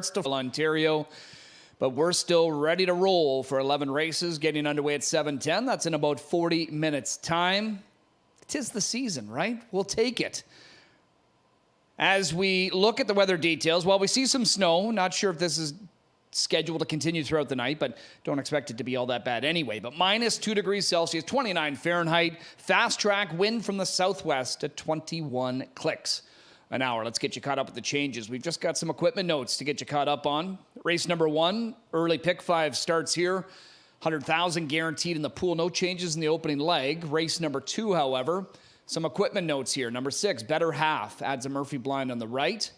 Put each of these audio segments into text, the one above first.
starts to Ontario, but we're still ready to roll for 11 races getting underway at 7:10. That's in about 40 minutes time. 'Tis the season, right? We'll take it. As we look at the weather details, well, we see some snow. Not sure if this is scheduled to continue throughout the night, but don't expect it to be all that bad anyway. But minus 2 degrees Celsius, 29 Fahrenheit, fast track wind from the southwest at 21 clicks an hour. Let's get you caught up with the changes. We've just got some equipment notes to get you caught up on. Race number 1, early pick 5 starts here. 100,000 guaranteed in the pool. No changes in the opening leg. Race number 2, however, some equipment notes here. Number 6, better half, adds a Murphy blind on the right.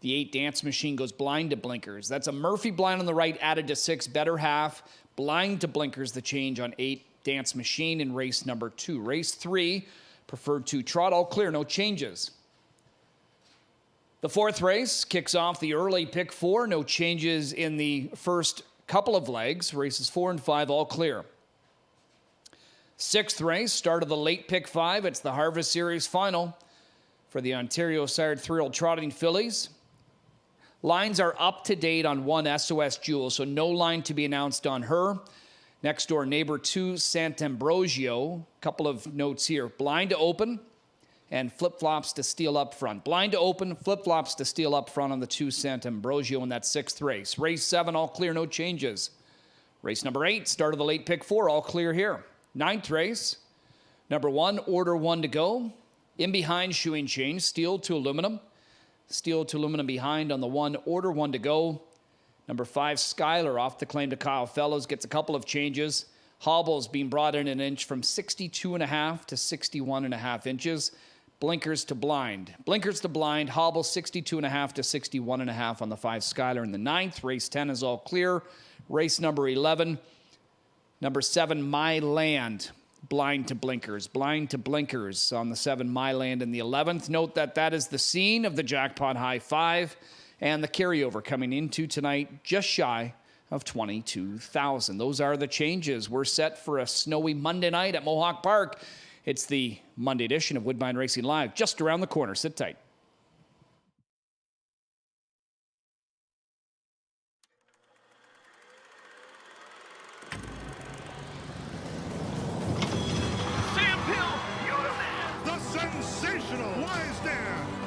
The 8 dance machine goes blind to blinkers. That's a Murphy blind on the right added to 6, better half, blind to blinkers, the change on 8 dance machine in race number 2. Race 3, preferred to trot, all clear, no changes. The 4th race kicks off the early pick 4, no changes in the first couple of legs. Races 4 and 5, all clear. 6th race, start of the late pick 5. It's the Harvest Series final for the Ontario sired 3-year-old trotting fillies. Lines are up to date on 1 SOS Jewel, so no line to be announced on her. Next door neighbor 2, Sant'Ambrogio. Couple of notes here. Blind to open and flip-flops to steal up front. Blind to open, flip-flops to steal up front on the 2 Sant'Ambrogio in that 6th race. Race 7, all clear, no changes. Race number 8, start of the late pick 4, all clear here. 9th race, number 1, order 1 to go. In behind, shoeing change, steel to aluminum. Steel to aluminum behind on the 1, order 1 to go. Number 5, Skylar off the claim to Kyle Fellows, gets a couple of changes. Hobbles being brought in an inch from 62.5 to 61.5 inches. Blinkers to blind. Blinkers to blind, hobble 62.5 to 61.5 on the 5 Skylar in the 9th. Race 10 is all clear. Race number 11, number 7, My Land. Blind to blinkers on the 7 My Land in the 11th. Note that that is the scene of the Jackpot High 5 and the carryover coming into tonight just shy of 22,000. Those are the changes. We're set for a snowy Monday night at Mohawk Park. It's the Monday edition of Woodbine Racing Live, just around the corner. Sit tight.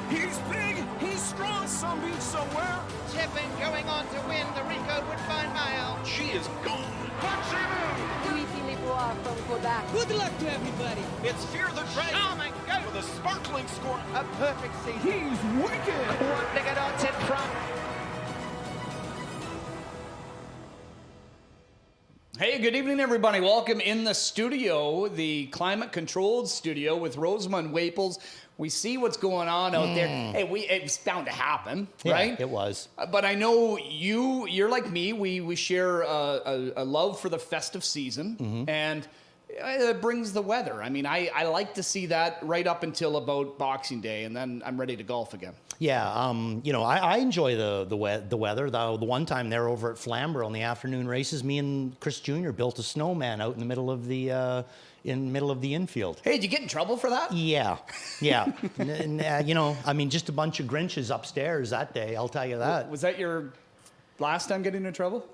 He's big, he's strong, some beach somewhere. Tippin going on to win the Rico Woodbine Mile. She is gone. Good luck to everybody. It's Fear the Dragon. Charming go. With a sparkling score. A perfect season. He's wicked. One bigger dots in front. Hey, good evening, everybody. Welcome in the studio, the climate-controlled studio with Rosamund Waples. We see what's going on out there. Hey, it's bound to happen, right? Yeah, it was. But I know you're like me. We share a love for the festive season, and it brings the weather. I mean, I like to see that right up until about Boxing Day, and then I'm ready to golf again. Yeah, I enjoy the weather. The one time there over at Flamborough in the afternoon races, me and Chris Jr. built a snowman out in the middle of the infield. Hey, did you get in trouble for that? Yeah. Just a bunch of Grinches upstairs that day. I'll tell you that. Was that your last time getting in trouble?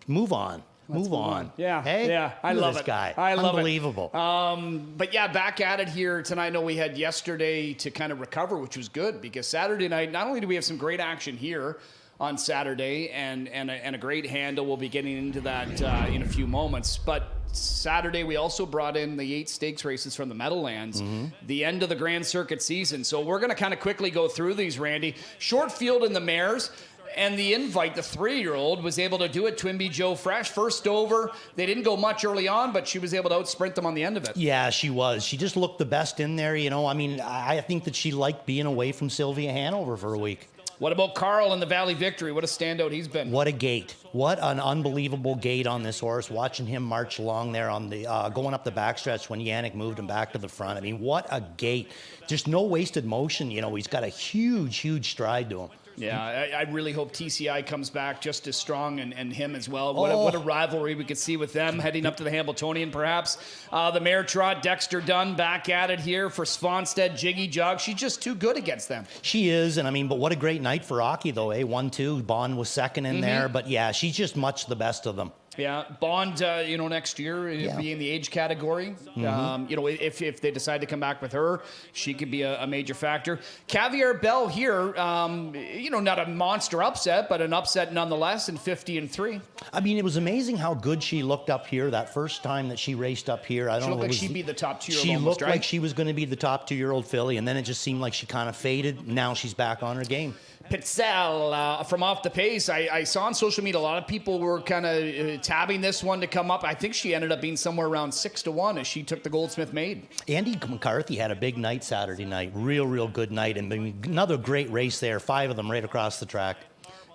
Move on. Move on. Yeah. Hey? Yeah. I love this it. guy. I love Unbelievable. it. But yeah, back at it here tonight. I know we had yesterday to kind of recover, which was good because Saturday night, not only do we have some great action here on Saturday and a great handle, we'll be getting into that in a few moments, but Saturday we also brought in the 8 stakes races from the Meadowlands, the end of the Grand Circuit season. So we're going to kind of quickly go through these, Randy. Short field in the mares. And the invite, the 3-year-old, was able to do it. Twinbee Joe Fresh, first over. They didn't go much early on, but she was able to outsprint them on the end of it. Yeah, she was. She just looked the best in there. I think that she liked being away from Sylvia Hanover for a week. What about Carl in the Valley Victory? What a standout he's been. What a gait. What an unbelievable gait on this horse. Watching him march along there on the going up the backstretch when Yannick moved him back to the front. I mean, what a gait. Just no wasted motion. He's got a huge stride to him. Yeah, I really hope TCI comes back just as strong and him as well. What a rivalry we could see with them heading up to the Hambletonian, perhaps. The Mare Trot, Dexter Dunn back at it here for Svanstead, Jiggy Jog. She's just too good against them. She is, and I mean, but what a great night for Aki, though, eh? 1-2. Bond was second in there, but yeah, she's just much the best of them. Yeah, Bond, next year, be in the age category. If they decide to come back with her, she could be a major factor. Caviar Bell here, not a monster upset, but an upset nonetheless in 50-3. I mean, it was amazing how good she looked up here that first time that she raced up here. She looked like she'd be the top 2-year-old. She looked right? like she was going to be the top 2-year-old filly, and then it just seemed like she kind of faded. Now she's back on her game. Pitzel from Off the Pace. I saw on social media a lot of people were kind of tabbing this one to come up. I think she ended up being somewhere around 6-1 as she took the Goldsmith Maiden. Andy McCarthy had a big night Saturday night. Real good night. And another great race there. 5 of them right across the track.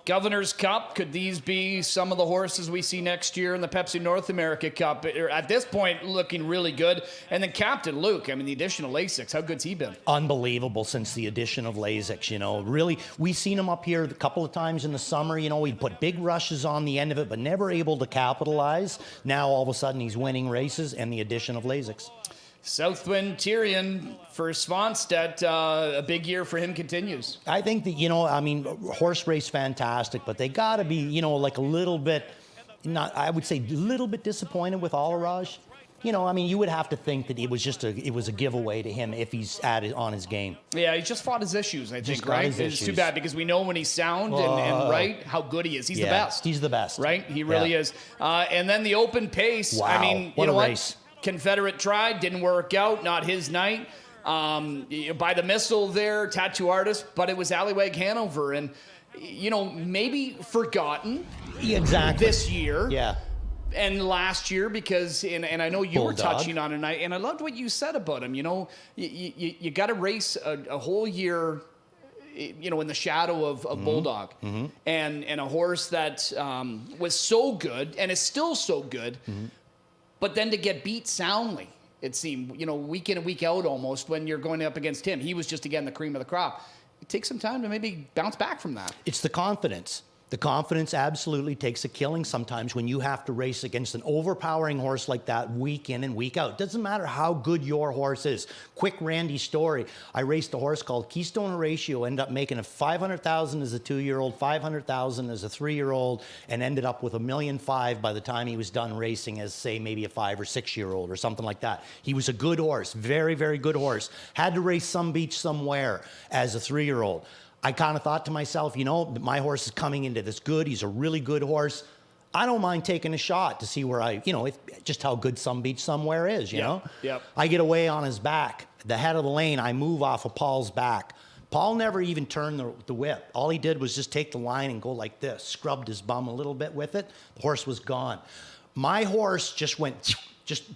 Governor's Cup, could these be some of the horses we see next year in the Pepsi North America Cup? At this point, looking really good. And then Captain Luke, I mean, the addition of Lasix, how good's he been? Unbelievable since the addition of Lasix, Really, we've seen him up here a couple of times in the summer, He'd put big rushes on the end of it, but never able to capitalize. Now, all of a sudden, he's winning races, and the addition of Lasix. Southwind Tyrion for Svanstedt, a big year for him continues. I think that, horse race fantastic, but they got to be, like a little bit, I would say a little bit disappointed with Alaraj. You would have to think that it was a giveaway to him if he's added on his game. Yeah, he's just fought his issues, I think, right? It's too bad because we know when he's sound and right how good he is. He's the best. He's the best. Right? He really is. And then the open pace. Wow. I mean, what a race. Confederate tried, didn't work out, not his night. By the missile there, tattoo artist, but it was Allywag Hanover. And, maybe forgotten this year. Yeah. And last year, because, and I know you Bulldog. were touching on it, and I loved what you said about him. You got to race a whole year, in the shadow of Bulldog. And a horse that was so good and is still so good. But then to get beat soundly, it seemed, week in and week out almost when you're going up against him. He was just, again, the cream of the crop. It takes some time to maybe bounce back from that. It's the confidence. The confidence absolutely takes a killing sometimes when you have to race against an overpowering horse like that week in and week out. Doesn't matter how good your horse is. Quick Randy story. I raced a horse called Keystone Horatio, ended up making a $500,000 as a 2-year-old, $500,000 as a 3-year-old, and ended up with $1.5 million by the time he was done racing as, say, maybe a 5 or 6-year-old or something like that. He was a good horse, very, very good horse. Had to race some beach somewhere as a 3-year-old. I kind of thought to myself, my horse is coming into this good. He's a really good horse. I don't mind taking a shot to see where just how good some beach somewhere is, you know? Yep. I get away on his back. The head of the lane, I move off of Paul's back. Paul never even turned the whip. All he did was just take the line and go like this, scrubbed his bum a little bit with it. The horse was gone. My horse just went...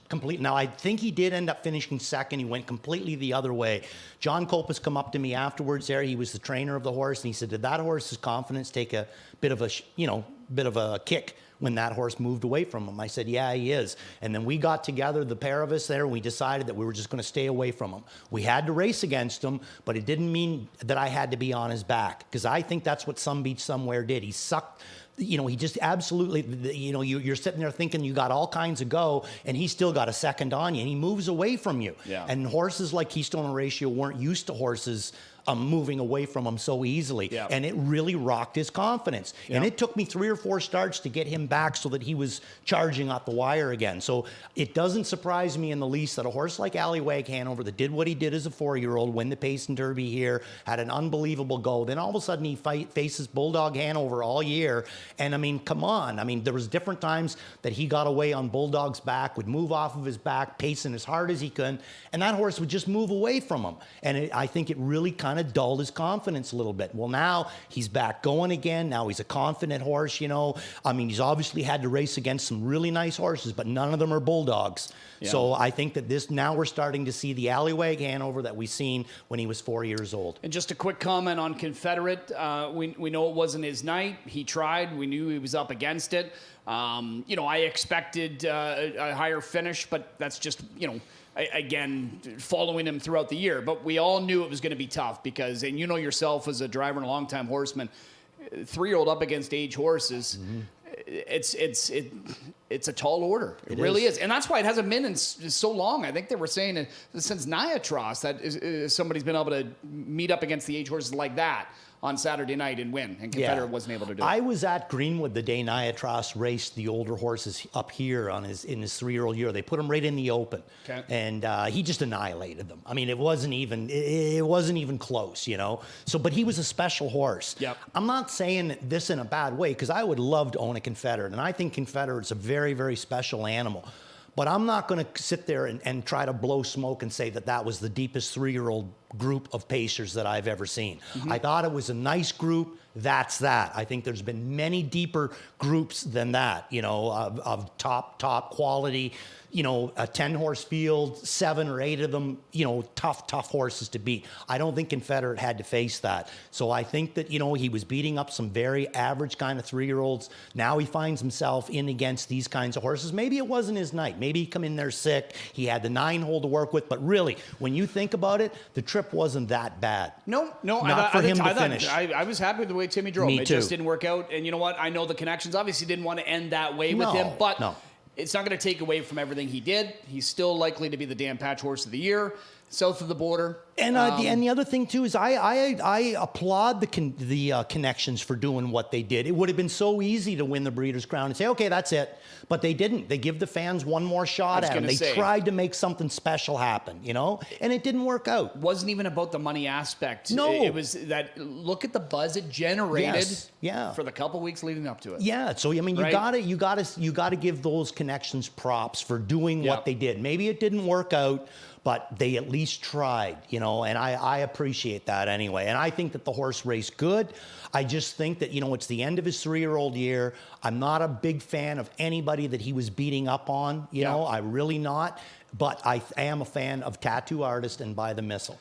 complete. Now, I think he did end up finishing second. He went completely the other way. John Copas come up to me afterwards there. He was the trainer of the horse, and he said, did that horse's confidence take a bit of a kick when that horse moved away from him? I said, yeah, he is. And then we got together, the pair of us there, and we decided that we were just going to stay away from him. We had to race against him, but it didn't mean that I had to be on his back, because I think that's what Some Beach Somewhere did. He sucked. He just absolutely, you're sitting there thinking you got all kinds of go, and he still got a second on you, and he moves away from you. Yeah. And horses like Keystone Horatio weren't used to horses moving away from him so easily. Yeah. And it really rocked his confidence. Yeah. And it took me 3 or 4 starts to get him back so that he was charging up the wire again. So it doesn't surprise me in the least that a horse like Allywag Hanover that did what he did as a 4-year-old, win the Payson Derby here, had an unbelievable go. Then all of a sudden he faces Bulldog Hanover all year. And I mean, come on. I mean, there was different times that he got away on Bulldog's back, would move off of his back, pacing as hard as he could, and that horse would just move away from him. And I think it really kind of dulled his confidence a little bit. Well, now he's back going again. Now he's a confident horse, I mean, he's obviously had to race against some really nice horses, but none of them are Bulldogs. Yeah. So I think that now we're starting to see the Allywag Hanover that we've seen when he was 4 years old. And just a quick comment on Confederate. We know it wasn't his night. He tried. We knew he was up against it. I expected a higher finish, but that's just, again, following him throughout the year. But we all knew it was going to be tough because, and you know yourself as a driver and a longtime horseman, 3-year-old up against age horses, it's a tall order. It really is. And that's why it hasn't been in so long. I think they were saying since Niatros that somebody's been able to meet up against the age horses like that on Saturday night and win, and Confederate wasn't able to do it. I was at Greenwood the day Niatros raced the older horses up here in his 3-year-old year. They put him right in the open, and he just annihilated them. I mean, it wasn't even close, you know. So, but he was a special horse. Yep. I'm not saying this in a bad way because I would love to own a Confederate, and I think Confederate's a very, very special animal. But I'm not going to sit there and try to blow smoke and say that was the deepest 3-year-old group of pacers that I've ever seen. I thought it was a nice group. That's that. I think there's been many deeper groups than that, you know, of top quality, you know, a 10-horse field, 7 or 8 of them, you know, tough horses to beat. I don't think Confederate had to face that. So I think that, you know, he was beating up some very average kind of 3-year-olds. Now he finds himself in against these kinds of horses. Maybe it wasn't his night. Maybe he come in there sick. He had the 9-hole to work with. But really, when you think about it, the trip wasn't that bad. No, Not for him to finish. I was happy with the way Timmy drove. Me It too. just didn't work out. And you know what? I know the connections obviously didn't want to end that way with him, but it's not going to take away from everything he did. He's still likely to be the Dan Patch Horse of the Year, south of the border. And the other thing too is I applaud the connections for doing what they did. It would have been so easy to win the Breeders' Crown and say, okay, that's it. But they didn't. They give the fans one more shot at him. They tried to make something special happen, you know, and it didn't work out. It wasn't even about the money aspect. No, it was that. Look at the buzz it generated. Yeah. For the couple weeks leading up to it. Yeah. So I mean, you gotta give those connections props for doing what they did. Maybe it didn't work out, but they at least tried, you know, and I appreciate that anyway. And I think that the horse raced good. I just think that, you know, it's the end of his 3-year-old year. I'm not a big fan of anybody that he was beating up on, you know, I really not. But I am a fan of Tattoo Artist and By the Missile.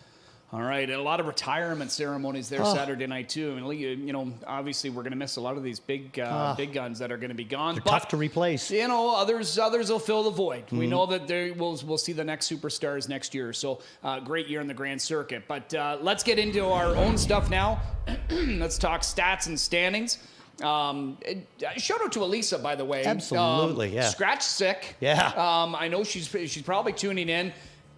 All right, and a lot of retirement ceremonies there Saturday night too. And you know, obviously we're going to miss a lot of these big guns that are going to be gone. They're tough to replace. You know, others will fill the void. We know that we'll see the next superstars next year. So great year in the Grand Circuit. But let's get into our own stuff now. Let's talk stats and standings. Shout out to Elisa, by the way. Absolutely, yeah. Scratch sick. Yeah. I know she's probably tuning in.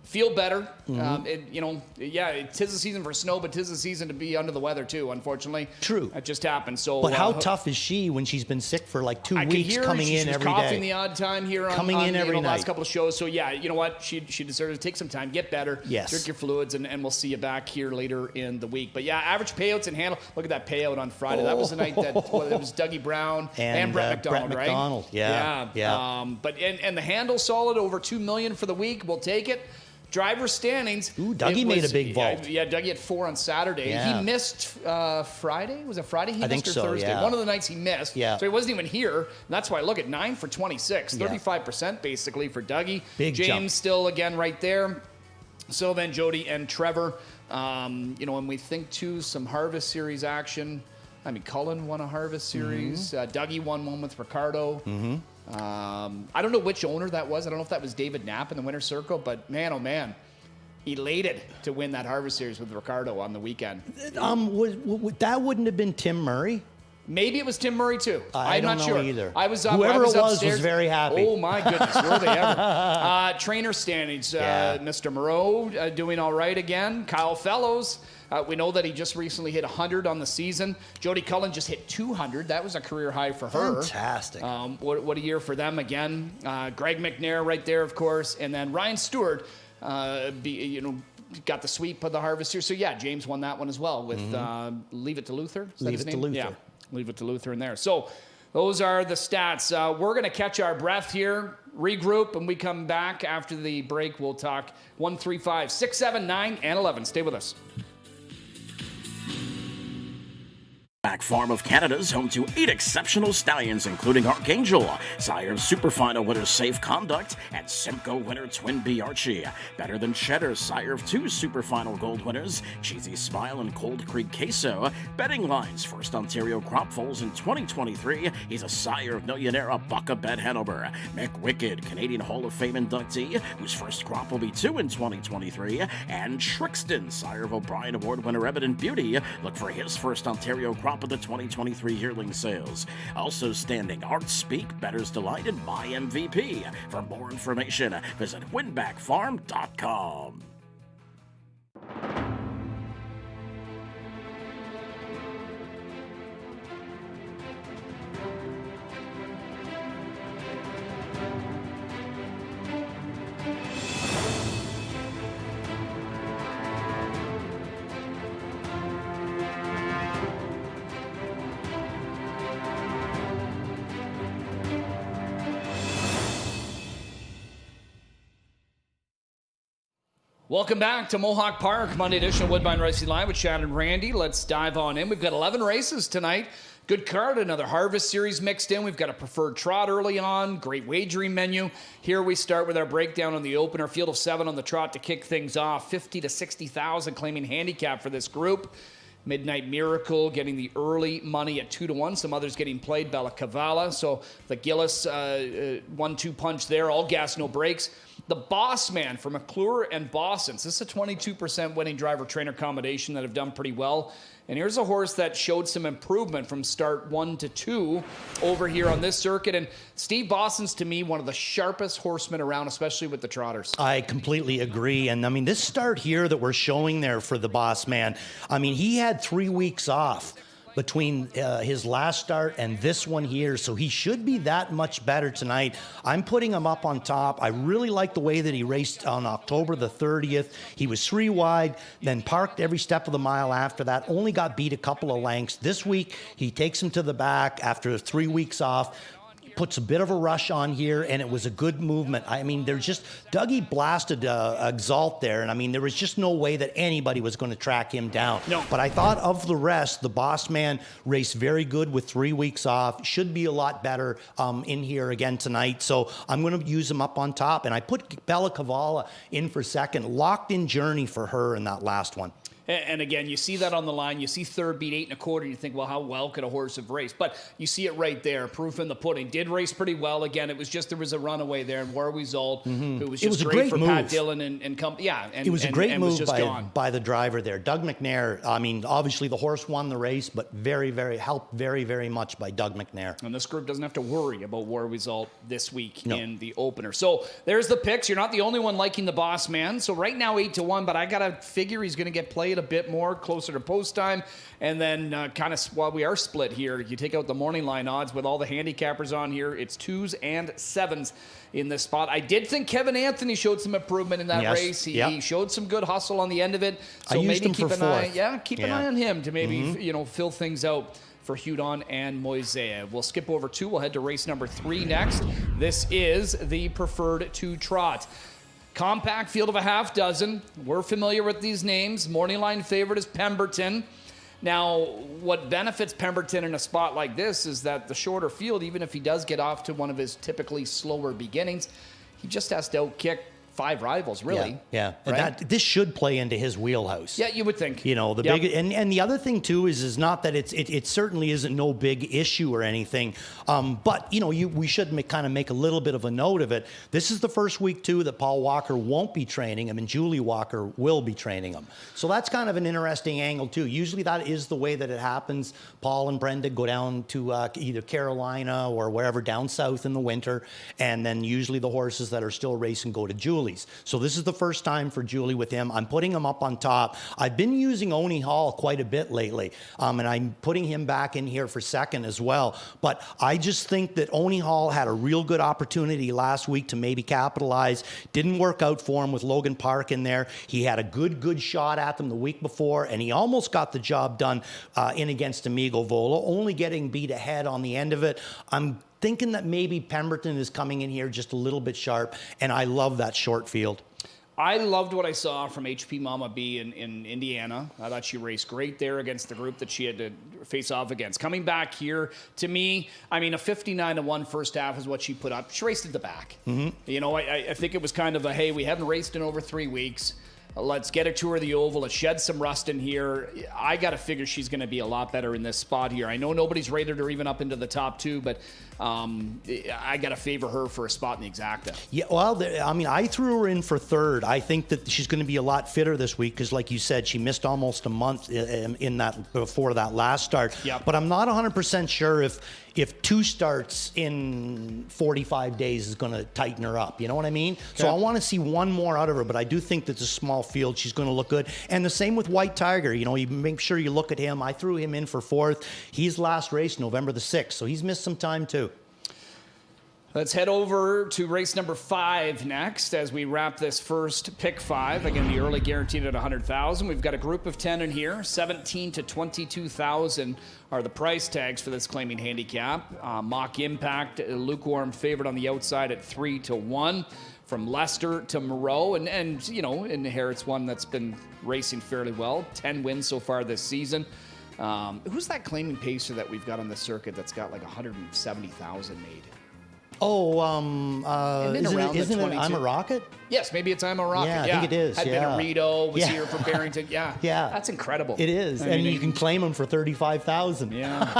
Feel better. You know, tis the season for snow, but tis the season to be under the weather too, unfortunately. True. That just happened. So, but how tough is she when she's been sick for like 2 weeks, coming in every day? She's coughing the odd time here on every night. Last couple of shows. So yeah, you know what? She deserves to take some time, get better, drink your fluids, and we'll see you back here later in the week. But yeah, average payouts and handle. Look at that payout on Friday. That was the night that it was Dougie Brown and Brett McDonald, right? McDonald, yeah. But the handle solid over $2 million for the week. We'll take it. Driver standings. Ooh, Dougie made a big vault. Yeah, Dougie had 4 on Saturday. Yeah. He missed Friday. Was it Friday? He I missed think so, Thursday. yeah. One of the nights he missed. Yeah. So he wasn't even here. And that's why I look at 9 for 26, Yeah. 35% basically for Dougie. Big James jump. still again right there. Sylvan, Jody, and Trevor. You know, when we think too, some Harvest Series action. I mean, Cullen won a Harvest Series. Dougie won one with Ricardo. I don't know which owner that was. I don't know if that was David Knapp in the winner's circle, but man, oh man. Elated to win that Harvest Series with Ricardo on the weekend. That wouldn't have been Tim Murray? Maybe it was Tim Murray too. I'm don't not know sure either. Whoever it was upstairs. very happy. Oh my goodness, were they ever? Trainer standings. Mr. Moreau doing all right again. Kyle Fellows. We know that he just recently hit 100 on the season. Jody Cullen just hit 200. That was a career high for her. Fantastic. What a year for them again. Greg McNair right there, of course, and then Ryan Stewart. Got the sweep of the Harvest here. So yeah, James won that one as well with Leave It to Luther. Is that his name? Yeah, Leave It to Luther in there. So those are the stats. We're going to catch our breath here, regroup, and we come back after the break. We'll talk 1, 3, 5, 6, 7, 9, and 11. Stay with us. Mohawk Farm of Canada is home to 8 exceptional stallions, including Archangel, sire of Superfinal winner Safe Conduct, and Simcoe winner Twin B Archie. Better Than Cheddar, sire of 2 Superfinal gold winners, Cheesy Smile and Cold Creek Queso. Betting lines, first Ontario crop foals in 2023. He's a sire of Millionaire Bucka Bet Hanover. McWicked, Canadian Hall of Fame inductee, whose first crop will be 2 in 2023. And Trixton, sire of O'Brien Award winner Evident Beauty. Look for his first Ontario crop of the 2023 yearling sales. Also standing, Art Speak, Better's Delight, and My MVP. For more information, visit winbackfarm.com. Welcome back to Mohawk Park, Monday edition of Woodbine Racing Live with Chad and Randy. Let's dive on in. We've got 11 races tonight. Good card, another Harvest Series mixed in. We've got a preferred trot early on, great wagering menu. Here we start with our breakdown on the opener. Field of 7 on the trot to kick things off. 50 to 60,000 claiming handicap for this group. Midnight Miracle getting the early money at 2 to 1. Some others getting played. Bella Cavala. So the Gillis 1-2 punch there. All gas, no brakes. The Boss Man from McClure and Boston's. This is a 22% winning driver-trainer combination that have done pretty well. And here's a horse that showed some improvement from start 1 to 2 over here on this circuit. And Steve Boston's, to me, one of the sharpest horsemen around, especially with the trotters. I completely agree. And I mean, this start here that we're showing there for the Boss Man, I mean, he had 3 weeks off between his last start and this one here, so he should be that much better tonight. I'm putting him up on top. I really like the way that he raced on October the 30th. He was 3 wide, then parked every step of the mile after that, only got beat a couple of lengths. This week, he takes him to the back after 3 weeks off, puts a bit of a rush on here, and it was a good movement. I mean, there's just, Dougie blasted Exalt there, and I mean, there was just no way that anybody was going to track him down. No. But I thought of the rest, the Boss Man raced very good with 3 weeks off, should be a lot better in here again tonight, so I'm going to use him up on top, and I put Bella Cavala in for second, locked in journey for her in that last one. And again, you see that on the line. You see third beat 8 1/4, and you think, well, how well could a horse have raced? But you see it right there, proof in the pudding. Did race pretty well. Again, it was just there was a runaway there, and War Result, who was just great for move. Pat Dillon and company. Yeah, and it was a great move by the driver there. Doug McNair, I mean, obviously the horse won the race, but helped very much by Doug McNair. And this group doesn't have to worry about War Result this week in the opener. So there's the picks. You're not the only one liking the Boss Man. So right now 8 to 1, but I got to figure he's going to get played a bit more closer to post time. And then kind of while we are split here, you take out the morning line odds with all the handicappers on here. It's 2s and 7s in this spot. I did think Kevin Anthony showed some improvement in that race. He showed some good hustle on the end of it. So maybe keep an eye on him to maybe fill things out for Hudon and Moisea. We'll skip over 2. We'll head to race number 3 next. This is the preferred 2 trot. Compact field of a half dozen. We're familiar with these names. Morning line favorite is Pemberton. Now, what benefits Pemberton in a spot like this is that the shorter field, even if he does get off to one of his typically slower beginnings, he just has to outkick 5 rivals, really. Yeah. Right? And this should play into his wheelhouse. Yeah, you would think. You know, the big and the other thing too is not that it certainly isn't no big issue or anything. But you know, we should kind of make a little bit of a note of it. This is the first week too that Paul Walker won't be training him and Julie Walker will be training him. So that's kind of an interesting angle too. Usually that is the way that it happens. Paul and Brenda go down to either Carolina or wherever down south in the winter, and then usually the horses that are still racing go to Julie. So this is the first time for Julie with him. I'm putting him up on top. I've been using Oni Hall quite a bit lately, and I'm putting him back in here for second as well. But I just think that Oni Hall had a real good opportunity last week to maybe capitalize. Didn't work out for him with Logan Park in there. He had a good shot at them the week before, and he almost got the job done in against Amigo Volo, only getting beat ahead on the end of it. I'm thinking that maybe Pemberton is coming in here just a little bit sharp, and I love that short field. I loved what I saw from HP Mama B in Indiana. I thought she raced great there against the group that she had to face off against. Coming back here, to me, I mean, a 59-1 first half is what she put up. She raced at the back. Mm-hmm. You know, I think it was kind of a, hey, we haven't raced in over 3 weeks. Let's get a tour of the oval. Let's shed some rust in here. I got to figure she's going to be a lot better in this spot here. I know nobody's rated her even up into the top 2, but I got to favor her for a spot in the exacta. Yeah, well, I mean, I threw her in for third. I think that she's going to be a lot fitter this week because, like you said, she missed almost a month in that before that last start. Yep. But I'm not 100% sure if 2 starts in 45 days is going to tighten her up. You know what I mean? Okay. So I want to see one more out of her, but I do think that the small field, she's going to look good. And the same with White Tiger. You know, you make sure you look at him. I threw him in for 4th. He's last race November the 6th, so he's missed some time too. Let's head over to race number 5 next as we wrap this first pick 5. Again, the early guaranteed at 100,000. We've got a group of 10 in here. 17 to 22,000 are the price tags for this claiming handicap. Mock Impact, lukewarm favorite on the outside at 3 to 1. From Leicester to Moreau, and you know, inherits one that's been racing fairly well. 10 wins so far this season. Who's that claiming pacer that we've got on the circuit that's got like 170,000 made? Oh, isn't it I'm a Rocket? Yes, maybe it's I'm a Rocket. Yeah, I think it is. Had been a Rito, was here for Barrington. Yeah, yeah, that's incredible. It is, and you can claim them for 35,000. Yeah.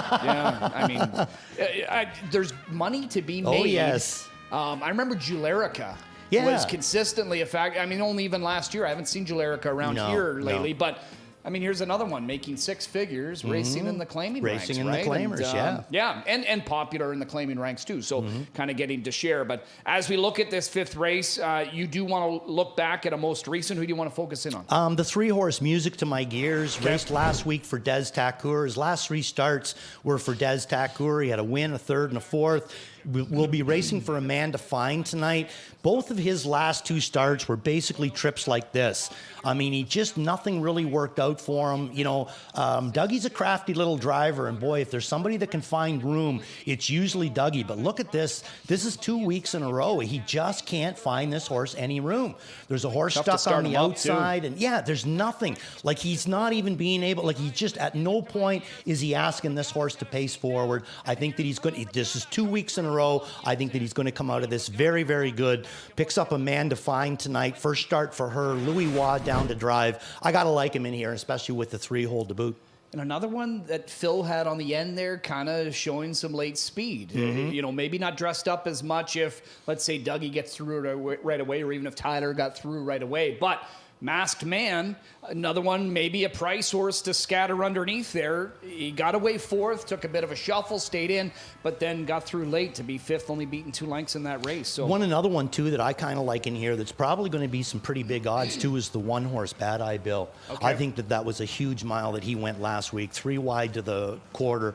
I mean, there's money to be made. Oh yes. I remember Julerica. Was consistently a fact. I mean, only even last year. I haven't seen Julerica around here lately, but I mean, here's another one making 6 figures, racing in the claiming ranks, racing in right? the claimers, yeah, and popular in the claiming ranks too. So kind of getting to share. But as we look at this 5th race, you do want to look back at a most recent. Who do you want to focus in on? The 3-horse Music to My Gears raced last week for Des Tacour. His last 3 starts were for Des Tacour. He had a win, a 3rd, and a 4th. We'll be racing for Amanda Fine tonight. Both of his last 2 starts were basically trips like this. I mean, nothing really worked out for him. You know, Dougie's a crafty little driver, and boy, if there's somebody that can find room, it's usually Dougie. But look at this. This is 2 weeks in a row. He just can't find this horse any room. There's a horse stuck on the outside, and there's nothing. Like, he's not even being able, like, he just, at no point is he asking this horse to pace forward. I think that he's good. This is 2 weeks in a row. I think that he's going to come out of this very, very good. Picks up Amanda Fine tonight. First start for her. Louis Waugh down to drive. I got to like him in here, especially with the 3-hole to boot. And another one that Phil had on the end there, kind of showing some late speed. You know, maybe not dressed up as much if, let's say, Dougie gets through right away, or even if Tyler got through right away. But Masked Man, another one, maybe a price horse to scatter underneath there. He got away 4th, took a bit of a shuffle, stayed in, but then got through late to be 5th, only beating 2 lengths in that race. So another one, too, that I kind of like in here that's probably going to be some pretty big odds, too, is the 1-horse Bad Eye Bill. Okay. I think that was a huge mile that he went last week, 3 wide to the quarter.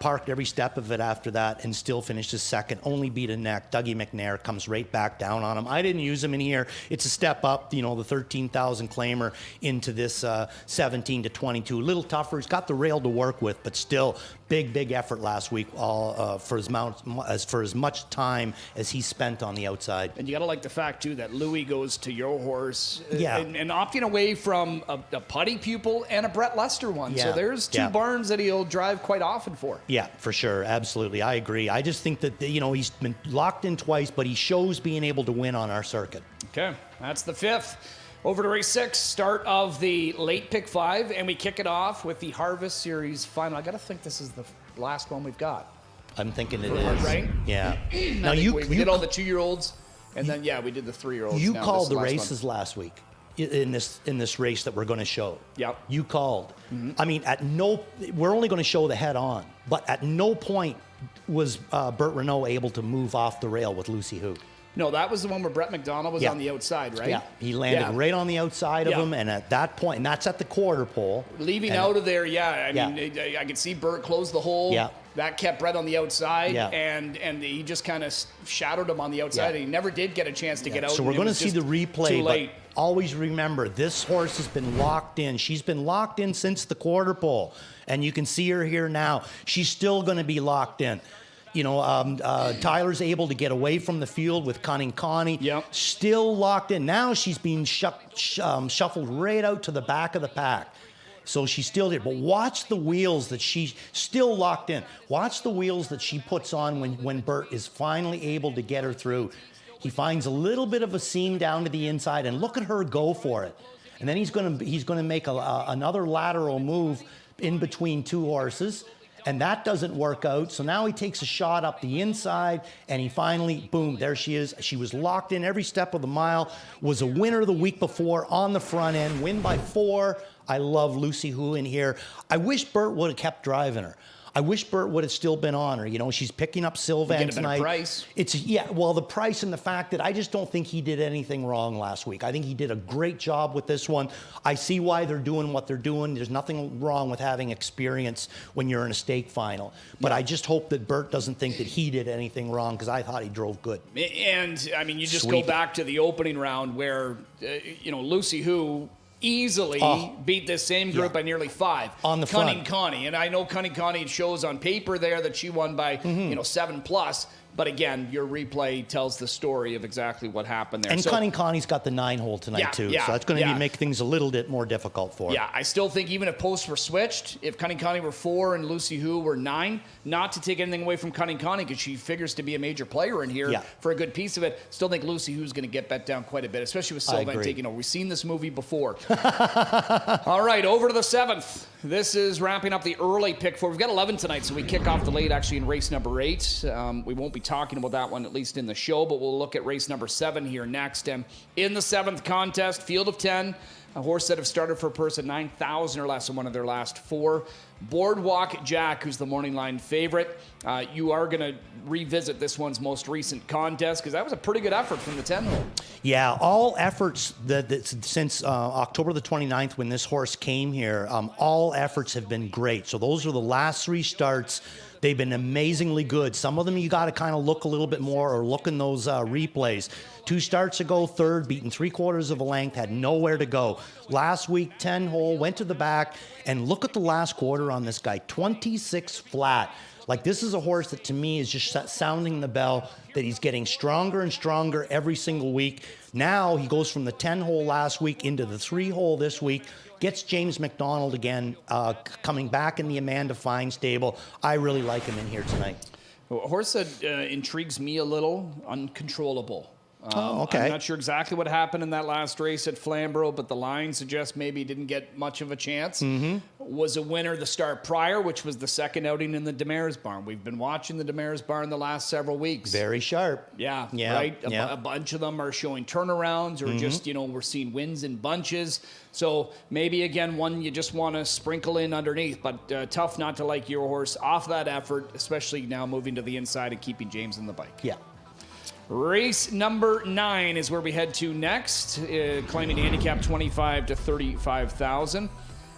Parked every step of it after that and still finished his 2nd. Only beat a neck. Dougie McNair comes right back down on him. I didn't use him in here. It's a step up, you know, the 13,000 claimer into this 17 to 22. A little tougher. He's got the rail to work with, but still big effort last week for as much time as he spent on the outside. And you got to like the fact, too, that Louis goes to your horse and opting away from a Putty Pupil and a Brett Lester one. So there's 2 barns that he'll drive quite often for. Yeah, for sure. Absolutely. I agree. I just think that, you know, he's been locked in twice, but he shows being able to win on our circuit. Okay, that's the 5th. Over to race 6, start of the late pick 5, and we kick it off with the Harvest Series final. I got to think this is the last one we've got. I'm thinking it is. Right? Yeah. Now we did all the 2-year-olds, and then we did the 3-year-olds. You called the races last week in this race that we're going to show. Yep. You called. I mean, we're only going to show the head on, but at no point was Burt Renault able to move off the rail with Lucy Hu. No, that was the one where Brett McDonald was on the outside, right? Yeah, he landed right on the outside of him, and at that point, and that's at the quarter pole. Leaving out of there, I mean, I could see Burt close the hole. Yeah. That kept Brett on the outside, and he just kind of shadowed him on the outside, and he never did get a chance to get out. So we're going to see the replay, but always remember, this horse has been locked in. She's been locked in since the quarter pole, and you can see her here now. She's still going to be locked in. Tyler's able to get away from the field with Cunning Connie. Yep. Still locked in. Now she's being shuffled right out to the back of the pack. So she's still there. But watch the wheels that she's still locked in. Watch the wheels that she puts on when Bert is finally able to get her through. He finds a little bit of a seam down to the inside, and look at her go for it. And then he's gonna make another lateral move in between two horses, and that doesn't work out. So now he takes a shot up the inside, and he finally, boom, there she is. She was locked in every step of the mile, was a winner the week before on the front end, win by 4. I love Lucy Hu in here. I wish Bert would have kept driving her. I wish Bert would have still been on her. She's picking up Sylvan tonight. Price. The price and the fact that I just don't think he did anything wrong last week. I think he did a great job with this one. I see why they're doing what they're doing. There's nothing wrong with having experience when you're in a stake final. But I just hope that Bert doesn't think that he did anything wrong, because I thought he drove good. And, I mean, you just go back to the opening round where, Lucy Hu easily beat this same group by nearly 5 on the Cunning front. Connie, and I know Cunning Connie shows on paper there that she won by 7+. But again, your replay tells the story of exactly what happened there. And Cunning Connie's got the 9-hole tonight too, so that's going to make things a little bit more difficult for her. Yeah, I still think even if posts were switched, if Cunning Connie were 4 and Lucy Hu were 9, not to take anything away from Cunning Connie because she figures to be a major player in here for a good piece of it. Still think Lucy Hu's going to get bet down quite a bit, especially with Sylvan taking over. We've seen this movie before. All right, over to the 7th. This is wrapping up the early pick 4. We've got 11 tonight, so we kick off the late actually in race number 8. We won't be talking about that one, at least in the show, but we'll look at race number 7 here next. And in the 7th contest, field of 10, a horse that have started for a purse of 9,000 or less in one of their last 4. Boardwalk Jack, who's the morning line favorite. You are going to revisit this one's most recent contest because that was a pretty good effort from the 10-hole. Yeah, all efforts that since October the 29th when this horse came here, all efforts have been great. So those are the last 3 starts. They've been amazingly good. Some of them you got to kind of look a little bit more or look in those replays. 2 starts ago, third, beaten 3/4 of a length, had nowhere to go. Last week, 10-hole, went to the back, and look at the last quarter on this guy, 26 flat. Like, this is a horse that to me is just sounding the bell that he's getting stronger and stronger every single week. Now he goes from the 10-hole last week into the 3-hole this week. Gets James McDonald again, coming back in the Amanda Fine stable. I really like him in here tonight. A horse that intrigues me a little, Uncontrollable. Okay. I'm not sure exactly what happened in that last race at Flamborough, but the line suggests maybe he didn't get much of a chance. Was a winner the start prior, which was the second outing in the Demers Barn. We've been watching the Demers Barn the last several weeks. Very sharp. Yeah, right? A bunch of them are showing turnarounds or just, we're seeing wins in bunches. So maybe, again, one you just want to sprinkle in underneath, but tough not to like your horse off that effort, especially now moving to the inside and keeping James in the bike. Yeah. Race number 9 is where we head to next, claiming to handicap 25 to 35,000.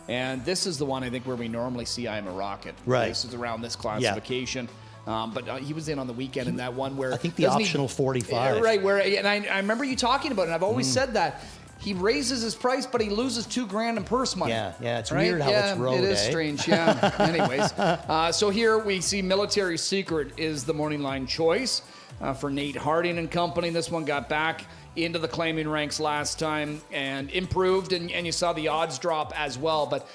And this is the one I think where we normally see I'm a Rocket. Right. This is around this classification. But he was in on the weekend in that one where... I think the optional 45. Right, and I remember you talking about it, and I've always said that. He raises his price, but he loses $2,000 in purse money. Yeah, it's weird how it's road, it is strange, Anyways, so here we see Military Secret is the morning line choice for Nate Harding and company. This one got back into the claiming ranks last time and improved, and you saw the odds drop as well. But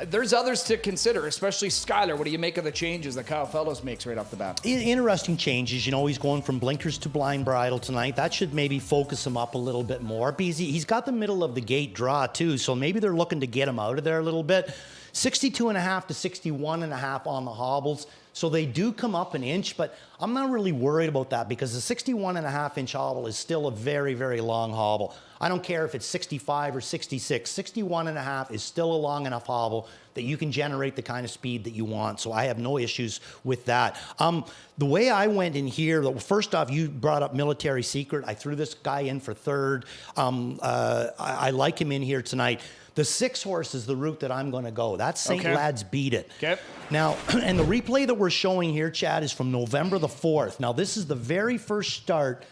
there's others to consider, especially Skyler. What do you make of the changes that Kyle Fellows makes right off the bat? Interesting changes. He's going from blinkers to blind bridle tonight. That should maybe focus him up a little bit more because he's got the middle of the gate draw too. So maybe they're looking to get him out of there a little bit. 62.5 to 61.5 on the hobbles. So they do come up an inch, but I'm not really worried about that because the 61.5-inch hobble is still a very, very long hobble. I don't care if it's 65 or 66. 61.5 is still a long enough hobble that you can generate the kind of speed that you want. So I have no issues with that. The way I went in here, first off, you brought up Military Secret. I threw this guy in for third. I like him in here tonight. The 6 horse is the route that I'm going to go. That's St. Lad's Beat It. Okay. Now, and the replay that we're showing here, Chad, is from November the 4th. Now, this is the very first start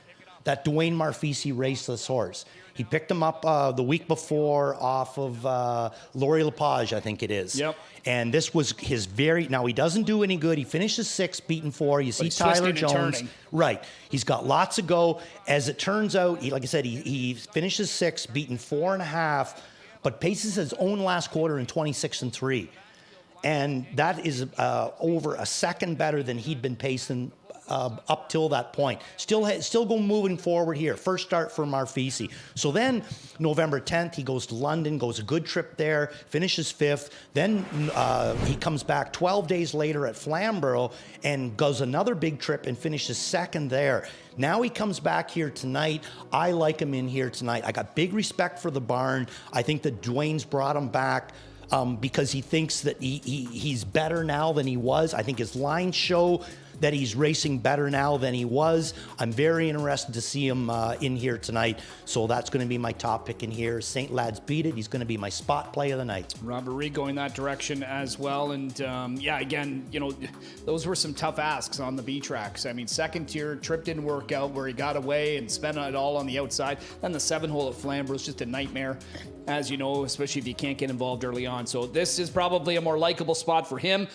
that Dwayne Marfisi raced this horse. He picked him up the week before off of Laurie Lepage, I think it is. Yep. And this was his now he doesn't do any good. He finishes 6th, beaten 4. You see he's Tyler twisting and Jones. turning. Right. He's got lots of go. As it turns out, like I said, he finishes 6th, beaten 4.5, but paces his own last quarter in 26-3. And that is over a second better than he'd been pacing up till that point. Still go moving forward here. First start for Marfisi. So then November 10th, he goes to London, goes a good trip there, finishes 5th. Then he comes back 12 days later at Flamborough and goes another big trip and finishes 2nd there. Now he comes back here tonight. I like him in here tonight. I got big respect for the barn. I think that Dwayne's brought him back because he thinks that he's better now than he was. I think his lines show that he's racing better now than he was. I'm very interested to see him in here tonight. So that's going to be my top pick in here. St. Lad's Beat It. He's going to be my spot play of the night. Robert Reed going that direction as well. And again, those were some tough asks on the B tracks. I mean, second tier, trip didn't work out where he got away and spent it all on the outside. Then the 7-hole at Flamborough was just a nightmare, as you know, especially if you can't get involved early on. So this is probably a more likable spot for him.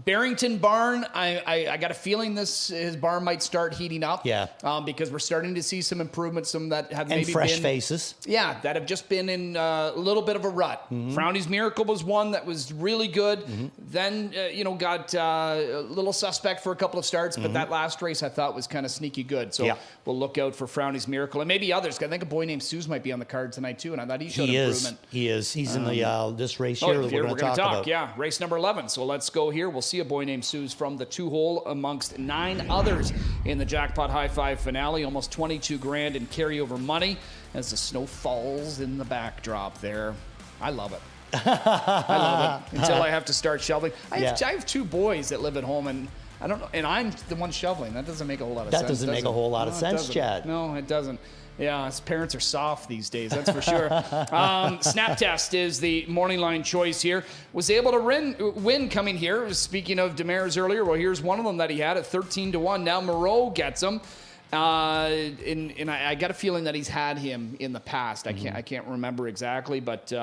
Barrington barn, I got a feeling his barn might start heating up. Yeah. Because we're starting to see some improvements, some that have And maybe fresh been, faces. Yeah, that have just been in a little bit of a rut. Frowny's Miracle was one that was really good. Then, got a little suspect for a couple of starts, but that last race I thought was kind of sneaky good. So we'll look out for Frowny's Miracle and maybe others. I think a boy named Suze might be on the card tonight too, and I thought he showed improvement. He is. He's in the this race here that we're going to talk about. Yeah, race number 11. So let's go here. We'll see a boy named Suze from the 2-hole amongst 9 others in the Jackpot High Five finale. Almost 22 grand in carryover money as the snow falls in the backdrop there. I love it. I love it until I have to start shoveling. I have 2 boys that live at home, and I don't know, and I'm the one shoveling. That doesn't make a whole lot of sense. That doesn't make a whole lot of sense, Chad. No, it doesn't. Yeah, his parents are soft these days, that's for sure. Snap Test is the morning line choice here. Was able to win coming here. Speaking of Demers earlier, well, here's one of them that he had at 13-1. Now Moreau gets him. And I got a feeling that he's had him in the past. I can't remember exactly, but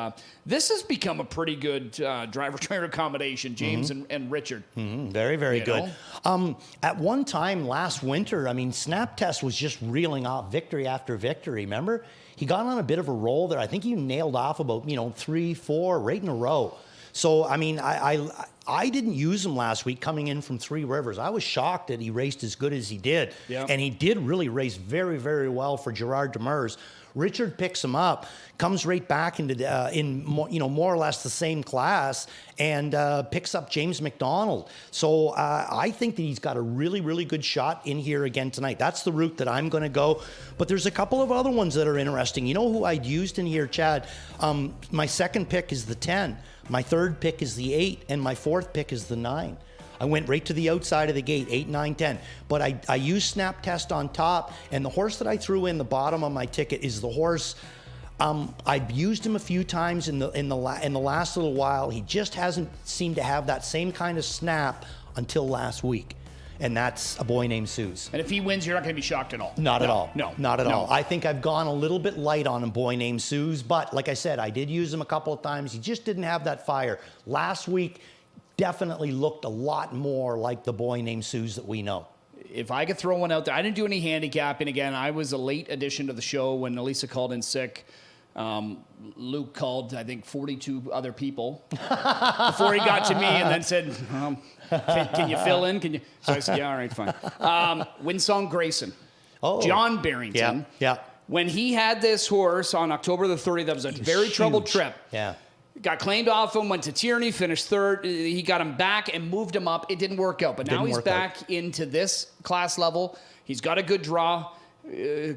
this has become a pretty good driver-trainer combination, James and Richard. Very, very good. At one time last winter, I mean, Snap Test was just reeling off victory after victory, remember? He got on a bit of a roll there. I think he nailed off about, 3, 4 right in a row. So, I mean, I didn't use him last week coming in from Three Rivers. I was shocked that he raced as good as he did. Yeah. And he did really race very, very well for Gerard Demers. Richard picks him up, comes right back into more or less the same class, and picks up James McDonald. So I think that he's got a really, really good shot in here again tonight. That's the route that I'm going to go. But there's a couple of other ones that are interesting. You know who I'd used in here, Chad? My second pick is the 10. My third pick is the 8, and my fourth pick is the 9. I went right to the outside of the gate, 8, 9, 10. But I used Snap Test on top, and the horse that I threw in the bottom of my ticket is the horse. I've used him a few times in the last little while. He just hasn't seemed to have that same kind of snap until last week. And that's a boy named Suze. And if he wins, you're not going to be shocked at all. Not at all. No. Not at all. I think I've gone a little bit light on a boy named Suze, but like I said, I did use him a couple of times. He just didn't have that fire. Last week definitely looked a lot more like the boy named Suze that we know. If I could throw one out there, I didn't do any handicapping. Again, I was a late addition to the show when Elisa called in sick. Luke called, I think, 42 other people before he got to me and then said, can you fill in? Can you? So I said, yeah, all right, fine. Winsong Grayson. Oh. John Barrington. Yeah. When he had this horse on October the 30th, that was a very troubled trip. Yeah. Got claimed off him, went to Tierney, finished 3rd. He got him back and moved him up. It didn't work out, but now he's back into this class level. He's got a good draw.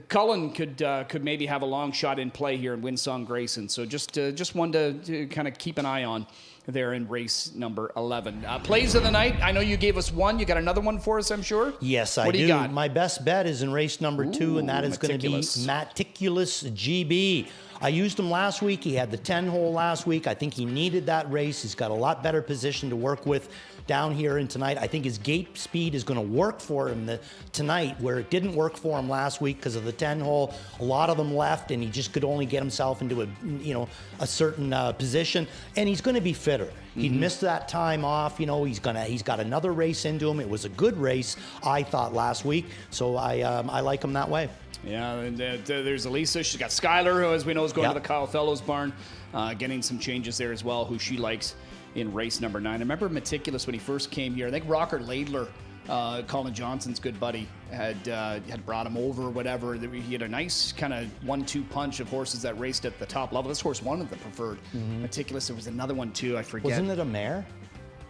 Cullen could maybe have a long shot in play here in Winsong Grayson. So just one to kind of keep an eye on. there in race number 11. Plays of the night. I know you gave us one. You got another one for us, I'm sure? Yes, I What do you got? My best bet is in race number 2, and that is going to be Meticulous GB. I used him last week. He had the 10-hole last week. I think he needed that race. He's got a lot better position to work with down here in tonight. I think his gate speed is going to work for him tonight, where it didn't work for him last week because of the 10-hole. A lot of them left, and he just could only get himself into a certain position. And he's going to be fitter. He missed that time off. He's got another race into him. It was a good race, I thought, last week. So I like him that way. Yeah, and there's Elisa. She's got Skylar, who, as we know, is going to the Kyle Fellows barn, getting some changes there as well, who she likes in race number 9. I remember Meticulous when he first came here. I think Rocker Laidler, Colin Johnson's good buddy, had brought him over or whatever. He had a nice kind of 1-2 punch of horses that raced at the top level. This horse, one of the preferred. Meticulous. There was another one too. I forget. Wasn't it a mare?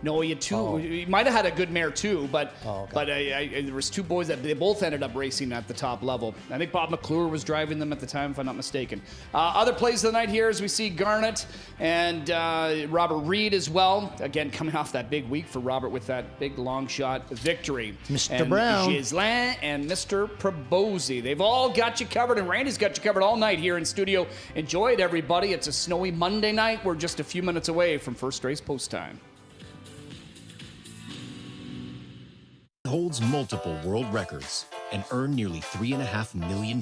No, he had two. Oh. He might have had a good mare too, but there was 2 boys that they both ended up racing at the top level. I think Bob McClure was driving them at the time, if I'm not mistaken. Other plays of the night here as we see Garnet and Robert Reed as well. Again, coming off that big week for Robert with that big long shot victory. Mr. Brown. Gislain and Mr. Probosi. They've all got you covered, and Randy's got you covered all night here in studio. Enjoy it, everybody. It's a snowy Monday night. We're just a few minutes away from first race post time. Holds multiple world records and earned nearly $3.5 million.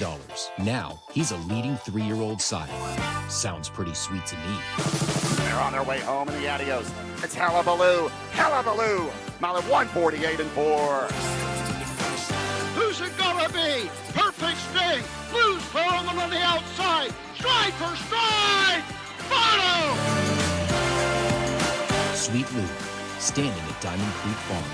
Now, he's a leading 3-year-old sire. Sounds pretty sweet to me. They're on their way home in the Adios. It's Hullabaloo, Hullabaloo, mile at 148 and 4. Who's it gonna be? Perfect string. Blues throwing them on the outside. Stride for stride. Follow! Sweet Lou, standing at Diamond Creek Farm.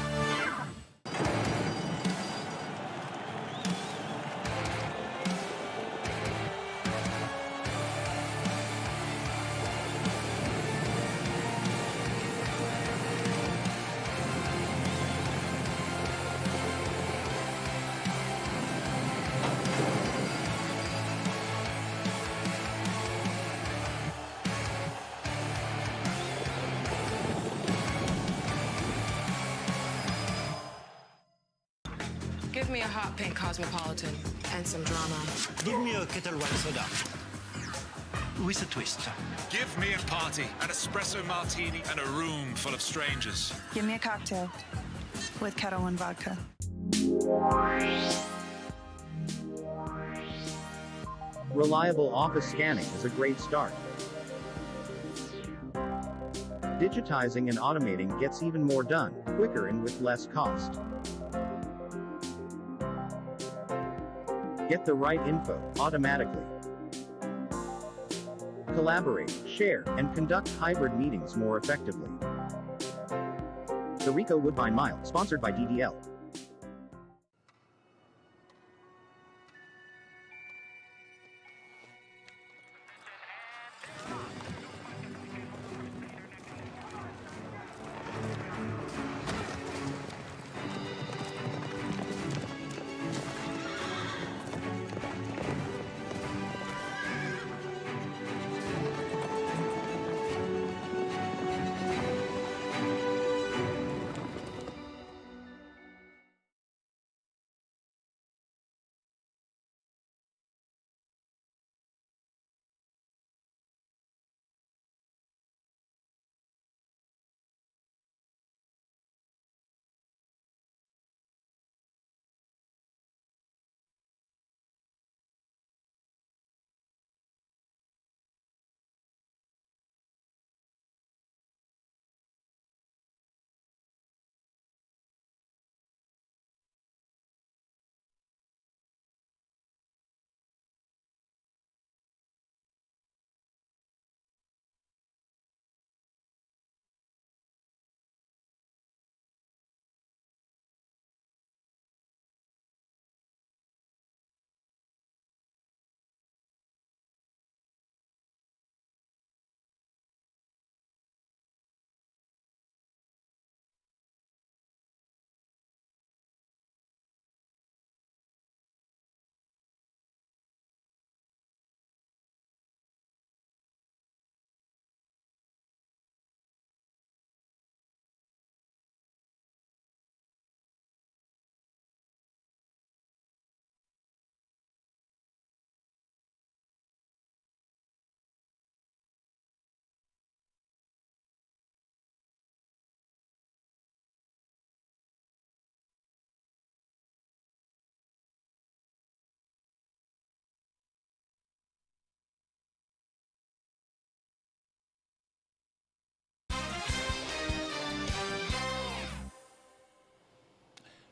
Give me a hot pink Cosmopolitan and some drama. Give me a kettle wine soda with a twist. Give me a party, an espresso martini, and a room full of strangers. Give me a cocktail with kettle and vodka. Reliable office scanning is a great start. Digitizing and automating gets even more done, quicker and with less cost. Get the right info automatically. Collaborate, share, and conduct hybrid meetings more effectively. The Rico Woodbine Mile, sponsored by DDL.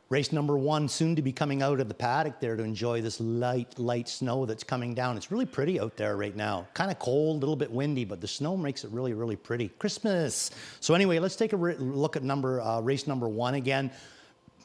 Race number 1 soon to be coming out of the paddock there to enjoy this light snow that's coming down. It's really pretty out there right now. Kind of cold, a little bit windy, but the snow makes it really, really pretty. Christmas. So anyway, let's take a look at race number 1 again.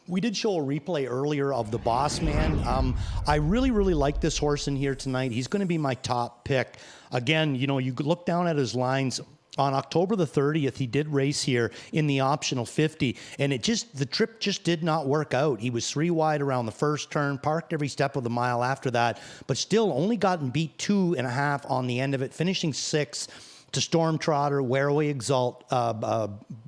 We did show a replay earlier of the Boss Man. I really, really like this horse in here tonight. He's going to be my top pick. Again, you know, you could look down at his lines. On October the 30th, he did race here in the optional 50, and the trip just did not work out. He was 3 wide around the first turn, parked every step of the mile after that, but still only gotten beat 2.5 on the end of it, finishing 6th to Storm Trotter, Wearway Exalt,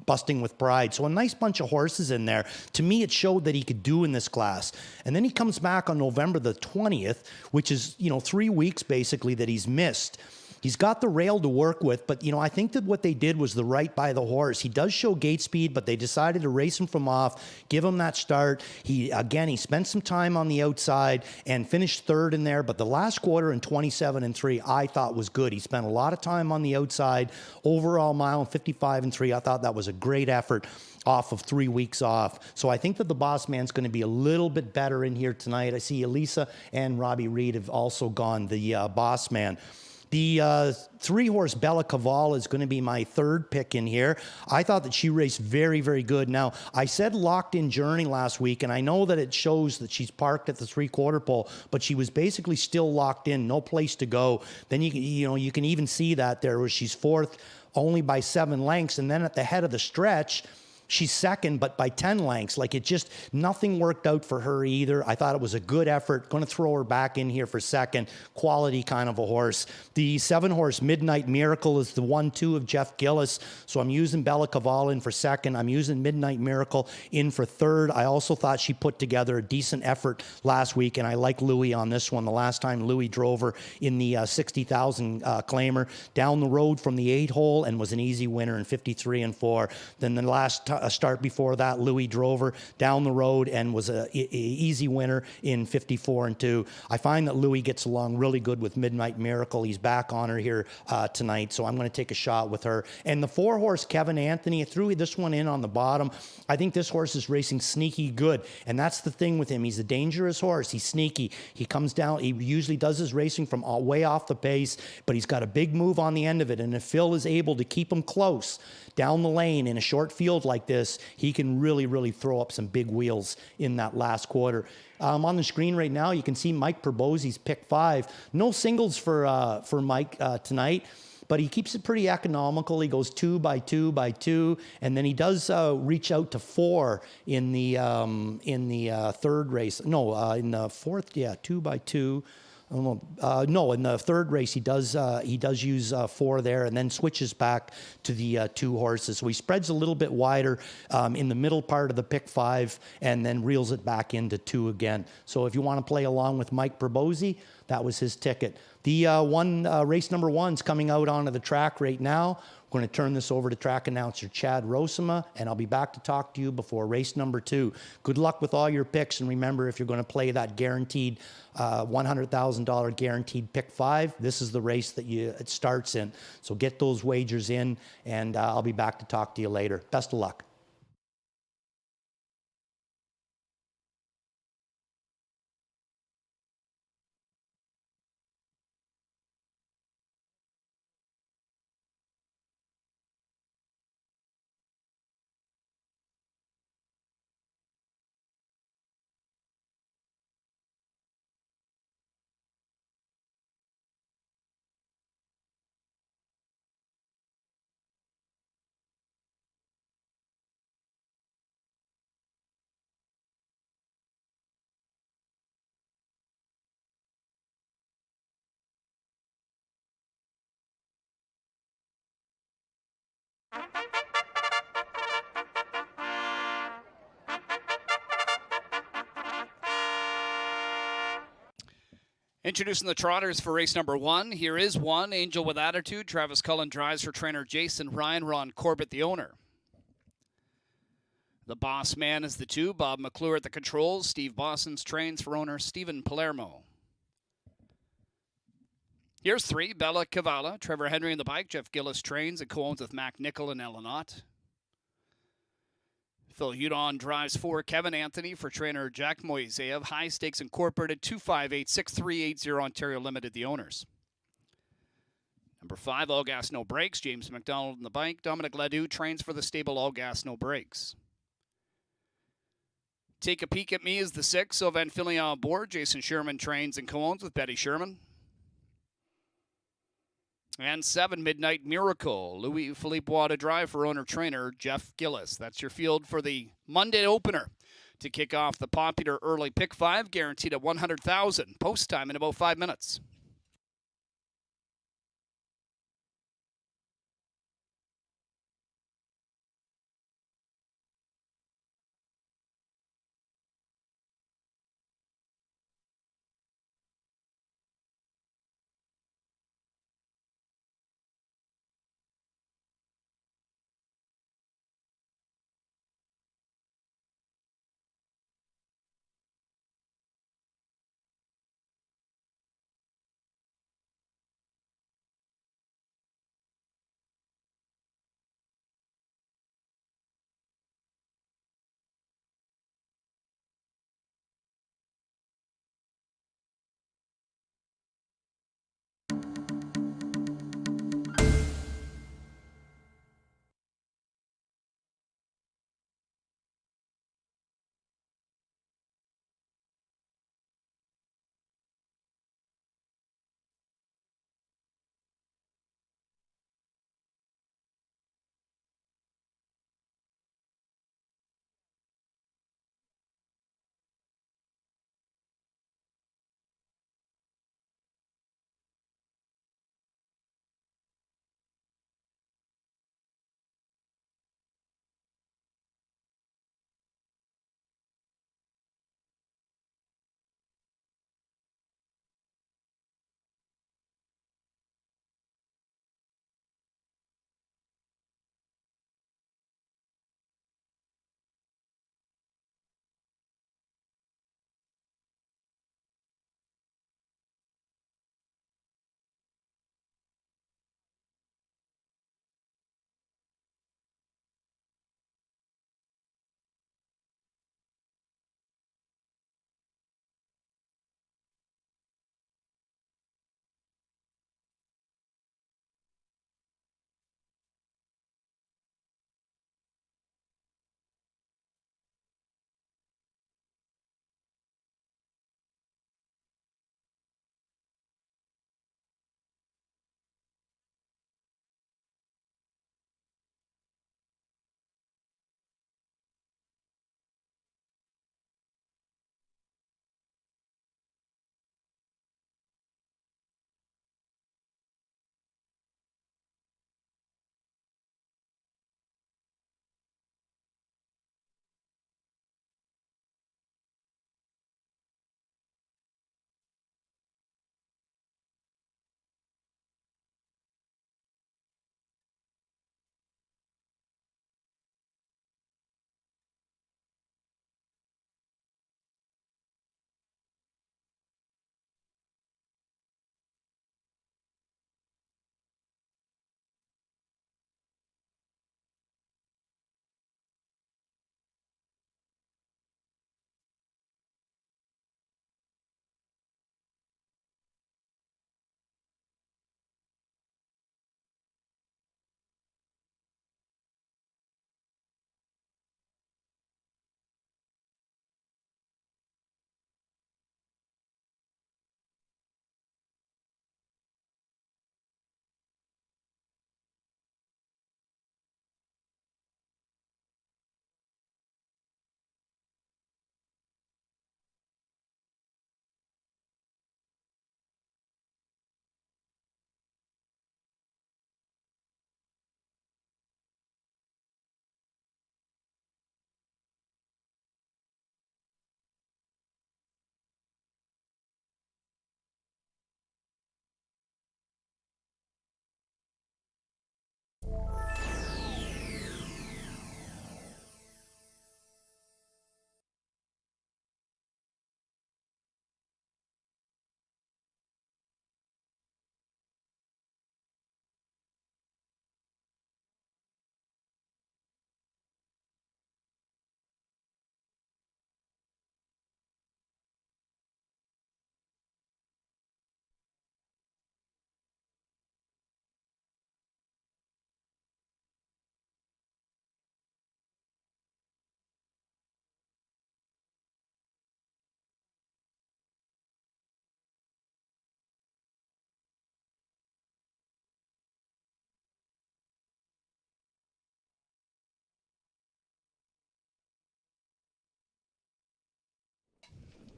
Busting with Pride. So a nice bunch of horses in there. To me, it showed that he could do in this class. And then he comes back on November the 20th, which is, 3 weeks basically that he's missed. He's got the rail to work with, but, I think that what they did was the right by the horse. He does show gate speed, but they decided to race him from off, give him that start. He spent some time on the outside and finished 3rd in there, but the last quarter in 27-3, I thought was good. He spent a lot of time on the outside, overall mile in 55-3. I thought that was a great effort off of 3 weeks off. So I think that the Boss Man's going to be a little bit better in here tonight. I see Elisa and Robbie Reed have also gone the Boss Man. The 3-horse Bella Caval is going to be my 3rd pick in here. I thought that she raced very, very good. Now, I said Locked In Journey last week, and I know that it shows that she's parked at the 3/4 pole, but she was basically still locked in, no place to go. Then you can even see that there where she's 4th only by 7 lengths, and then at the head of the stretch, she's 2nd, but by 10 lengths. Nothing worked out for her either. I thought it was a good effort. Going to throw her back in here for 2nd. Quality kind of a horse. The 7-horse Midnight Miracle is the 1-2 of Jeff Gillis. So I'm using Bella Caval in for 2nd. I'm using Midnight Miracle in for 3rd. I also thought she put together a decent effort last week, and I like Louis on this one. The last time Louis drove her in the 60,000 claimer down the road from the 8-hole and was an easy winner in 53-4. Then the last a start before that, Louis drove her down the road and was a easy winner in 54-2. I find that Louis gets along really good with Midnight Miracle. He's back on her here tonight, so I'm going to take a shot with her. And the 4-horse Kevin Anthony, I threw this one in on the bottom. I think this horse is racing sneaky good, and that's the thing with him. He's a dangerous horse. He's sneaky. He comes down. He usually does his racing from way off the pace, but he's got a big move on the end of it, and if Phil is able to keep him close down the lane in a short field like this, he can really, really throw up some big wheels in that last quarter. On the screen right now, you can see Mike Perbosi's pick 5. No singles for Mike tonight, but he keeps it pretty economical. He goes 2 by 2 by 2, and then he does reach out to 4 in the 3rd race. No, in the 4th, 2 by 2. No, in the 3rd race he does use 4 there, and then switches back to the 2 horses. So he spreads a little bit wider in the middle part of the pick 5, and then reels it back into 2 again. So if you want to play along with Mike Perbosi, that was his ticket. The race number 1's coming out onto the track right now. We're going to turn this over to track announcer Chad Rosema, and I'll be back to talk to you before race number 2. Good luck with all your picks, and remember, if you're going to play that guaranteed $100,000 guaranteed pick 5, this is the race that it starts in. So get those wagers in, and I'll be back to talk to you later. Best of luck. Introducing the trotters for race number 1. Here is 1, Angel with Attitude. Travis Cullen drives for trainer Jason Ryan. Ron Corbett, the owner. The Boss Man is the 2. Bob McClure at the controls. Steve Bossons trains for owner Stephen Palermo. Here's 3, Bella Cavala. Trevor Henry in the bike. Jeff Gillis trains and co-owns with Mac Nickel and Ellen Ott. Phil Hudon drives 4. Kevin Anthony for trainer Jack Moiseyev. High Stakes Incorporated, 258-6380 Ontario Limited, the owners. Number 5, All Gas No Brakes. James McDonald in the bike. Dominic Ledoux trains for the stable All Gas No Brakes. Take a Peek at Me is the 6. Sylvain Filion on board. Jason Sherman trains and co-owns with Betty Sherman. And 7, Midnight Miracle. Louis Philippe Waugh to drive for owner-trainer Jeff Gillis. That's your field for the Monday opener to kick off the popular early pick 5, guaranteed at $100,000. Post time in about 5 minutes.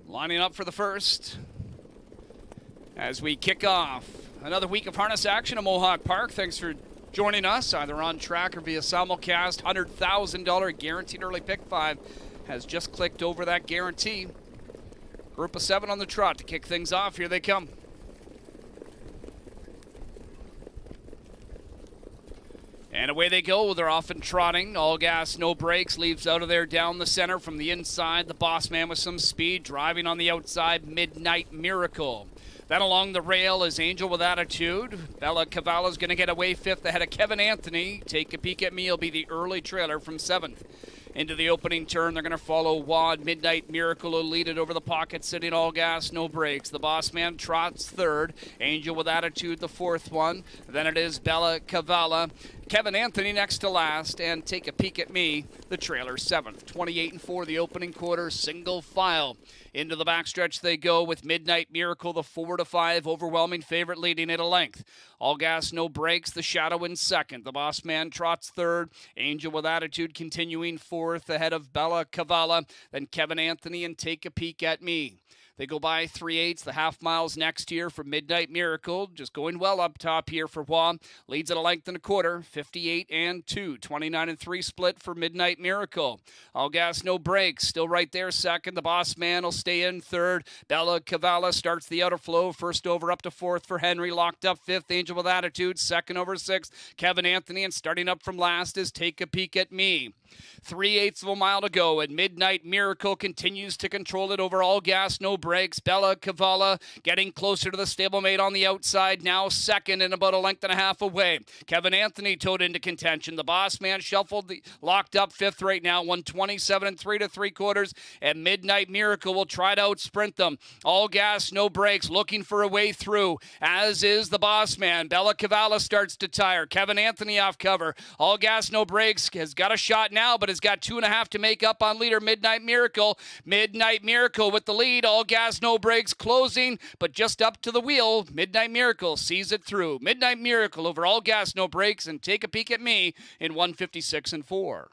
lining up for the first as we kick off another week of harness action at Mohawk Park. Thanks for joining us, either on track or via simulcast. $100,000 guaranteed early pick 5 has just clicked over that guarantee. Group of 7 on the trot to kick things off. Here they come. And away they go. They're often trotting. All gas, no brakes. Leaves out of there down the center from the inside. The boss man with some speed. Driving on the outside. Midnight Miracle. Then along the rail is Angel with Attitude. Bella Cavala's going to get away 5th ahead of Kevin Anthony. Take a Peek at Me will be the early trailer from 7th. Into the opening turn, they're going to follow Wad. Midnight Miracle will lead it over the pocket, sitting all gas, no brakes. The boss man trots 3rd. Angel with Attitude, the 4th one. Then it is Bella Cavala. Kevin Anthony next to last, and Take a Peek at Me, the trailer 7th. 28-4, the opening quarter, single file. Into the backstretch they go with Midnight Miracle, the 4-5, overwhelming favorite, leading it a length. All gas, no brakes, the Shadow in 2nd. The boss man trots 3rd. Angel with Attitude continuing 4th ahead of Bella Cavala. Then Kevin Anthony and Take a Peek at Me. They go by 3/8, the half miles next here for Midnight Miracle. Just going well up top here for Wah. Leads at a length and a quarter, 58-2. 29-3 split for Midnight Miracle. All gas, no brakes. Still right there 2nd. The boss man will stay in 3rd. Bella Cavala starts the outer flow. First over up to 4th for Henry. Locked up 5th. Angel with Attitude. 2nd over 6th. Kevin Anthony. And starting up from last is Take a Peek at Me. 3/8 of a mile to go, and Midnight Miracle continues to control it over all gas, no brakes. Bella Cavala getting closer to the stablemate on the outside, now 2nd and about a length and a half away. Kevin Anthony towed into contention. The boss man shuffled, locked up 5th right now, 127 3 3/4, and Midnight Miracle will try to outsprint them. All gas, no brakes, looking for a way through, as is the boss man. Bella Cavala starts to tire. Kevin Anthony off cover. All gas, no brakes, has got a shot now, but has got 2.5 to make up on leader Midnight Miracle. Midnight Miracle with the lead. All gas, no brakes, closing, but just up to the wheel. Midnight Miracle sees it through. Midnight Miracle over all gas, no brakes, and Take a Peek at Me in 156-4.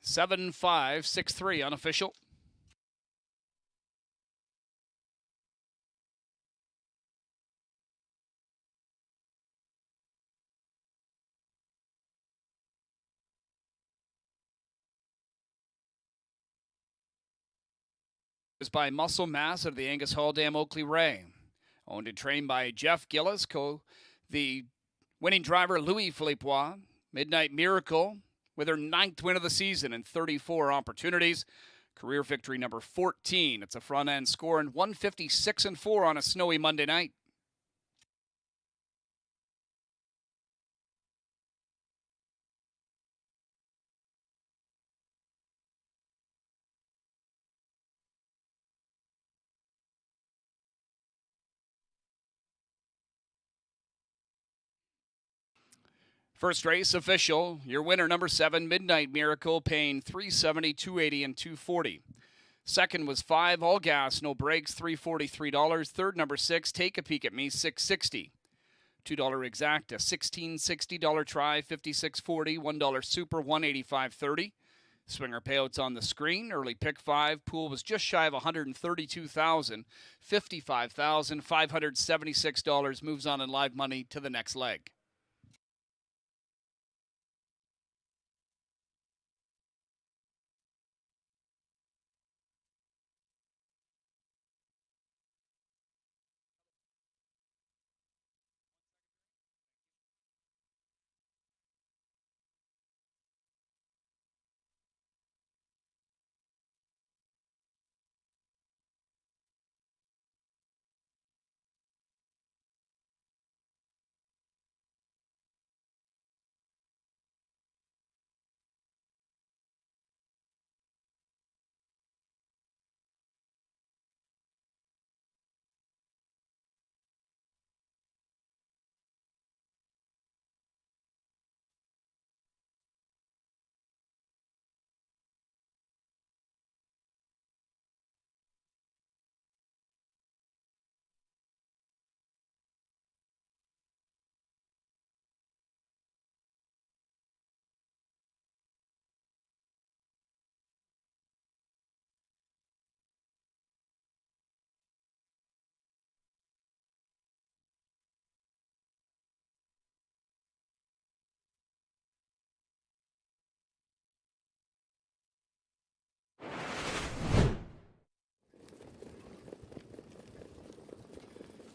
Seven, 5, 6, 3 unofficial. Is by Muscle Mass of the Angus Hall Dam Oakley Ray. Owned and trained by Jeff Gillis, the winning driver Louis Philippois. Midnight Miracle with her 9th win of the season and 34 opportunities. Career victory number 14. It's a front end score and 156-4 on a snowy Monday night. First race official, your winner number 7, Midnight Miracle, paying $370, $280, and $240. Second was 5, All Gas, No Brakes, $343. Third, number 6, Take a Peek at Me, $660. $2 Exacta, $1660 Try, $56.40. $1 Super, $185.30. Swinger payouts on the screen. Early pick 5. Pool was just shy of $132,000. $55,576 moves on in live money to the next leg.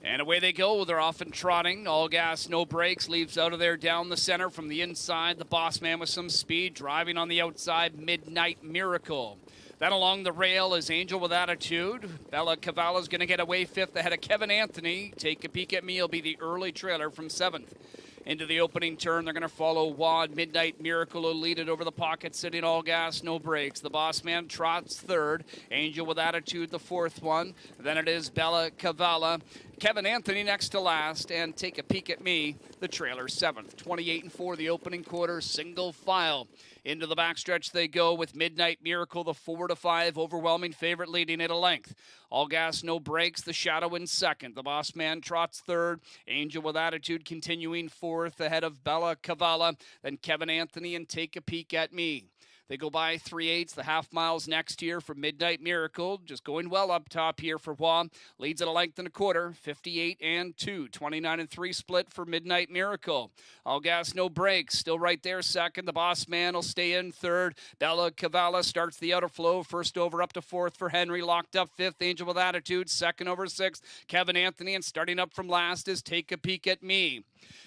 And away they go. They're off and trotting. All gas, no brakes. Leaves out of there down the center from the inside. The boss man with some speed. Driving on the outside, Midnight Miracle. Then along the rail is Angel with Attitude. Bella Cavala's going to get away 5th ahead of Kevin Anthony. Take a Peek at Me will be the early trailer from 7th. Into the opening turn, they're going to follow Wad. Midnight Miracle will lead it over the pocket, sitting all gas, no brakes. The boss man trots 3rd. Angel with Attitude, the 4th one. Then it is Bella Cavala. Kevin Anthony next to last, and Take a Peek at Me, the trailer 7th. 28-4 the opening quarter, single file. Into the backstretch they go with Midnight Miracle, the 4-5 overwhelming favorite, leading it a length. All gas, no brakes, the Shadow in 2nd. The boss man trots 3rd. Angel with Attitude continuing 4th ahead of Bella Cavala. Then Kevin Anthony and Take a Peek at Me. They go by 3/8, the half miles next here for Midnight Miracle. Just going well up top here for Wah. Leads at a length and a quarter, 58-2. 29-3 split for Midnight Miracle. All gas, no brakes. Still right there 2nd. The boss man will stay in 3rd. Bella Cavala starts the outer flow. First over up to 4th for Henry. Locked up 5th. Angel with Attitude. 2nd over 6th. Kevin Anthony. And starting up from last is Take a Peek at Me.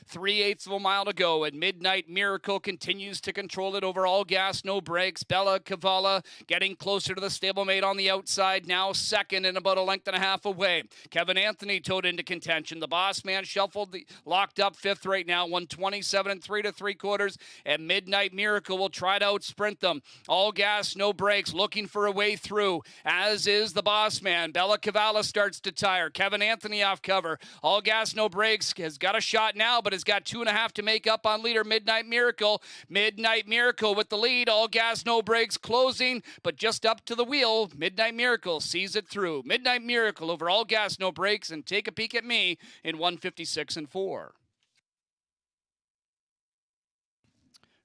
3/8 of a mile to go, and Midnight Miracle continues to control it over all gas, no brakes. Bella Cavala getting closer to the stablemate on the outside, now 2nd and about a length and a half away. Kevin Anthony towed into contention. The boss man shuffled, locked up 5th right now, 127 3 3/4, and Midnight Miracle will try to outsprint them. All gas, no brakes, looking for a way through, as is the boss man. Bella Cavala starts to tire. Kevin Anthony off cover. All gas, no brakes, has got a shot now, but has got 2.5 to make up on leader Midnight Miracle. Midnight Miracle with the lead. All gas, no brakes, closing, but just up to the wheel. Midnight Miracle sees it through. Midnight Miracle over all gas, no brakes, and Take a Peek at Me in 156-4.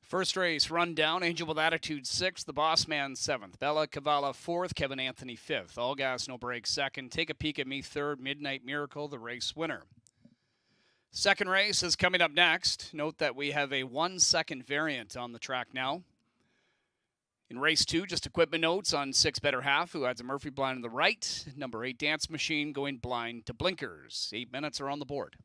First race rundown. Angel with Attitude 6th. The boss man 7th. Bella Cavala 4th. Kevin Anthony 5th. All gas, no brakes 2nd. Take a Peek at Me 3rd. Midnight Miracle, the race winner. Second race is coming up next. Note that we have a 1-second variant on the track now. In race 2, just equipment notes on 6 Better Half, who adds a Murphy blind on the right. Number 8, Dance Machine, going blind to blinkers. 8 minutes are on the board.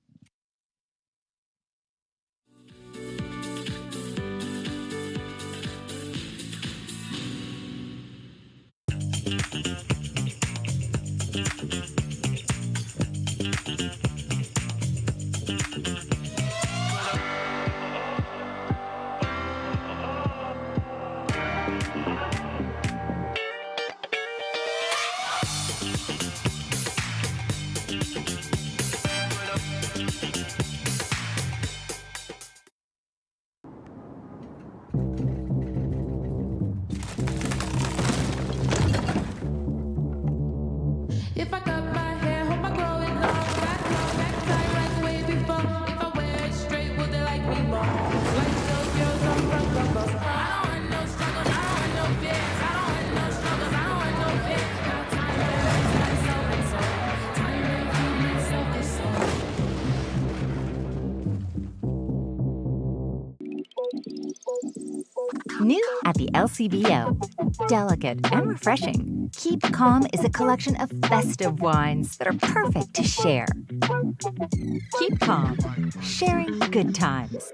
If I got New at the LCBO. Delicate and refreshing, Keep Calm is a collection of festive wines that are perfect to share. Keep Calm, sharing good times.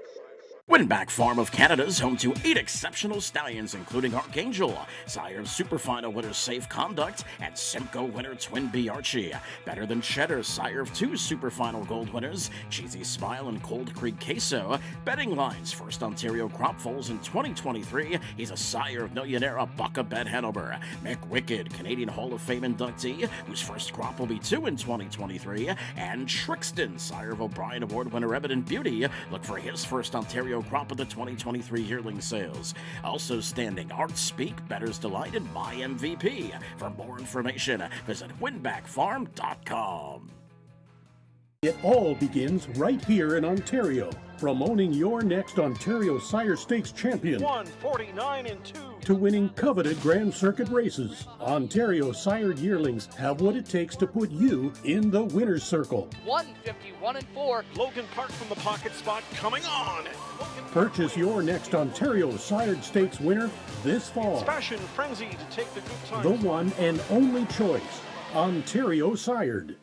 Winback Farm of Canada is home to 8 exceptional stallions, including Archangel, Sire of Superfinal winner Safe Conduct, and Simcoe winner Twin B Archie. Better than Cheddar, Sire of 2 Superfinal Gold winners Cheesy Smile and Cold Creek Queso. Betting lines, first Ontario crop foals in 2023. He's a Sire of Millionaire Bucka Bet Hanover. Mick Wicked, Canadian Hall of Fame inductee, whose first crop will be 2 in 2023. And Trixton, Sire of O'Brien Award winner Evident Beauty. Look for his first Ontario crop of the 2023 yearling sales. Also standing, Art Speak, Better's Delight, and My MVP. For more information, visit winbackfarm.com. It all begins right here in Ontario. From owning your next Ontario Sire Stakes champion 149 and 2 to winning coveted Grand Circuit races, Ontario sired yearlings have what it takes to put you in the winner's circle. 151 and 4. Logan Park from the pocket spot coming on. Purchase your next Ontario sired stakes winner this fall. It's fashion frenzy to take the good times. The one and only choice, Ontario sired.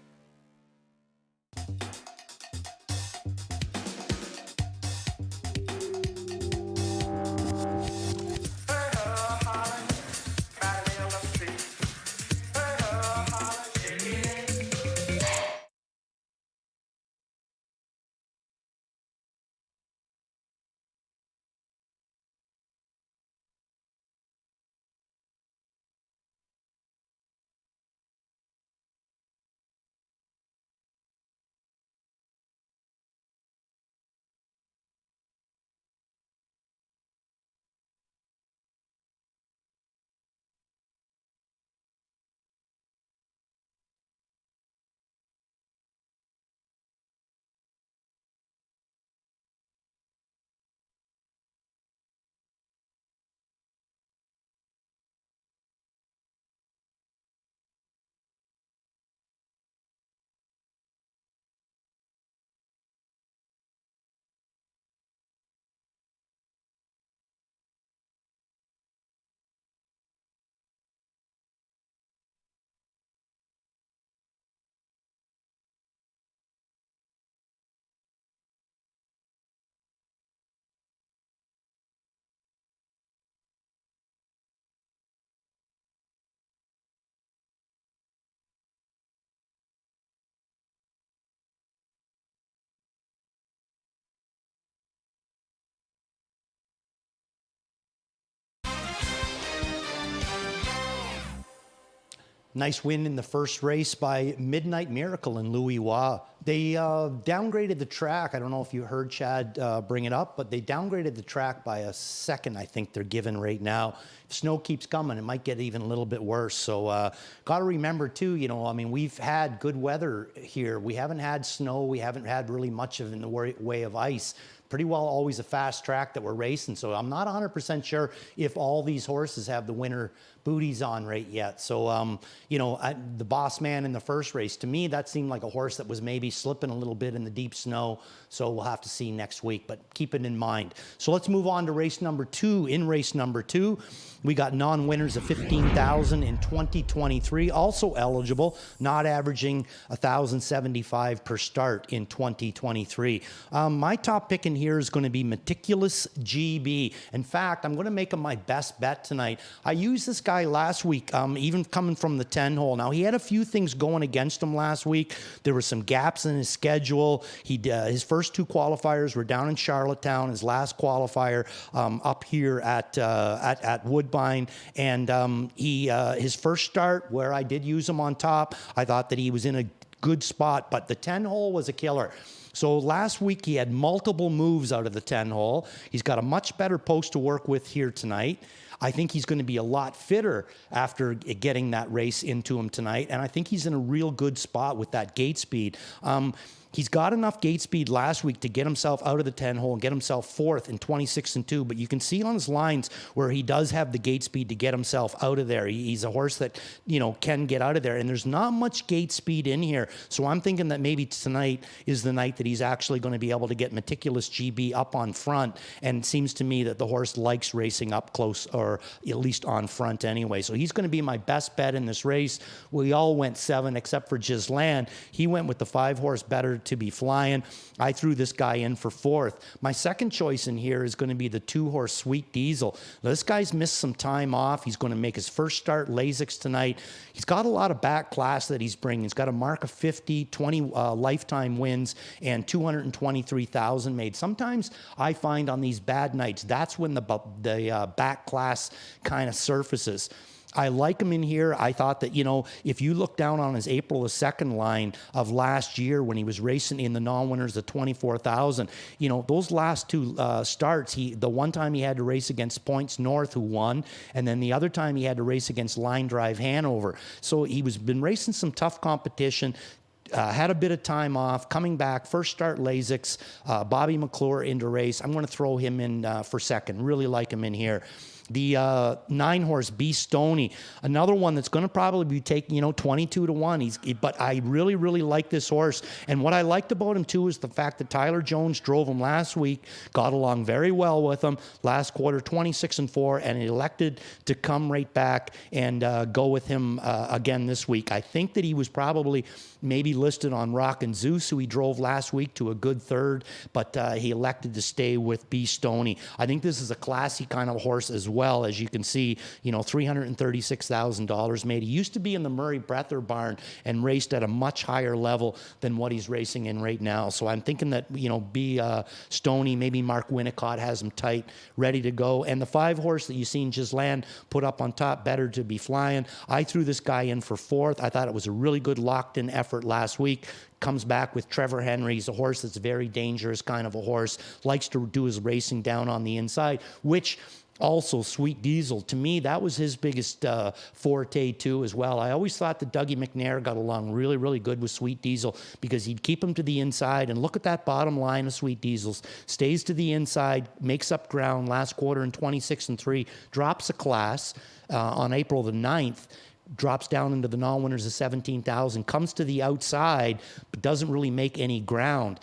Nice win in the first race by Midnight Miracle in Louis Wa. They downgraded the track. I don't know if you heard Chad bring it up, but they downgraded the track by a second, I think they're given right now. If snow keeps coming, it might get even a little bit worse. So got to remember too, you know, I mean, we've had good weather here. We haven't had snow. We haven't had really much of in the way of ice. Pretty well always a fast track that we're racing. So I'm not 100% sure if all these horses have the winter booties on right yet. So, you know, the Boss Man in the first race, to me, that seemed like a horse that was maybe slipping a little bit in the deep snow. So we'll have to see next week, but keep it in mind. So let's move on to race number 2. In race number 2, we got non-winners of 15,000 in 2023, also eligible, not averaging 1,075 per start in 2023. My top pick in here is going to be Meticulous GB. In fact, I'm going to make him my best bet tonight. I used this guy last week, even coming from the 10 hole. Now, he had a few things going against him last week. There were some gaps in his schedule. His first 2 qualifiers were down in Charlottetown. His last qualifier up here at Woodbine. And his first start, where I did use him on top, I thought that he was in a good spot, but the 10 hole was a killer. So last week he had multiple moves out of the 10 hole. He's got a much better post to work with here tonight. I think he's going to be a lot fitter after getting that race into him tonight, and I think he's in a real good spot with that gate speed. He's got enough gate speed last week to get himself out of the 10 hole and get himself fourth in 26-2, but you can see on his lines where he does have the gate speed to get himself out of there. He's a horse that, can get out of there, and there's not much gate speed in here. So I'm thinking that maybe tonight is the night that he's actually going to be able to get Meticulous GB up on front, and it seems to me that the horse likes racing up close, or at least on front anyway. So he's going to be my best bet in this race. We all went 7 except for Gislan. He went with the 5-horse Better to Be Flying. I threw this guy in for 4th. My second choice in here is going to be the 2-horse Sweet Diesel. Now, this guy's missed some time off. He's going to make his first start Lasix tonight. He's got a lot of back class that he's bringing. He's got a mark of 50, 20 lifetime wins, and 223,000 made. Sometimes I find on these bad nights, that's when the back class kind of surfaces. I like him in here. I thought that, if you look down on his April the 2nd line of last year when he was racing in the non-winners of 24,000, those last 2 starts, the one time he had to race against Points North, who won, and then the other time he had to race against Line Drive Hanover. So he been racing some tough competition. Had a bit of time off, coming back, first start Lasix, Bobby McClure into race. I'm going to throw him in for 2nd. Really like him in here. The 9-horse B Stoney, another one that's going to probably be taking 22-1. But I really, really like this horse. And what I liked about him too is the fact that Tyler Jones drove him last week, got along very well with him last quarter, 26-4, and elected to come right back and go with him again this week. I think that he was probably maybe listed on Rockin' Zeus, who he drove last week to a good 3rd, but he elected to stay with B Stoney. I think this is a classy kind of horse as well. As you can see, $336,000 made. He used to be in the Murray Breather barn and raced at a much higher level than what he's racing in right now. So I'm thinking that, B Stoney, maybe Mark Winnicott has him tight, ready to go. And the 5-horse that you seen Gislan put up on top, Better to Be Flying, I threw this guy in for 4th. I thought it was a really good locked-in effort last week. Comes back with Trevor Henry. He's a horse that's very dangerous kind of a horse, likes to do his racing down on the inside, which also Sweet Diesel, to me, that was his biggest forte too as well. I always thought that Dougie McNair got along really, really good with Sweet Diesel because he'd keep him to the inside, and look at that bottom line of Sweet Diesel's. Stays to the inside, makes up ground last quarter in 26-3, drops a class on April the 9th, drops down into the non-winners of 17,000, comes to the outside, but doesn't really make any ground.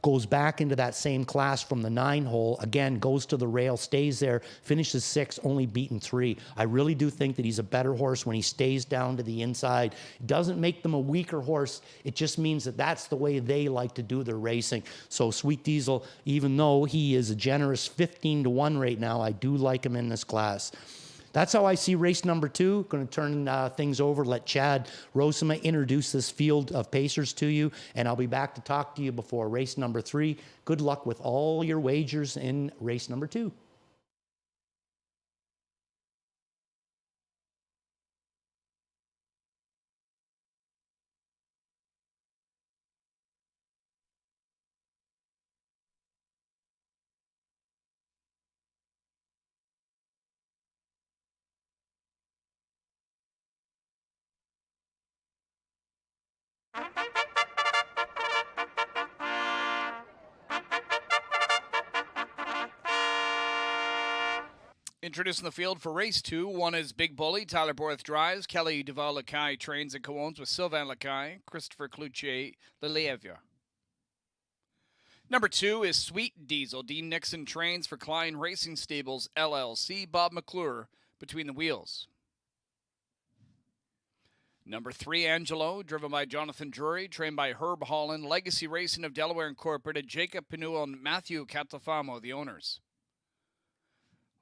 Goes back into that same class from the 9 hole, again, goes to the rail, stays there, finishes 6th, only beaten 3. I really do think that he's a better horse when he stays down to the inside. It doesn't make them a weaker horse. It just means that that's the way they like to do their racing. So Sweet Diesel, even though he is a generous 15-1 right now, I do like him in this class. That's how I see race number 2. Going to turn things over, let Chad Rosema introduce this field of pacers to you, and I'll be back to talk to you before race number 3. Good luck with all your wagers in race number 2. Introducing the field for race 2. 1 is Big Bully. Tyler Borth drives. Kelly Duval-Lacaille trains and co-owns with Sylvain Lacaille, Christopher Cloutier, Lelievre. Number 2 is Sweet Diesel. Dean Nixon trains for Klein Racing Stables, LLC. Bob McClure between the wheels. Number 3, Angelo, driven by Jonathan Drury, trained by Herb Holland, Legacy Racing of Delaware Incorporated, Jacob Pinot and Matthew Catafamo, the owners.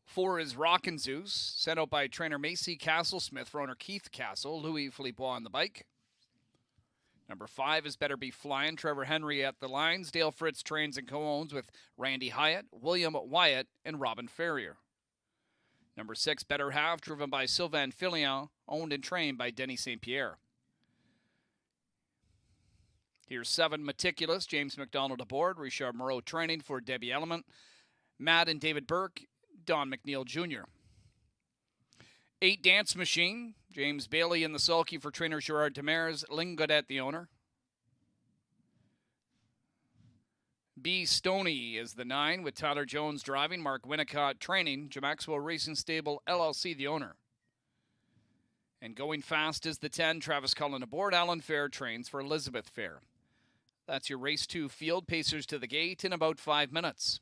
4 is Rockin' Zeus, sent out by trainer Macy Castle-Smith for owner Keith Castle, Louis Philippois on the bike. Number 5 is Better Be Flying, Trevor Henry at the lines. Dale Fritz trains and co-owns with Randy Hyatt, William Wyatt, and Robin Ferrier. Number 6, Better Half, driven by Sylvain Filion, owned and trained by Denny St. Pierre. Here's 7, Meticulous, James McDonald aboard, Richard Moreau training for Debbie Element, Matt and David Burke, Don McNeil Jr. 8 Dance Machine. James Bailey in the sulky for trainer Gerard Demers. Lingodet, the owner. B. Stoney is the 9 with Tyler Jones driving. Mark Winnicott training. Maxwell Racing Stable LLC, the owner. And going fast is the 10. Travis Cullen aboard. Alan Fair trains for Elizabeth Fair. That's your race 2 field. Pacers to the gate in about 5 minutes.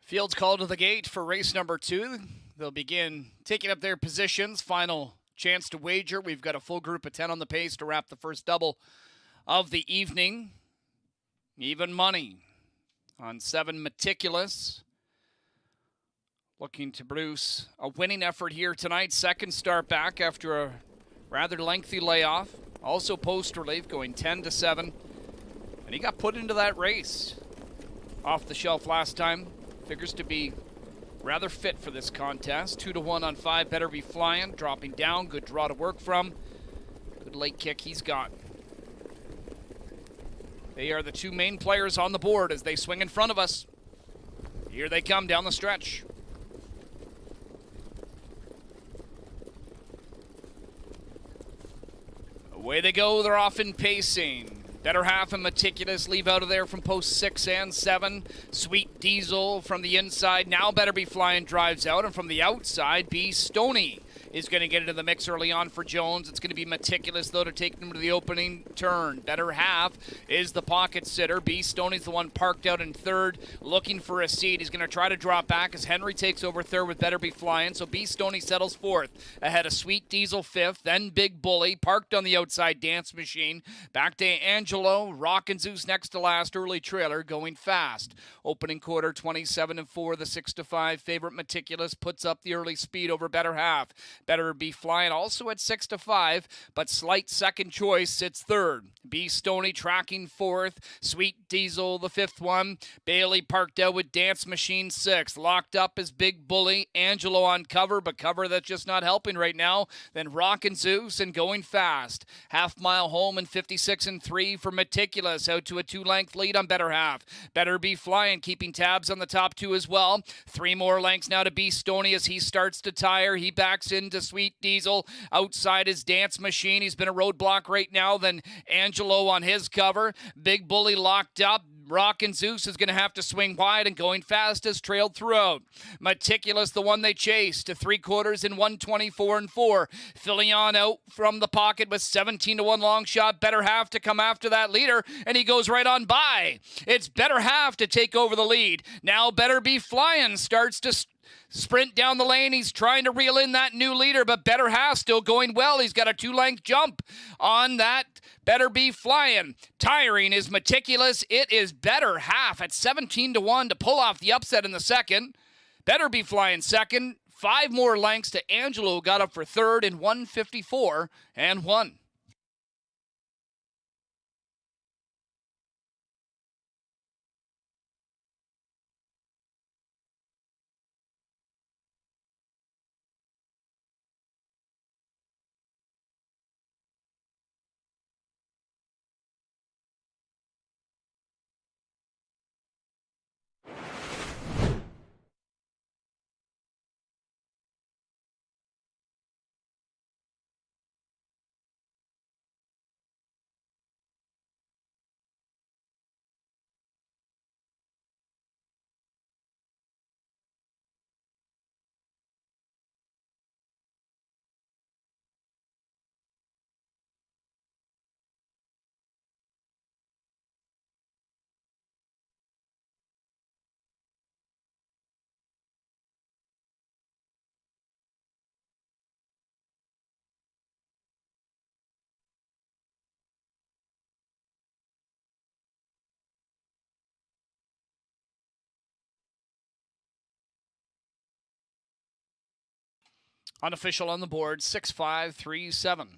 Fields called to the gate for race number 2. They'll begin taking up their positions. Final chance to wager. We've got a full group of 10 on the pace to wrap the first double of the evening. Even money on 7 Meticulous. Looking to produce a winning effort here tonight. Second start back after a rather lengthy layoff. Also post relief, going 10-7. And he got put into that race off the shelf last time. Figures to be rather fit for this contest. 2-1 on 5, Better Be Flying. Dropping down, good draw to work from. Good late kick he's got. They are the two main players on the board as they swing in front of us. Here they come down the stretch. Away they go, they're off in pacing. Better Half and Meticulous leave out of there from post 6 and 7. Sweet Diesel from the inside. Now Better Be Flying drives out, and from the outside, B. Stoney is going to get into the mix early on for Jones. It's going to be Meticulous, though, to take him to the opening turn. Better Half is the pocket sitter. B. Stoney's the one parked out in third, looking for a seat. He's going to try to drop back as Henry takes over third with Better Be Flying. So B. Stoney settles fourth, ahead of Sweet Diesel fifth, then Big Bully, parked on the outside Dance Machine. Back to Angelo, Rockin' Zeus next to last, early trailer, going fast. Opening quarter, 27-4, the 6-5 favorite Meticulous puts up the early speed over Better Half. Better Be Flying also at 6-5, but slight second choice sits third. B. Stoney tracking fourth. Sweet Diesel the fifth one. Bailey parked out with Dance Machine sixth. Locked up is Big Bully. Angelo on cover, but cover that's just not helping right now. Then Rockin' Zeus and going fast. Half mile home in 56-3 for Meticulous, out to a 2-length lead on Better Half. Better Be Flying keeping tabs on the top two as well. 3 more lengths now to B. Stoney as he starts to tire. He backs into Sweet Diesel. Outside is Dance Machine. He's been a roadblock right now. Then Angelo on his cover. Big Bully locked up. Rockin' Zeus is going to have to swing wide, and going fast as trailed throughout. Meticulous, the one they chased, to 3/4 in 124-4. Filion out from the pocket with 17-1 long shot. Better Half to come after that leader, and he goes right on by. It's Better Half to take over the lead. Now Better Be Flying starts to sprint down the lane. He's trying to reel in that new leader, but Better Half still going well. He's got a 2-length jump on that Better Be Flying. Tiring is Meticulous. It is Better Half at 17-1 to pull off the upset in the second. Better Be Flying second. 5 more lengths to Angelo, got up for third in 154-1. Unofficial on the board, 6-5-3-7.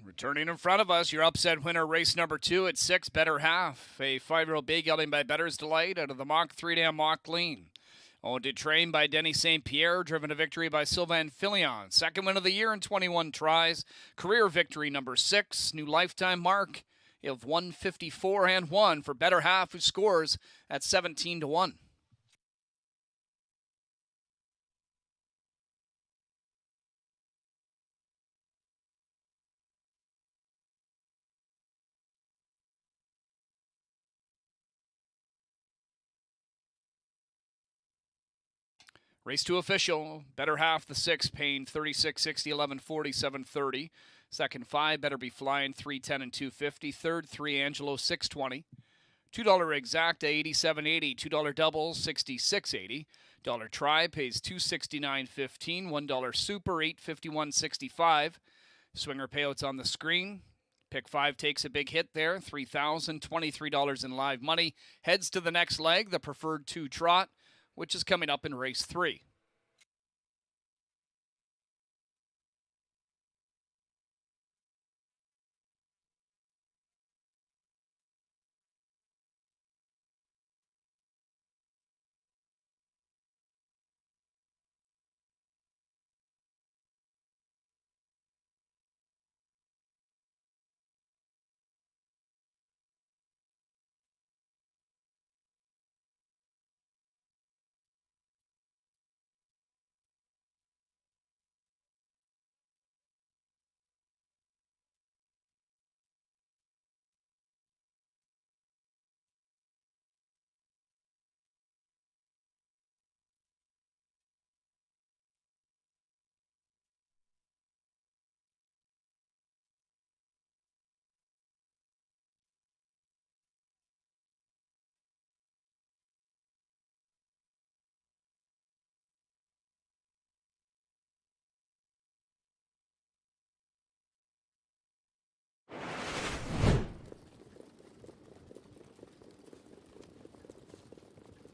Returning in front of us, your upset winner, race number 2 at 6, Better Half. A 5-year-old bay gelding by Better's Delight out of the Mach 3-dam Mach Clean. Owned and trained by Denny St. Pierre, driven to victory by Sylvain Filion. Second win of the year in 21 tries. Career victory number 6. New lifetime mark of 154-1 for Better Half, who scores at 17-1. Race 2 official. Better half the 6, paying 36.60, 11.40, 7.30. Second 5, Better Be Flying, 3.10 and 2.50. Third 3, Angelo, 6.20. $2 exacta, 87.80. $2 double, 66.80. Dollar try pays 269.15. $1 super, 851.65. Swinger payouts on the screen. Pick 5 takes a big hit there, $3,023 in live money. Heads to the next leg, the preferred 2 trot, which is coming up in race 3.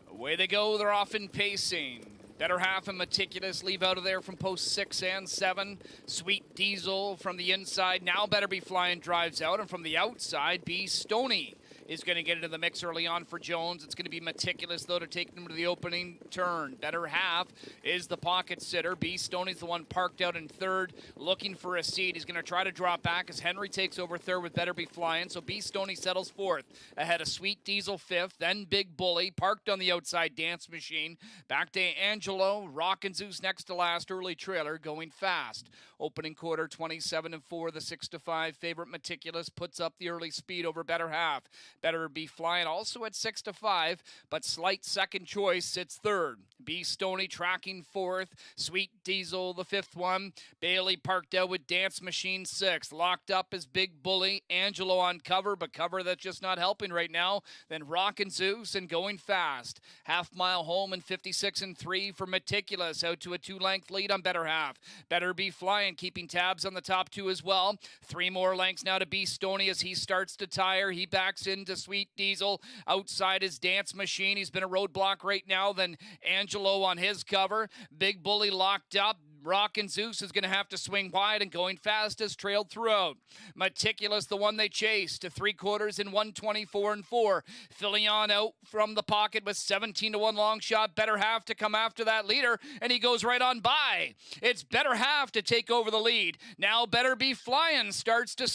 Away they go, they're off in pacing. Better half and Meticulous leave out of there from post 6 and 7. Sweet Diesel from the inside. Now Better Be Flying drives out, and from the outside, B Stoney is going to get into the mix early on for Jones. It's going to be Meticulous, though, to take them to the opening turn. Better half is the pocket sitter. B Stoney's the one parked out in third, looking for a seat. He's going to try to drop back as Henry takes over third with Better Be Flying. So B Stoney settles fourth, ahead of Sweet Diesel fifth, then Big Bully, parked on the outside Dance Machine. Back to Angelo, Rockin' Zeus next to last, early trailer going fast. Opening quarter, 27-4, the 6-5 favorite Meticulous puts up the early speed over Better half. Better Be Flying also at 6-5, but slight second choice sits third. B Stoney tracking fourth. Sweet Diesel the fifth one. Bailey parked out with Dance Machine sixth. Locked up is Big Bully. Angelo on cover, but cover that's just not helping right now. Then Rockin' Zeus and going fast. Half mile home in 56-3 for Meticulous, out to a 2-length lead on Better half. Better Be Flying keeping tabs on the top 2 as well. 3 more lengths now to B Stoney as he starts to tire. He backs into Sweet Diesel. Outside is Dance Machine. He's been a roadblock right now. Then Angelo on his cover. Big Bully locked up. Rockin' Zeus is going to have to swing wide, and going fast as trailed throughout. Meticulous, the one they chased, to 3/4 in 124-4. Filion out from the pocket with 17-1 long shot. Better half to come after that leader, and he goes right on by. It's Better half to take over the lead. Now Better Be Flying starts to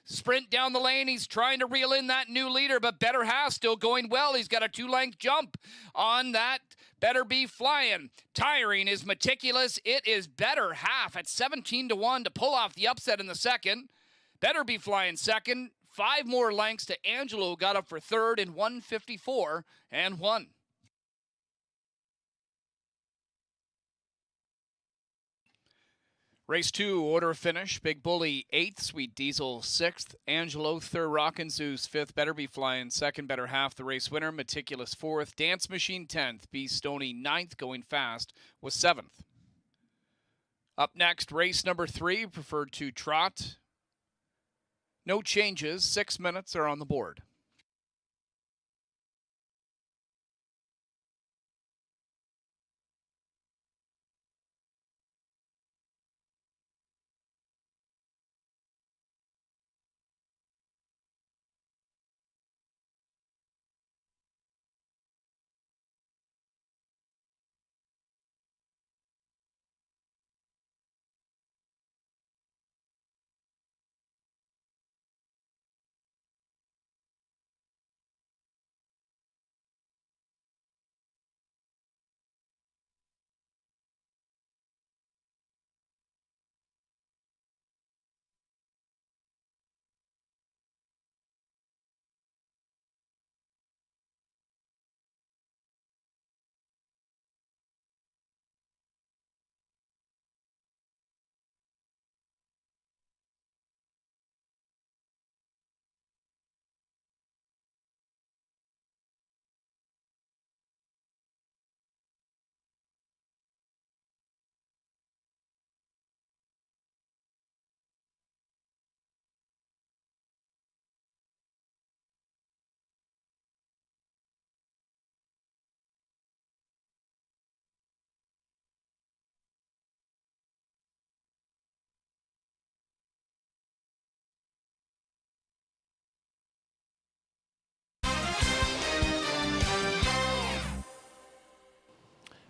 sprint down the lane. He's trying to reel in that new leader, but Better half still going well. He's got a 2-length jump on that Better Be Flying. Tiring is Meticulous. It is Better half at 17-1 to pull off the upset in the second. Better Be Flying second. 5 more lengths to Angelo, who got up for third in 154-1. Race 2, order of finish. Big Bully 8th, Sweet Diesel 6th, Angelo 3rd, Rockin' Zeus 5th, Better Be Flying 2nd, Better half the race winner, Meticulous 4th, Dance Machine 10th, B Stoney 9th, going fast, was 7th. Up next, race number 3, preferred to trot. No changes, 6 minutes are on the board.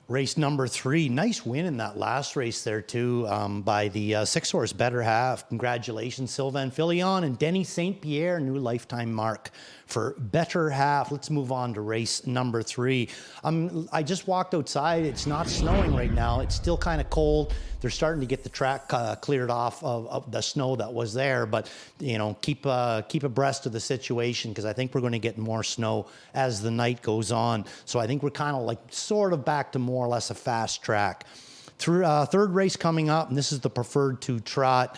Race number 3, nice win in that last race there too, by the 6-horse Better Half. Congratulations, Sylvain Filion and Denny St. Pierre, new lifetime mark for Better Half. Let's move on to race number 3. I just walked outside. It's not snowing right now. It's still kind of cold. They're starting to get the track cleared off of the snow that was there, but you know, keep abreast of the situation, because I think we're going to get more snow as the night goes on. So I think we're kind of like sort of back to more or less a fast track. Third race coming up, and this is the preferred 2 trot,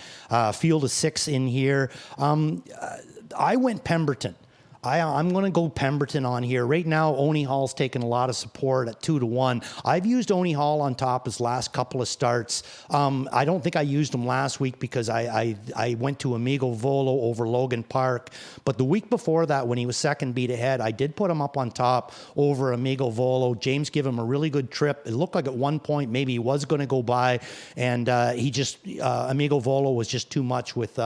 field of 6 in here. I went Pemberton. I'm going to go Pemberton on here. Right now, Oni Hall's taking a lot of support at 2-1. I've used Oni Hall on top his last couple of starts. I don't think I used him last week because I went to Amigo Volo over Logan Park. But the week before that, when he was second beat ahead, I did put him up on top over Amigo Volo. James gave him a really good trip. It looked like at one point maybe he was going to go by, and Amigo Volo was just too much with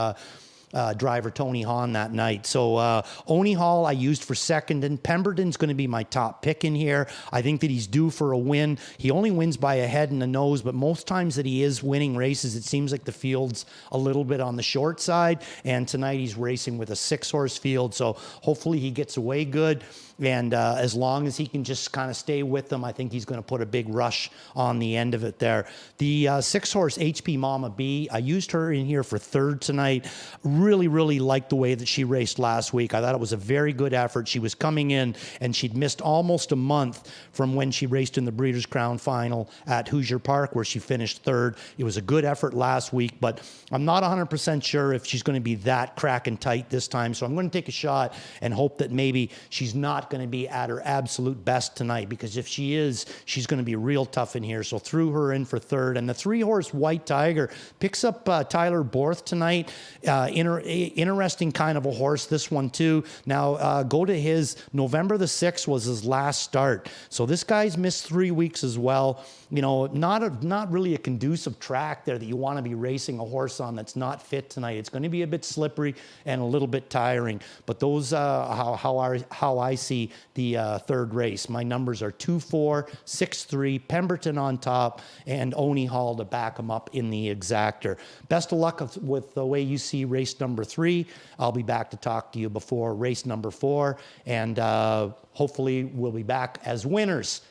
driver Tony Hahn that night. So Oni Hall I used for second, and Pemberton's going to be my top pick in here. I think that he's due for a win. He only wins by a head and a nose, but most times that he is winning races, it seems like the field's a little bit on the short side, and tonight he's racing with a 6-horse field, so hopefully he gets away good. And as long as he can just kind of stay with them, I think he's going to put a big rush on the end of it there. The 6-horse HP Mama B, I used her in here for third tonight. Really, really liked the way that she raced last week. I thought it was a very good effort. She was coming in, and she'd missed almost a month from when she raced in the Breeders' Crown Final at Hoosier Park, where she finished third. It was a good effort last week, but I'm not 100% sure if she's going to be that cracking tight this time. So I'm going to take a shot and hope that maybe she's not going to be at her absolute best tonight, because if she is, she's going to be real tough in here. So threw her in for third. And the 3-horse White Tiger picks up Tyler Borth tonight. Interesting kind of a horse, this one too. Now go to his November the 6th was his last start. So this guy's missed 3 weeks as well. You know, not really a conducive track there that you want to be racing a horse on that's not fit tonight. It's going to be a bit slippery and a little bit tiring. But those how I see the third race. My numbers are 2-4, 6-3, Pemberton on top, and Oni Hall to back him up in the exactor. Best of luck with the way you see race number 3. I'll be back to talk to you before race number 4, and hopefully we'll be back as winners.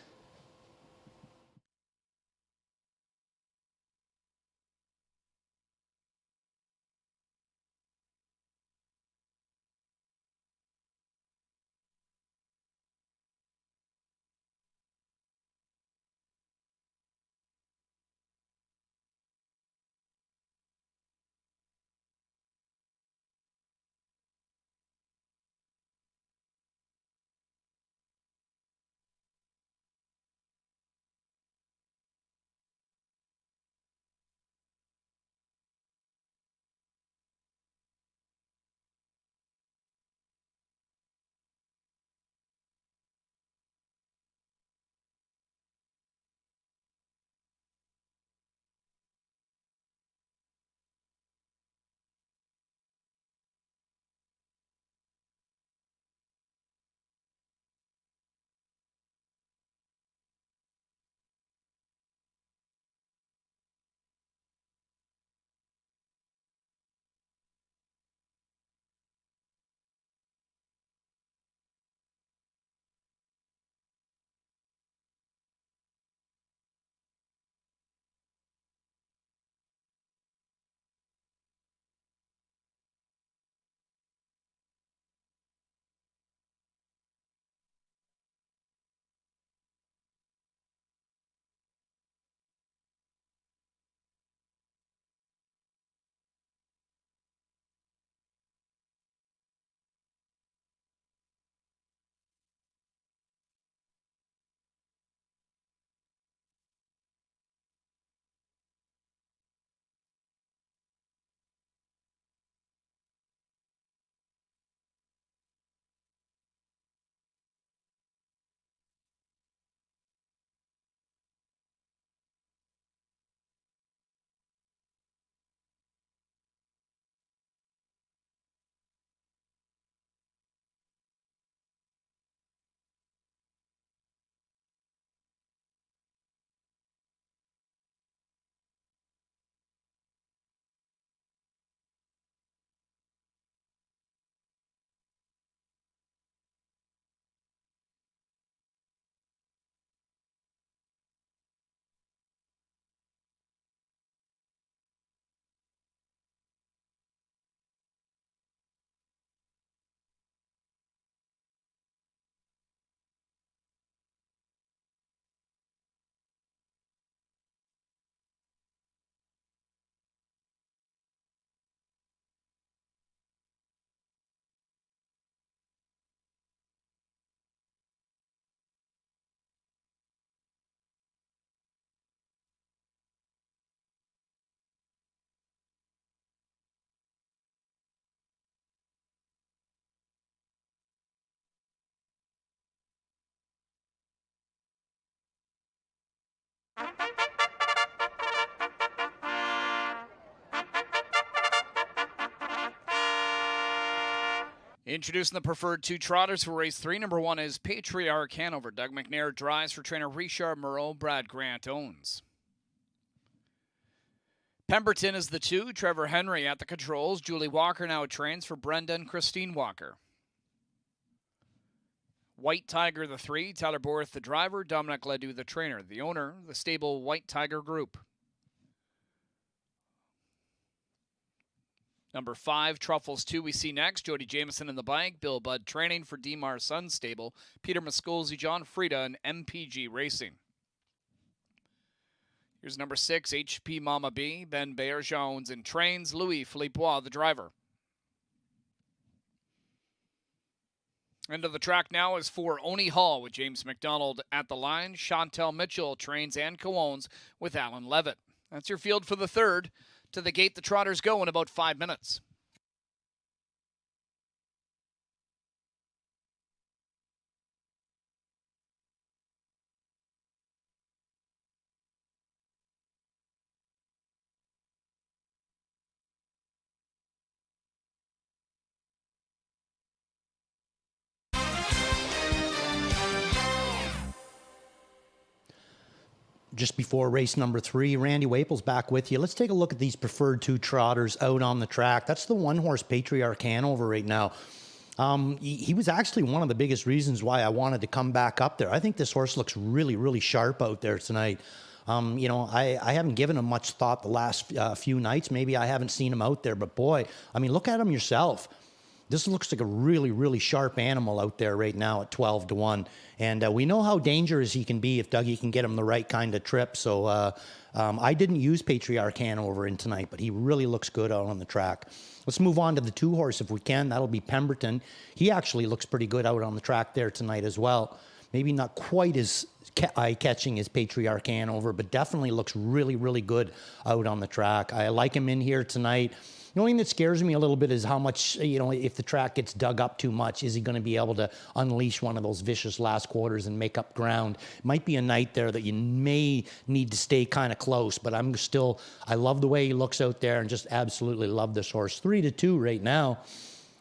Introducing the preferred two trotters for race 3. Number 1 is Patriarch Hanover. Doug McNair drives for trainer Richard Moreau. Brad Grant owns. Pemberton is the 2. Trevor Henry at the controls. Julie Walker now trains for Brenda and Christine Walker. White Tiger the 3. Tyler Borth the driver. Dominic Ledoux the trainer. The owner, the stable White Tiger Group. Number 5, Truffles 2, we see next. Jody Jameson in the bike. Bill Budd training for DMAR Sun Stable. Peter Muscolzi, John Frieda, and MPG Racing. Here's number 6, HP Mama B. Ben Bayer Jones and trains. Louis Philippe Bois, the driver. End of the track now is for Oni Hall with James McDonald at the line. Chantel Mitchell trains and co-owns with Alan Levitt. That's your field for the 3rd. To the gate the trotters go in about 5 minutes. Just before race number 3, Randy Waple's back with you. Let's take a look at these preferred 2 trotters out on the track. That's the 1-horse Patriarch Hanover right now. He was actually one of the biggest reasons why I wanted to come back up there. I think this horse looks really, really sharp out there tonight. You know, I haven't given him much thought the last few nights. Maybe I haven't seen him out there, but boy, I mean, look at him yourself. This looks like a really, really sharp animal out there right now at 12-1. And we know how dangerous he can be if Dougie can get him the right kind of trip. So I didn't use Patriarch Hanover in tonight, but he really looks good out on the track. Let's move on to the 2-horse if we can. That'll be Pemberton. He actually looks pretty good out on the track there tonight as well. Maybe not quite as eye-catching as Patriarch Hanover, but definitely looks really, really good out on the track. I like him in here tonight. The only thing that scares me a little bit is how much, you know, if the track gets dug up too much, is he going to be able to unleash one of those vicious last quarters and make up ground? It might be a night there that you may need to stay kind of close, but I love the way he looks out there and just absolutely love this horse. 3-2 right now.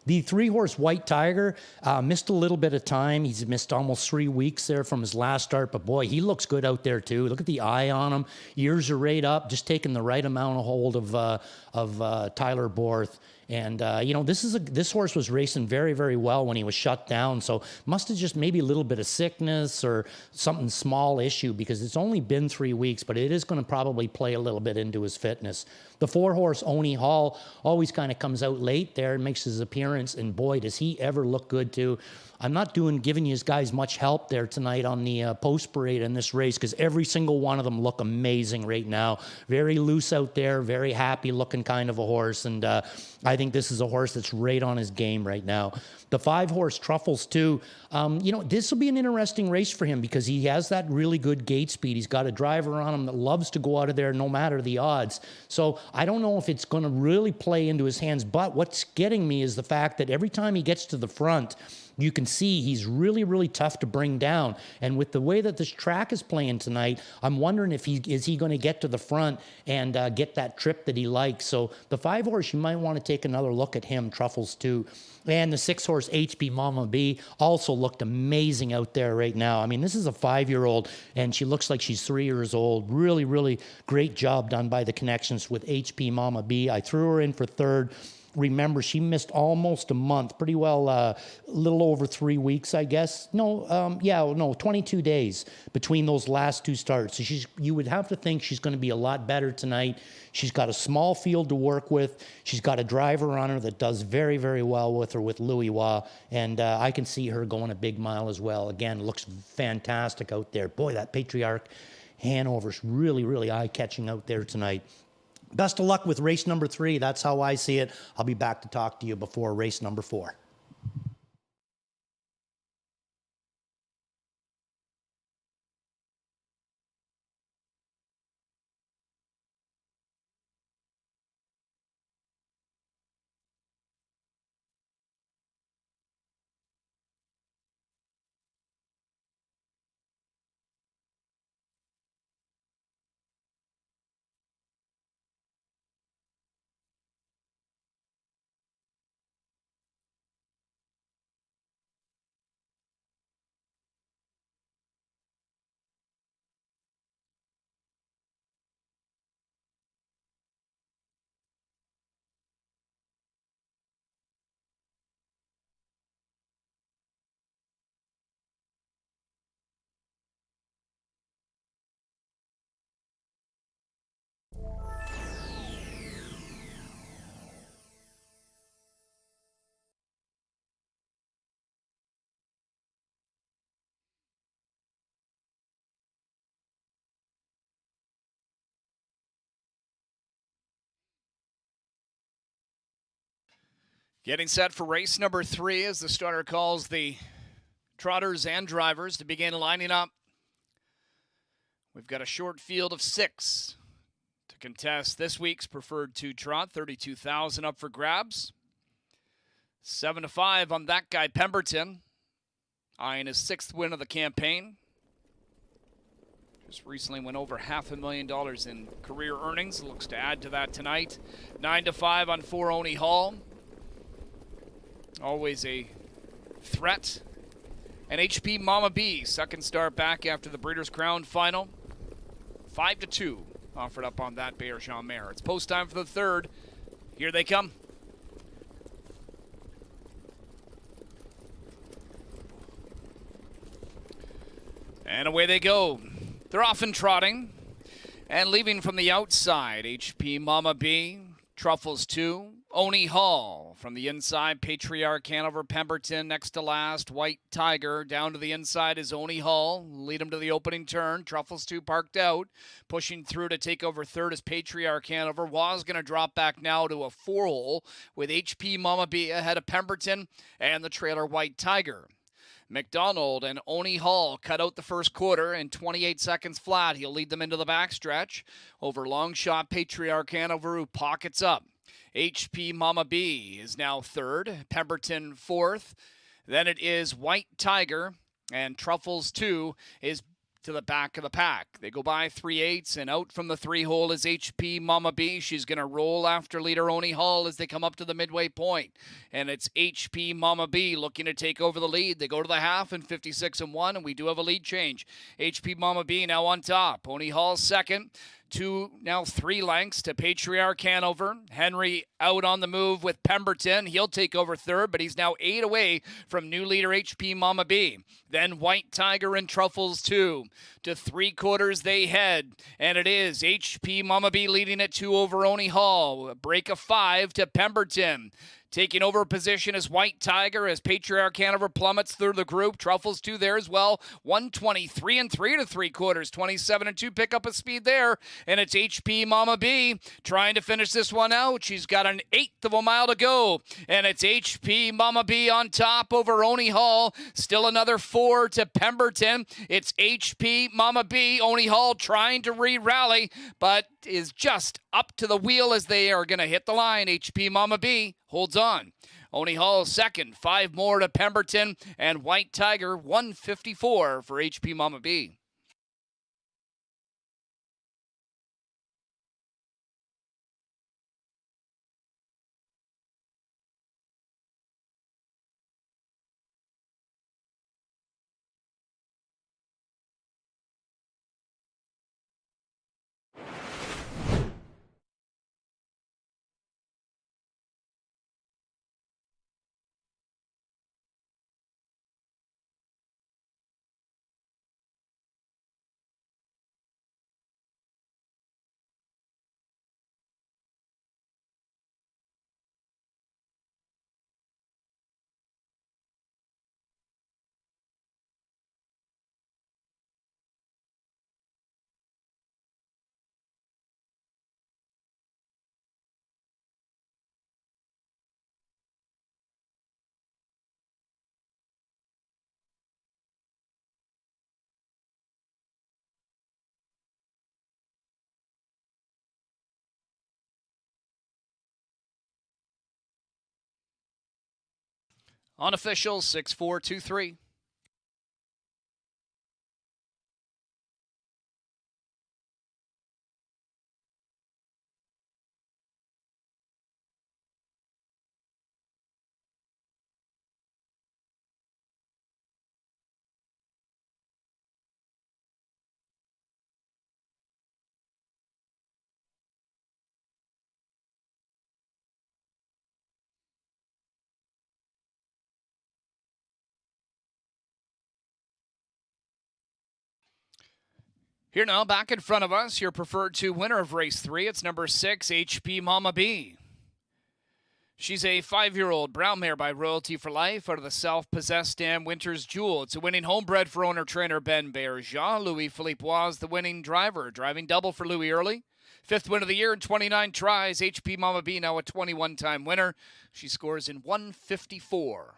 The 3-horse White Tiger missed a little bit of time. He's missed almost 3 weeks there from his last start, but boy, he looks good out there too. Look at the eye on him. Ears are right up, just taking the right amount of hold of Tyler Borth. And, you know, this horse was racing very, very well when he was shut down. So must have just maybe a little bit of sickness or something small issue, because it's only been 3 weeks, but it is going to probably play a little bit into his fitness. The 4-horse Oni Hall always kind of comes out late there and makes his appearance. And boy, does he ever look good too. I'm not giving you guys much help there tonight on the post parade in this race, because every single one of them look amazing right now. Very loose out there, very happy looking kind of a horse. And I think this is a horse that's right on his game right now. The 5-horse Truffles too. You know, this will be an interesting race for him because he has that really good gate speed. He's got a driver on him that loves to go out of there no matter the odds. So I don't know if it's going to really play into his hands, but what's getting me is the fact that every time he gets to the front, you can see he's really, really tough to bring down. And with the way that this track is playing tonight, I'm wondering if he going to get to the front and get that trip that he likes. So the 5-horse, you might want to take another look at him, Truffles too. And the 6-horse HP Mama B also looked amazing out there right now. I mean, this is a 5-year-old, and she looks like she's 3 years old. Really, really great job done by the connections with HP Mama B. I threw her in for 3rd. Remember, she missed almost a month, pretty well a little over 3 weeks, I guess. 22 days between those last 2 starts. So you would have to think she's going to be a lot better tonight. She's got a small field to work with. She's got a driver on her that does very, very well with her with Louis Wah. And I can see her going a big mile as well. Again, looks fantastic out there. Boy, that Patriarch Hanover's really, really eye-catching out there tonight. Best of luck with race number 3. That's how I see it. I'll be back to talk to you before race number 4. Getting set for race number 3 as the starter calls the trotters and drivers to begin lining up. We've got a short field of 6 to contest this week's Preferred 2 Trot. 32,000 up for grabs. 7-5 on that guy, Pemberton, eyeing his 6th win of the campaign. Just recently went over $500,000 in career earnings. Looks to add to that tonight. 9-5 on 4 Oni Hall. Always a threat. And HP Mama B, second start back after the Breeders' Crown final. 5-2 offered up on that Bear-Jean mare. It's post time for the 3rd. Here they come. And away they go. They're often trotting and leaving from the outside. HP Mama B, Truffles 2, Oni Hall from the inside. Patriarch Hanover Pemberton next to last. White Tiger down to the inside is Oni Hall. Lead him to the opening turn. Truffles 2 parked out. Pushing through to take over 3rd is Patriarch Hanover. Was going to drop back now to a 4-hole with HP Mama B ahead of Pemberton and the trailer White Tiger. McDonald and Oni Hall cut out the first quarter in 28 seconds flat. He'll lead them into the backstretch. Over long shot, Patriarch Hanover, who pockets up. HP Mama B is now 3rd. Pemberton 4th. Then it is White Tiger, and Truffles 2 is to the back of the pack. They go by 3/8, and out from the 3-hole is HP Mama B. She's going to roll after leader Oni Hall as they come up to the midway point. And it's HP Mama B looking to take over the lead. They go to the half in 56-1, and we do have a lead change. HP Mama B now on top. Oni Hall second. 3 lengths to Patriarch Hanover. Henry out on the move with Pemberton. He'll take over 3rd, but he's now 8 away from new leader HP Mama B. Then White Tiger and Truffles 2. To 3/4 they head, and it is HP Mama B leading at 2 over Oni Hall. A break of 5 to Pemberton. Taking over position is White Tiger as Patriarch Hanover plummets through the group. Truffles 2 there as well. 123 and 3 to 3/4. 27 and 2 pick up a speed there. And it's HP Mama B trying to finish this one out. She's got an 1/8 of a mile to go. And it's HP Mama B on top over Oni Hall. Still another 4 to Pemberton. It's HP Mama B. Oni Hall trying to re-rally, but is just up to the wheel as they are going to hit the line. HP Mama B holds on. Oni Hall second, 5 more to Pemberton, and White Tiger 154 for HP Mama B. Unofficial 6-4-2-3. Here now, back in front of us, your Preferred 2 winner of race 3. It's number 6, HP Mama B. She's a 5-year-old brown mare by Royalty for Life out of the self-possessed dam Winter's Jewel. It's a winning homebred for owner-trainer Ben Bear-Jean. Louis-Philippe was the winning driver, driving double for Louis early. Fifth win of the year in 29 tries. HP Mama B now a 21-time winner. She scores in 154.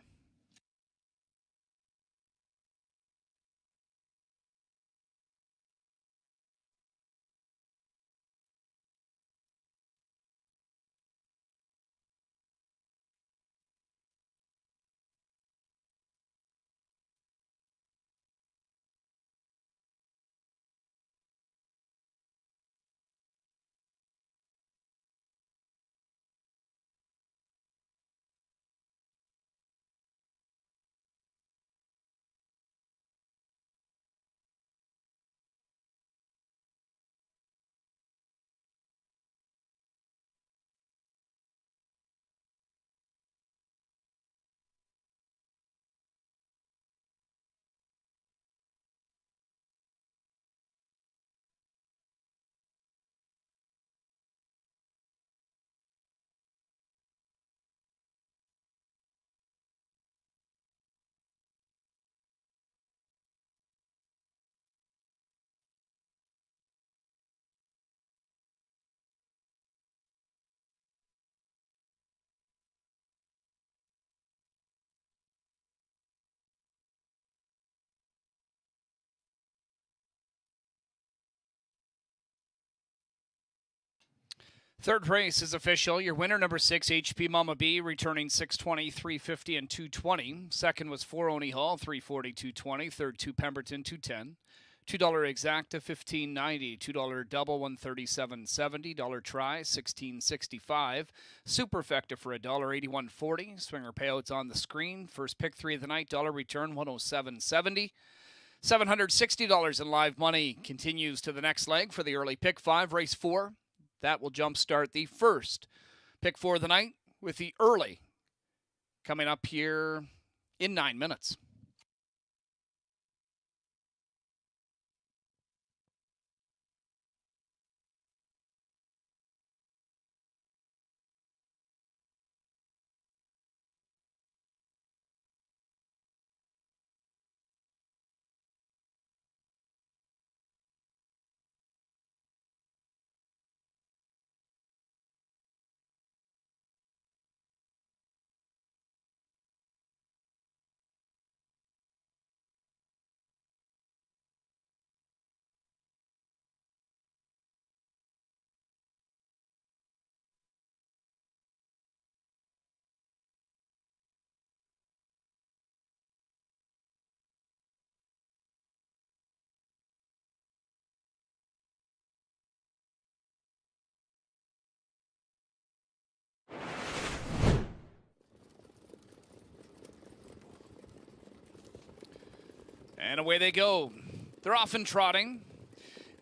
Third race is official. Your winner, number 6, HP Mama B, returning 620, 350, and 220. Second was 4 Oni Hall, 340, 220. Third, 2 Pemberton, 210. $2 exacta, $15.90. $2 double, $137.70. $1 try, $16.65. Superfecta for $1, $81.40. Swinger payouts on the screen. First pick 3 of the night, dollar return, $107.70. $760 in live money continues to the next leg for the early pick 5, race 4. That will jumpstart the first pick 4 of the night with the early coming up here in 9 minutes. And away they go. They're off and trotting.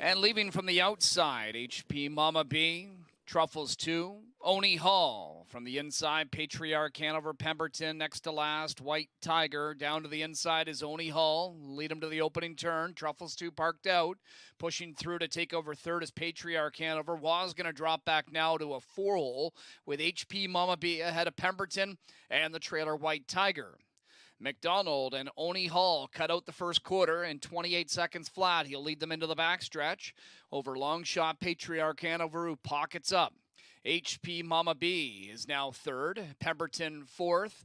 And leaving from the outside, HP Mama B, Truffles 2, Oni Hall. From the inside, Patriarch, Hanover, Pemberton, next to last, White Tiger. Down to the inside is Oni Hall. Lead him to the opening turn. Truffles 2 parked out. Pushing through to take over third is Patriarch, Hanover. Was going to drop back now to a 4-hole with HP Mama B ahead of Pemberton and the trailer White Tiger. McDonald and Oni Hall cut out the first quarter in 28 seconds flat. He'll lead them into the backstretch. Over long shot, Patriarch Hanover, who pockets up. HP Mama B is now third. Pemberton fourth.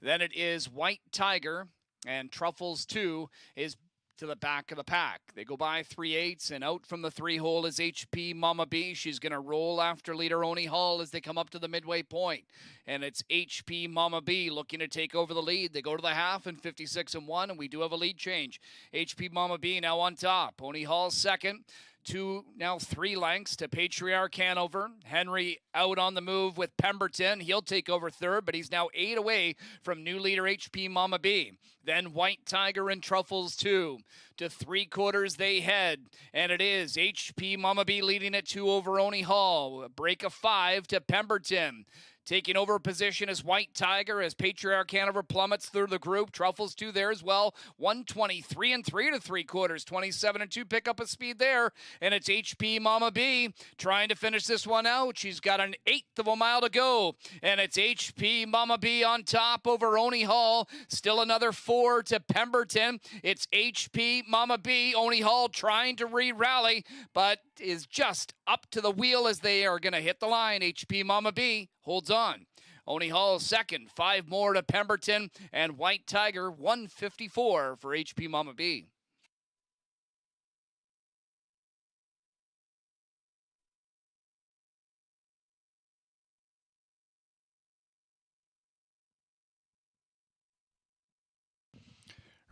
Then it is White Tiger. And Truffles 2 is to the back of the pack. They go by 3/8, and out from the 3-hole is HP Mama B. She's going to roll after leader Oni Hall as they come up to the midway point. And it's HP Mama B looking to take over the lead. They go to the half in 56-1, and we do have a lead change. HP Mama B now on top. Oni Hall second. 3 lengths to Patriarch Hanover. Henry out on the move with Pemberton. He'll take over third, but he's now 8 away from new leader HP Mama B. Then White Tiger and Truffles 2. To 3/4 they head, and it is HP Mama B leading at 2 over Oni Hall. A break of 5 to Pemberton. Taking over position is White Tiger as Patriarch Hanover plummets through the group. Truffles 2 there as well. 123 and 3 to 3/4. 27 and 2 pick up a speed there. And it's HP Mama B trying to finish this one out. She's got an 1/8 of a mile to go. And it's HP Mama B on top over Oni Hall. Still another 4 to Pemberton. It's HP Mama B. Oni Hall trying to re-rally, but is just up to the wheel as they are going to hit the line. HP Mama B holds on. Oni Hall second, 5 more to Pemberton, and White Tiger 154 for HP Mama B.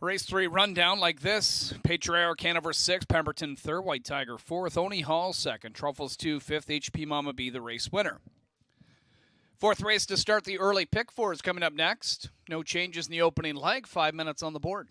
Race 3 rundown like this. Patriarch Hanover 6, Pemberton 3rd, White Tiger 4th, Oni Hall 2nd, Truffles 2, 5th, HP Mama B the race winner. 4th race to start the early pick 4 is coming up next. No changes in the opening leg, 5 minutes on the board.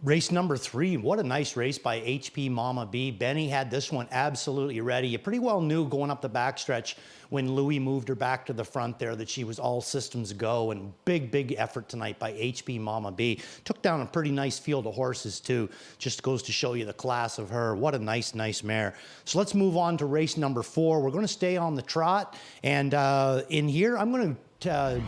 Race number 3, what a nice race by HP Mama B. Benny had this one absolutely ready. You pretty well knew going up the backstretch when Louis moved her back to the front there that she was all systems go, and big effort tonight by HP Mama B. Took down a pretty nice field of horses too. Just goes to show you the class of her. What a nice mare. So let's move on to race number 4. We're going to stay on the trot, and in here I'm going to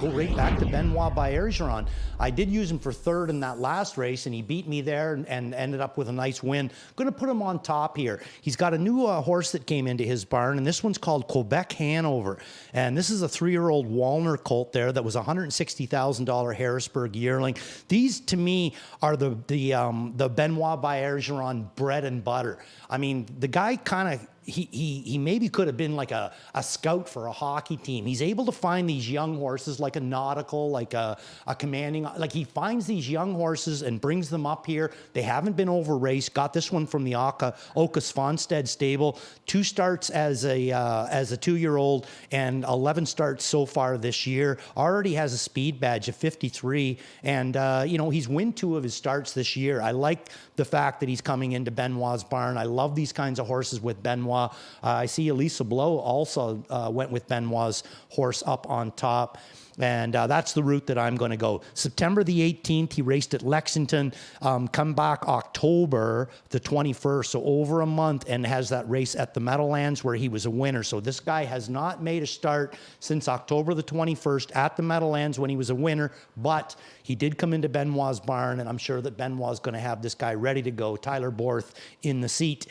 go right back to Benoit Bergeron. I did use him for 3rd in that last race, and he beat me there and ended up with a nice win. Going to put him on top here. He's got a new horse that came into his barn, and this one's called Quebec Hanover. And this is a 3-year-old Walner colt there that was a $160,000 Harrisburg yearling. These, to me, are the Benoit Bergeron bread and butter. I mean, the guy kind of he maybe could have been like a scout for a hockey team. He's able to find these young horses like a Nautical, like a Commanding. Like he finds these young horses and brings them up here. They haven't been over raced. Got this one from the Oka Svanstead stable. 2 starts as a 2-year-old and 11 starts so far this year. Already has a speed badge of 53, and he's won 2 of his starts this year. I like the fact that he's coming into Benoit's barn. I love these kinds of horses with Benoit. I see Elisa Blow also went with Benoit's horse up on top. And that's the route that I'm going to go. September the 18th, he raced at Lexington. Come back October the 21st, so over a month, and has that race at the Meadowlands where he was a winner. So this guy has not made a start since October the 21st at the Meadowlands when he was a winner, but he did come into Benoit's barn, and I'm sure that Benoit's going to have this guy ready to go. Tyler Borth in the seat.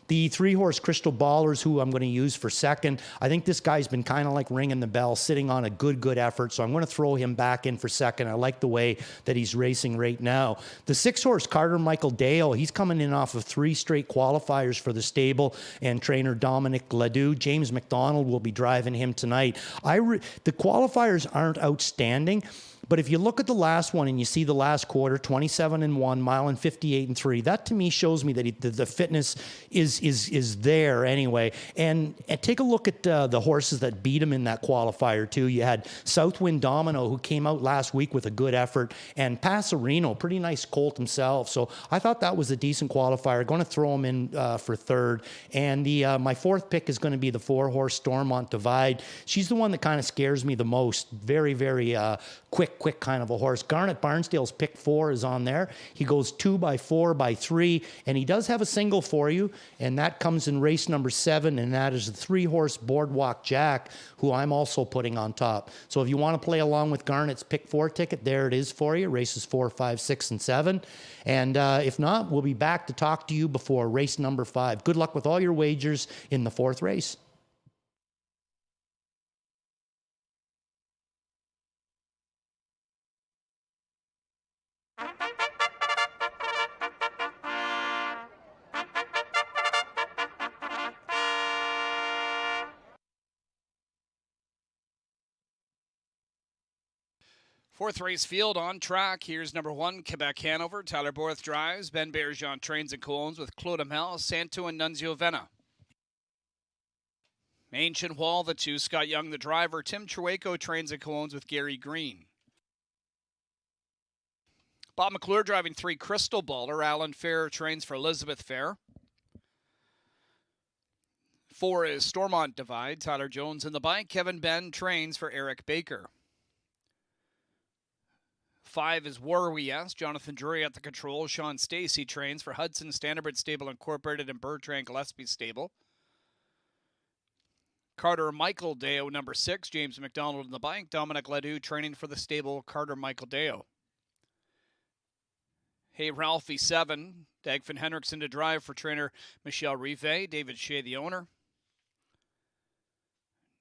The 3-horse Crystal Ballers, who I'm going to use for 2nd. I think this guy's been kind of like ringing the bell, sitting on a good effort, so I'm going to throw him back in for 2nd. I like the way that he's racing right now. The 6-horse Carter Michael Dale, he's coming in off of 3 straight qualifiers for the stable, and trainer Dominic Ledoux. James McDonald will be driving him tonight. The qualifiers aren't outstanding, but if you look at the last one and you see the last quarter, 27-1, mile and 58-3, that to me shows me that the fitness is there anyway. And take a look at the horses that beat him in that qualifier too. You had Southwind Domino, who came out last week with a good effort, and Passerino, pretty nice colt himself. So I thought that was a decent qualifier. Going to throw him in for 3rd. And my 4th pick is going to be the 4-horse Stormont Divide. She's the one that kind of scares me the most. Very quick quick kind of a horse. Garnet Barnsdale's pick 4 is on there. He goes 2 by 4 by 3, and he does have a single for you, and that comes in race number 7, and that is the 3-horse Boardwalk Jack, who I'm also putting on top. So if you want to play along with Garnet's pick 4 ticket, there it is for you, races 4, 5, 6, and 7. And if not, we'll be back to talk to you before race number 5. Good luck with all your wagers in the 4th race. Fourth race field on track. Here's number 1, Quebec Hanover. Tyler Borth drives. Ben Bergeron trains and co-owns with Claude Amel, Santo, and Nunzio Venna. Ancient Wall, the 2, Scott Young, the driver. Tim Trueco trains and co-owns with Gary Green. Bob McClure driving 3, Crystal Baller. Alan Fair trains for Elizabeth Fair. 4 is Stormont Divide. Tyler Jones in the bike. Kevin Ben trains for Eric Baker. 5 is War We Yes. Jonathan Drury at the control. Sean Stacy trains for Hudson Standardbred Stable Incorporated and Bertrand Gillespie Stable. Carter Michael Deo, number 6. James McDonald in the bike. Dominic Ledoux training for the stable Carter Michael Deo. Hey Ralphie 7. Dagfinn Henriksen to drive for trainer Michelle Rivet. David Shea the owner.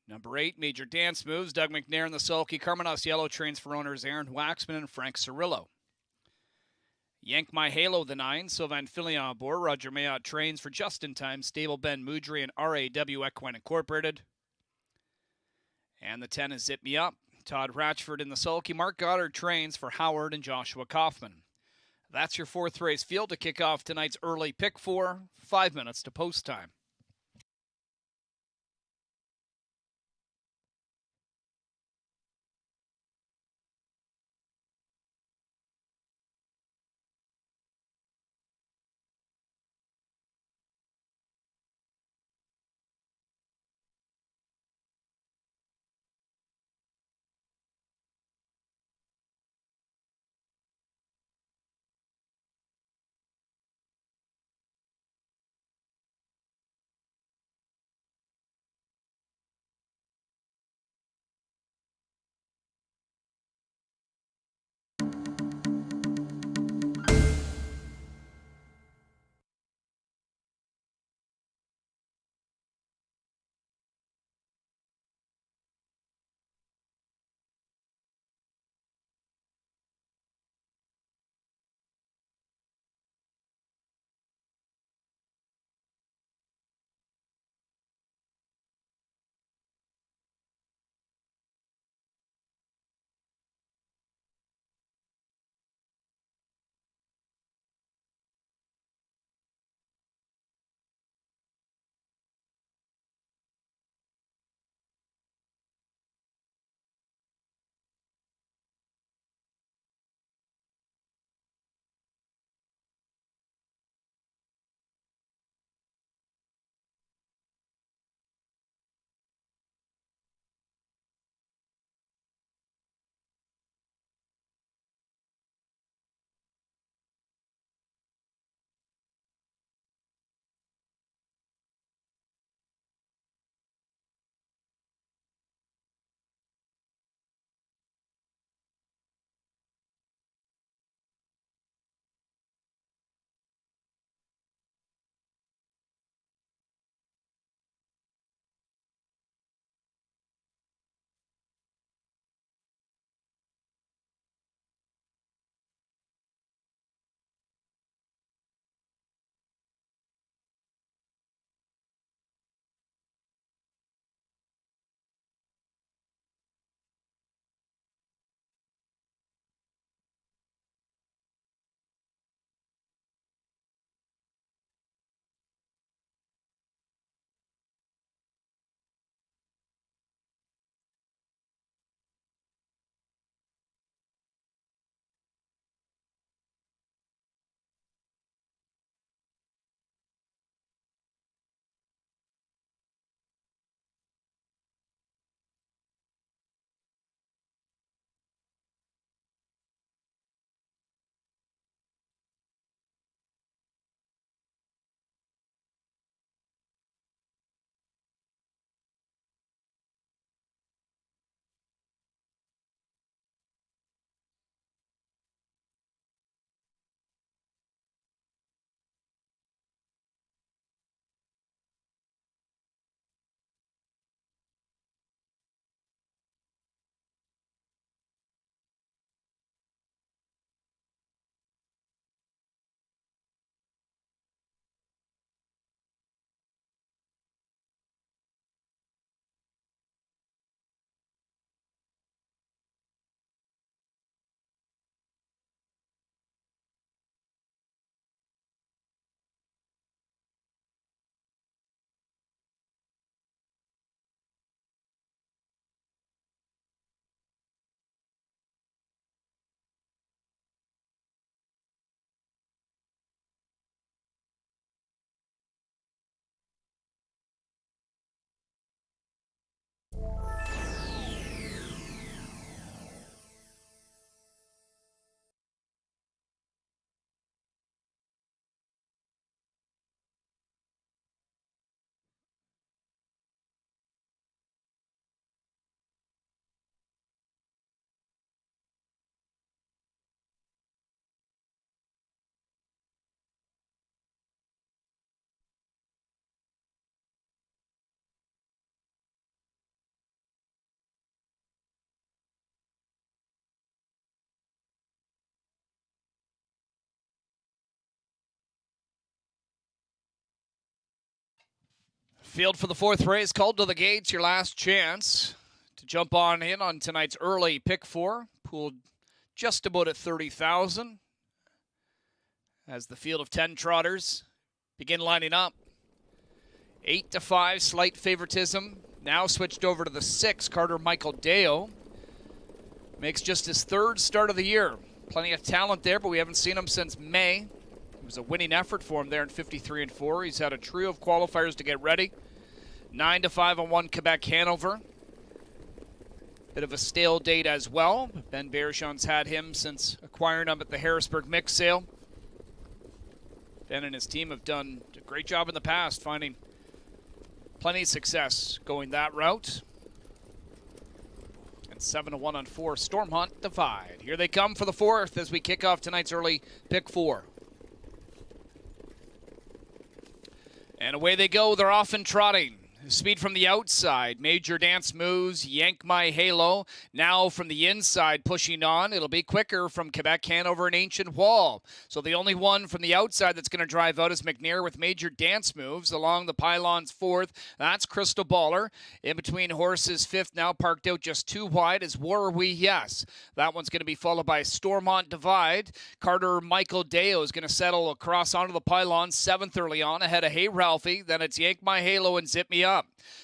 Number 8, Major Dance Moves. Doug McNair in the sulky. Carmen Osiello trains for owners Aaron Waxman and Frank Cirillo. Yank My Halo, the 9. Sylvain Fillion on board. Roger Mayotte trains for Just in Time. Stable Ben Moudry and RAW Equine Incorporated. And the 10 is Zip Me Up. Todd Ratchford in the sulky. Mark Goddard trains for Howard and Joshua Kaufman. That's your 4th race field to kick off tonight's early pick 4. 5 minutes to post time. Field for the fourth race, called to the gates, your last chance to jump on in on tonight's early pick four. Pooled just about at 30,000 as the field of 10 trotters begin lining up. 8-5, slight favoritism. Now switced over to the 6, Carter Michael Deo. Makes just his third start of the year. Plenty of talent there, but we haven't seen him since May. It was a winning effort for him there in 53-4. He's had a trio of qualifiers to get ready. 9-5 on 1 Quebec Hanover. Bit of a stale date as well. Ben Bergeron's had him since acquiring him at the Harrisburg mix sale. Ben and his team have done a great job in the past, finding plenty of success going that route. And 7-1 on 4, Stormont Divide. Here they come for the fourth as we kick off tonight's early pick four. And away they go, they're off and trotting. Speed from the outside. Major Dance Moves, Yank My Halo. Now from the inside, pushing on. It'll be quicker from Quebec Hanover and Ancient Wall. So the only one from the outside that's going to drive out is McNair with Major Dance Moves. Along the pylons fourth, that's Crystal Baller. In between horses fifth, now parked out just 2 wide is War We Yes. That one's going to be followed by Stormont Divide. Carter Michael Deo is going to settle across onto the pylon, 7th early on, ahead of Hey Ralphie. Then it's Yank My Halo and Zip Me Up.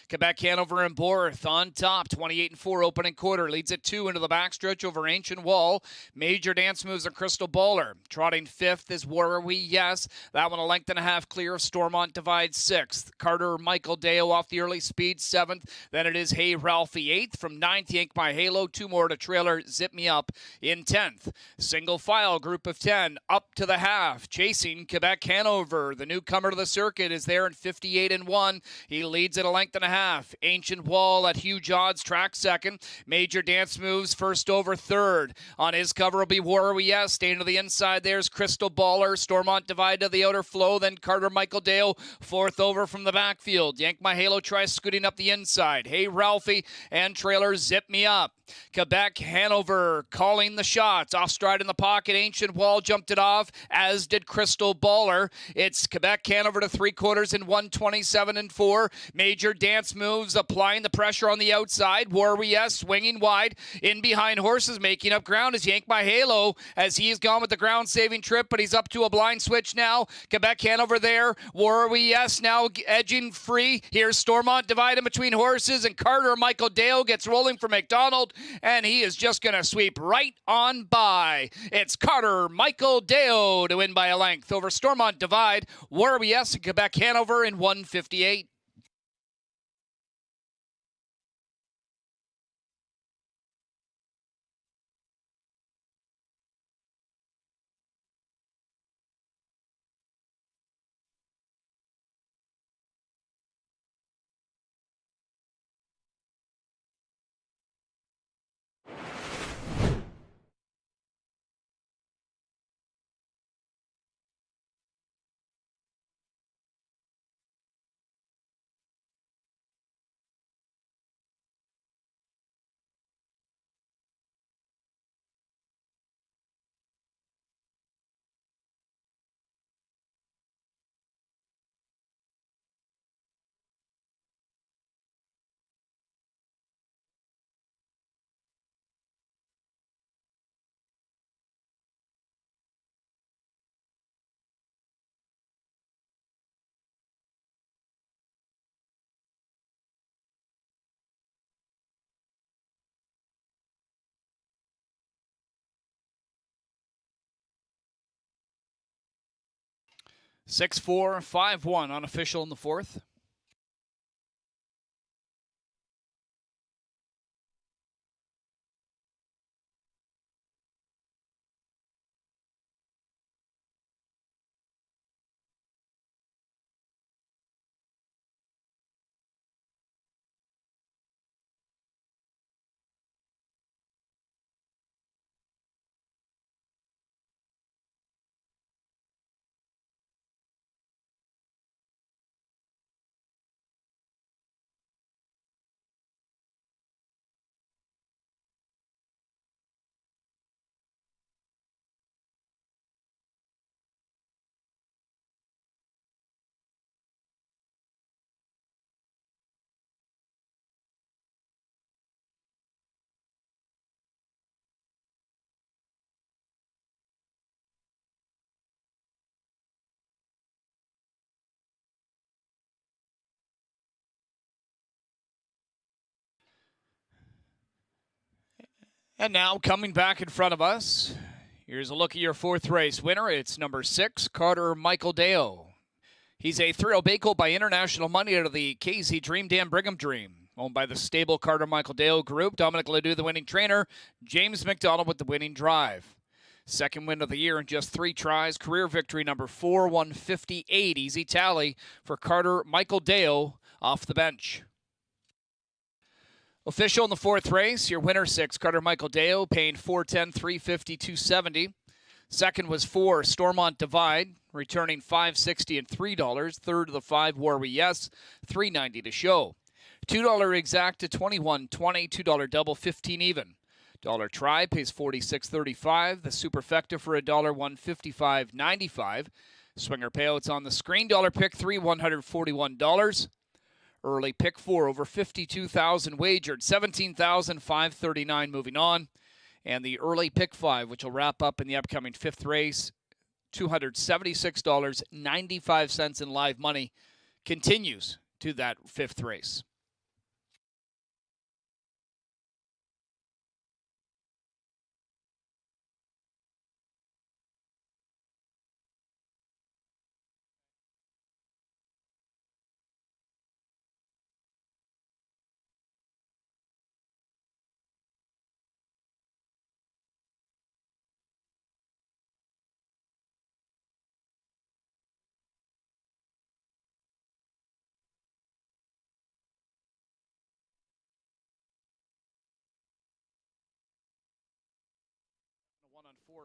Quebec Hanover and Borth on top, 28-4 opening quarter. Leads at 2 into the backstretch over Ancient Wall. Major Dance Moves are Crystal Baller. Trotting 5th is War We Yes. That one a length and a half clear of Stormont Divide 6th. Carter Michael Deo off the early speed 7th. Then it is Hey Ralphie 8th. From 9th, Yank My Halo. 2 more to trailer Zip Me Up in 10th. Single file group of 10 up to the half. Chasing Quebec Hanover. The newcomer to the circuit is there in 58-1. He leads at a length and a half. Ancient Wall at huge odds, track second. Major Dance Moves first over third. On his cover will be War We Yes. Staying to the inside, there's Crystal Baller. Stormont Divide to the outer flow. Then Carter Michael Dale fourth over from the backfield. Yank My Halo tries scooting up the inside. Hey Ralphie and trailer Zip Me Up. Quebec Hanover calling the shots. Off stride in the pocket. Ancient Wall jumped it off, as did Crystal Baller. It's Quebec Hanover to 3/4 in 127-4. Major Dance Moves applying the pressure on the outside. War We Yes swinging wide. In behind horses making up ground is Yank My Halo as he's gone with the ground saving trip, but he's up to a blind switch now. Quebec Hanover there. War We Yes now edging free. Here's Stormont Divide in between horses, and Carter Michael Dale gets rolling for McDonald, and he is just going to sweep right on by. It's Carter Michael Deo to win by a length over Stormont Divide. War We Yes and Quebec Hanover in 158. Six, 4, 5-1 unofficial in the fourth. And now coming back in front of us, here's a look at your fourth race winner. It's number 6, Carter Michael Deo. He's a 3-0 Baco by international money out of the KZ Dream Dam Brigham Dream. Owned by the stable Carter Michael Deo Group. Dominic Ledoux, the winning trainer. James McDonald with the winning drive. Second win of the year in just 3 tries. Career victory number 4, 158. Easy tally for Carter Michael Deo off the bench. Official in the fourth race, your winner 6, Carter Michael Deo, paying $410, $350, $270. Second was 4, Stormont Divide, returning $560 and $3. Third of the 5, War We Yes, $390 to show. $2 exact to $21.20, $2 double, 15 even. Dollar try pays $46.35. The superfecta for $1, $155.95. Swinger payouts on the screen. Dollar pick 3, $141. Early pick 4, over 52,000 wagered, 17,539 moving on. And the early pick 5, which will wrap up in the upcoming 5th race, $276.95 in live money, continues to that 5th race.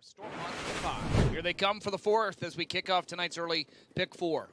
Stormont to 5. Here they come for the 4th as we kick off tonight's early pick 4.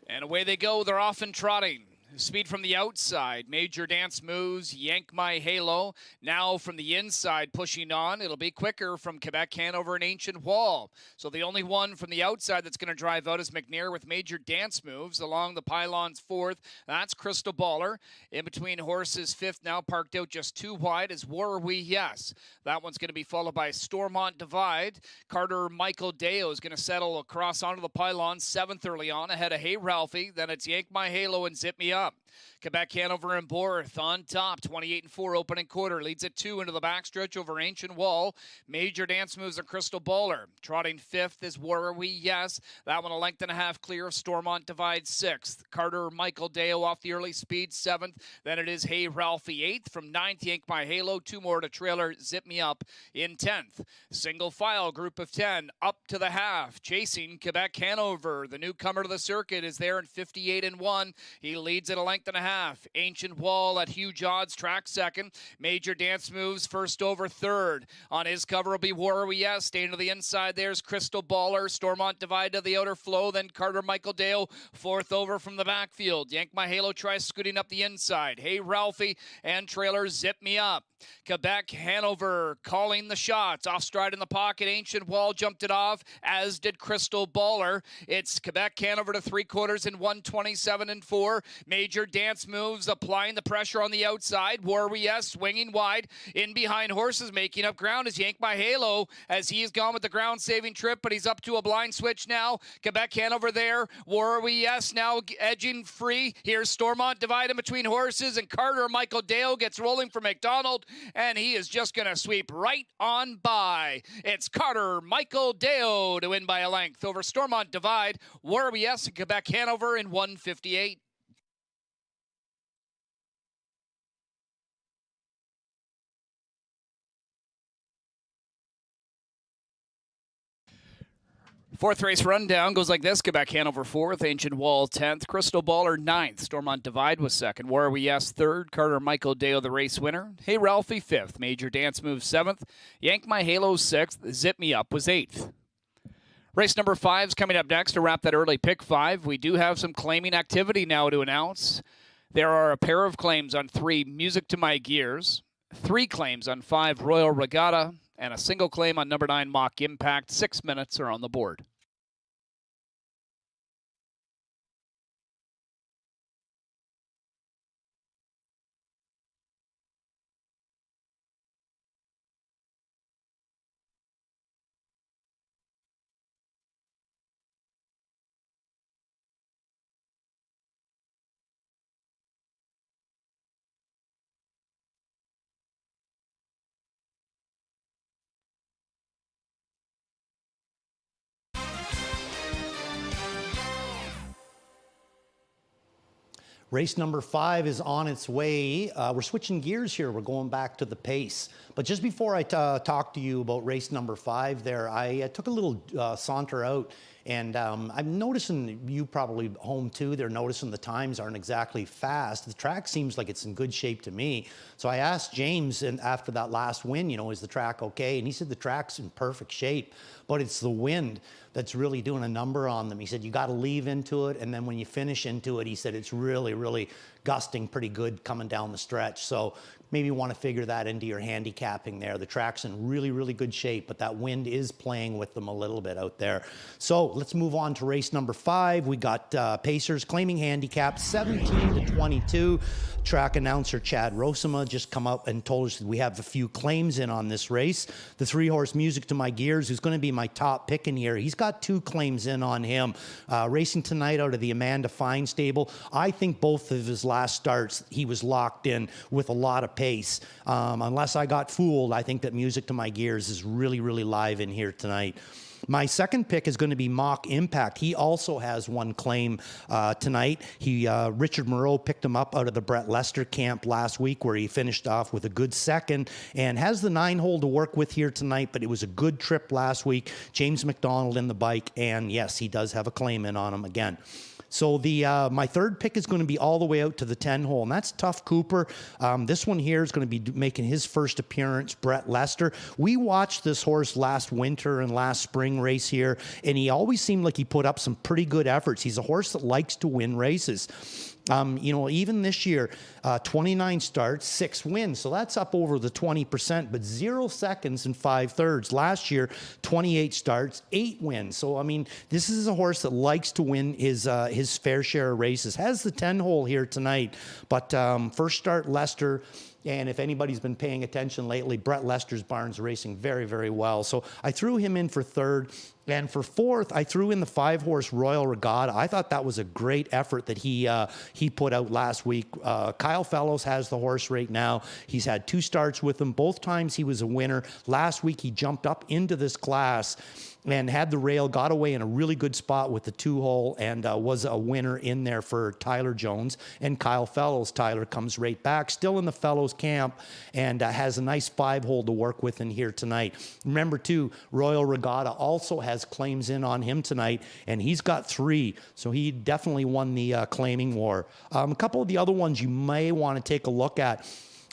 And away they go. They're off and trotting. Speed from the outside. Major Dance Moves. Yank My Halo. Now from the inside pushing on. It'll be quicker from Quebec Hanover and Ancient Wall. So the only one from the outside that's going to drive out is McNair with Major Dance Moves along the pylons 4th. That's Crystal Baller. In between horses 5th, now parked out just 2 wide is War We Yes. That one's going to be followed by Stormont Divide. Carter Michael Deo is going to settle across onto the pylons 7th early on ahead of Hey Ralphie. Then it's Yank My Halo and Zip Me Up. Quebec Hanover and Borth on top, 28-4 opening quarter, leads at 2 into the backstretch over Ancient Wall. Major Dance Moves and Crystal Baller. Trotting 5th is War We Yes. That one a length and a half clear of Stormont Divide 6th. Carter Michael Deo off the early speed 7th. Then it is Hey Ralphie 8th. From 9th, Yank My Halo. 2 more to trailer Zip Me Up in 10th. Single file group of 10 up to the half. Chasing Quebec Hanover. The newcomer to the circuit is there in 58-1. He leads at a length and a half. Ancient Wall at huge odds, track 2nd. Major Dance Moves first over 3rd. On his cover will be War We Yes. Staying to the inside, there's Crystal Baller. Stormont Divide to the outer flow. Then Carter Michael Deo 4th over from the backfield. Yank My Halo tries scooting up the inside. Hey Ralphie and trailer Zip Me Up. Quebec Hanover calling the shots. Off stride in the pocket. Ancient Wall jumped it off, as did Crystal Baller. It's Quebec Hanover to 3/4 in 127-4. Major Dance Moves applying the pressure on the outside. War We Yes swinging wide. In behind horses making up ground is Yank My Halo as he is gone with the ground saving trip, but he's up to a blind switch now. Quebec Hanover there. War We Yes now edging free. Here's Stormont Divide in between horses, and Carter Michael Deo gets rolling for McDonald, and he is just going to sweep right on by. It's Carter Michael Deo to win by a length over Stormont Divide. War We Yes and Quebec Hanover in 158. Fourth race rundown goes like this. Quebec Hanover 4th, Ancient Wall 10th, Crystal Baller 9th, Stormont Divide was 2nd, War We Yes 3rd, Carter Michael Deo the race winner, Hey Ralphie 5th, Major Dance Move 7th, Yank My Halo 6th, Zip Me Up was 8th. Race number 5 is coming up next to wrap that early pick 5. We do have some claiming activity now to announce. There are a pair of claims on 3 Music to My Gears, 3 claims on 5 Royal Regatta, and a single claim on number 9 Mock Impact. 6 minutes are on the board. Race number 5 is on its way. We're switching gears here. We're going back to the pace. But just before I talk to you about race number 5 there, I took a little saunter out. And I'm noticing, you probably home too, they're noticing the times aren't exactly fast. The track seems like it's in good shape to me. So I asked James, and after that last win, you know, is the track okay? And he said the track's in perfect shape, but it's the wind that's really doing a number on them. He said you got to leave into it, and then when you finish into it, he said it's really, really gusting pretty good coming down the stretch. So maybe you want to figure that into your handicapping there. The track's in really, really good shape, but that wind is playing with them a little bit out there. So let's move on to race number 5. We got Pacers claiming handicap 17 to 22. Track announcer Chad Rosema just come up and told us that we have a few claims in on this race. The 3-horse Music to My Gears, who's going to be my top pick in here, he's got 2 claims in on him. Racing tonight out of the Amanda Fine stable. I think both of his last starts, he was locked in with a lot of pace. Unless I got fooled, I think that Music to My Gears is really, really live in here tonight. My second pick is going to be Mock Impact. He also has 1 claim tonight. Richard Moreau picked him up out of the Brett Lester camp last week, where he finished off with a good second and has the 9-hole to work with here tonight, but it was a good trip last week. James McDonald in the bike, and yes, he does have a claim in on him again. So my third pick is going to be all the way out to the 10-hole, and that's Tough Cooper. This one here is going to be making his first appearance, Brett Lester. We watched this horse last winter and last spring race here, and he always seemed like he put up some pretty good efforts. He's a horse that likes to win races. Even this year, 29 starts, 6 wins. So that's up over the 20%, but 0 seconds and 5/3. Last year, 28 starts, 8 wins. So, I mean, this is a horse that likes to win his fair share of races. Has the 10-hole here tonight, but first start, Lester. And if anybody's been paying attention lately, Brett Lester's barn's racing very, very well. So I threw him in for third. And for fourth, I threw in the 5-horse Royal Regatta. I thought that was a great effort that he put out last week. Kyle Fellows has the horse right now. He's had 2 starts with him. Both times he was a winner. Last week he jumped up into this class and had the rail, got away in a really good spot with the 2-hole, and was a winner in there for Tyler Jones. And Kyle Fellows, Tyler comes right back, still in the Fellows camp, and has a nice 5-hole to work with in here tonight. Remember, too, Royal Regatta also has claims in on him tonight, and he's got 3, so he definitely won the claiming war. A couple of the other ones you may want to take a look at.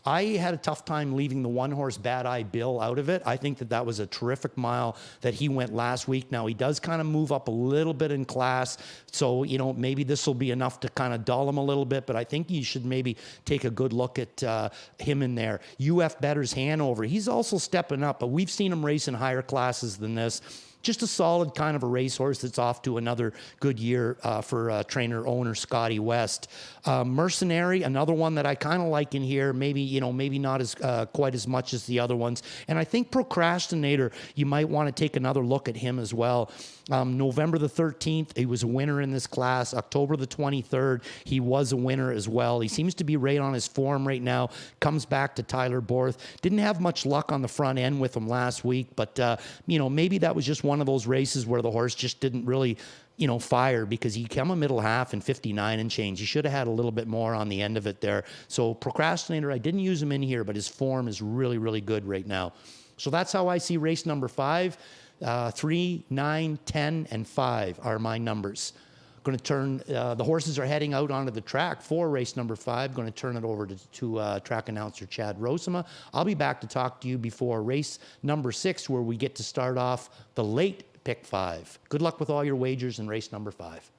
I had a tough time leaving the 1-horse Bad Eye Bill out of it. I think that was a terrific mile that he went last week. Now, he does kind of move up a little bit in class, so, maybe this will be enough to kind of dull him a little bit, but I think you should maybe take a good look at him in there. UF Better's Hanover, he's also stepping up, but we've seen him race in higher classes than this. Just a solid kind of a racehorse that's off to another good year for trainer-owner Scotty West. Mercenary, another one that I kind of like in here. Maybe not as quite as much as the other ones. And I think Procrastinator, you might want to take another look at him as well. November the 13th, he was a winner in this class. October the 23rd, he was a winner as well. He seems to be right on his form right now. Comes back to Tyler Borth. Didn't have much luck on the front end with him last week, but maybe that was just one of those races where the horse just didn't really fire, because he came a middle half in 59 and change. He should have had a little bit more on the end of it there. So Procrastinator, I didn't use him in here, but his form is really, really good right now. So that's how I see race number 5. 3, 9, 10, and 5 are my numbers. Going to turn, the horses are heading out onto the track for race number 5. Going to turn it over to track announcer Chad Rosema. I'll be back to talk to you before race number 6, where we get to start off the late pick 5. Good luck with all your wagers in race number 5.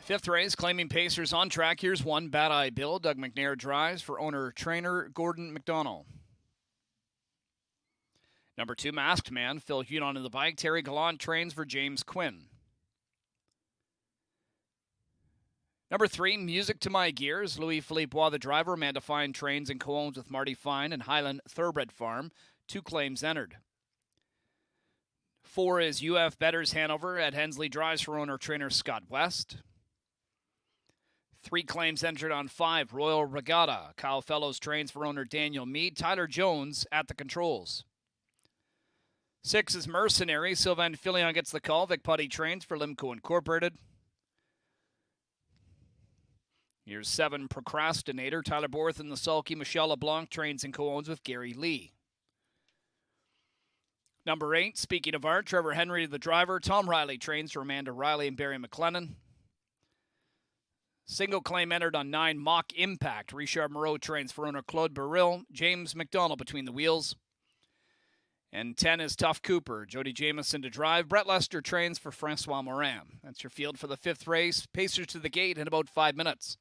Fifth race, claiming pacers on track. Here's 1, Bad Eye Bill. Doug McNair drives for owner-trainer Gordon McDonnell. Number 2, Masked Man. Phil Hudon in the bike. Terry Gallant trains for James Quinn. Number 3, Music to My Gears. Louis-Philippe Bois, the driver. Amanda Fine trains and co-owns with Marty Fine and Highland Thoroughbred Farm. 2 claims entered. 4 is UF Betters Hanover. Ed Hensley drives for owner-trainer Scott West. 3 claims entered on 5, Royal Regatta. Kyle Fellows trains for owner Daniel Mead. Tyler Jones at the controls. 6 is Mercenary. Sylvain Filion gets the call. Vic Putty trains for Limco Incorporated. Here's 7, Procrastinator. Tyler Borth and the sulky Michelle LeBlanc trains and co-owns with Gary Lee. Number 8, Speaking of Art, Trevor Henry, the driver. Tom Riley trains for Amanda Riley and Barry McLennan. Single claim entered on 9, Mock Impact. Richard Moreau trains for owner Claude Burrill. James McDonald between the wheels. And 10 is Tough Cooper. Jody Jamieson to drive. Brett Lester trains for Francois Morin. That's your field for the 5th race. Pacers to the gate in about 5 minutes.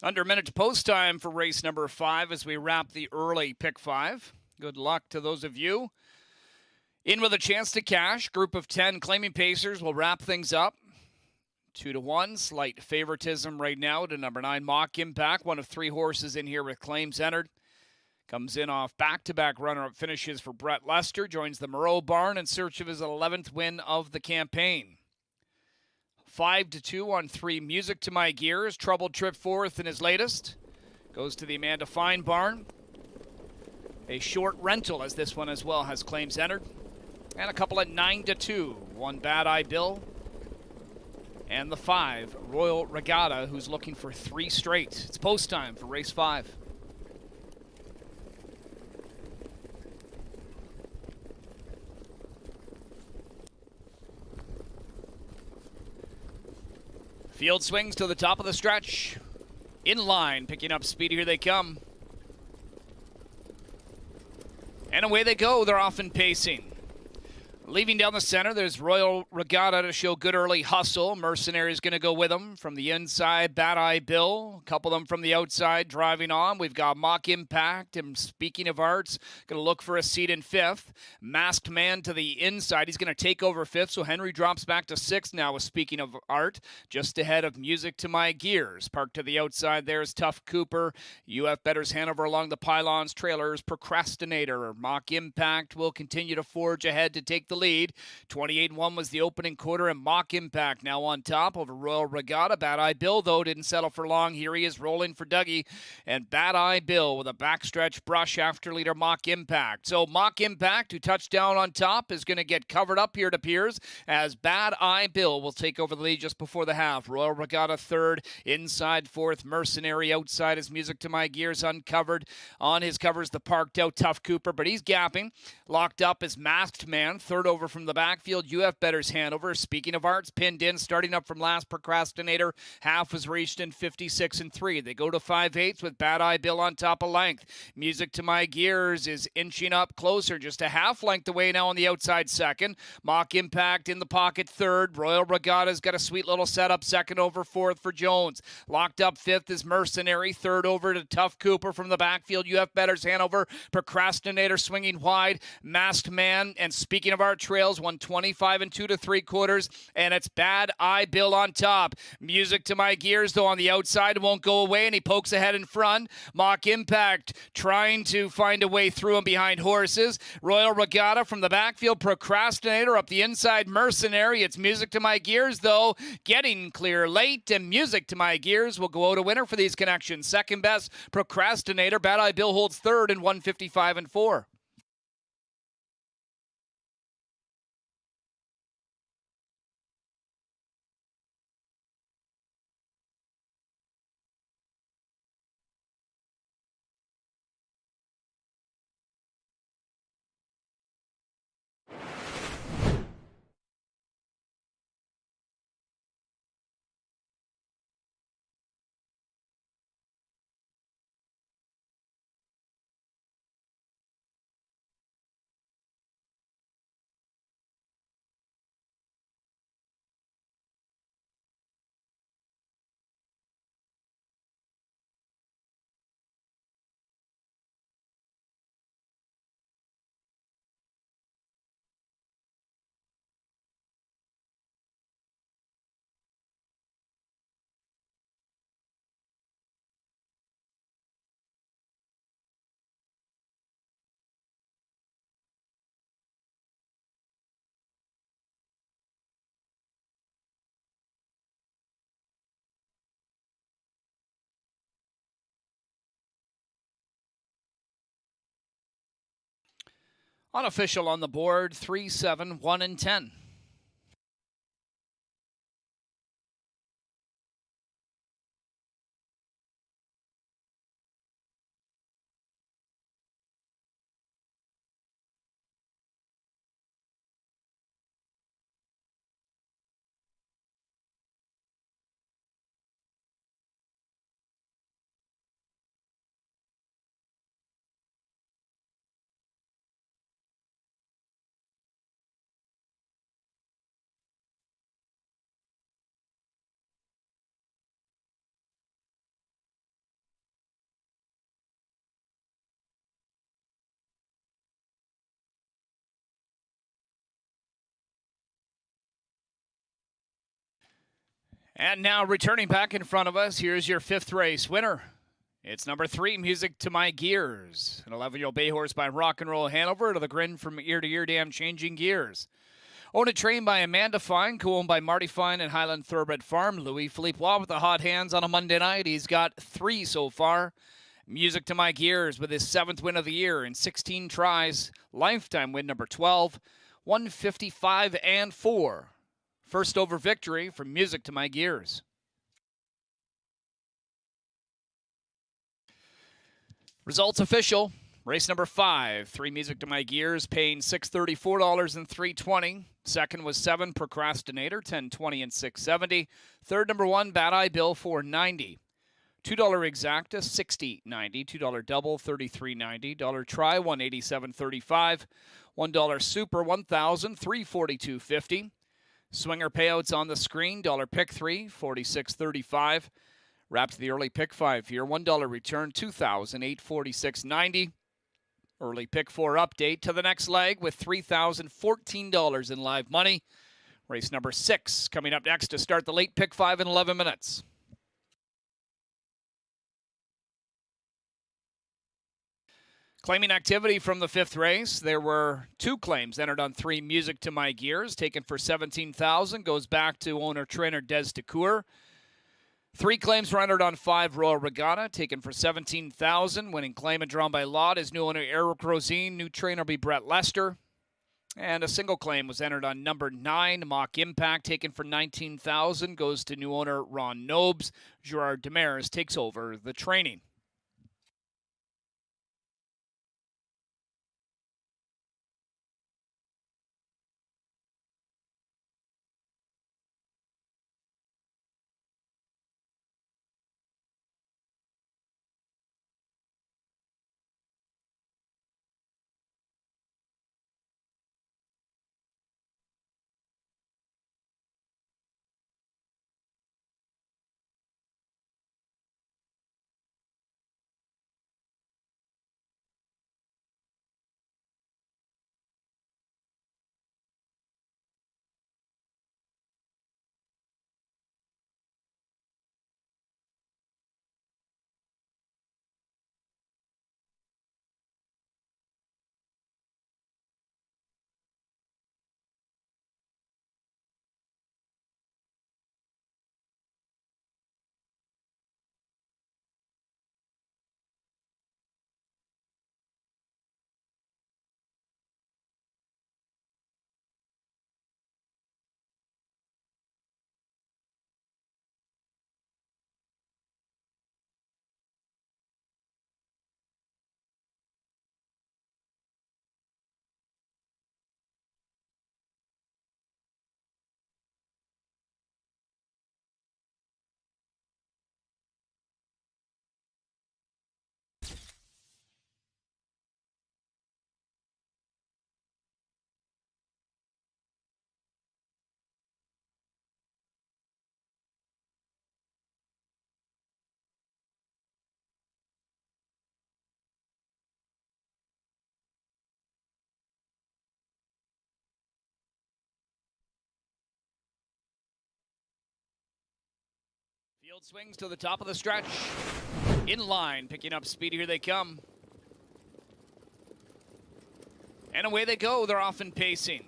Under a minute to post time for race number 5 as we wrap the early pick 5. Good luck to those of you in with a chance to cash. Group of 10 claiming Pacers will wrap things up. 2-1, slight favoritism right now to number 9, Mock Impact. One of 3 horses in here with claims entered. Comes in off back-to-back runner-up finishes for Brett Lester. Joins the Moreau barn in search of his 11th win of the campaign. 5-2 on 3, Music to My Gears. Troubled Trip 4th in his latest. Goes to the Amanda Fine barn. A short rental as this one as well has claims entered. And a couple at 9-2. 1 Bad Eye Bill. And the 5, Royal Regatta, who's looking for 3 straight. It's post time for race 5. Field swings to the top of the stretch. In line, picking up speed. Here they come. And away they go. They're often pacing. Leaving down the center, there's Royal Regatta to show good early hustle. Mercenary's going to go with them. From the inside, Bad Eye Bill. A couple of them from the outside driving on. We've got Mock Impact. And speaking of arts, going to look for a seat in 5th. Masked Man to the inside. He's going to take over 5th, so Henry drops back to 6th now with Speaking of Art. Just ahead of Music to My Gears. Parked to the outside, there's Tough Cooper. UF Better's Hanover along the pylons. Trailers, Procrastinator. Mock Impact will continue to forge ahead to take the lead. 28-1 was the opening quarter, and Mock Impact now on top over Royal Regatta. Bad Eye Bill, though, didn't settle for long. Here he is rolling for Dougie, and Bad Eye Bill with a backstretch brush after leader Mock Impact. So Mock Impact, who touched down on top, is going to get covered up here, it appears, as Bad Eye Bill will take over the lead just before the half. Royal Regatta 3rd, inside 4th, Mercenary outside his Music to My Gears uncovered. On his covers, the parked out Tough Cooper, but he's gapping. Locked up is Masked Man, 3rd over from the backfield. UF Better's Hanover. Speaking of Arts, pinned in, starting up from last, Procrastinator. Half was reached in 56-3. They go to 5/8 with Bad Eye Bill on top of length. Music to My Gears is inching up closer, just a half length away now on the outside 2nd. Mock Impact in the pocket 3rd. Royal Regatta's got a sweet little setup, 2nd over 4th for Jones. Locked up 5th is Mercenary. 3rd over to Tough Cooper from the backfield. UF Better's Hanover. Procrastinator swinging wide. Masked Man and Speaking of Art trails 125 and 2 3/4, and it's Bad Eye Bill on top. Music to My Gears, though, on the outside won't go away, and he pokes ahead in front. Mock Impact trying to find a way through him behind horses. Royal Regatta from the backfield. Procrastinator up the inside. Mercenary. It's Music to My Gears, though, getting clear late, and Music to My Gears will go out a winner for these connections. Second best, Procrastinator. Bad Eye Bill holds 3rd in 155 and 4. Unofficial on the board, 3, 7, 1, and 10. And now returning back in front of us, here's your fifth race winner. It's number 3, Music to My Gears. An 11-year-old bay horse by Rock and Roll Hanover to the grin from ear to ear dam changing gears. Owned and trained by Amanda Fine, co-owned by Marty Fine and Highland Thoroughbred Farm. Louis Philippe Waugh with the hot hands on a Monday night. He's got 3 so far. Music to My Gears with his 7th win of the year in 16 tries. Lifetime win number 12, 155 and 4. First over victory from Music to My Gears. Results official. Race number 5, 3 Music to My Gears, paying $634 and $320. Second was 7 Procrastinator, $10.20 and $670. Third, number 1 Bad Eye Bill, $490. $2 Exacta, $60.90. $2 Double, $33.90. $1 Try, $187.35. $1 Super, $1,000, $342.50. Swinger payouts on the screen. $1 Pick 3, $46.35. Wrapped the early pick 5 here. $1 return, $2,846.90. Early pick 4 update to the next leg with $3,014 in live money. Race number 6 coming up next to start the late pick 5 in 11 minutes. Claiming activity from the 5th race. There were 2 claims entered on 3 Music to My Gears, taken for $17,000. Goes back to owner-trainer Des DeCoeur. 3 claims were entered on 5 Royal Regatta, taken for $17,000. Winning claim and drawn by lot is new owner Eric Rosine. New trainer will be Brett Lester. And a single claim was entered on number 9 Mock Impact, taken for $19,000. Goes to new owner Ron Nobes. Gerard Demers takes over the training. Field swings to the top of the stretch. In line, picking up speed. Here they come. And away they go. They're often pacing.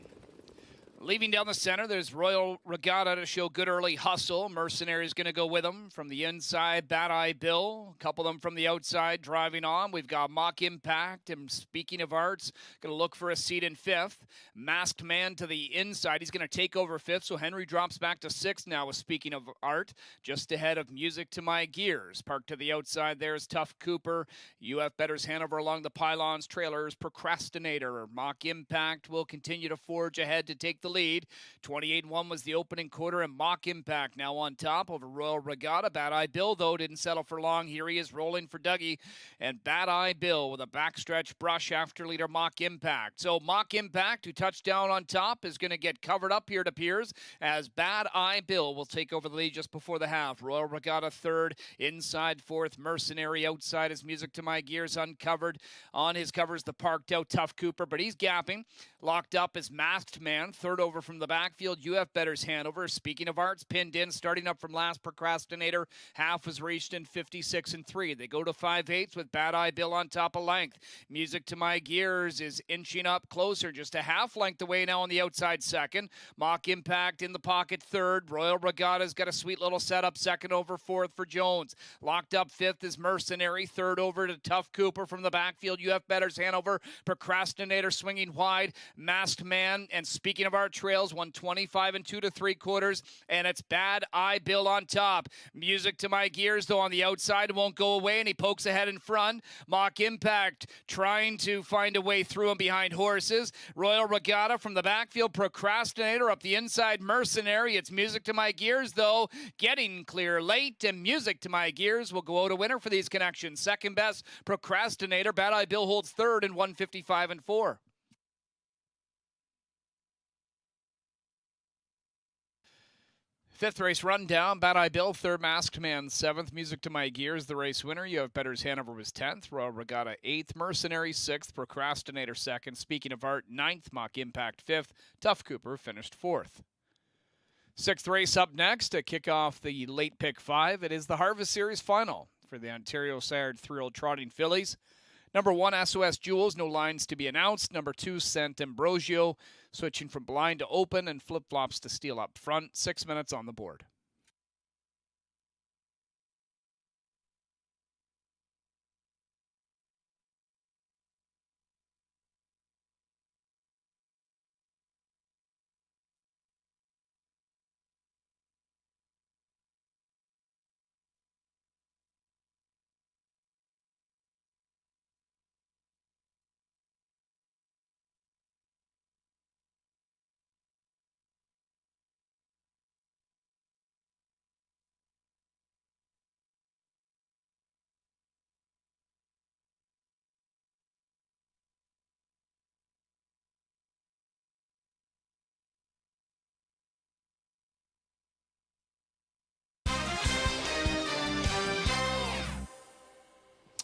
Leaving down the center, there's Royal Regatta to show good early hustle. Mercenary's going to go with them. From the inside, Bad Eye Bill. A couple of them from the outside driving on. We've got Mock Impact. And speaking of arts, going to look for a seat in 5th. Masked Man to the inside. He's going to take over 5th, so Henry drops back to 6th now with Speaking of Art. Just ahead of Music to My Gears. Parked to the outside, there's Tough Cooper. UF Betters Hanover along the pylons. Trailers, Procrastinator. Mock Impact will continue to forge ahead to take the lead. 28-1 was the opening quarter, and Mock Impact now on top over Royal Regatta. Bad Eye Bill, though, didn't settle for long. Here he is rolling for Dougie, and Bad Eye Bill with a backstretch brush after leader Mock Impact. So Mock Impact, who touched down on top, is going to get covered up here, it appears, as Bad Eye Bill will take over the lead just before the half. Royal Regatta 3rd, inside 4th, Mercenary outside as Music to My Gears uncovered. On his covers, the parked out Tough Cooper, but he's gapping. Locked up is Masked Man, 3rd over from the backfield. UF Better's Hanover. Speaking of Arts, pinned in, starting up from last. Procrastinator. Half was reached in 56-3. They go to 5/8 with Bad Eye Bill on top of length. Music to My Gears is inching up closer, just a half length away now on the outside second. Mock Impact in the pocket third. Royal Regatta's got a sweet little setup, second over fourth for Jones. Locked up fifth is Mercenary. Third over to Tough Cooper from the backfield. UF Better's Hanover. Procrastinator swinging wide. Masked Man. And speaking of our trails, 125 and 2 3/4. And it's Bad Eye Bill on top. Music to My Gears, though, on the outside, won't go away, and he pokes ahead in front. Mock Impact trying to find a way through him behind horses. Royal Regatta from the backfield. Procrastinator up the inside. Mercenary. It's Music to My Gears, though, getting clear late, and Music to My Gears will go out a winner for these connections. Second best, Procrastinator. Bad Eye Bill holds third in 155 and 4. Fifth race rundown. Bad Eye Bill, third. Masked Man, seventh. Music to My Gears, the race winner. You have Better's Hanover was 10th. Royal Regatta, 8th. Mercenary, 6th. Procrastinator, 2nd. Speaking of Art, 9th. Mock Impact, 5th. Tough Cooper finished 4th. Sixth race up next to kick off the late pick 5. It is the Harvest Series final for the Ontario Sired 3-year-old trotting fillies. Number 1, SOS Jewels, no lines to be announced. Number 2, Sant Ambrosio, switching from blind to open and flip-flops to steal up front. 6 minutes on the board.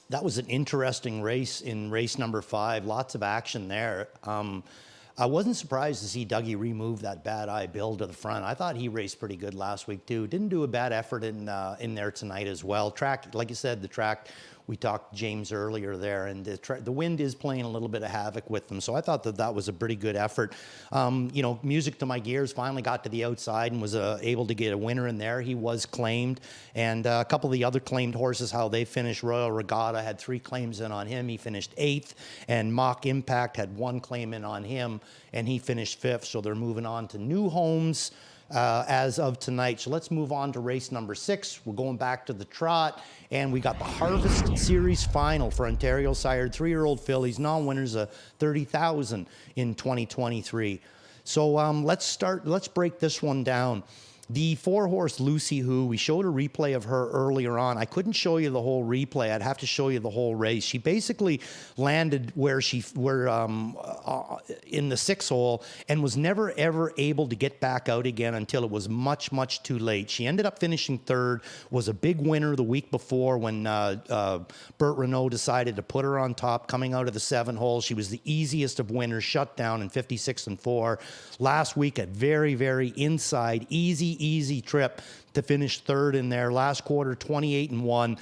That was an interesting race in race number 5. Lots of action there. I wasn't surprised to see Dougie remove that Bad Eye Bill to the front. I thought he raced pretty good last week too. Didn't do a bad effort in there tonight as well. Track, like you said, the track, we talked to James earlier there, and the wind is playing a little bit of havoc with them. So I thought that was a pretty good effort. Music to My Gears finally got to the outside and was able to get a winner in there. He was claimed. And a couple of the other claimed horses, how they finished. Royal Regatta had 3 claims in on him. He finished 8th. And Mock Impact had 1 claim in on him, and he finished 5th. So they're moving on to new homes as of tonight. So let's move on to race number 6. We're going back to the trot, and we got the Harvest Series final for Ontario Sired 3-year-old fillies, non-winners of $30,000 in 2023. So let's break this one down. The 4-horse Lucy Who, we showed a replay of her earlier on. I couldn't show you the whole replay. I'd have to show you the whole race. She basically landed where in the 6 hole and was never ever able to get back out again until it was much, much too late. She ended up finishing 3rd, was a big winner the week before when Bert Renault decided to put her on top coming out of the 7 hole. She was the easiest of winners, shut down in 56 and 4. Last week, a very, very inside, easy trip to finish 3rd in there. Last quarter, 28 and 1.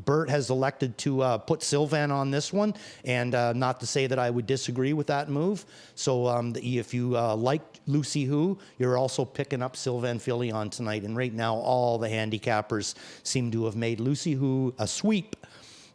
Bert has elected to put Sylvan on this one, and not to say that I would disagree with that move. So if you like Lucy Who, you're also picking up Sylvan Filly on tonight. And right now, all the handicappers seem to have made Lucy Who a sweep.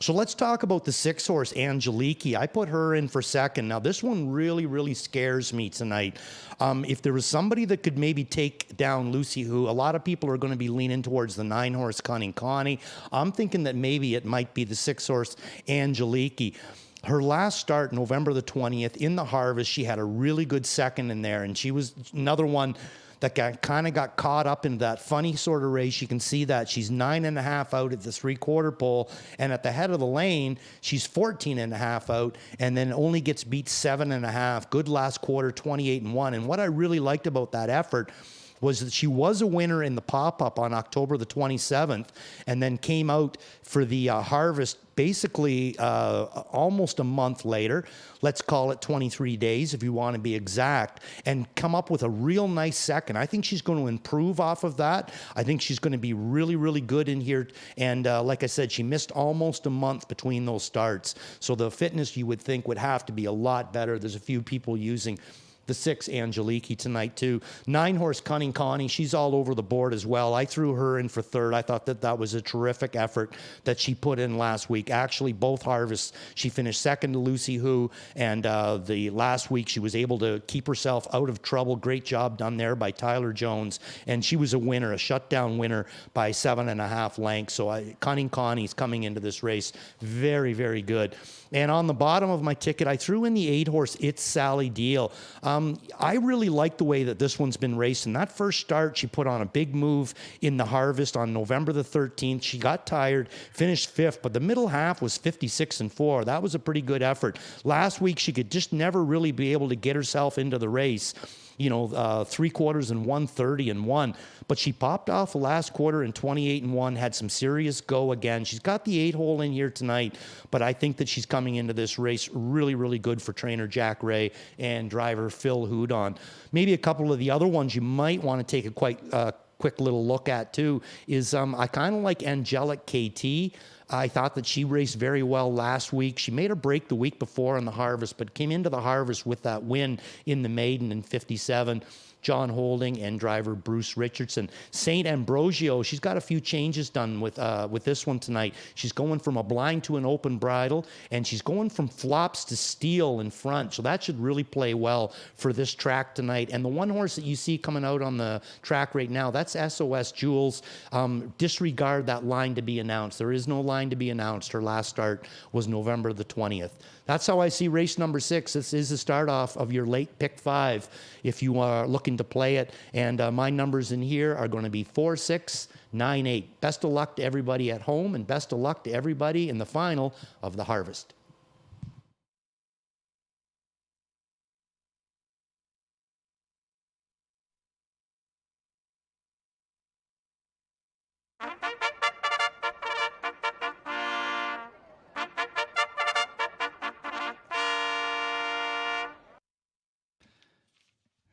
So let's talk about the 6-horse Angeliki. I put her in for 2nd. Now, this one really, really scares me tonight. If there was somebody that could maybe take down Lucy Who, a lot of people are going to be leaning towards the 9-horse Cunning Connie. I'm thinking that maybe it might be the 6-horse Angeliki. Her last start, November the 20th, in the Harvest, she had a really good 2nd in there, and she was another one that kind of got caught up in that funny sort of race. You can see that she's 9.5 out at the 3/4 pole, and at the head of the lane, she's 14.5 out, and then only gets beat 7.5. Good last quarter, 28 and 1. And what I really liked about that effort was that she was a winner in the pop-up on October the 27th, and then came out for the Harvest basically almost a month later, let's call it 23 days if you want to be exact, and come up with a real nice second. I think she's going to improve off of that. I think she's going to be really, really good in here. And like I said, she missed almost a month between those starts. So the fitness you would think would have to be a lot better. There's a few people using the 6 Angeliki tonight too. 9-horse Cunning Connie, she's all over the board as well. I threw her in for third. I thought that was a terrific effort that she put in last week. Actually, both harvests, she finished second to Lucy Who, and the last week she was able to keep herself out of trouble. Great job done there by Tyler Jones, and she was a winner, a shutdown winner by 7.5 lengths. So Cunning Connie's coming into this race very, very good. And on the bottom of my ticket, I threw in the 8-horse It's Sally Deal. I really like the way that this one's been raced. In that first start, she put on a big move in the harvest on November the 13th. She got tired, finished 5th, but the middle half was 56-4. That was a pretty good effort. Last week, she could just never really be able to get herself into the race. 3 quarters and 1:30-1. But she popped off the last quarter in 28-1, had some serious go again. She's got the 8-hole in here tonight, but I think that she's coming into this race really, really good for trainer Jack Ray and driver Phil Houdon. Maybe a couple of the other ones you might want to take a quick little look at too is I kind of like Angelic KT. I thought that she raced very well last week. She made a break the week before in the harvest, but came into the harvest with that win in the maiden in 57. John Holding and driver Bruce Richardson. St. Ambrosio, she's got a few changes done with this one tonight. She's going from a blind to an open bridle, and she's going from flops to steel in front. So that should really play well for this track tonight. And the one horse that you see coming out on the track right now, that's SOS Jules. Disregard that line to be announced. There is no line to be announced. Her last start was November the 20th. That's how I see race number 6. This is the start off of your late pick 5 if you are looking to play it. And my numbers in here are going to be 4, 6, 9, 8. Best of luck to everybody at home, and best of luck to everybody in the final of the harvest.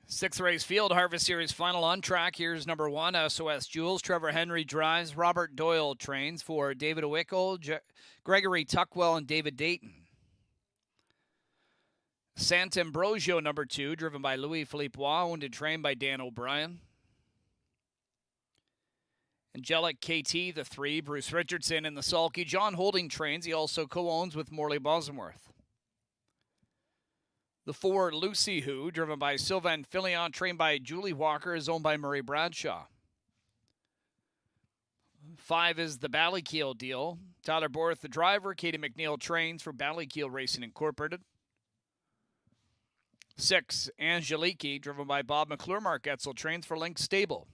Sixth race field, Harvest Series final on track. Here's number 1, SOS Jules. Trevor Henry drives. Robert Doyle trains for David Owickel, Gregory Tuckwell, and David Dayton. Sant Ambrosio, number 2, driven by Louis-Philippe Roy, owned and trained by Dan O'Brien. Angelic KT, the 3, Bruce Richardson in the sulky. John Holding trains. He also co-owns with Morley Bosworth. The 4, Lucy Who, driven by Sylvain Filion, trained by Julie Walker, is owned by Murray Bradshaw. 5 is the Ballykeel Deal. Tyler Borth, the driver. Katie McNeil trains for Ballykeel Racing Incorporated. 6, Angeliki, driven by Bob McClure. Mark Etzel trains for Link Stable.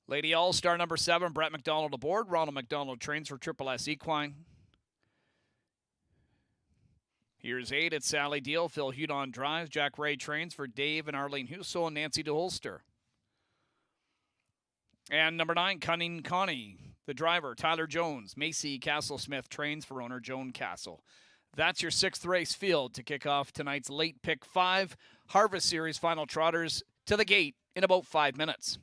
Lady All-Star number 7, Brett McDonald aboard. Ronald McDonald trains for Triple S Equine. Here's 8, it's Sally Deal. Phil Houdon drives. Jack Ray trains for Dave and Arlene Husso and Nancy DeHolster. And number 9, Cunning Connie, the driver. Tyler Jones. Macy Castle-Smith trains for owner Joan Castle. That's your 6th race field to kick off tonight's late pick 5 Harvest Series final trotters to the gate in about 5 minutes.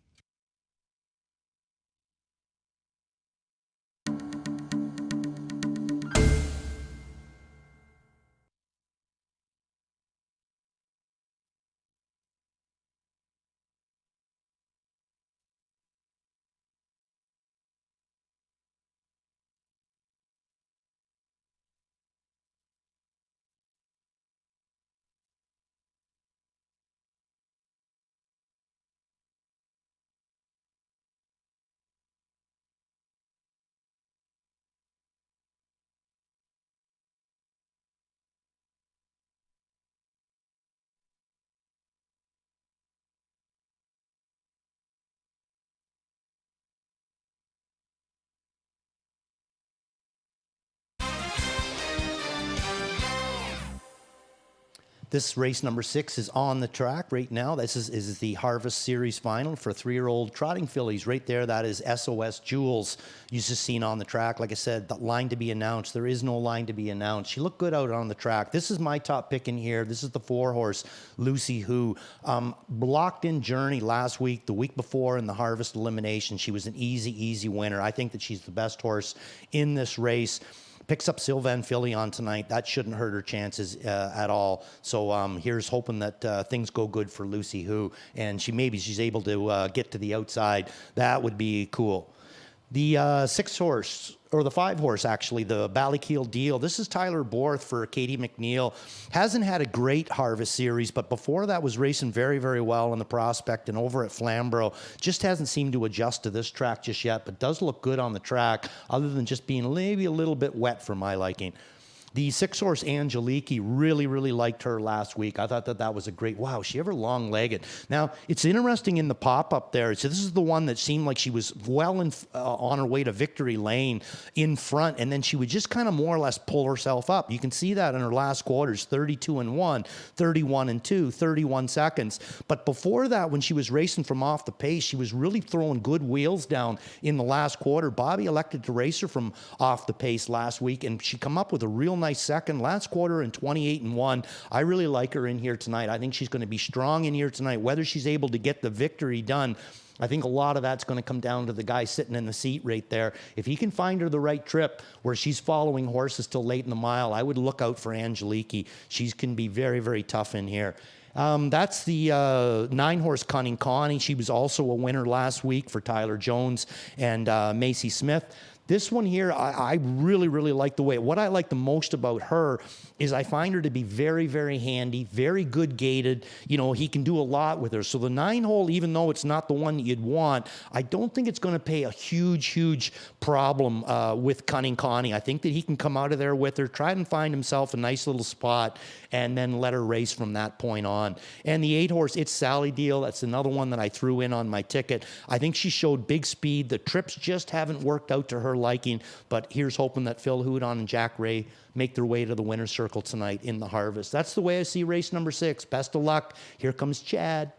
This race number 6 is on the track right now. This is the Harvest Series final for 3-year-old trotting fillies. Right there, that is SOS Jules. You just seen on the track. Like I said, the line to be announced. There is no line to be announced. She looked good out on the track. This is my top pick in here. This is the 4-horse, Lucy Who. Blocked in Journey last week, the week before in the Harvest elimination. She was an easy winner. I think that she's the best horse in this race. Picks up Sylvan Filion tonight. That shouldn't hurt her chances at all. So here's hoping that things go good for Lucy Who, and she's able to get to the outside. That would be cool. The 6-horse, or the 5-horse actually, the Ballykeel Deal. This is Tyler Borth for Katie McNeil. Hasn't had a great Harvest Series, but before that was racing very well in the Prospect and over at Flamborough. Just hasn't seemed to adjust to this track just yet, but does look good on the track, other than just being maybe a little bit wet for my liking. The 6-horse Angeliki, really liked her last week. I thought that was a great, wow, she ever long-legged. Now, it's interesting in the pop-up there. So this is the one that seemed like she was well on her way to victory lane in front, and then she would just kind of more or less pull herself up. You can see that in her last quarters, 32-1, 31-2, 31 seconds. But before that, when she was racing from off the pace, she was really throwing good wheels down in the last quarter. Bobby elected to race her from off the pace last week, and she come up with a real nice second last quarter in 28-1. I really like her in here tonight. I think she's going to be strong in here tonight. Whether she's able to get the victory done, I think a lot of that's going to come down to the guy sitting in the seat right there. If he can find her the right trip where she's following horses till late in the mile, I would look out for Angeliki. She can be very tough in here. That's the 9-horse Cunning Connie. She was also a winner last week for Tyler Jones and Macy Smith. This one here, I really like the way. What I like the most about her is I find her to be very handy, very good gated. You know, he can do a lot with her. So the 9-hole, even though it's not the one that you'd want, I don't think it's going to pay a huge problem with Cunning Connie. I think that he can come out of there with her, try and find himself a nice little spot, and then let her race from that point on. And the 8-horse, It's Sally Deal. That's another one that I threw in on my ticket. I think she showed big speed. The trips just haven't worked out to her liking, but here's hoping that Phil Houdon and Jack Ray make their way to the winner's circle tonight in the Harvest. That's the way I see race number 6. Best of luck. Here comes Chad.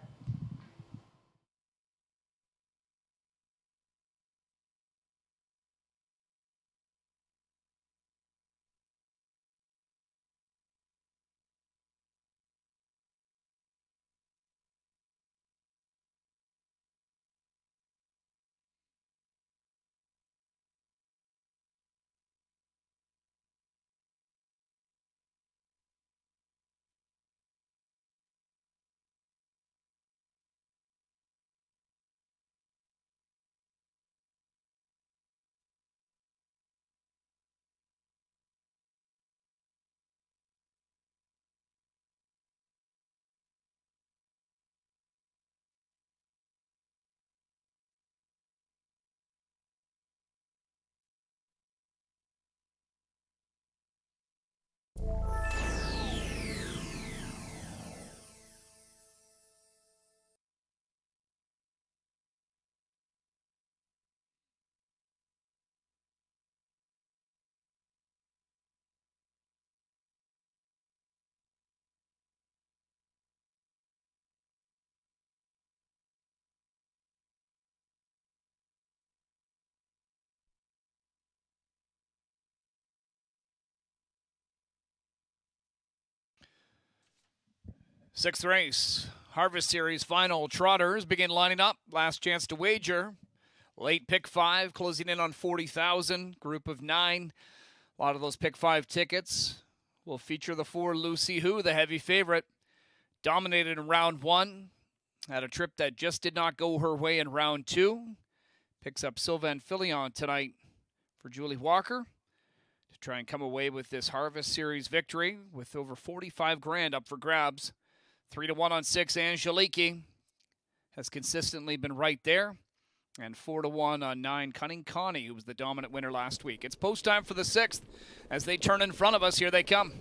Sixth race, Harvest Series final. Trotters begin lining up. Last chance to wager. Late pick 5, closing in on 40,000. Group of 9. A lot of those pick 5 tickets will feature the 4 Lucy Who, the heavy favorite. Dominated in round 1. Had a trip that just did not go her way in round 2. Picks up Sylvan Filion tonight for Julie Walker to try and come away with this Harvest Series victory with over 45 grand up for grabs. 3-1 on 6, Angeliki has consistently been right there. And 4-1 on 9, Cunning Connie, who was the dominant winner last week. It's post time for the 6th. As they turn in front of us, here they come.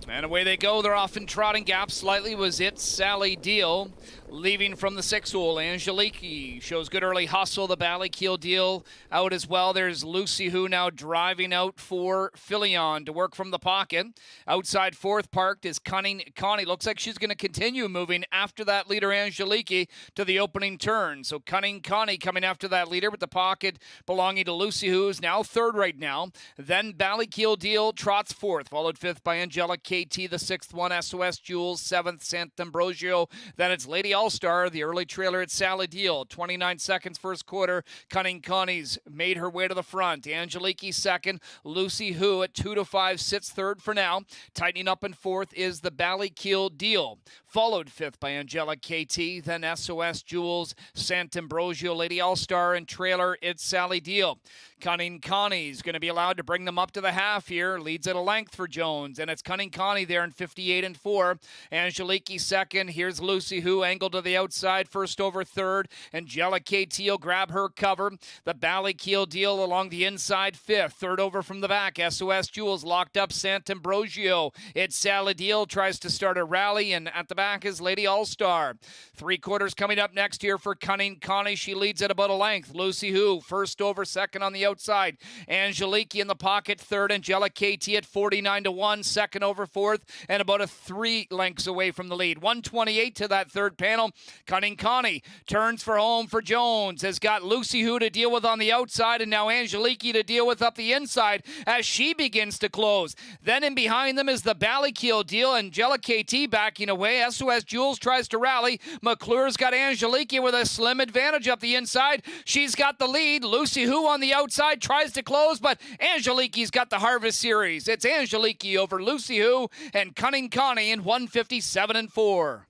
And away they go. They're off in trotting gap. Slightly was it. Sally Deal leaving from the 6 hole. Angeliki shows good early hustle. The Ballykeel Deal out as well. There's Lucy Who now driving out for Filion to work from the pocket. Outside 4th parked is Cunning Connie. Looks like she's going to continue moving after that leader Angeliki to the opening turn. So Cunning Connie coming after that leader with the pocket belonging to Lucy Who is now 3rd right now. Then Ballykeel Deal trots 4th, followed 5th by Angela KT, the 6th one, SOS Jules, 7th, Sant'Ambrosio. Then it's Lady All-Star, the early trailer at Sally Deal. 29 seconds first quarter. Cunning Connie's made her way to the front. Angeliki 2nd. Lucy Who at 2-5 sits 3rd for now. Tightening up in 4th is the Ballykeel Deal. Followed 5th by Angela KT, then SOS Jules, Sant'Ambrosio, Lady All-Star, and trailer it's Sally Deal. Cunning Connie's going to be allowed to bring them up to the half here. Leads at a length for Jones, and it's Cunning Connie there in 58 4. Angeliki 2nd. Here's Lucy Who angled to the outside, first over 3rd. Angela KT will grab her cover. The Ballykeel Deal along the inside 5th. 3rd over from the back. SOS Jules locked up Sant'Ambrosio. It's Sally Deal tries to start a rally, and at the back is Lady All-Star. 3 quarters coming up next here for Cunning Connie. She leads at about a length. Lucy Who first over, 2nd on the outside. Angeliki in the pocket, 3rd. Angela KT at 49 1, 2nd over 4th, and about a 3 lengths away from the lead. 128 to that 3rd panel. Cunning Connie turns for home for Jones. Has got Lucy Who to deal with on the outside, and now Angeliki to deal with up the inside as she begins to close. Then in behind them is the Ballykeel Deal. Angela KT backing away. SOS Jules tries to rally. McClure's got Angeliki with a slim advantage up the inside. She's got the lead. Lucy Who on the outside tries to close, but Angeliki's got the Harvest Series. It's Angeliki over Lucy Who and Cunning Connie in 157 4.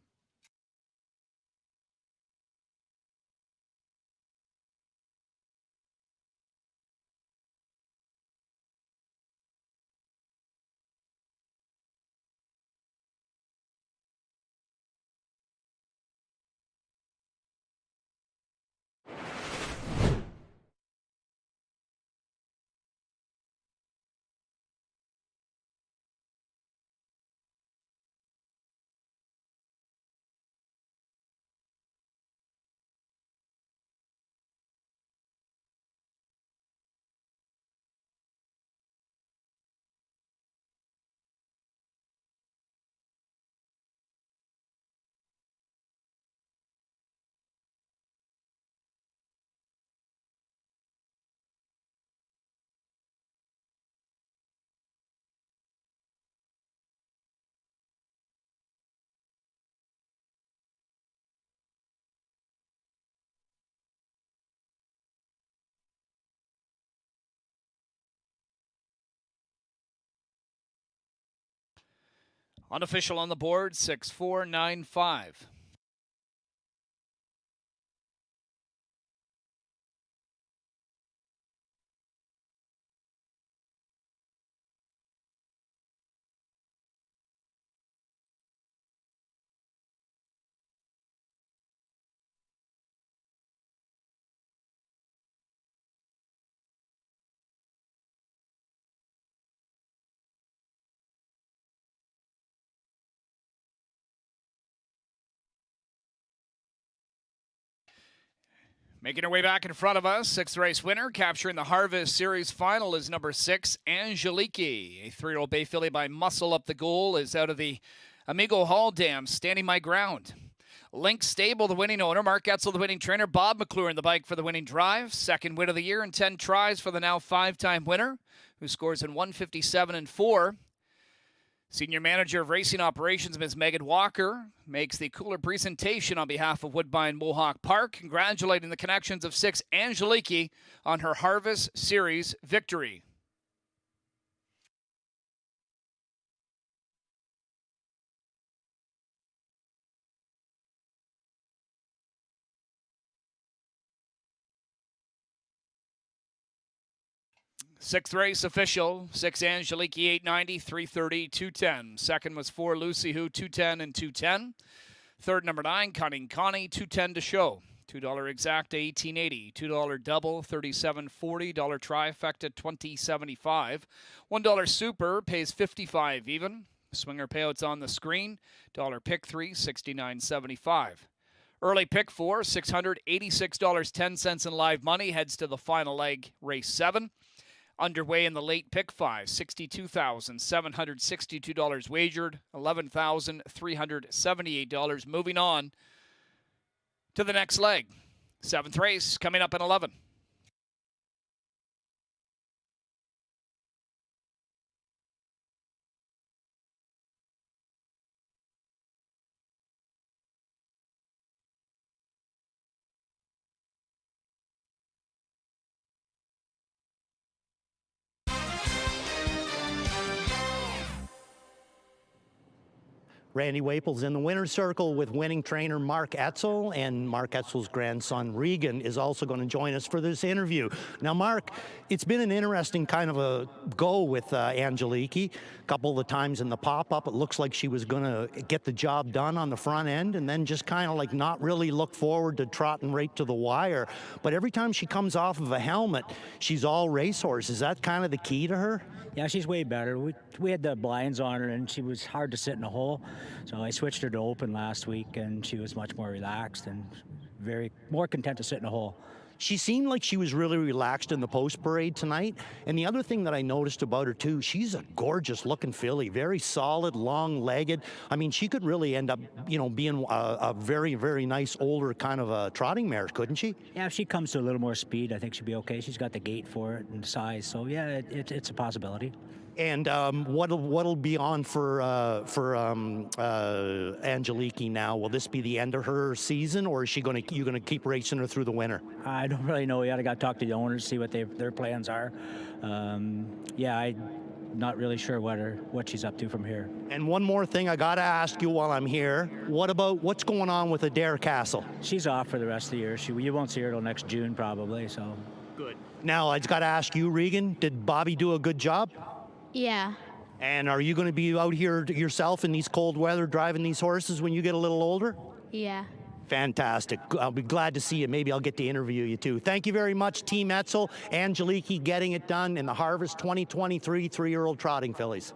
Unofficial on the board, 6-4-9-5. Making her way back in front of us, 6th race winner, capturing the Harvest Series final is number 6, Angeliki. A 3-year-old bay filly by Muscle Up the Goal is out of the Amigo Hall Dam, Standing My Ground. Link Stable, the winning owner. Mark Etzel, the winning trainer. Bob McClure in the bike for the winning drive. 2nd win of the year and 10 tries for the now 5-time winner, who scores in 157 4. Senior Manager of Racing Operations, Ms. Megan Walker, makes the cooler presentation on behalf of Woodbine Mohawk Park, congratulating the connections of 6 Angeliki on her Harvest Series victory. Sixth race official, 6 Angeliki, 890, 330, 210. 2nd was 4 Lucy Who, 210 and 210. 3rd, number 9, Cunning Connie, 210 to show. $2 exacta, 1880. $2 double, 37.40. $1 trifecta, 20.75. $1 super pays 55 even. Swinger payouts on the screen. Dollar pick 3, $69.75. Early pick 4, $686.10 in live money. Heads to the final leg, race 7. Underway in the late pick 5, $62,762 wagered, $11,378. Moving on to the next leg. 7th race coming up in 11. Randy Waples in the winner's circle with winning trainer Mark Etzel, and Mark Etzel's grandson Regan is also going to join us for this interview. Now, Mark, it's been an interesting kind of a go with Angeliki. A couple of the times in the pop-up, it looks like she was going to get the job done on the front end and then just kind of like not really look forward to trotting right to the wire. But every time she comes off of a helmet, she's all racehorse. Is that kind of the key to her? Yeah, she's way better. We had the blinds on her, and she was hard to sit in a hole. So I switched her to open last week, and she was much more relaxed and more content to sit in a hole. She seemed like she was really relaxed in the post parade tonight. And the other thing that I noticed about her too, she's a gorgeous looking filly, very solid, long legged. I mean, she could really end up, being a very, very nice older kind of a trotting mare, couldn't she? Yeah, if she comes to a little more speed, I think she'll be okay. She's got the gait for it and the size. So yeah, it's a possibility. And what'll be on for Angeliki now? Will this be the end of her season, or is you gonna keep racing her through the winter? I don't really know yet. I got to talk to the owners, see what their plans are. I'm not really sure what she's up to from here. And one more thing I got to ask you while I'm here. What about what's going on with Adair Castle? She's off for the rest of the year. You won't see her till next June probably. So good. Now I just got to ask you, Regan. Did Bobby do a good job? Yeah. And are you going to be out here yourself in these cold weather driving these horses when you get a little older? Yeah. Fantastic. I'll be glad to see you. Maybe I'll get to interview you too. Thank you very much, Team Etzel. Angeliki getting it done in the Harvest 2023 3-year-old trotting fillies.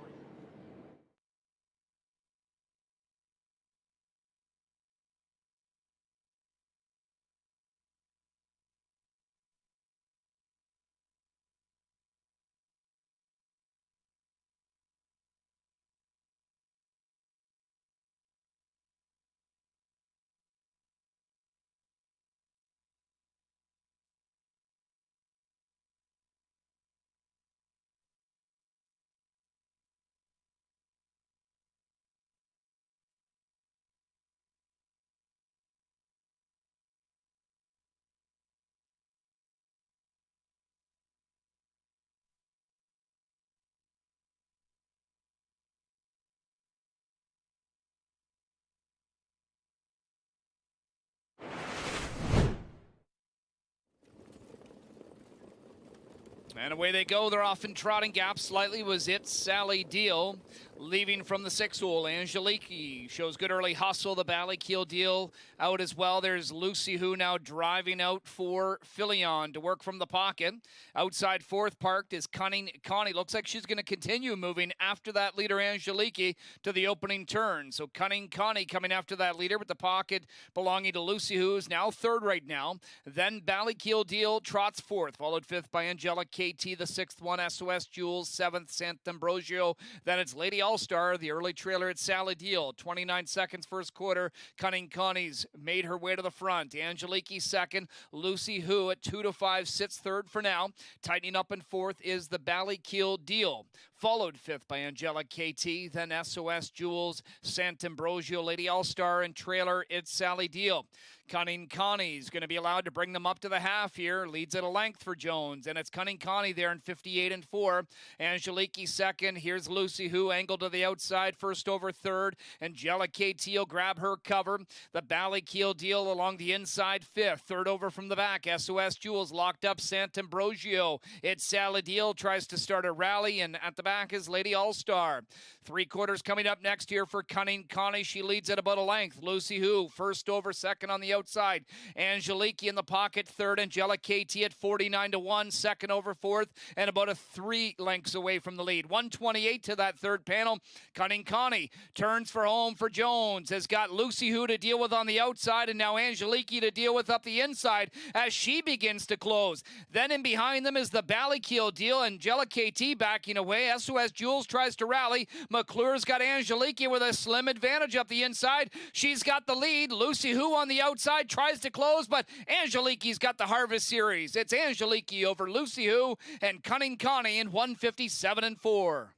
And away they go. They're off in trotting gap. Slightly was it. Sally Deal leaving from the 6th hole. Angeliki shows good early hustle. The Ballykeel Deal out as well. There's Lucy Who now driving out for Filion to work from the pocket. Outside 4th parked is Cunning Connie. Looks like she's going to continue moving after that leader Angeliki to the opening turn. So Cunning Connie coming after that leader with the pocket belonging to Lucy Who is now 3rd right now. Then Ballykeel Deal trots 4th, followed 5th by Angela KT, the 6th one, SOS Jules, 7th, Sant'Ambrosio. Then it's Lady All-Star, the early trailer at Sally Deal. 29 seconds first quarter. Cunning Connie's made her way to the front. Angeliki 2nd. Lucy Who at 2-5 sits 3rd for now. Tightening up in 4th is the Ballykeel Deal. Followed 5th by Angela KT, then SOS Jules, Sant'Ambrosio, Lady All-Star, and trailer it's Sally Deal. Cunning Connie's going to be allowed to bring them up to the half here. Leads at a length for Jones, and it's Cunning Connie there in 58 4. Angeliki 2nd. Here's Lucy Who angled to the outside, first over 3rd. Angela KT will grab her cover. The Ballykeel Deal along the inside 5th. 3rd over from the back. SOS Jules locked up Sant'Ambrosio. It's Sally Deal tries to start a rally, and at the back back is Lady All-Star. 3/4 coming up next here for Cunning Connie. She leads at about a length. Lucy Who, first over, second on the outside. Angelique in the pocket, third. Angela KT at 49-1, second over, fourth, and about 3 lengths away from the lead. 128 to that third panel. Cunning Connie turns for home for Jones. Has got Lucy Who to deal with on the outside, and now Angelique to deal with up the inside as she begins to close. Then in behind them is the Ballykeel deal. Angela KT backing away. SOS Jules tries to rally. McClure's got Angelique with a slim advantage up the inside. She's got the lead. Lucy Who on the outside tries to close, but Angelique's got the Harvest Series. It's Angelique over Lucy Who and Cunning Connie in 157-4.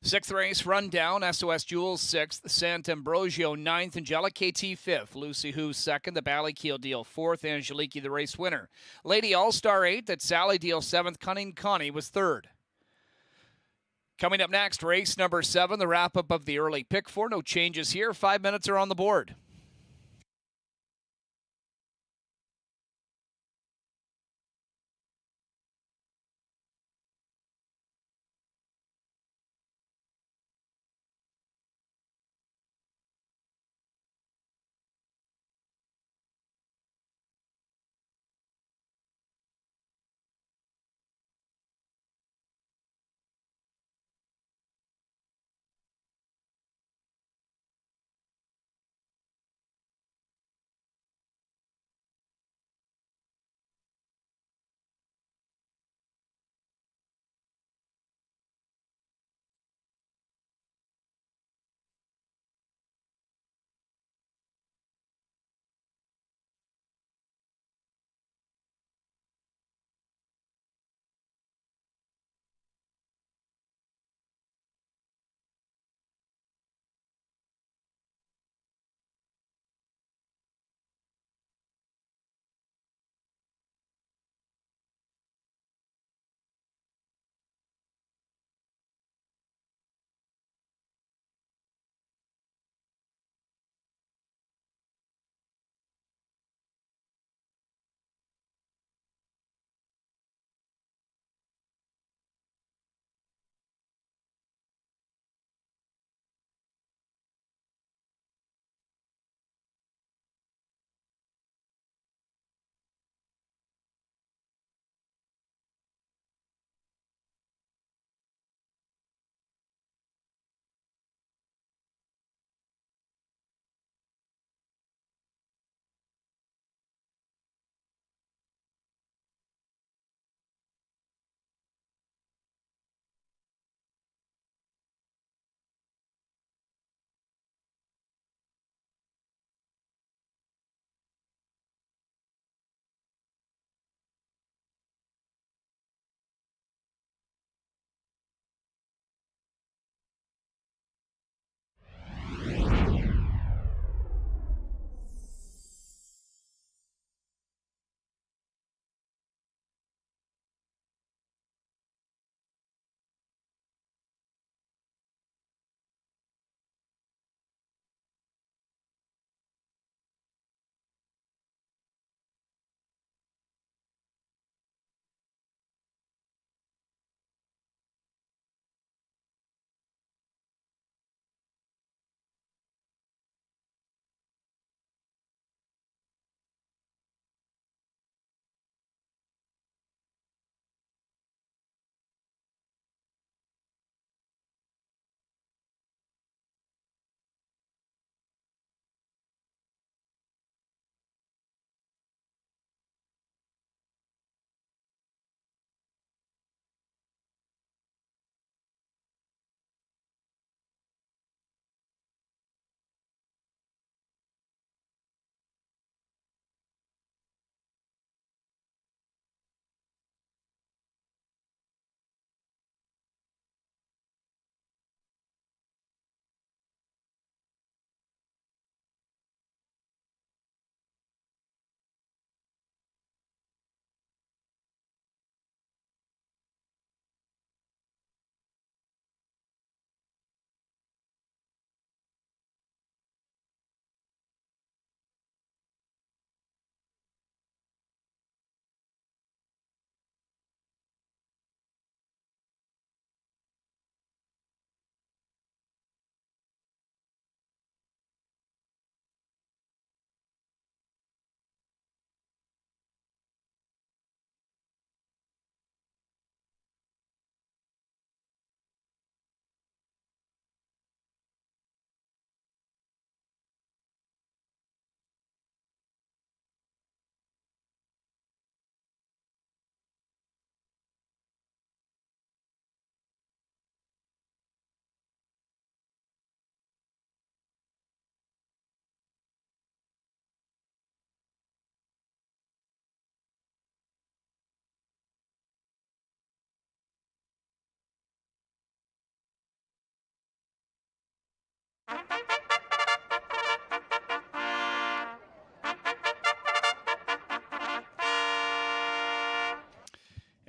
Sixth race rundown. SOS Jules 6th, Sant'Ambrogio 9th, Angela KT 5th, Lucy Who 2nd, the Ballykeel deal 4th, Angelique the race winner. Lady All-Star 8th, at Sally deal 7th, Cunning Connie was 3rd. Coming up next, race number 7, the wrap-up of the early pick 4. No changes here. 5 minutes are on the board.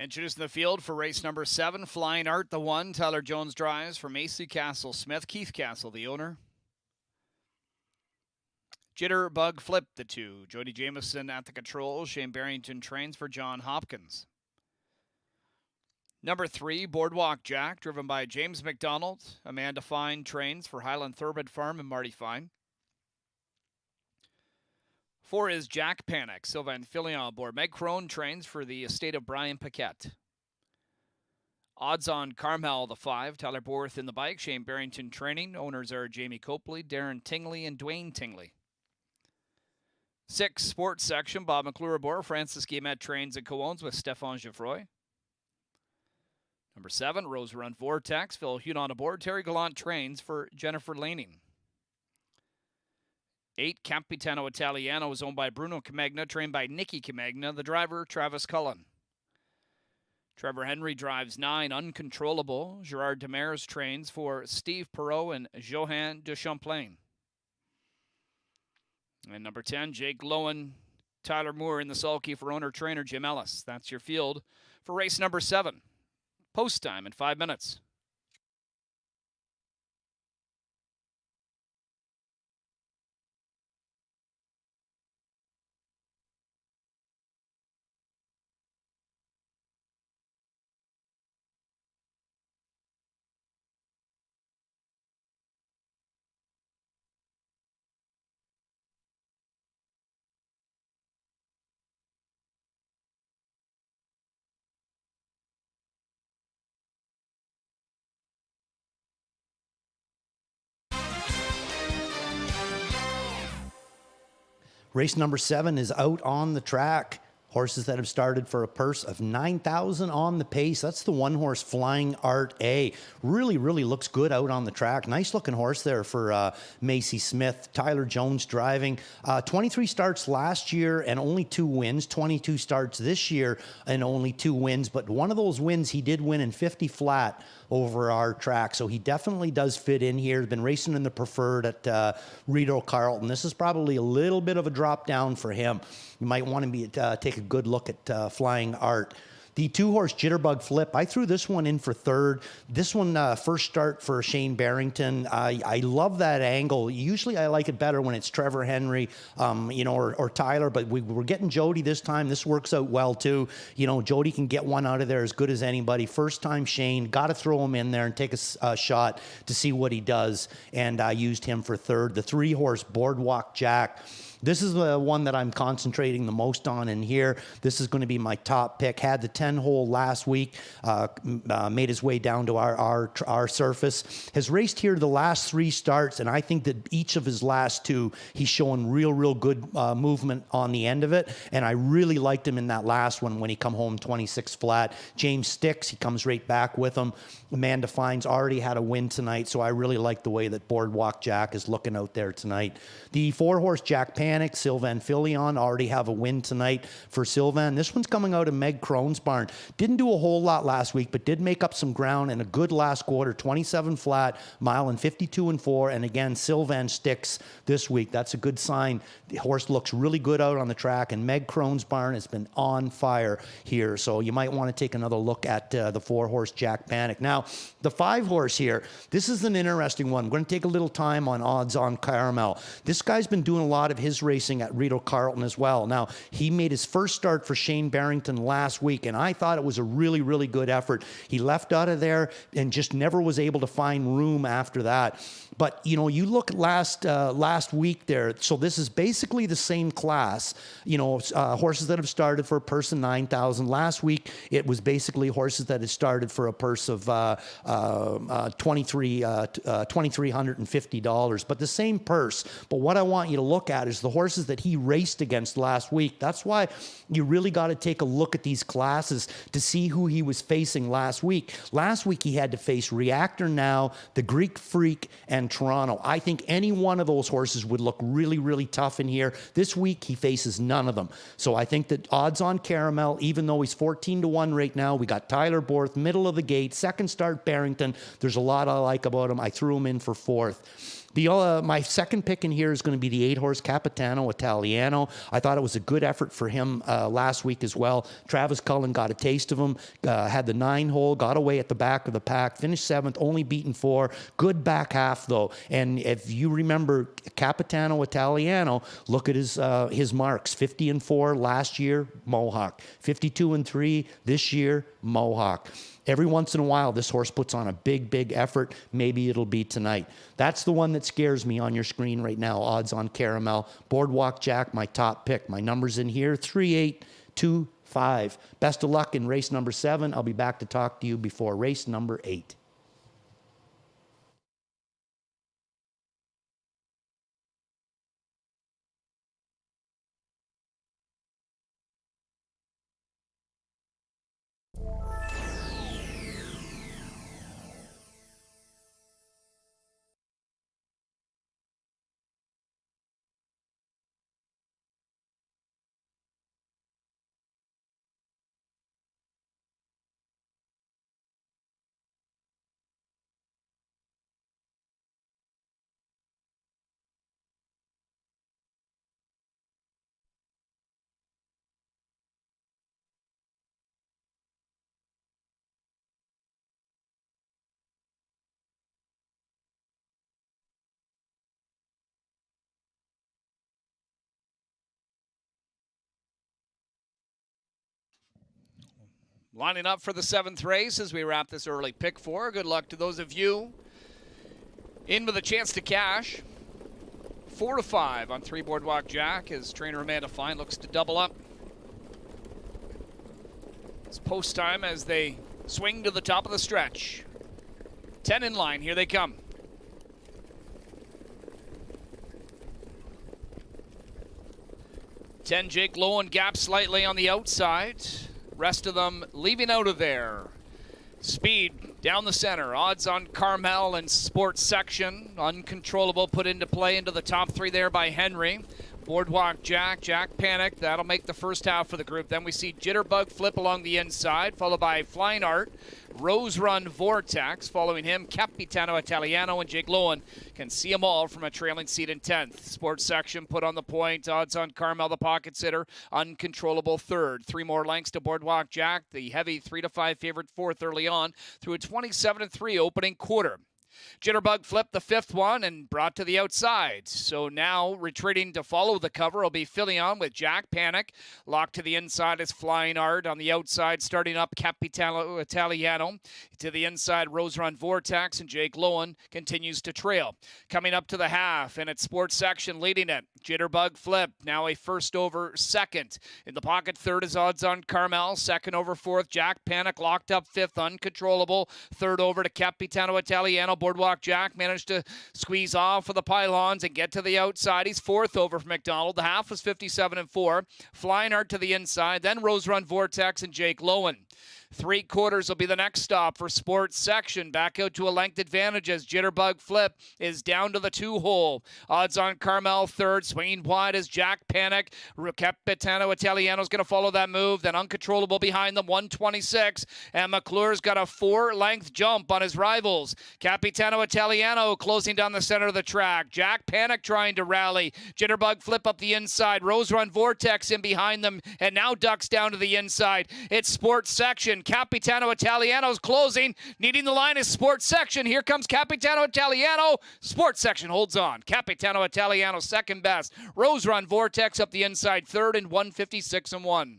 Introducing the field for race number 7, Flying Art, the 1. Tyler Jones drives for Macy Castle Smith. Keith Castle, the owner. Jitterbug Flip, the 2. Jody Jameson at the controls. Shane Barrington trains for John Hopkins. Number 3, Boardwalk Jack, driven by James McDonald. Amanda Fine trains for Highland Thoroughbred Farm and Marty Fine. 4 is Jack Panic. Sylvain Filion aboard. Meg Crone trains for the estate of Brian Paquette. Odds on Carmel, the 5. Tyler Borth in the bike. Shane Barrington training. Owners are Jamie Copley, Darren Tingley, and Dwayne Tingley. 6, Sports Section. Bob McClure aboard. Francis Guillemette trains and co-owns with Stéphane Geoffroy. Number 7, Rose Run Vortex. Phil Hudon aboard. Terry Gallant trains for Jennifer Laning. 8, Capitano Italiano is owned by Bruno Camegna, trained by Nicky Camegna, the driver, Travis Cullen. Trevor Henry drives 9, Uncontrollable. Gerard Demers trains for Steve Perot and Johan de Champlain. And number 10, Jake Lowen, Tyler Moore in the sulky for owner-trainer Jim Ellis. That's your field for race number 7. Post time in 5 minutes. Race number 7 is out on the track. Horses that have started for a purse of $9,000 on the pace. That's the 1 horse Flying Art A. Really looks good out on the track. Nice looking horse there for Macy Smith. Tyler Jones driving. 23 starts last year and only 2 wins. 22 starts this year and only 2 wins. But one of those wins he did win in 50 flat over our track. So he definitely does fit in here. He's been racing in the preferred at Rideau Carlton. This is probably a little bit of a drop down for him. You might want to take a good look at Flying Art. The 2 horse Jitterbug Flip, I threw this one in for 3rd. This one, first start for Shane Barrington. I love that angle. Usually I like it better when it's Trevor Henry, or Tyler, but we're getting Jody this time. This works out well too. Jody can get one out of there as good as anybody. First time Shane, got to throw him in there and take a shot to see what he does. And I used him for 3rd. The 3 horse Boardwalk Jack. This is the one that I'm concentrating the most on in here. This is going to be my top pick. Had the 10-hole last week, made his way down to our surface. Has raced here the last 3 starts, and I think that each of his last 2, he's showing real good movement on the end of it. And I really liked him in that last one when he come home 26 flat. James Sticks, he comes right back with him. Amanda Fines already had a win tonight, so I really like the way that Boardwalk Jack is looking out there tonight. The 4 horse Jack Panic, Sylvain Filion already have a win tonight for Sylvain. This one's coming out of Meg Crone's barn. Didn't do a whole lot last week, but did make up some ground in a good last quarter, 27 flat, mile and 52 and 4. And again, Sylvain Sticks this week. That's a good sign. The horse looks really good out on the track, and Meg Crone's barn has been on fire here. So you might want to take another look at the 4 horse Jack Panic. Now, the 5 horse here, this is an interesting one. I'm going to take a little time on odds on Caramel. This guy's been doing a lot of his racing at Rideau Carlton as well. Now, he made his first start for Shane Barrington last week, and I thought it was a really good effort. He left out of there and just never was able to find room after that. But, you look at last week there, so this is basically the same class, horses that have started for a purse of $9,000. Last week, it was basically horses that had started for a purse of $2,350, but the same purse. But what I want you to look at is the horses that he raced against last week. That's why you really got to take a look at these classes to see who he was facing last week. Last week, he had to face Reactor Now, the Greek Freak, and Toronto. I think any one of those horses would look really tough in here. This week, he faces none of them. So I think that odds on Caramel, even though he's 14-1 right now, we got Tyler Borth, middle of the gate, second start Barrington. There's a lot I like about him. I threw him in for 4th. My second pick in here is going to be the 8-horse Capitano Italiano. I thought it was a good effort for him last week as well. Travis Cullen got a taste of him, had the 9-hole, got away at the back of the pack, finished 7th, only beaten 4. Good back half, though. And if you remember Capitano Italiano, look at his marks. 50-4 last year, Mohawk. 52-3 this year, Mohawk. Every once in a while, this horse puts on a big, big effort. Maybe it'll be tonight. That's the one that scares me on your screen right now, odds on Caramel. Boardwalk Jack, my top pick. My numbers in here, 3, 8, 2, 5. Best of luck in race number 7. I'll be back to talk to you before race number 8. Lining up for the 7th race as we wrap this early pick 4. Good luck to those of you in with a chance to cash. 4 to 5 on 3 Boardwalk Jack as trainer Amanda Fine looks to double up. It's post time as they swing to the top of the stretch. 10 in line, here they come. 10 Jake Lowen gap slightly on the outside. Rest of them leaving out of there. Speed down the center. Odds on Carmel and Sports Section. Uncontrollable put into play into the top 3 there by Henry. Boardwalk Jack, Jack Panic. That'll make the first half for the group. Then we see Jitterbug Flip along the inside, followed by Flying Art, Rose Run Vortex. Following him, Capitano Italiano and Jake Lowen can see them all from a trailing seat in 10th. Sports Section put on the point. Odds on Carmel, the pocket sitter. Uncontrollable 3rd. 3 more lengths to Boardwalk Jack. The heavy 3 to 5 favorite 4th early on through a 27-3 opening quarter. Jitterbug flipped the 5th one and brought to the outside. So now retreating to follow the cover will be Filion with Jack Panic. Locked to the inside is Flying Art. On the outside, starting up Capitano Italiano. To the inside, Rose Run Vortex, and Jake Lowen continues to trail. Coming up to the half, and it's Sports Section leading it. Jitterbug Flip, now a first over 2nd. In the pocket 3rd is Odds on Carmel. 2nd over 4th, Jack Panic locked up 5th, Uncontrollable. 3rd over to Capitano Italiano. Boardwalk Jack managed to squeeze off of the pylons and get to the outside. He's 4th over from McDonald. The half was 57-4. Flying Art to the inside, then Rose Run Vortex and Jake Lowen. 3 quarters will be the next stop for Sports Section. Back out to a length advantage as Jitterbug Flip is down to the 2-hole. Odds on Carmel 3rd. Swinging wide as Jack Panic. Capitano Italiano is going to follow that move. Then Uncontrollable behind them, 126. And McClure's got a 4-length jump on his rivals. Capitano Italiano closing down the center of the track. Jack Panic trying to rally. Jitterbug Flip up the inside. Rose Run Vortex in behind them and now ducks down to the inside. It's Sports Section. Capitano Italiano's closing. Needing the line is Sports Section. Here comes Capitano Italiano. Sports Section holds on. Capitano Italiano second best. Rose Run Vortex up the inside 3rd and 156-1.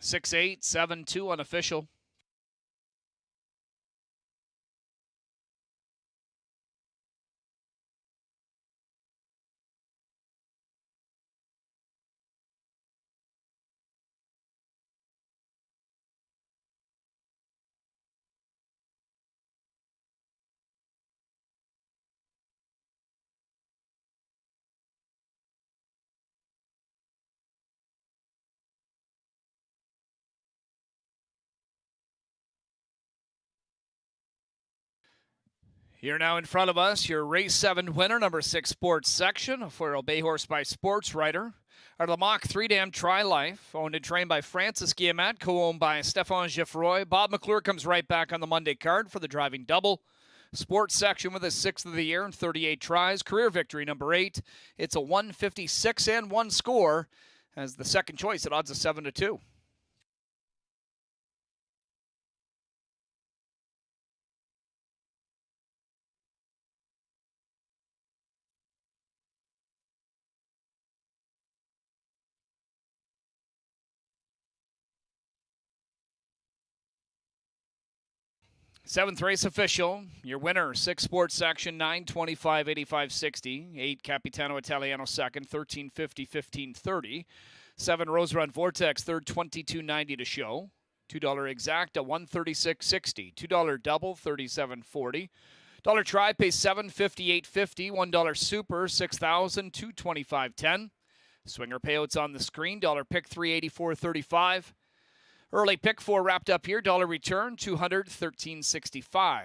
6-8, 7-2 unofficial. Here now in front of us, your race 7 winner, number 6 sports section, a 4-year-old bay horse by Sports Writer. Out of the Mach 3-dam Tri-Life, owned and trained by Francis Guillemette, co-owned by Stéphane Geffroy. Bob McClure comes right back on the Monday card for the driving double. Sports section with his 6th of the year and 38 tries. Career victory number 8. It's a 156 and 1 score as the second choice at odds of 7-2. Seventh race official. Your winner, 6 sports section, 9:25, 85.60. 8 Capitano Italiano second, 13.50, 15.30. 7 Rose Run Vortex third, 22.90 to show. $2 exacta, 136.60. $2 double, 37.40. $1 try pays 758.50. $1 super, 6,000, 225.10. Swinger payouts on the screen. $1 pick 384.35. Early pick 4 wrapped up here. $1 return, $213.65.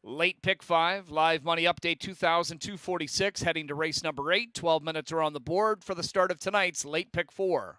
Late pick 5, live money update 2,246, heading to race number 8. 12 minutes are on the board for the start of tonight's late pick 4.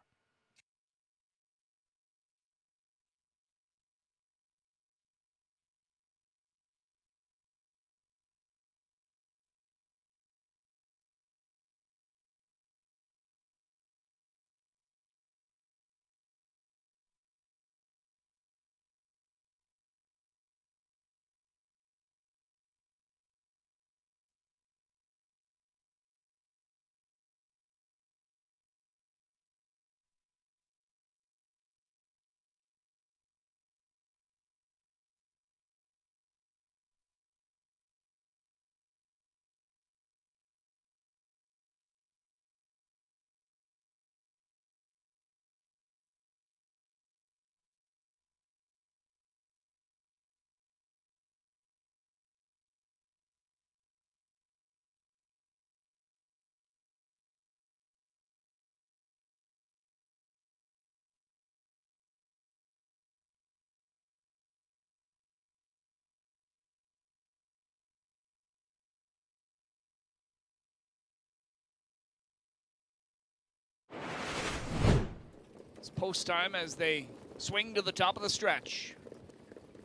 It's post time as they swing to the top of the stretch.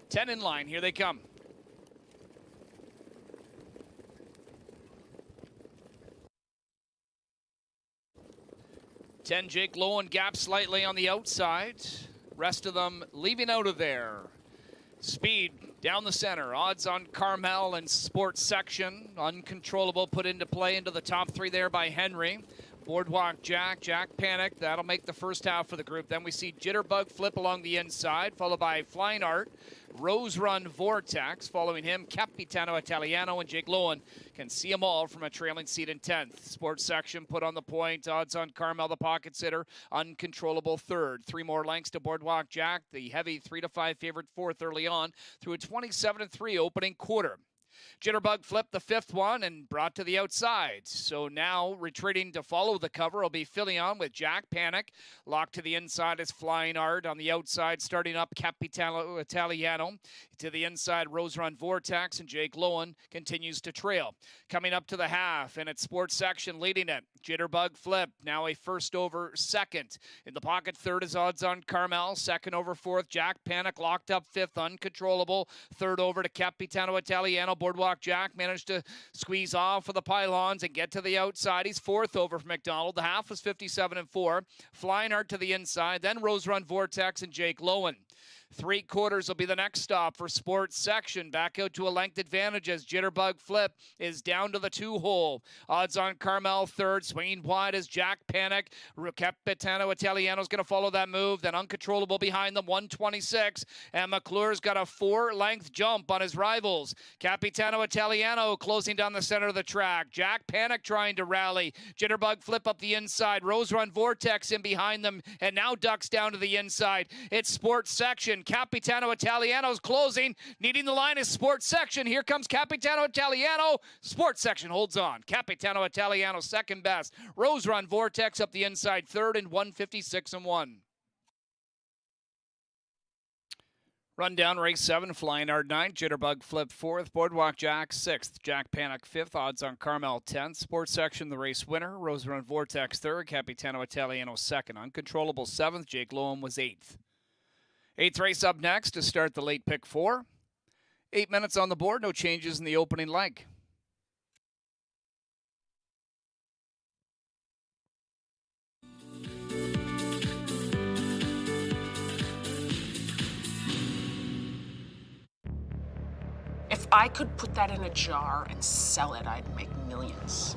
10 in line, here they come. 10 Jake Lowen gap slightly on the outside. Rest of them leaving out of there. Speed down the center. Odds on Carmel and sports section. Uncontrollable put into play into the top 3 there by Henry. Boardwalk Jack Panic. That'll make the first half for the group. Then we see Jitterbug Flip along the inside, followed by Flying Art, Rose Run Vortex. Following him, Capitano Italiano, and Jake Lowen can see them all from a trailing seat in 10th. Sports section put on the point. Odds on Carmel, the pocket sitter. Uncontrollable third. 3 more lengths to Boardwalk Jack. The heavy 3-5 favorite fourth early on through a 27-3 opening quarter. Jitterbug flipped the 5th one and brought to the outside. So now retreating to follow the cover will be Filion with Jack Panic. Locked to the inside is Flying Art. On the outside, starting up Capitano Italiano. To the inside, Rose Run Vortex, and Jake Lowen continues to trail. Coming up to the half, and it's sports section leading it. Jitterbug Flip, now a first over second. In the pocket, third is Odds on Carmel. Second over fourth, Jack Panic locked up 5th, Uncontrollable. Third over to Capitano Italiano. Boardwalk Jack managed to squeeze off of the pylons and get to the outside. He's 4th over from McDonald. The half was 57-4. Flying Art to the inside, then Rose Run Vortex and Jake Lowen. 3/4 will be the next stop for Sports Section. Back out to a length advantage as Jitterbug Flip is down to the 2-hole. Odds on Carmel third, swinging wide as Jack Panic. Capitano Italiano's going to follow that move. Then Uncontrollable behind them, 126. And McClure's got a 4-length jump on his rivals. Capitano Italiano closing down the center of the track. Jack Panic trying to rally. Jitterbug Flip up the inside. Rose Run Vortex in behind them and now ducks down to the inside. It's Sports Section. Capitano Italiano's closing. Needing the line is Sports Section. Here comes Capitano Italiano. Sports Section holds on. Capitano Italiano second best. Rose Run Vortex up the inside third and 156-1. Rundown race 7, Flying Hard 9, Jitterbug Flip 4th, Boardwalk Jack 6th, Jack Panic 5th, odds on Carmel 10th, Sports Section the race winner, Rose Run Vortex 3rd, Capitano Italiano 2nd, Uncontrollable 7th, Jake Loam was 8th. 8th race up next to start the late pick 4. 8 minutes on the board, no changes in the opening leg. If I could put that in a jar and sell it, I'd make millions.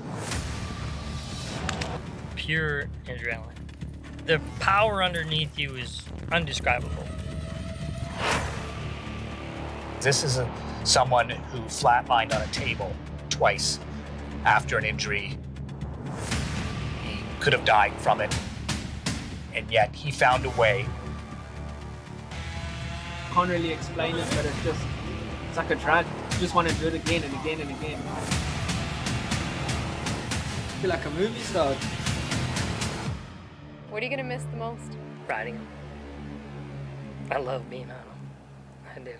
Pure adrenaline. The power underneath you is undescribable. This is someone who flatlined on a table twice after an injury. He could have died from it, and yet he found a way. Can't really explain it, but it's like a drug. You just want to do it again and again and again. I feel like a movie star. What are you going to miss the most? Riding them. I love being on them. I do.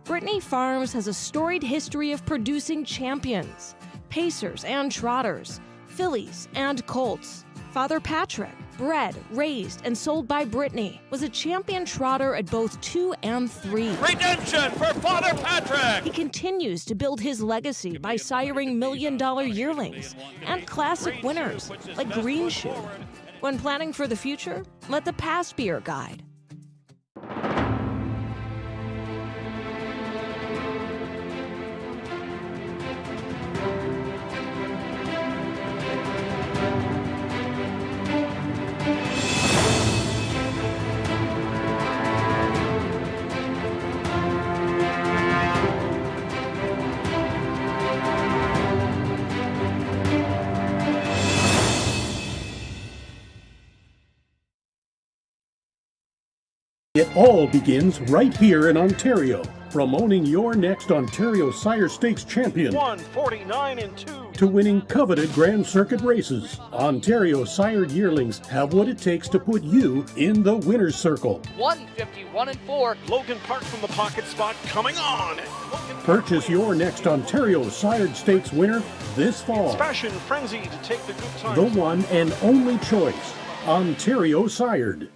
Brittany Farms has a storied history of producing champions, pacers and trotters, fillies and colts. Father Patrick, bred, raised, and sold by Brittany, was a champion trotter at both 2 and 3. Redemption for Father Patrick! He continues to build his legacy by siring million-dollar yearlings and classic winners like Green Shoe. When planning for the future, let the past be your guide. It all begins right here in Ontario. From owning your next Ontario Sire Stakes champion 149 and 2 to winning coveted Grand Circuit races, Ontario sired yearlings have what it takes to put you in the winner's circle. 151 and 4. Logan Park from the pocket spot coming on. Purchase your next Ontario Sired Stakes winner this fall. It's fashion frenzy to take the good times. The one and only choice, Ontario Sired.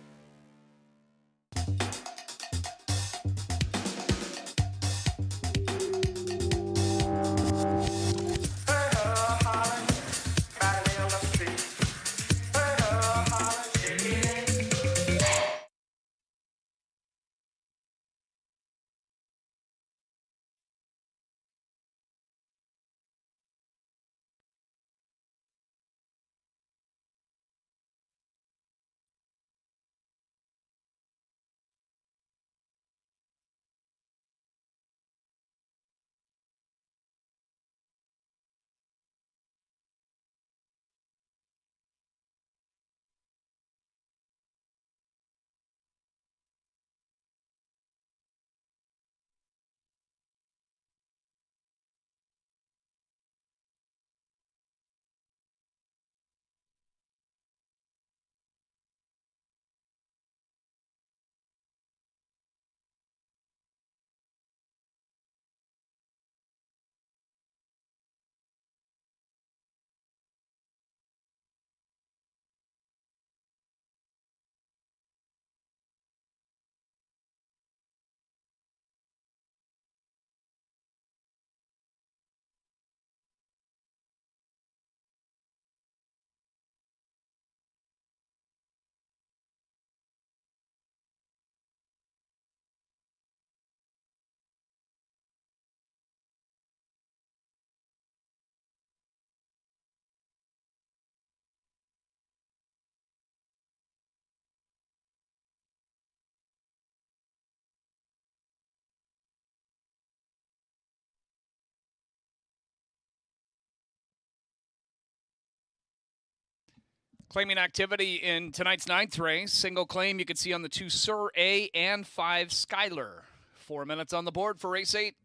Claiming activity in tonight's 9th race. Single claim you can see on the 2 Sir A and 5 Skyler. 4 minutes on the board for race 8.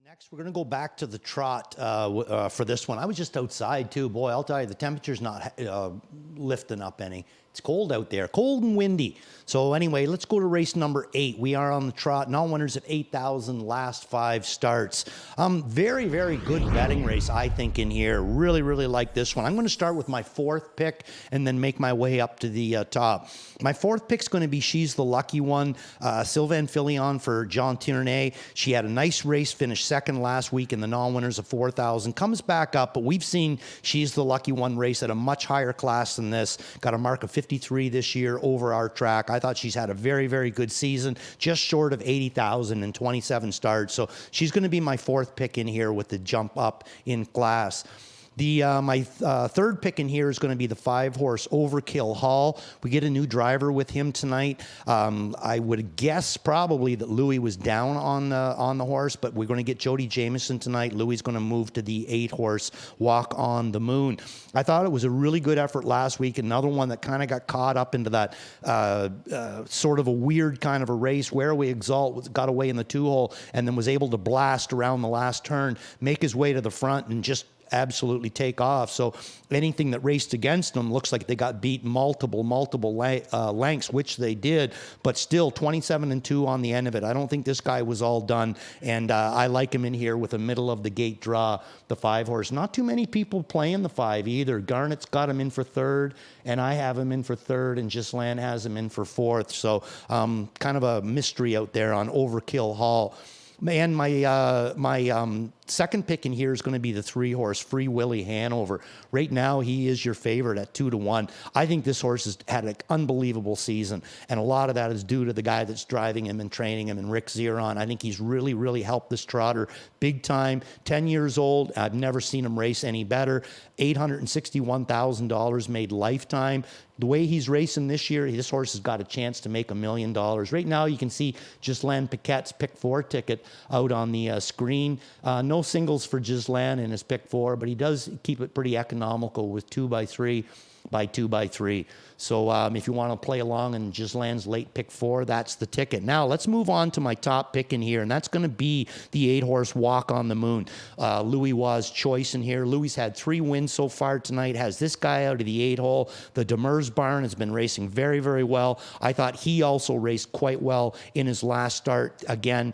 Next, we're going to go back to the trot for this one. I was just outside, too. Boy, I'll tell you, the temperature's not lifting up any. It's cold out there, cold and windy. So anyway, let's go to race number 8. We are on the trot. Non-winners at 8,000, last 5 starts. Very, very good betting race, I think, in here. Really, really like this one. I'm going to start with my 4th pick and then make my way up to the top. My 4th pick's going to be She's the Lucky One, Sylvain Filion for John Tierney. She had a nice race, finished second last week in the non-winners of 4,000. Comes back up, but we've seen She's the Lucky One race at a much higher class than this. Got a mark of 53 this year over our track. I thought she's had a very, very good season, just short of 80,000 in 27 starts. So she's going to be my 4th pick in here with the jump up in class. My 3rd pick in here is going to be the 5-horse Overkill Hall. We get a new driver with him tonight. I would guess probably that Louis was down on the horse, but we're going to get Jody Jamieson tonight. Louis is going to move to the 8-horse Walk on the Moon. I thought it was a really good effort last week. Another one that kind of got caught up into that sort of a weird kind of a race. Where we Exalt got away in the 2-hole and then was able to blast around the last turn, make his way to the front, and just absolutely take off. So anything that raced against them looks like they got beat multiple lengths, which they did, but still 27-2 on the end of it. I don't think this guy was all done, and I like him in here with a middle of the gate draw, the 5-horse. Not too many people playing the 5 either. Garnett's got him in for 3rd, and I have him in for 3rd, and Ghislaine has him in for 4th. So kind of a mystery out there on Overkill Hall. And my 2nd pick in here is going to be the 3-horse Free Willy Hanover. Right now, he is your favorite at 2-1. I think this horse has had an unbelievable season, and a lot of that is due to the guy that's driving him and training him, and Rick Zeron. I think he's really, really helped this trotter big time. 10 years old. I've never seen him race any better. $861,000 made lifetime. The way he's racing this year, this horse has got a chance to make $1 million. Right now, you can see Ghislaine Paquette's pick 4 ticket out on the screen. No singles for Ghislaine in his pick 4, but he does keep it pretty economical with 2x3 by 2x3. So if you want to play along in Ghislaine's late pick 4, that's the ticket. Now let's move on to my top pick in here, and that's going to be the 8-horse Walk on the Moon. Louis Wa's choice in here. Louis had 3 wins so far tonight, has this guy out of the 8-hole. The Demers barn has been racing very, very well. I thought he also raced quite well in his last start. Again,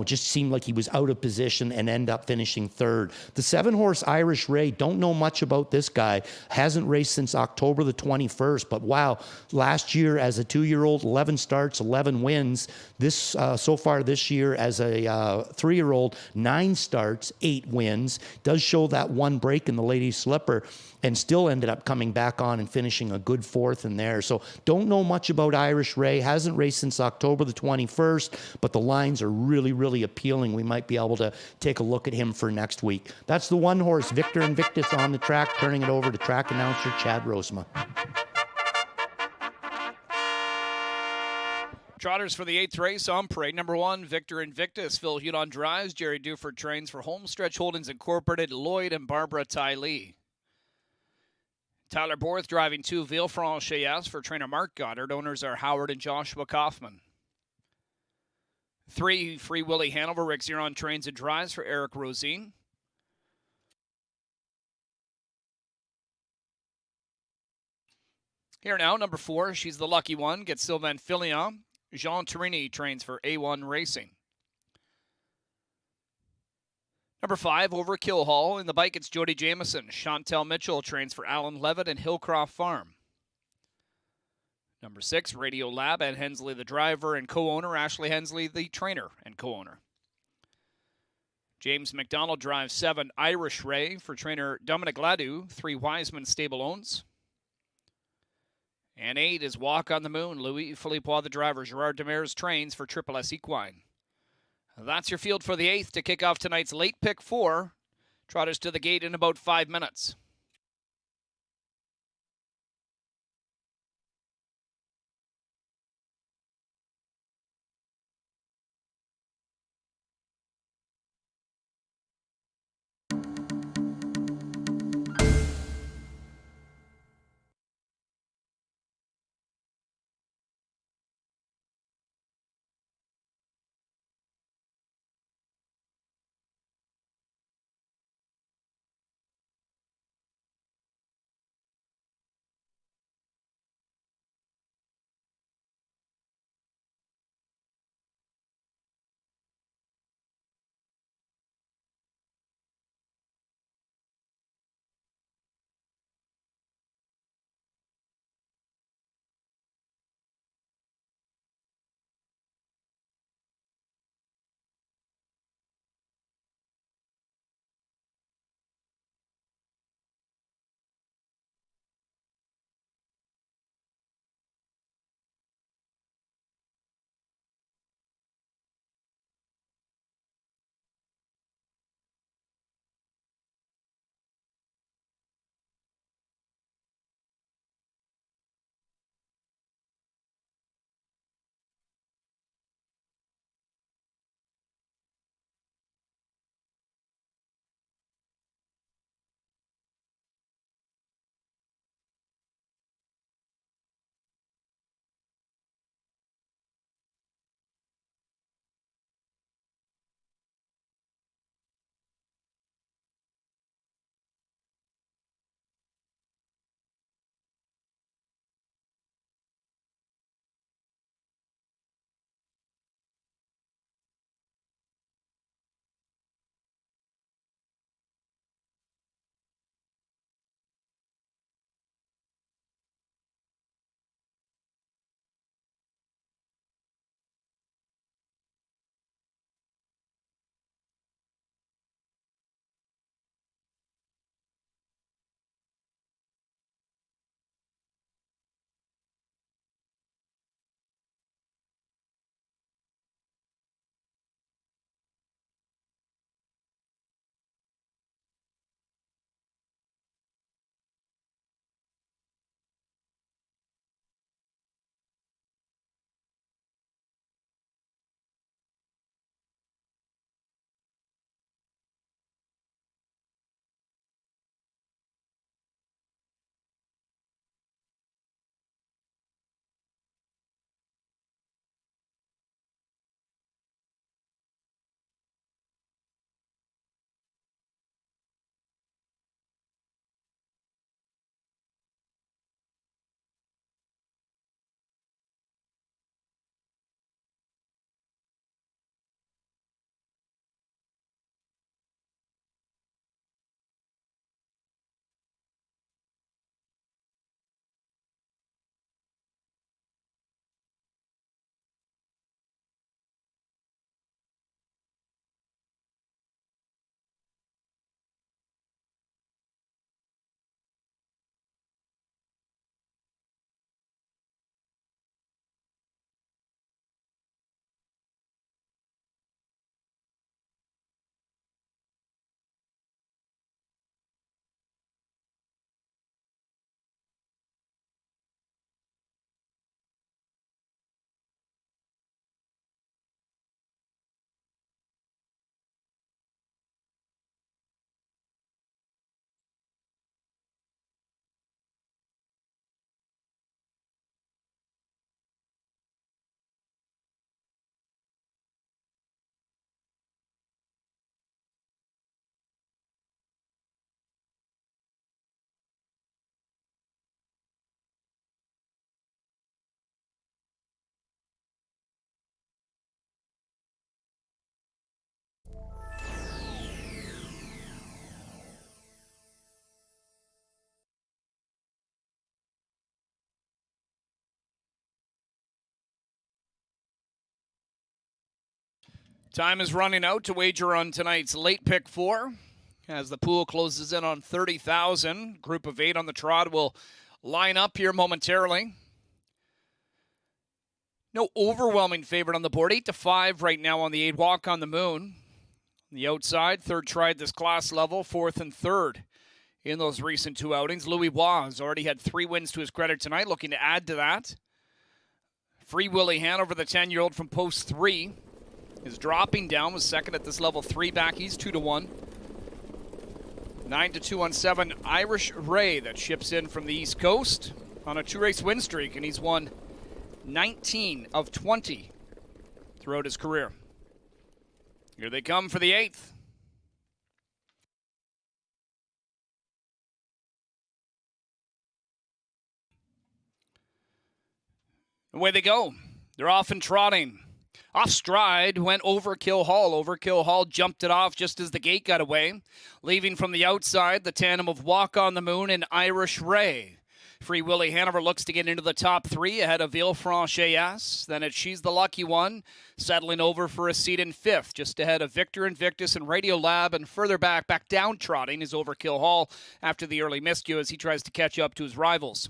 just seemed like he was out of position and ended up finishing 3rd. The 7-horse Irish Ray, don't know much about this guy. Hasn't raced since October the 21st, but wow, last year as a 2-year-old, 11 starts, 11 wins. This so far this year as a 3-year-old, 9 starts, 8 wins. Does show that 1 break in the Lady Slipper, and still ended up coming back on and finishing a good 4th in there. So don't know much about Irish Ray. Hasn't raced since October the 21st, but the lines are really, really appealing. We might be able to take a look at him for next week. That's the 1-horse Victor Invictus on the track. Turning it over to track announcer Chad Rosema. Trotters for the 8th race on parade. Number 1, Victor Invictus. Phil Hudon drives. Jerry Duford trains for Homestretch Holdings Incorporated, Lloyd and Barbara Ty Lee. Tyler Borth driving 2, Villefranche for trainer Mark Goddard. Owners are Howard and Joshua Kaufman. 3, Free Willy Hanover. Rick Zeron trains and drives for Eric Rosine. Here now, number 4, She's the Lucky One. Gets Sylvain Filion. Jean Torini trains for A1 Racing. Number 5, Overkill Hall. In the bike, it's Jody Jamieson. Chantel Mitchell trains for Alan Levitt and Hillcroft Farm. Number 6, Radio Lab. Ed Hensley, the driver and co-owner. Ashley Hensley, the trainer and co-owner. James McDonald drives 7, Irish Ray for trainer Dominic Ladew. 3, Wiseman Stable owns. And 8 is Walk on the Moon. Louis Philippois, the driver. Gerard Demers trains for Triple S Equine. That's your field for the 8th to kick off tonight's late pick 4. Trotters to the gate in about 5 minutes. Time is running out to wager on tonight's late pick 4 as the pool closes in on 30,000. Group of 8 on the trot will line up here momentarily. No overwhelming favorite on the board. 8-5 right now on the 8 Walk on the Moon. The outside, third try at this class level, fourth and third in those recent 2 outings. Louis Bois has already had 3 wins to his credit tonight, looking to add to that. Free Willie Hanover, the 10-year-old from post 3, is dropping down, was second at this level 3 back. He's 2-1. 9-2 on 7, Irish Ray that ships in from the East Coast on a 2-race win streak, and he's won 19 of 20 throughout his career. Here they come for the 8th. Away they go. They're off and trotting. Off stride went Overkill Hall. Overkill Hall jumped it off just as the gate got away. Leaving from the outside, the tandem of Walk on the Moon and Irish Ray. Free Willie Hanover looks to get into the top 3 ahead of Villefranche. Then it's She's the Lucky One, settling over for a seat in 5th, just ahead of Victor Invictus and Radio Lab, and further back down trotting is Overkill Hall after the early miscue as he tries to catch up to his rivals.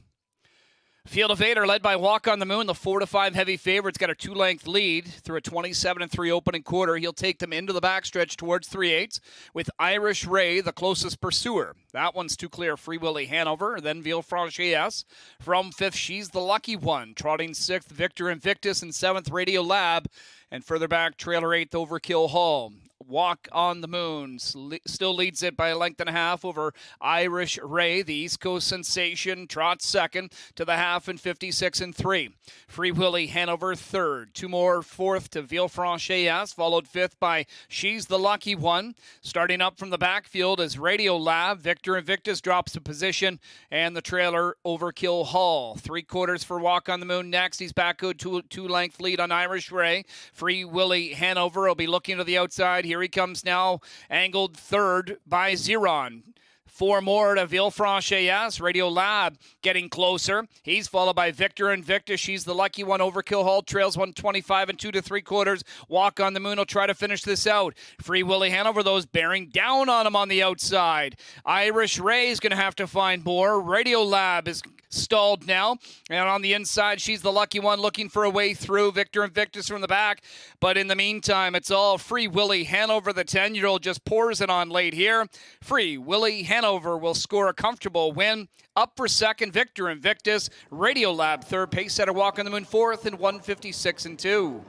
Field of 8 are led by Walk on the Moon. The 4-5 heavy favorite's got a 2-length lead through a 27-3 opening quarter. He'll take them into the backstretch towards 3/8 with Irish Ray, the closest pursuer. That one's too clear. Free Willie Hanover, then Villefranche. From 5th, She's the Lucky One. Trotting 6th, Victor Invictus, and 7th, Radio Lab. And further back, trailer 8th, Overkill Hall. Walk on the Moon still leads it by a length and a half over Irish Ray, the East Coast sensation. Trots second to the half and 56-3. Free Willie Hanover third. 2 more, 4th to Villefranche, followed 5th by She's the Lucky One. Starting up from the backfield is Radio Lab. Victor Invictus drops a position, and the trailer Overkill Hall. 3/4 for Walk on the Moon next. He's back to 2-length lead on Irish Ray. Free Willie Hanover will be looking to the outside. Here he comes now, angled third by Zeron. 4 more to Villefranche. Radio Lab getting closer. He's followed by Victor Invictus. She's the Lucky One. Overkill Hall trails 125 and 2 3/4. Walk on the Moon will try to finish this out. Free Willie Hanover, those bearing down on him on the outside. Irish Ray is going to have to find more. Radio Lab is stalled now. And on the inside, She's the Lucky One looking for a way through. Victor Invictus from the back. But in the meantime, it's all Free Willie Hanover. The 10-year-old just pours it on late here. Free Willie Hanover will score a comfortable win. Up for second, Victor Invictus. Radio Lab third. Pace setter Walk on the Moon 4th and 156-2.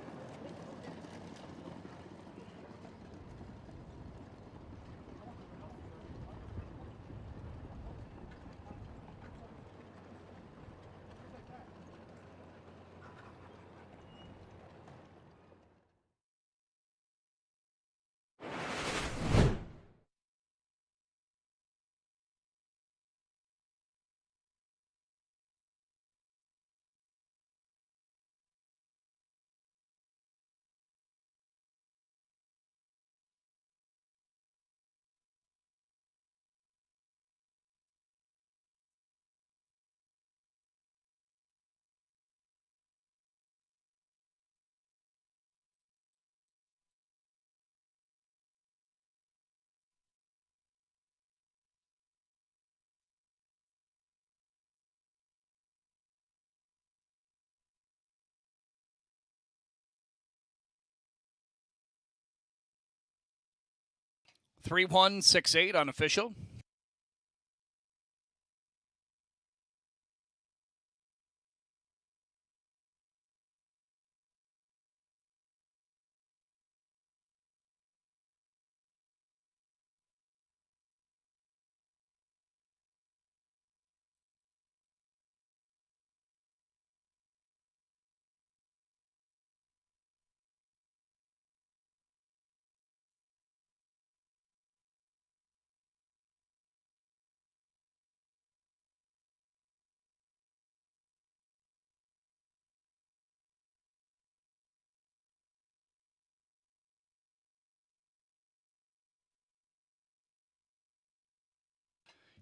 Three, 1, 6, 8 unofficial.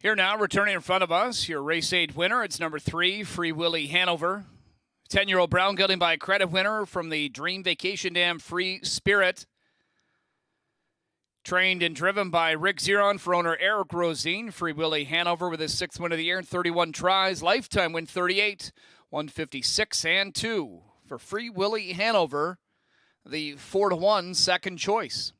Here now, returning in front of us, your Race 8 winner. It's number 3, Free Willie Hanover. 10-year-old brown gelding by a credit winner from the Dream Vacation Dam Free Spirit. Trained and driven by Rick Zeron for owner Eric Rosine. Free Willy Hanover with his 6th win of the year, 31 tries. Lifetime win 38, 156 and 2 for Free Willy Hanover, the 4-1 second choice.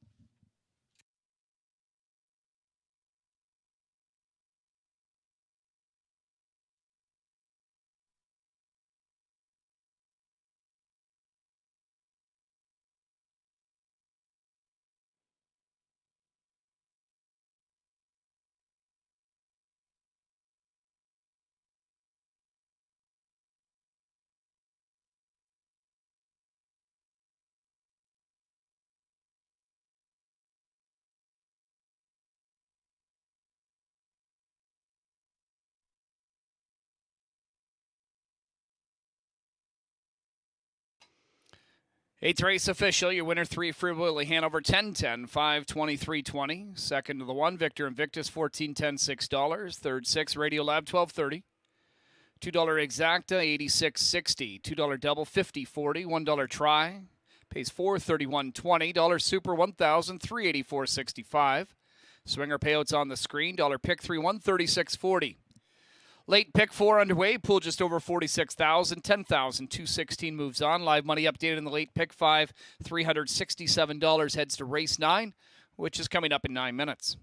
Eighth race official, your winner 3, Free Willy Hanover, 10-10, 5-23-20. Second to the 1, Victor Invictus, 14-10, $6. Third 6, Radio Lab, $12.30. $2 exacta, $86.60. $2 double, $50.40. $1 try, pays $431.20. $1 super, $1,384.65. Swinger payouts on the screen. $1 pick 3, $136.40. Late pick 4 underway, pool just over 46,000, 10,216 moves on. Live money updated in the late pick 5, $367 heads to race 9, which is coming up in 9 minutes.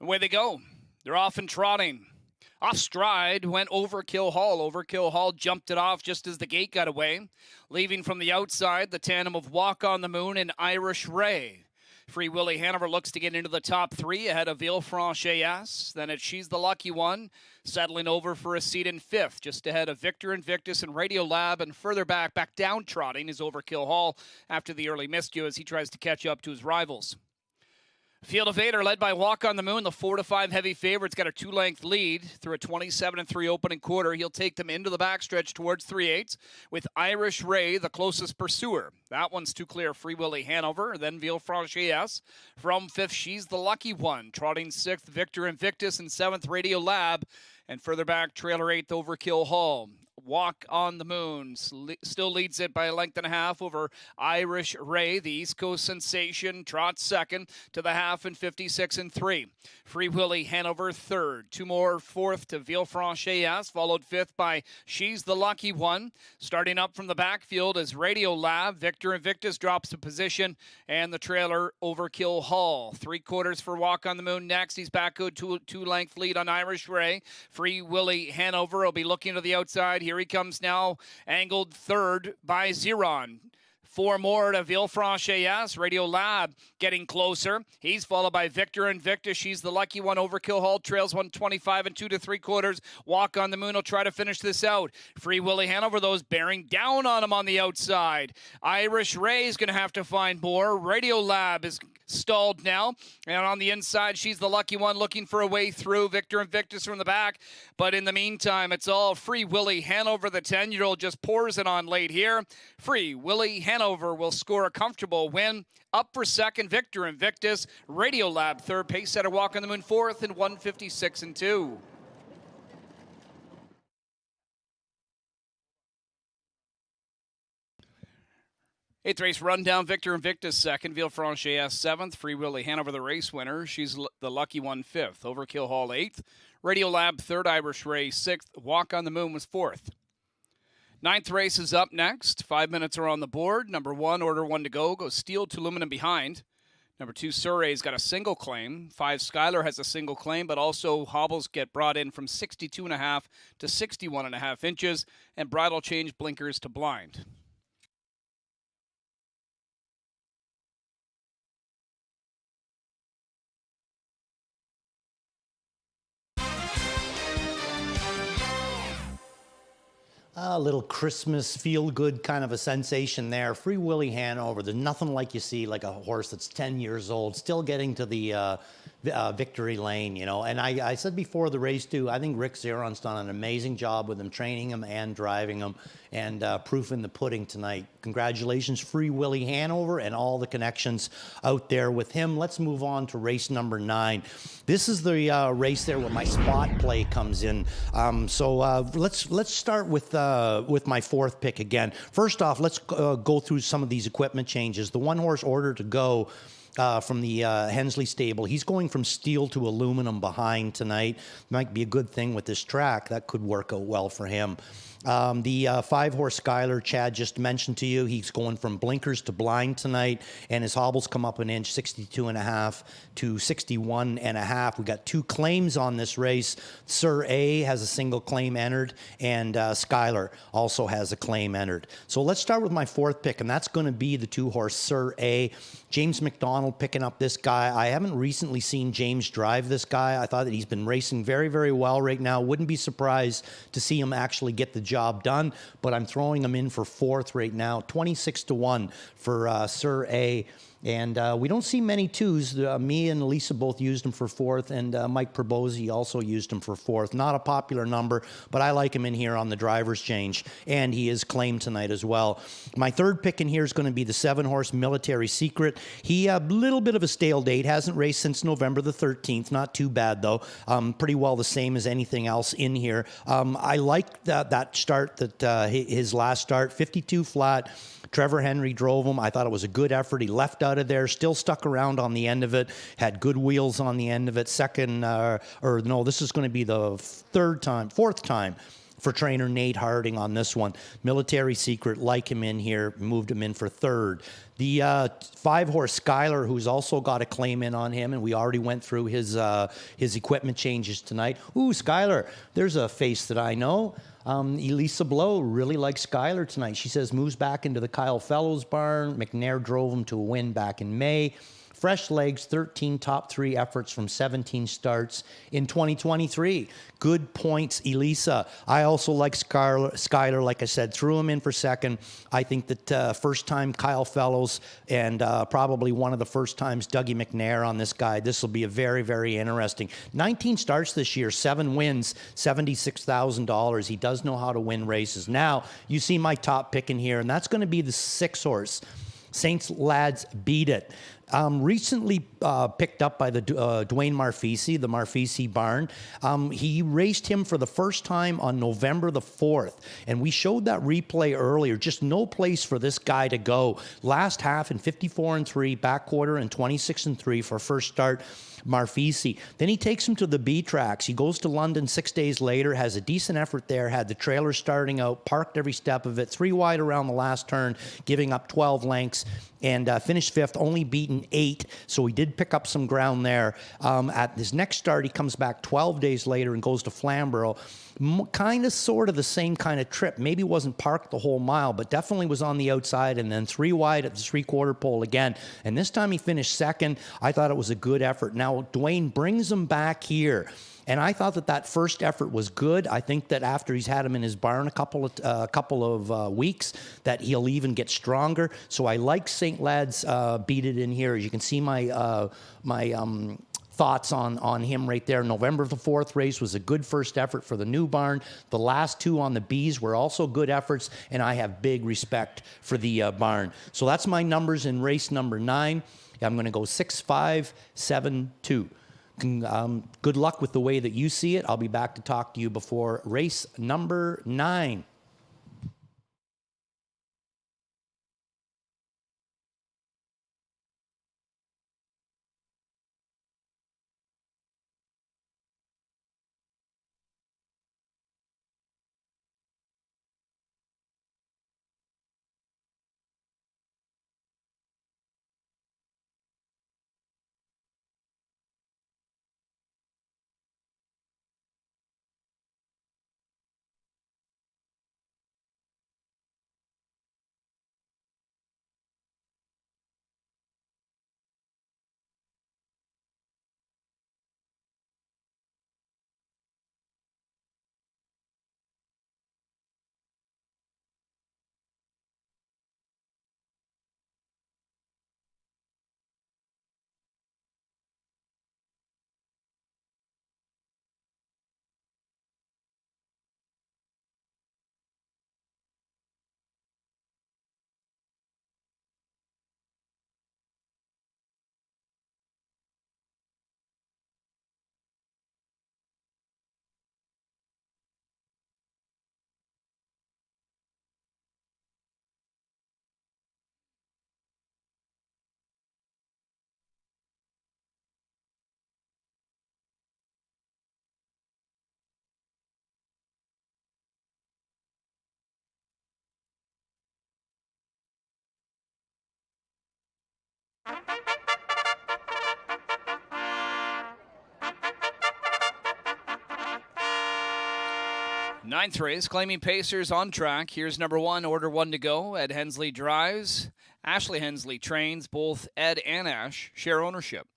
Away they go. They're off and trotting. Off stride went Overkill Hall. Overkill Hall jumped it off just as the gate got away. Leaving from the outside, the tandem of Walk on the Moon and Irish Ray. Free Willy Hanover looks to get into the top 3 ahead of Villefranche. Then it's She's the Lucky One, settling over for a seat in 5th, just ahead of Victor Invictus and Radio Lab, and further back down trotting is Overkill Hall after the early miscue as he tries to catch up to his rivals. Field of 8 are led by Walk on the Moon. The 4-5 heavy favorite's got a 2-length lead through a 27-3 opening quarter. He'll take them into the backstretch towards 3/8 with Irish Ray, the closest pursuer. That one's too clear. Free Willy Hanover, then Villefranche. From 5th, She's the Lucky One. Trotting 6th, Victor Invictus, and 7th, Radio Lab. And further back, trailer 8th, Overkill Hall. Walk on the Moon still leads it by a length and a half over Irish Ray, the East Coast sensation. Trots second to the half and 56-3. Free Willy Hanover third. 2 more 4th to Villefranche, followed 5th by She's the Lucky One. Starting up from the backfield is Radio Lab. Victor Invictus drops a position, and the trailer Overkill Hall. 3/4 for Walk on the Moon next. He's back to a 2-length lead on Irish Ray. Free Willy Hanover will be looking to the outside. Here he comes now, angled 3rd by Zeron. 4 more to Villefranche. Radio Lab getting closer. He's followed by Victor Invictus. She's the Lucky One. Overkill Hall trails 125 and 2 3/4. Walk on the Moon will try to finish this out. Free Willy Hanover, those bearing down on him on the outside. Irish Ray is going to have to find more. Radio Lab is stalled now. And on the inside, She's the Lucky One looking for a way through. Victor Invictus from the back. But in the meantime, it's all Free Willy Hanover. The 10-year-old just pours it on late here. Free Willy Hanover will score a comfortable win. Up for second, Victor Invictus. Radio Lab third, pace setter Walk on the Moon 4th, and 156-2. Eighth race rundown, Victor Invictus second, Villefranche seventh, Free Willy Hanover the race winner. She's the lucky one fifth. Overkill Hall eighth, Radio Lab third, Irish Ray sixth, Walk on the Moon was fourth. Ninth race is up next. 5 minutes are on the board. Number 1, Order 1 to go, goes Steel to Luminum behind. Number 2, Surrey's got a single claim. 5, Skylar has a single claim, but also hobbles get brought in from 62.5 to 61.5 inches, and bridle change blinkers to blind. A little Christmas feel-good kind of a sensation there. Free Willy Hanover. There's nothing like you see like a horse that's 10 years old, still getting to the victory lane, you know. And I said before the race too, I think Rick Zeron's done an amazing job with him, training him and driving him, and proof in the pudding tonight. Congratulations, Free Willy Hanover, and all the connections out there with him. Let's move on to race number 9. This is the race there where my spot play comes in. Let's start with my 4th pick again. First off, let's go through some of these equipment changes. The 1 horse Order to Go from the Hensley stable, he's going from steel to aluminum behind tonight. Might be a good thing with this track. That could work out well for him. The 5-horse Skylar, Chad just mentioned to you, he's going from blinkers to blind tonight, and his hobbles come up an inch, 62.5 to 61.5. We got 2 claims on this race. Sir A has a single claim entered, and Skylar also has a claim entered. So let's start with my 4th pick, and that's going to be the 2-horse Sir A. James McDonald picking up this guy. I haven't recently seen James drive this guy. I thought that he's been racing very, very well right now. Wouldn't be surprised to see him actually get the job done, but I'm throwing him in for 4th right now. 26-1 for Sir A. And we don't see many 2s. Me and Lisa both used him for 4th, and Mike Probozzi also used him for 4th. Not a popular number, but I like him in here on the driver's change, and he is claimed tonight as well. My 3rd pick in here is going to be the 7-horse Military Secret. He a little bit of a stale date, hasn't raced since November the 13th. Not too bad, though. Pretty well the same as anything else in here. I like that start, his last start, 52 flat. Trevor Henry drove him. I thought it was a good effort. He left out of there, still stuck around on the end of it, had good wheels on the end of it. This is going to be the 4th time for trainer Nate Harding on this one. Military Secret, like him in here, moved him in for 3rd. The 5-horse Skylar, who's also got a claim in on him, and we already went through his equipment changes tonight. Ooh, Skylar, there's a face that I know. Elisa Blow really likes Skylar tonight. She says moves back into the Kyle Fellows barn. McNair drove him to a win back in May. Fresh legs, 13 top 3 efforts from 17 starts in 2023. Good points, Elisa. I also like Skylar, like I said, threw him in for 2nd. I think that first time Kyle Fellows and probably one of the first times Dougie McNair on this guy. This will be a very, very interesting. 19 starts this year, 7 wins, $76,000. He does know how to win races. Now, you see my top pick in here, and that's going to be the 6-horse. Saints Lads Beat It. Recently picked up by the Dwayne Marfisi, the Marfisi barn. He raced him for the first time on November the 4th, and we showed that replay earlier. Just no place for this guy to go. Last half in 54-3, back quarter in 26-3 for first start. Marfisi. Then he takes him to the B tracks. He goes to London 6 days later, has a decent effort there, had the trailer starting out, parked every step of it, 3 wide around the last turn, giving up 12 lengths, and finished 5th, only beaten 8. So he did pick up some ground there. At his next start, he comes back 12 days later and goes to Flamborough. Kind of sort of the same kind of trip. Maybe wasn't parked the whole mile, but definitely was on the outside, and then 3 wide at the 3/4 pole again. And this time he finished 2nd. I thought it was a good effort. Now Dwayne brings him back here. And I thought that first effort was good. I think that after he's had him in his barn a couple of weeks, that he'll even get stronger. So I like St. Lads Beat It in here. As you can see my thoughts on him right there. November the 4th race was a good first effort for the new barn. The last 2 on the Bs were also good efforts, and I have big respect for the barn. So that's my numbers in race number 9. I'm going to go 6-5-7-2. Good luck with the way that you see it. I'll be back to talk to you before race number 9. Ninth race, claiming Pacers on track. Here's number 1, order 1 to go. Ed Hensley drives. Ashley Hensley trains. Both Ed and Ash share ownership.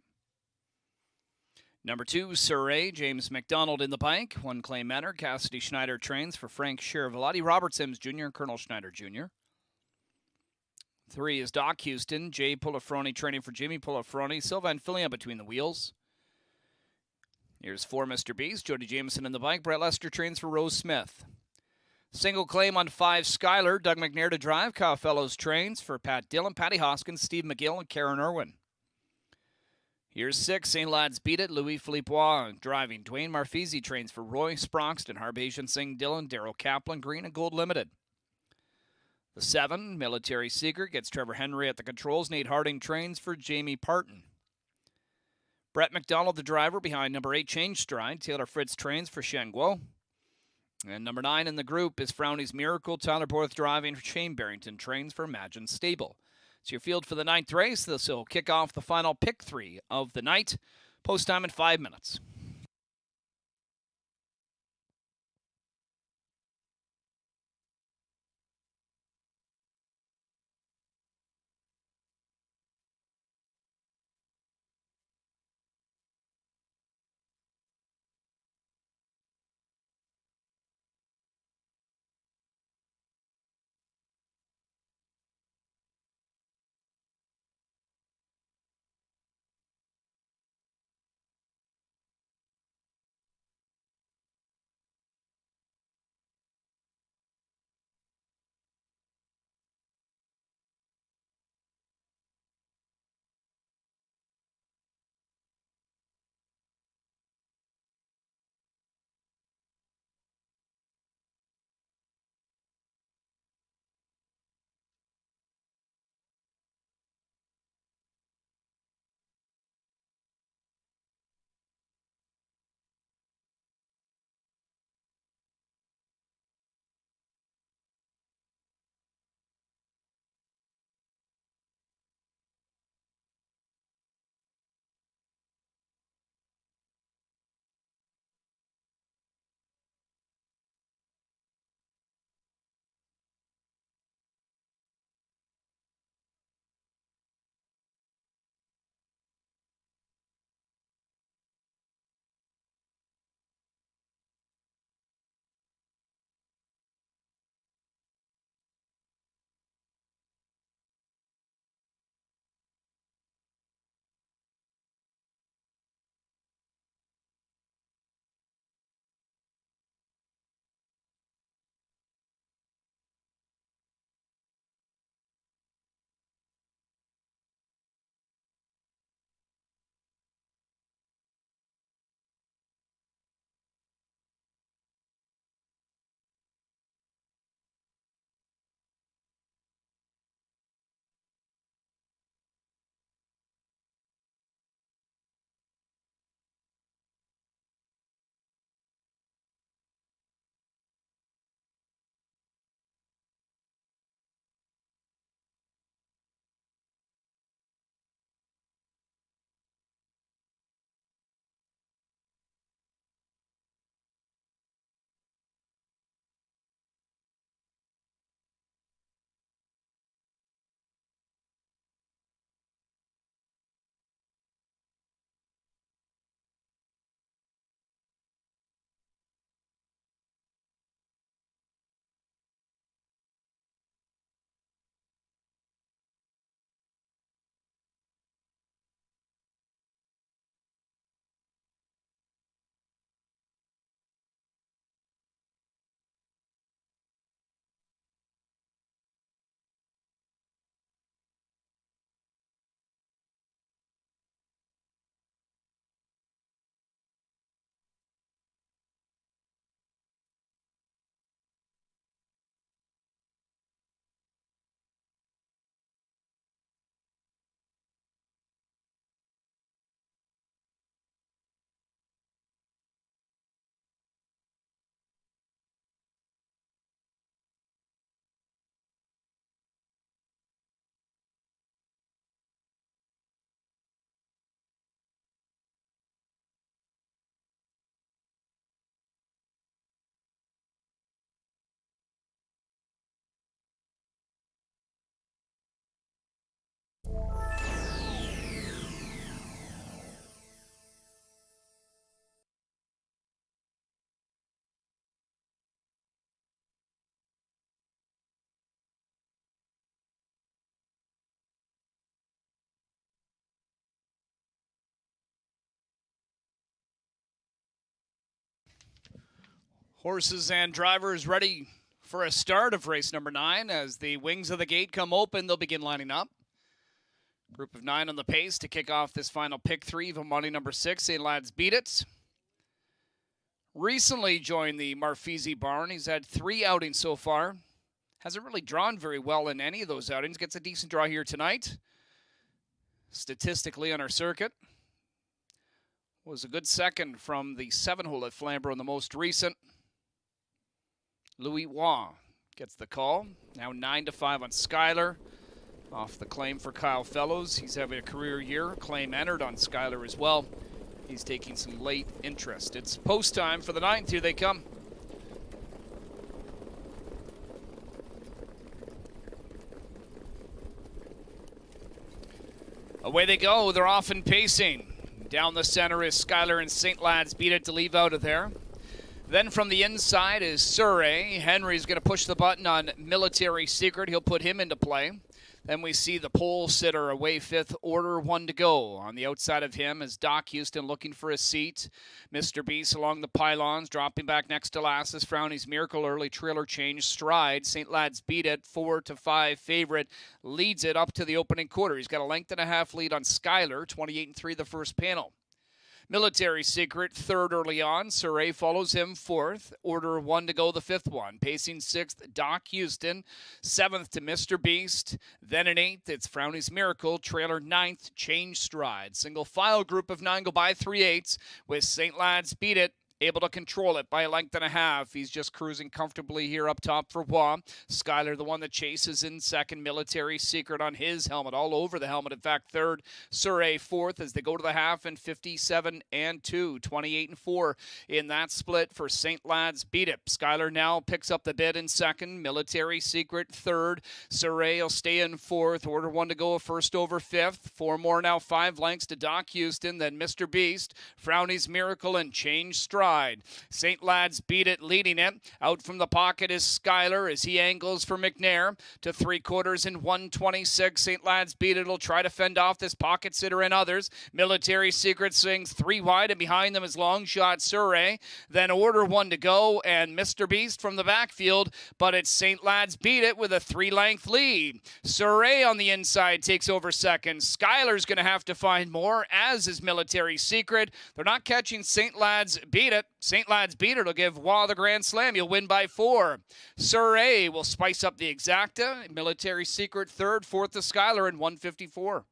Number 2, Surrey. James McDonald in the bike. 1 claim enter. Cassidy Schneider trains for Frank Sherivelati. Robert Sims Jr. and Colonel Schneider Jr. 3 is Doc Houston. Jay Pulafroni training for Jimmy Pulafroni. Sylvan Fillion between the wheels. Here's 4, Mr. Beast. Jody Jameson in the bike. Brett Lester trains for Rose Smith. Single claim on 5, Skyler. Doug McNair to drive. Kyle Fellows trains for Pat Dillon, Patty Hoskins, Steve McGill, and Karen Irwin. Here's 6, St. Lad's Beat It. Louis Philippe Waugh driving. Dwayne Marfisi trains for Roy Sproxton, Harbasian Singh Dillon, Daryl Kaplan, Green, and Gold Limited. The 7, Military Secret, gets Trevor Henry at the controls. Nate Harding trains for Jamie Parton. Brett McDonald, the driver, behind number 8, Change Stride. Taylor Fritz trains for Shen Guo. And number 9 in the group is Frowny's Miracle. Tyler Borth driving for Shane Barrington trains for Imagine Stable. It's your field for the 9th race. This will kick off the final pick 3 of the night. Post time in 5 minutes. Horses and drivers ready for a start of race number 9. As the wings of the gate come open, they'll begin lining up. Group of 9 on the pace to kick off this final pick 3 of money number 6. St. Lads Beat It. Recently joined the Marfisi barn. He's had 3 outings so far. Hasn't really drawn very well in any of those outings. Gets a decent draw here tonight. Statistically on our circuit. Was a good second from the 7-hole at Flamborough in the most recent. Louis Waugh gets the call. Now 9-5 on Skylar. Off the claim for Kyle Fellows. He's having a career year. Claim entered on Skylar as well. He's taking some late interest. It's post time for the 9th. Here they come. Away they go. They're off and pacing. Down the center is Skylar and St. Lads Beat It to leave out of there. Then from the inside is Surrey. Henry's going to push the button on Military Secret. He'll put him into play. Then we see the pole sitter away 5th, order 1 to go. On the outside of him is Doc Houston looking for a seat. Mr. Beast along the pylons, dropping back next to Lasses. Frowny's Miracle early trailer change stride. St. Lads Beat It, 4-5 favorite, leads it up to the opening quarter. He's got a length and a half lead on Skylar, 28-3 the first panel. Military Secret, 3rd early on. Surrey follows him 4th. Order 1 to go, the 5th one. Pacing 6th, Doc Houston. 7th to Mr. Beast. Then in 8th, it's Frowny's Miracle. Trailer 9th, Change Stride. Single file group of 9 go by 3/8 with St. Lads Beat It. Able to control it by a length and a half. He's just cruising comfortably here up top for Waugh. Skylar, the one that chases in 2nd. Military Secret on his helmet, all over the helmet. In fact, 3rd. Surrey 4th as they go to the half and 57-2, 28-4 in that split for St. Lads Beat It. Skylar now picks up the bid in 2nd. Military Secret 3rd. Surrey will stay in 4th. Order 1 to go, 1st over 5th. 4 more now, 5 lengths to Doc Houston. Then Mr. Beast, Frowny's Miracle, and Change Stride. St. Lads Beat It leading it. Out from the pocket is Skylar as he angles for McNair to 3/4 in 126. St. Lads Beat It will try to fend off this pocket sitter and others. Military Secret swings 3 wide, and behind them is long shot Surrey. Then Order 1 to go and Mr. Beast from the backfield, but it's St. Lads Beat It with a 3-length lead. Surrey on the inside takes over 2nd. Skylar's going to have to find more, as is Military Secret. They're not catching St. Lads Beat It. St. Lads Beat It will give Waugh the grand slam. He'll win by 4. Surrey will spice up the exacta. Military Secret 3rd, 4th to Skylar in 154.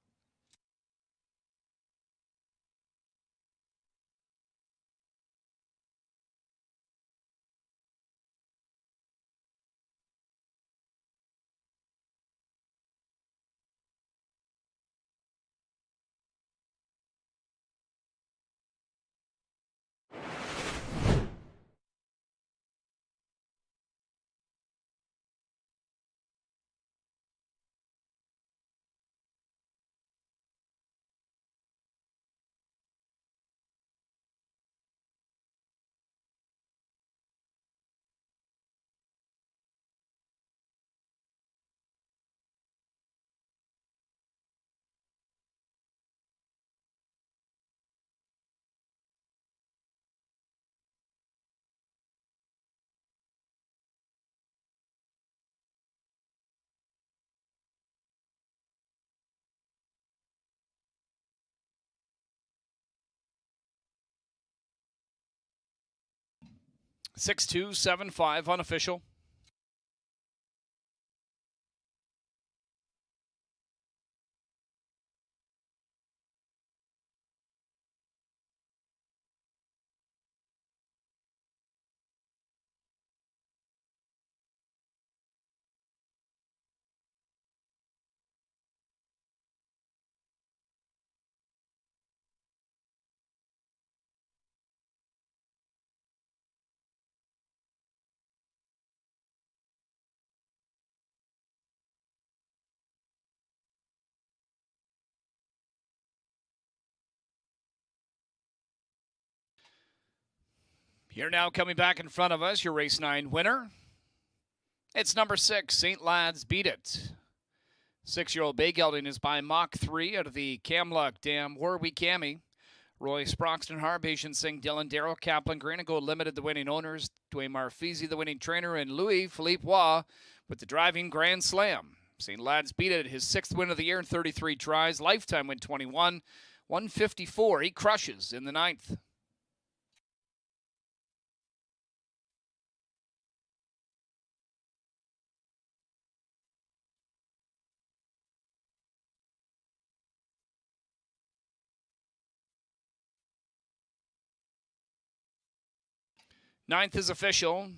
Six two 7-5 unofficial. Here now coming back in front of us, your race 9 winner. It's number 6, St. Lads Beat It. 6-year-old bay gelding is by Mach 3 out of the Camluck Dam Warwick Cami. Roy Sproxton, Harbation Singh, Dylan Darrow, Kaplan, Green and Gold Limited, the winning owners. Dwayne Marfisi, the winning trainer, and Louis Philippe Waugh with the driving grand slam. St. Lad's beat it, his 6th win of the year in 33 tries. Lifetime win 21, 154. He crushes in the 9th. Ninth is official.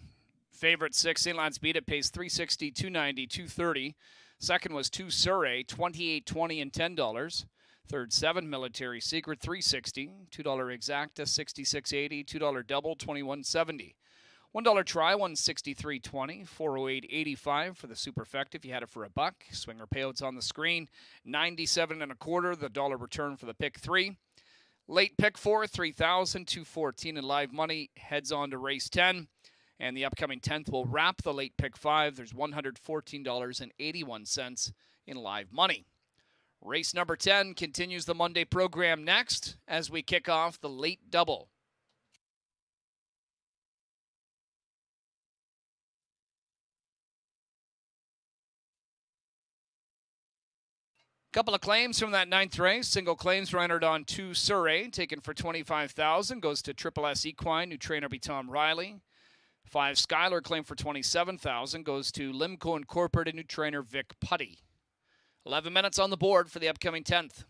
Favorite 6, St. Lad's beat it, pays $360, $290, $230. Second was 2 Surrey, $28, $20, and $10. Third, 7 Military Secret, $360. $2 Exacta, $66.80. $2 Double, $21.70. $1 Try, $163.20. $408.85 for the Superfecta if you had it for $1. Swinger payouts on the screen, $97.25. The dollar return for the pick 3. Late pick 4, $3,000, $214 in live money. Heads on to race 10. And the upcoming 10th will wrap the late pick 5. There's $114.81 in live money. Race number 10 continues the Monday program next as we kick off the late double. Couple of claims from that 9th race. Single claims were entered on 2 Surrey, taken for $25,000. Goes to Triple S Equine, new trainer be Tom Riley. 5 Skylar claim for $27,000. Goes to Limco Incorporated, new trainer Vic Putty. 11 minutes on the board for the upcoming 10th.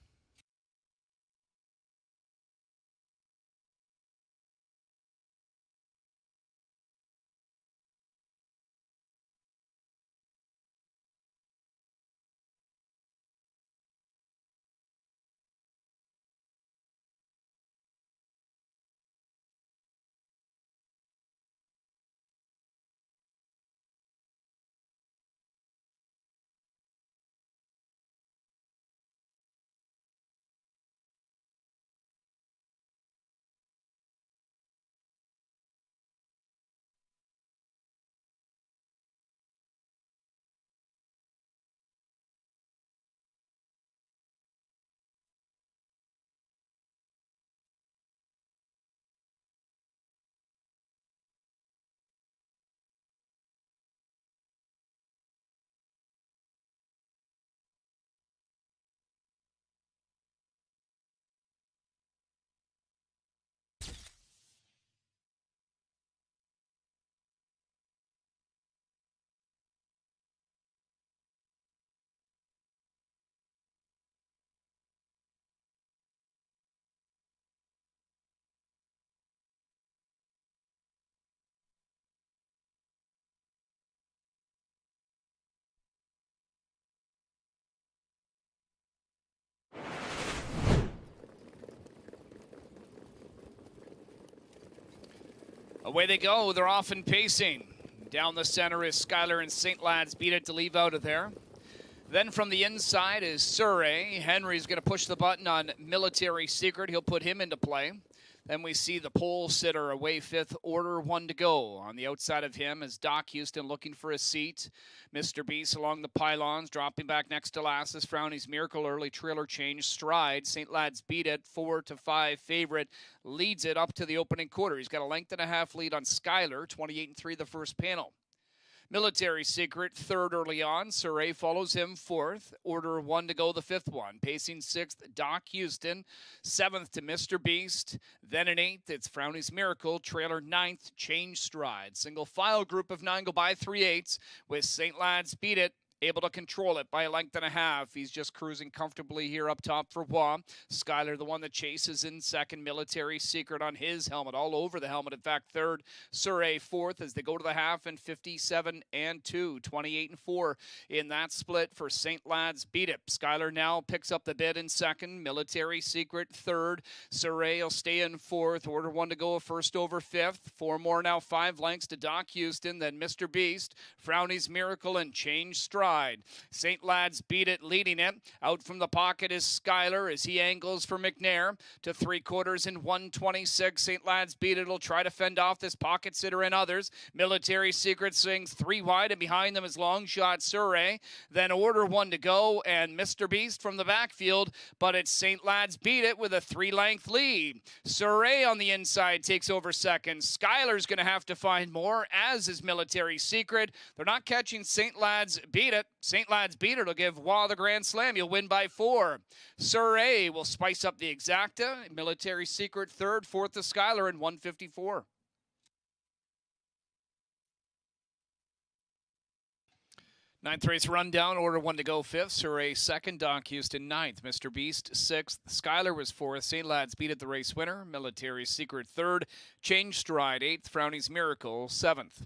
Away they go. They're off and pacing. Down the center is Skylar and St. Lad's beat it to leave out of there. Then from the inside is Surrey. Henry's going to push the button on Military Secret. He'll put him into play. Then we see the pole sitter away 5th, Order 1 to go. On the outside of him is Doc Houston looking for a seat. Mr. Beast along the pylons, dropping back next to Lasses. Frowny's Miracle early trailer change stride. St. Lad's beat it 4-5 favorite. Leads it up to the opening quarter. He's got a length and a half lead on Skylar, 28-3 the first panel. Military Secret, 3rd early on. Surrey follows him 4th. Order 1 to go, the 5th one. Pacing 6th, Doc Houston. 7th to Mr. Beast. Then in 8th, it's Frowny's Miracle. Trailer 9th, Change Stride. Single file group of 9 go by 3/8 with St. Lad's beat it. Able to control it by a length and a half. He's just cruising comfortably here up top for Waugh. Skylar, the one that chases in 2nd. Military Secret on his helmet, all over the helmet. In fact, 3rd. Surrey 4th as they go to the half, and 57-2, 28-4 in that split for St. Lad's beat it. Skylar now picks up the bid in 2nd. Military Secret 3rd. Surrey will stay in 4th. Order 1 to go, 1st over 5th. 4 more now, 5 lengths to Doc Houston. Then Mr. Beast, Frowny's Miracle, and Change Stride. stride. St. Lad's Beat It leading it. Out from the pocket is Schuyler as he angles for McNair to 3/4 in 1:26. St. Lad's Beat It will try to fend off this pocket sitter and others. Military Secret swings 3 wide, and behind them is Long Shot Surrey. Then Order 1 to go, and Mr. Beast from the backfield, but it's St. Lad's Beat It with a 3-length lead. Surrey on the inside takes over second. Schuyler's going to have to find more, as is Military Secret. They're not catching St. Lad's Beat It. St. Lad's Beat It will give Wah the Grand Slam. You'll win by 4. Surrey will spice up the exacta. Military Secret third, fourth to Schuyler in 1:54. Ninth race rundown, Order 1 to go 5th, Surrey 2nd, Doc Houston 9th, Mr. Beast 6th, Schuyler was 4th, St. Lad's Beat It the race winner, Military Secret 3rd, Change Stride 8th, Frowny's Miracle 7th.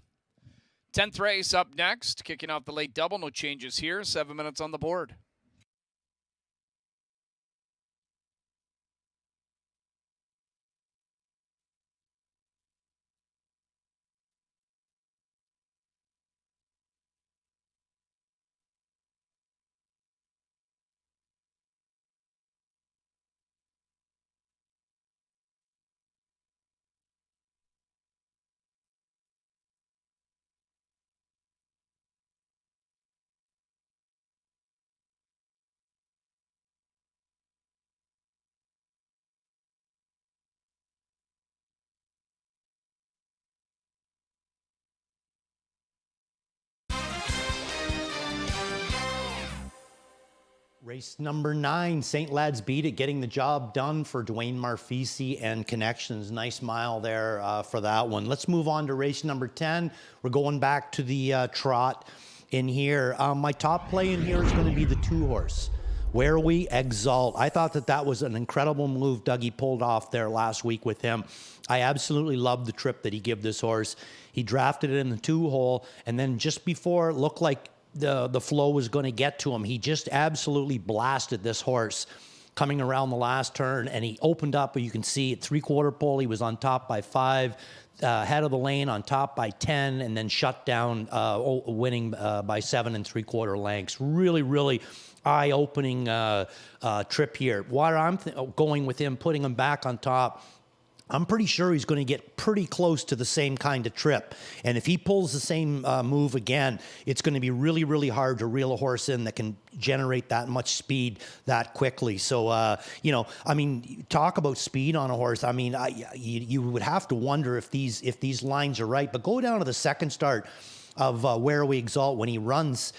10th race up next, kicking off the late double, no changes here, 7 minutes on the board. Race number 9, St. Lad's Beat It, getting the job done for Dwayne Marfisi and Connections. Nice mile there for that one. Let's move on to race number 10. We're going back to the trot in here. My top play in here is going to be the 2-horse, Where We Exalt. I thought that was an incredible move Dougie pulled off there last week with him. I absolutely loved the trip that he gave this horse. He drafted it in the 2-hole, and then just before it looked like the flow was going to get to him, he just absolutely blasted this horse coming around the last turn, and he opened up, you can see at 3/4 pole, he was on top by 5, head of the lane on top by 10, and then shut down, winning by 7 3/4 lengths. Really eye-opening trip here. Why I'm going with him, putting him back on top, I'm pretty sure he's going to get pretty close to the same kind of trip. And if he pulls the same move again, it's going to be really hard to reel a horse in that can generate that much speed that quickly. So, I mean, talk about speed on a horse. I mean, you would have to wonder if these lines are right. But go down to the second start of Where We Exalt when he runs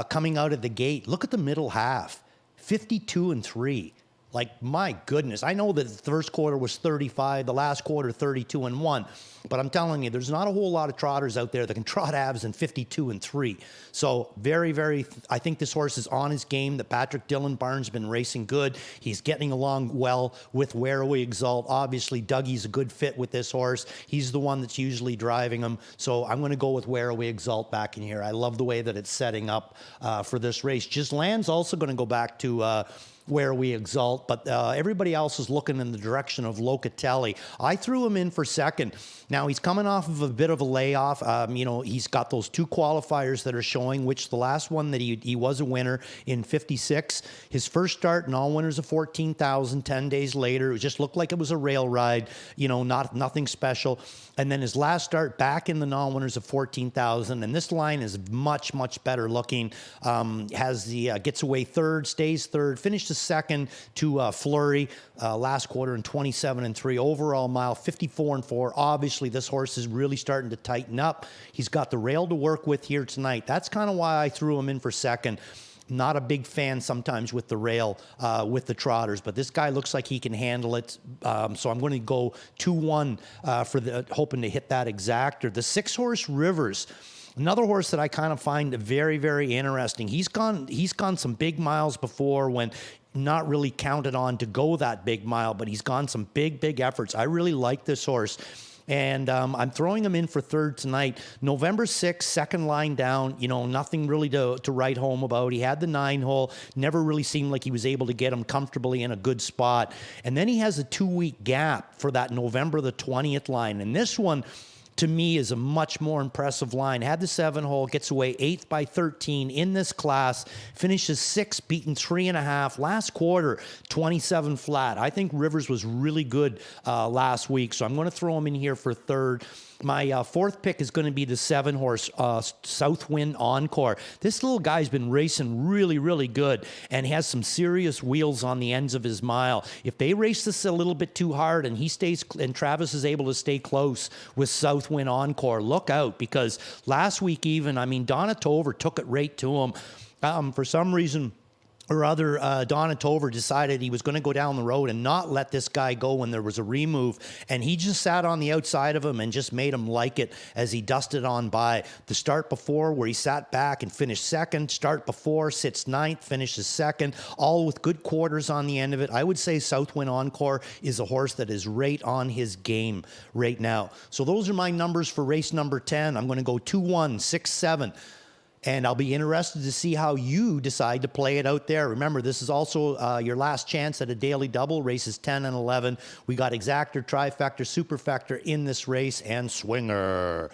coming out of the gate. Look at the middle half, 52 3. Like, my goodness. I know that the first quarter was 35, the last quarter 32 1. But I'm telling you, there's not a whole lot of trotters out there that can trot halves in 52 3. So very, I think this horse is on his game. The Patrick Dillon barn's been racing good. He's getting along well with Where We Exalt. Obviously, Dougie's a good fit with this horse. He's the one that's usually driving him. So I'm going to go with Where We Exalt back in here. I love the way that it's setting up for this race. Gislan's also going to go back to Where We Exalt, but everybody else is looking in the direction of Locatelli. I threw him in for second. Now, he's coming off of a bit of a layoff. He's got those 2 qualifiers that are showing, which the last one that he was a winner in 56. His first start in all winners of 14,000, 10 days later. It just looked like it was a rail ride, nothing special. And then his last start back in the non-winners of 14,000. And this line is much better looking. Gets away third, stays third, finished second to Fleury last quarter in 27 3. Overall mile 54 4. Obviously, this horse is really starting to tighten up. He's got the rail to work with here tonight. That's kind of why I threw him in for second. Not a big fan sometimes with the rail with the trotters, but this guy looks like he can handle it. So I'm going to go 2-1 hoping to hit that exactor. The 6-horse Rivers. Another horse that I kind of find very interesting. He's gone some big miles before when not really counted on to go that big mile, but he's gone some big efforts. I really like this horse. And I'm throwing him in for third tonight. November 6th, second line down. Nothing really to write home about. He had the 9-hole. Never really seemed like he was able to get him comfortably in a good spot. And then he has a 2-week gap for that November the 20th line. And this one, to me, is a much more impressive line. Had the 7-hole, gets away 8th by 13 in this class, finishes 6th, beaten 3.5. Last quarter, 27 flat. I think Rivers was really good last week, so I'm going to throw him in here for third. My fourth pick is going to be the 7-horse Southwind Encore. This little guy's been racing really, really good and has some serious wheels on the ends of his mile. If they race this a little bit too hard and Travis is able to stay close with Southwind Encore, look out, because last week even, Donna Tover took it right to him. For some reason or other, Donna Tover decided he was going to go down the road and not let this guy go when there was a remove, and he just sat on the outside of him and just made him like it as he dusted on by. The start before, where he sat back and finished second, start before, sits ninth, finishes second, all with good quarters on the end of it. I would say Southwind Encore is a horse that is right on his game right now. So those are my numbers for race number 10. I'm going to go 2-1, 6-7. And I'll be interested to see how you decide to play it out there. Remember, this is also your last chance at a daily double, races 10 and 11. We got exactor, trifecta, superfecta in this race, and swinger.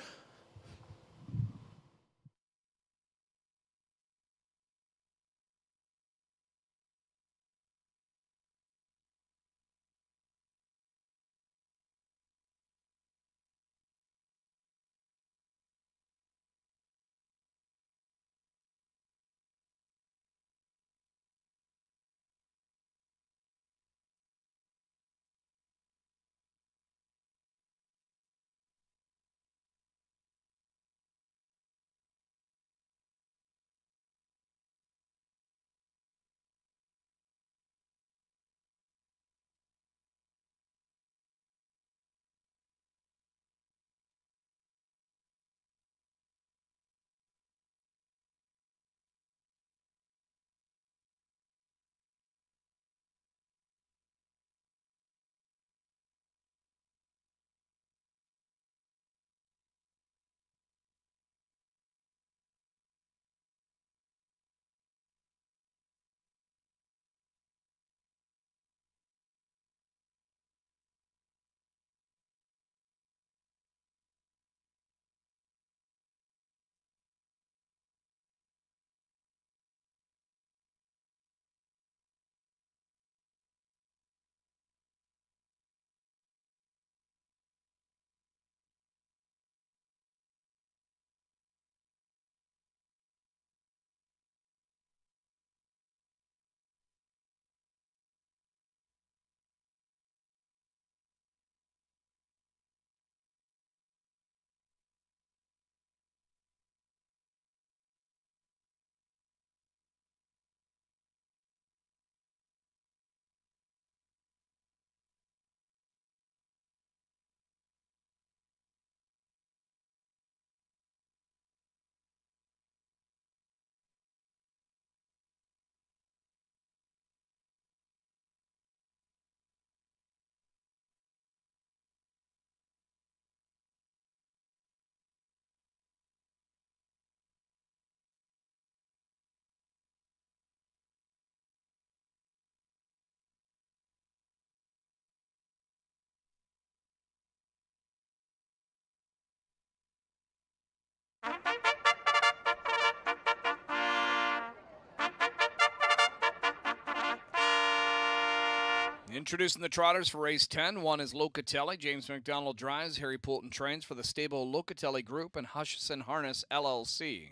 Introducing the trotters for race 10. 1 is Locatelli. James McDonald drives. Harry Poulton trains for the stable Locatelli Group and Hutchison Harness LLC.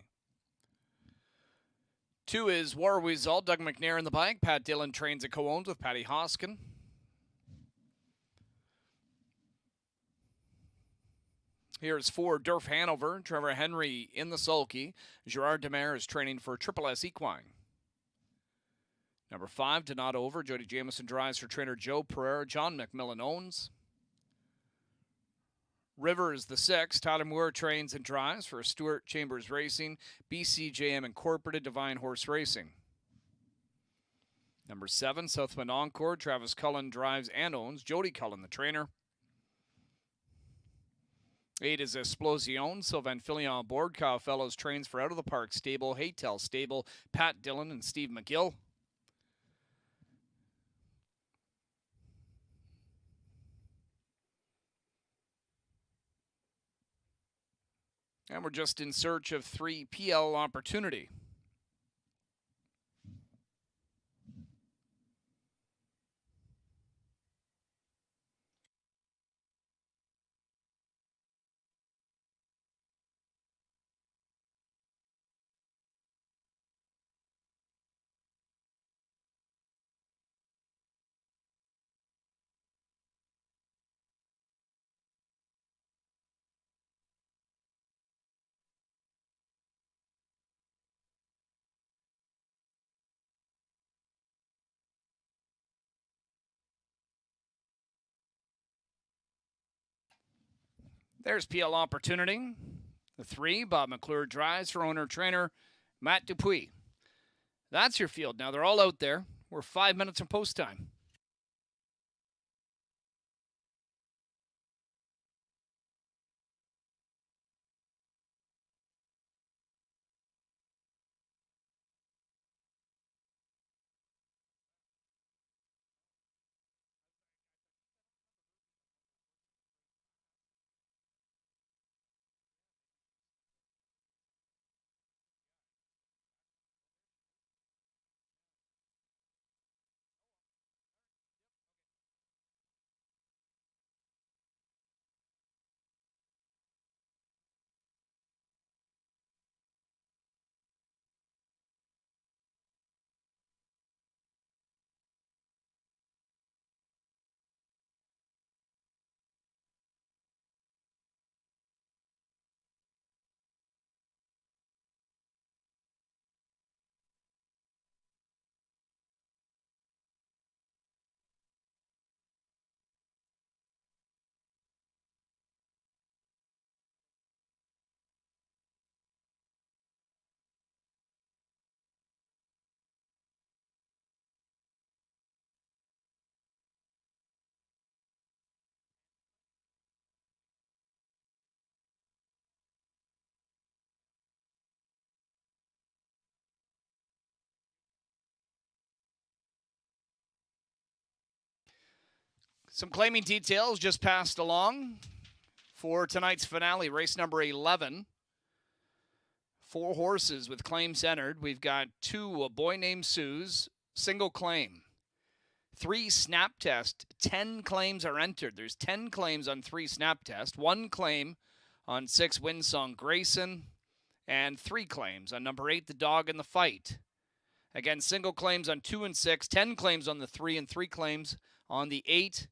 2 is War Weasel. Doug McNair in the bike. Pat Dillon trains at co-owns with Patty Hoskin. Here's 4 Durf Hanover. Trevor Henry in the sulky. Gerard Demare is training for Triple S Equine. Number 5, to not over. Jody Jamieson drives for trainer Joe Pereira. John McMillan owns. Rivers, the 6. Tyler Moore trains and drives for Stuart Chambers Racing. BCJM Incorporated, Divine Horse Racing. Number 7, Southwind Encore. Travis Cullen drives and owns. Jody Cullen, the trainer. 8 is Explosion. Sylvain Fillion on board. Kyle Fellows trains for Out of the Park Stable. Haytel Stable. Pat Dillon and Steve McGill. And we're just in search of 3 PL opportunity. There's PL opportunity. The 3, Bob McClure drives for owner-trainer Matt Dupuis. That's your field. Now they're all out there. We're 5 minutes from post time. Some claiming details just passed along for tonight's finale, race number 11. 4 horses with claims entered. We've got 2, A Boy Named Sue's, single claim. 3 snap test, 10 claims are entered. There's 10 claims on 3 snap test, 1 claim on 6 Windsong Grayson, and 3 claims on number 8, The Dog in the Fight. Again, single claims on 2 and 6, 10 claims on the 3, and 3 claims on the 8.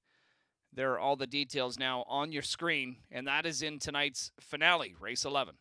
There are all the details now on your screen, and that is in tonight's finale, race 11.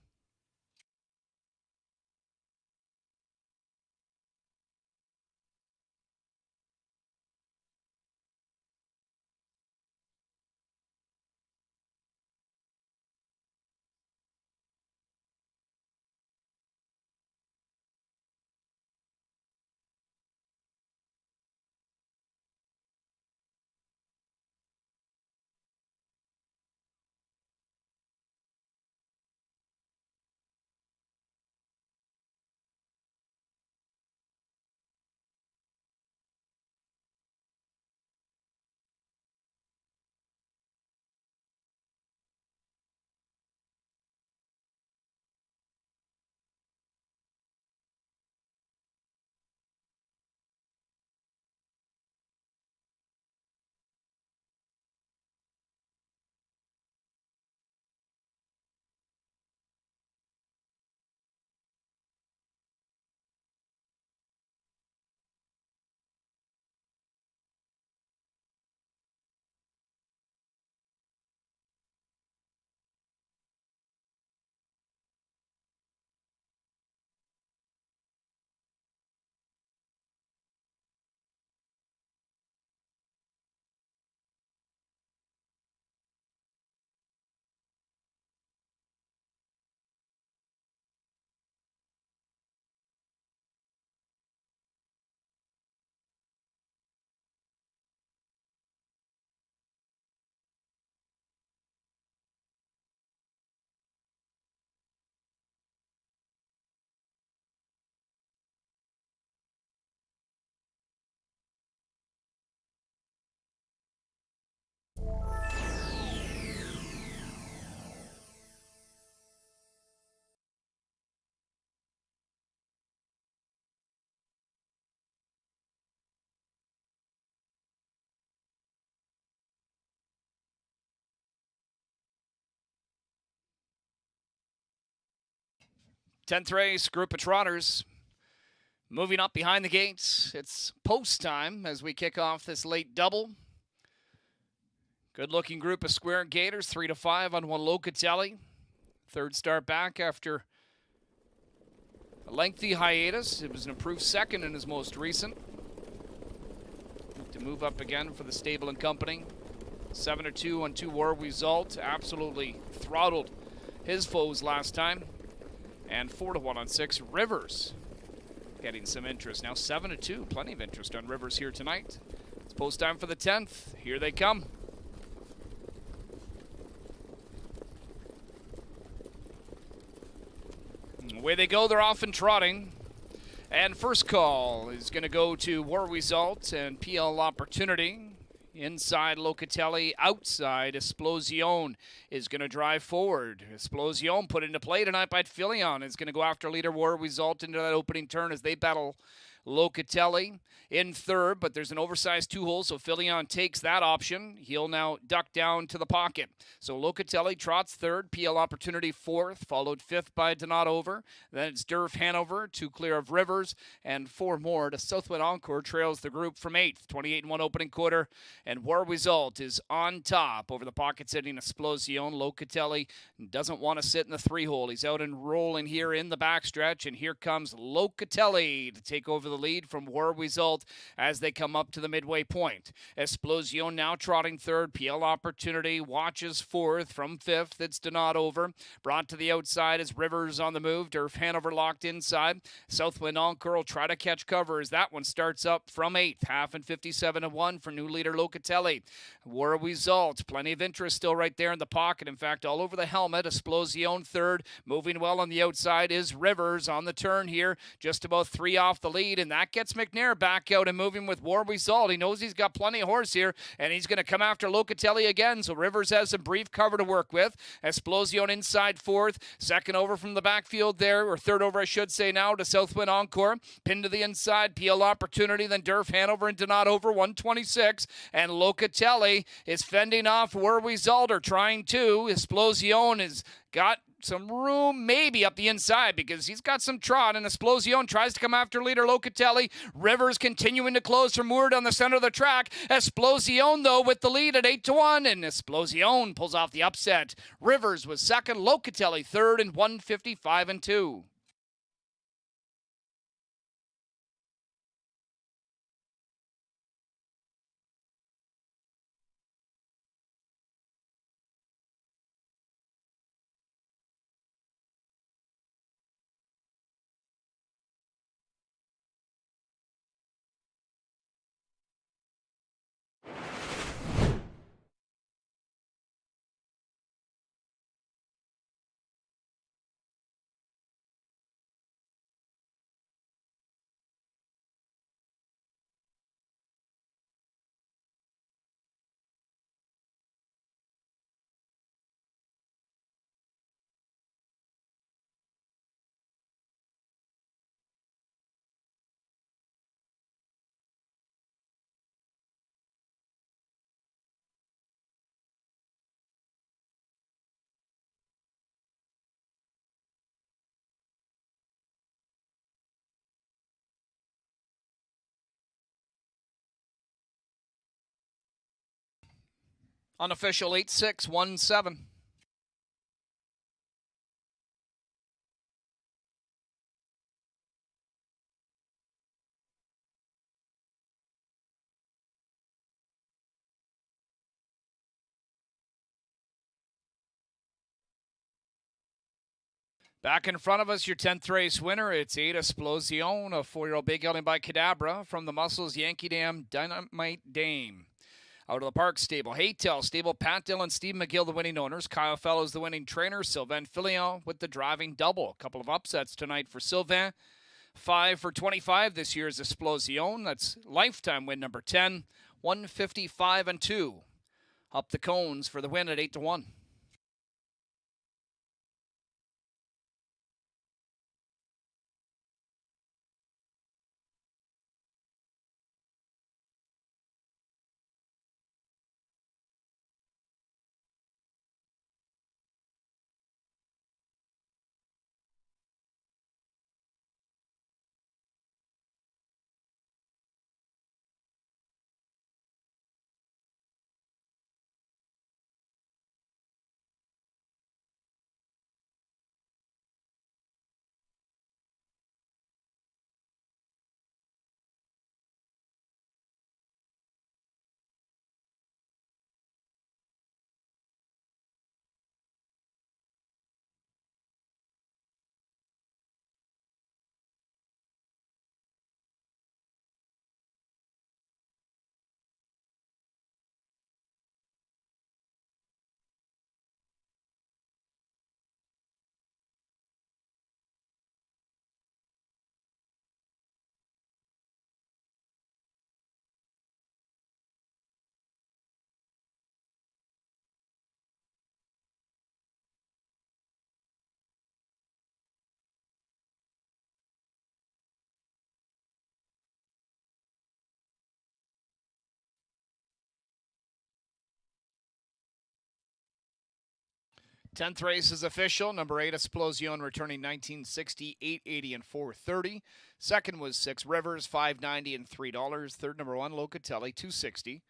10th race, group of trotters. Moving up behind the gates. It's post time as we kick off this late double. Good-looking group of square gators, 3 to 5 on one Locatelli. Third start back after a lengthy hiatus. It was an improved second in his most recent. To move up again for the stable and company. 7-2 on 2 War Result. Absolutely throttled his foes last time. And 4-1 on 6 Rivers. Getting some interest. Now 7-2. Plenty of interest on Rivers here tonight. It's post time for the 10th. Here they come. Away they go. They're off and trotting. And first call is going to go to War Result and PL Opportunity. Inside Locatelli, outside Explosion is going to drive forward. Explosion put into play tonight by Filion is going to go after leader War Result into that opening turn as they battle Locatelli in third, but there's an oversized 2-hole, so Filion takes that option. He'll now duck down to the pocket. So Locatelli trots third, PL Opportunity fourth, followed fifth by Donadover. Then it's Durf Hanover, 2 clear of Rivers, and 4 more to Southwind Encore trails the group from 8th. 28-1 opening quarter, and War Result is on top over the pocket sitting Explosion. Locatelli doesn't want to sit in the 3-hole. He's out and rolling here in the backstretch, and here comes Locatelli to take over the lead from War Result as they come up to the midway point. Explosion now trotting third. PL Opportunity watches fourth. From fifth, it's Donadover. Brought to the outside is Rivers on the move. Durf Hanover locked inside. Southwind Encore will try to catch cover as that one starts up from 8th. Half and 57-1 for new leader Locatelli. War Result. Plenty of interest still right there in the pocket. In fact, all over the helmet. Explosion third. Moving well on the outside is Rivers on the turn here. Just about 3 off the lead, and that gets McNair back out and moving with War Result. He knows he's got plenty of horse here, and he's going to come after Locatelli again, so Rivers has a brief cover to work with. Explosion inside fourth. Second over from the backfield there, or third over I should say now, to Southwind Encore. Pinned to the inside, PL Opportunity, then Durf Hanover and Donadover, 126. And Locatelli is fending off War Result, or trying to. Explosion has got some room maybe up the inside because he's got some trot, and Explosion tries to come after leader Locatelli. Rivers continuing to close from Moore down the center of the track. Explosion though with the lead at 8-1, and Explosion pulls off the upset. Rivers was second, Locatelli third, and 155-2. Unofficial 8-6-1-7. Back in front of us, your 10th race winner. It's 8 Explosion, a 4-year-old big gelding by Cadabra from the Muscles Yankee Dam Dynamite Dame. Out of the Park stable, Haytel stable, Pat Dillon, Steve McGill, the winning owners. Kyle Fellows, the winning trainer. Sylvain Filion with the driving double. A couple of upsets tonight for Sylvain. 5 for 25 this year's Explosion. That's lifetime win number 10. 155-2. Up the cones for the win at 8-1. 10th race is official. Number 8, Explosion, returning 1960, 880 and 430. Second was 6 Rivers, $5.90 and $3. Third, number 1, Locatelli, $2.60.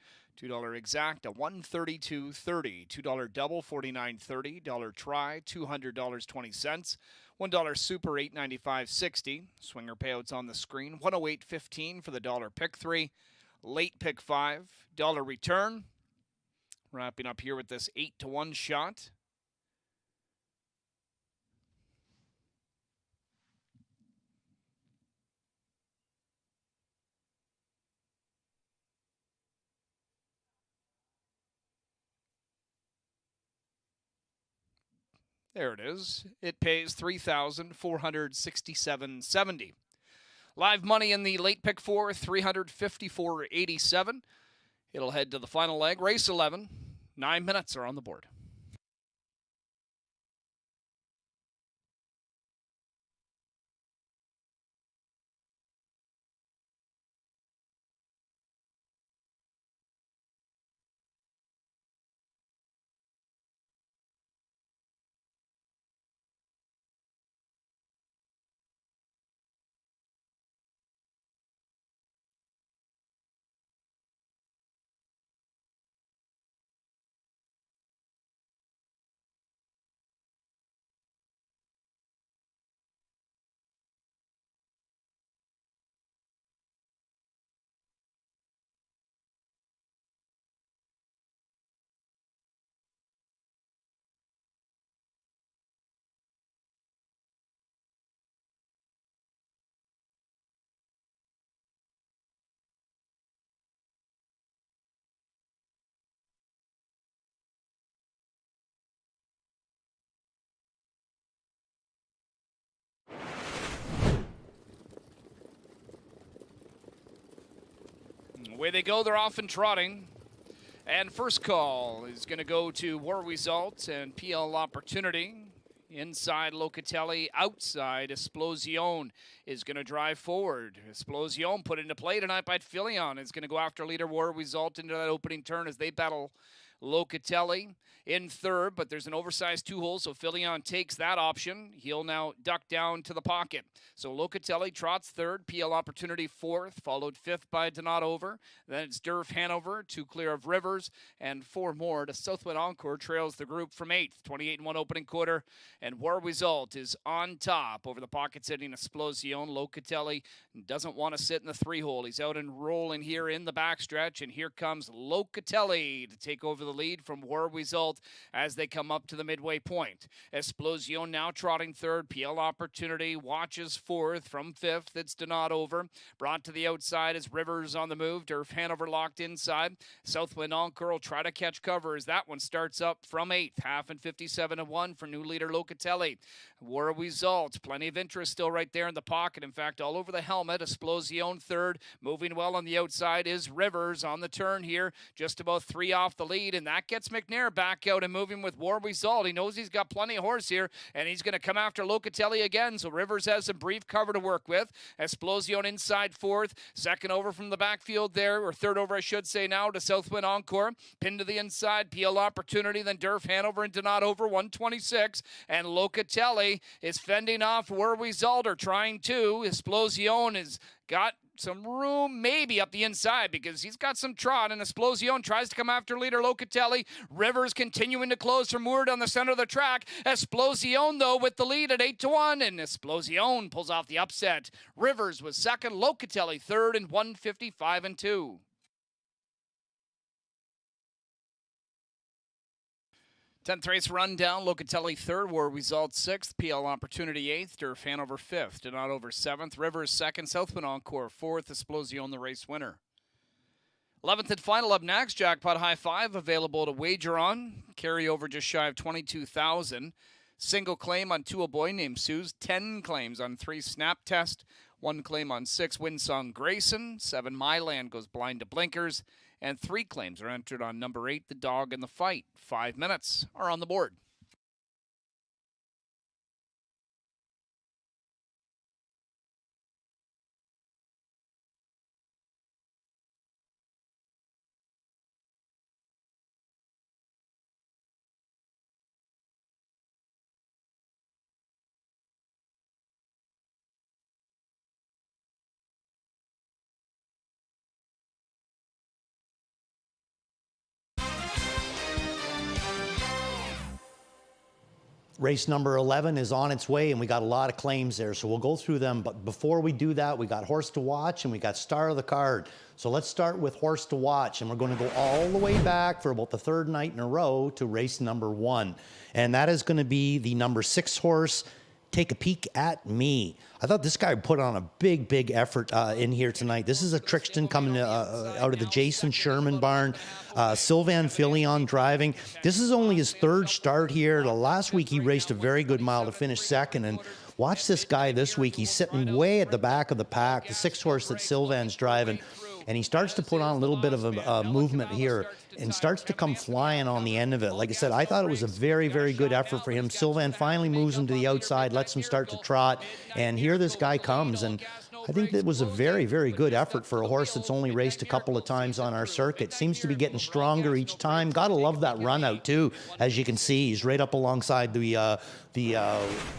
$2 exact, a $132.30. $2 double, $49.30. $1 try, $200.20. $1 super, $8.95.60. Swinger payouts on the screen, $108.15 for the $1 pick 3. Late pick 5, $1 return. Wrapping up here with this 8-1 shot. There it is. It pays $3,467.70. Live money in the late pick 4, $354.87. It'll head to the final leg, race 11. 9 minutes are on the board. Away they go, they're off and trotting. And first call is going to go to War Result and PL Opportunity. Inside Locatelli, outside Explosion is going to drive forward. Explosion put into play tonight by Filion is going to go after leader War Result into that opening turn as they battle Locatelli in third, but there's an oversized 2-hole, so Filion takes that option. He'll now duck down to the pocket. So Locatelli trots third, PL Opportunity fourth, followed fifth by Donotover. Then it's Durf Hanover, 2 clear of Rivers, and 4 more to Southwind Encore trails the group from 8th. 28-1 opening quarter, and War Result is on top over the pocket sitting Explosion. Locatelli doesn't want to sit in the 3-hole. He's out and rolling here in the backstretch, and here comes Locatelli to take over the lead from War Result as they come up to the midway point. Explosion now trotting third. PL Opportunity watches fourth. From fifth, it's Donotover. Brought to the outside as Rivers on the move. Durf Hanover locked inside. Southwind Encore will try to catch cover as that one starts up from 8th. Half and 57-1 for new leader Locatelli. War Result, plenty of interest still right there in the pocket. In fact, all over the helmet. Explosion third. Moving well on the outside is Rivers on the turn here. Just about 3 off the lead, and that gets McNair back out and moving with War Result. He knows he's got plenty of horse here, and he's going to come after Locatelli again, so Rivers has some brief cover to work with. Explosion inside fourth. Second over from the backfield there, or third over I should say now, to Southwind Encore. Pinned to the inside, PL Opportunity, then Durf Hanover and Donotover, 126. And Locatelli is fending off War Result, or trying to. Explosion has got some room maybe up the inside because he's got some trot, and Explosion tries to come after leader Locatelli. Rivers continuing to close from Moore down the center of the track. Explosion though with the lead at 8-1, and Explosion pulls off the upset. Rivers was second, Locatelli third, and 155-2. 10th race rundown, Locatelli third, War Result 6th, PL Opportunity 8th, Durf Hanover 5th, Donotover 7th, Rivers 2nd, Southwind Encore 4th, Explosion the race winner. 11th and final up next, Jackpot High 5 available to wager on. Carryover just shy of 22,000. Single claim on 2 a boy named Sue's, 10 claims on 3 Snap Test, 1 claim on 6 Windsong Grayson, 7 Myland goes blind to blinkers, and 3 claims are entered on number 8, The Dog in the Fight. 5 minutes are on the board. Race number 11 is on its way, and we got a lot of claims there, so we'll go through them. But before we do that, we got horse to watch, and we got star of the card. So let's start with horse to watch, and we're going to go all the way back for about the third night in a row to race number 1. And that is going to be the number 6 horse, Take a Peek at Me. I thought this guy put on a big effort in here tonight. This is a Trixton coming out of the Jason Sherman barn. Sylvain Filion driving. This is only his 3rd start here. The last week he raced a very good mile to finish 2nd. And watch this guy this week. He's sitting way at the back of the pack, the 6 horse that Sylvain's driving. And he starts to put on a little bit of a movement here and starts to come flying on the end of it. Like I said, I thought it was a very good effort for him. Sylvain finally moves him to the outside, lets him start to trot, and here this guy comes. And I think that was a very good effort for a horse that's only raced a couple of times on our circuit. Seems to be getting stronger each time. Gotta love that run out too. As you can see, he's right up alongside the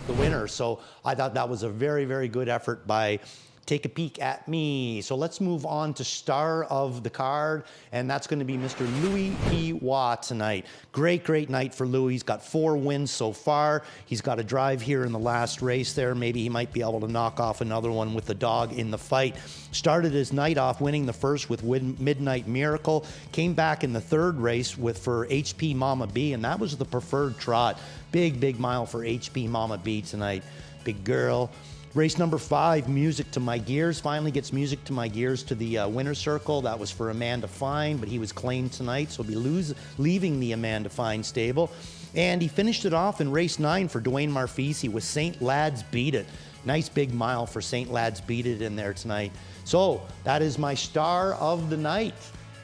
winner. So I thought that was a very good effort by Take a Peek at Me. So let's move on to star of the card, and that's going to be Mr. Louis P. Waugh tonight. Great night for Louis. He's got 4 wins so far. He's got a drive here in the last race there. Maybe he might be able to knock off another one with the dog in the fight. Started his night off winning the first with Midnight Miracle. Came back in the 3rd race for HP Mama B, and that was the preferred trot. Big mile for HP Mama B tonight. Big girl. Race number 5, Music to My Gears. Finally gets Music to My Gears to the winner's circle. That was for Amanda Fine, but he was claimed tonight, so he'll be leaving the Amanda Fine stable. And he finished it off in race 9 for Dwayne Marfisi with St. Lad's Beat It. Nice big mile for St. Lad's Beat It in there tonight. So that is my star of the night,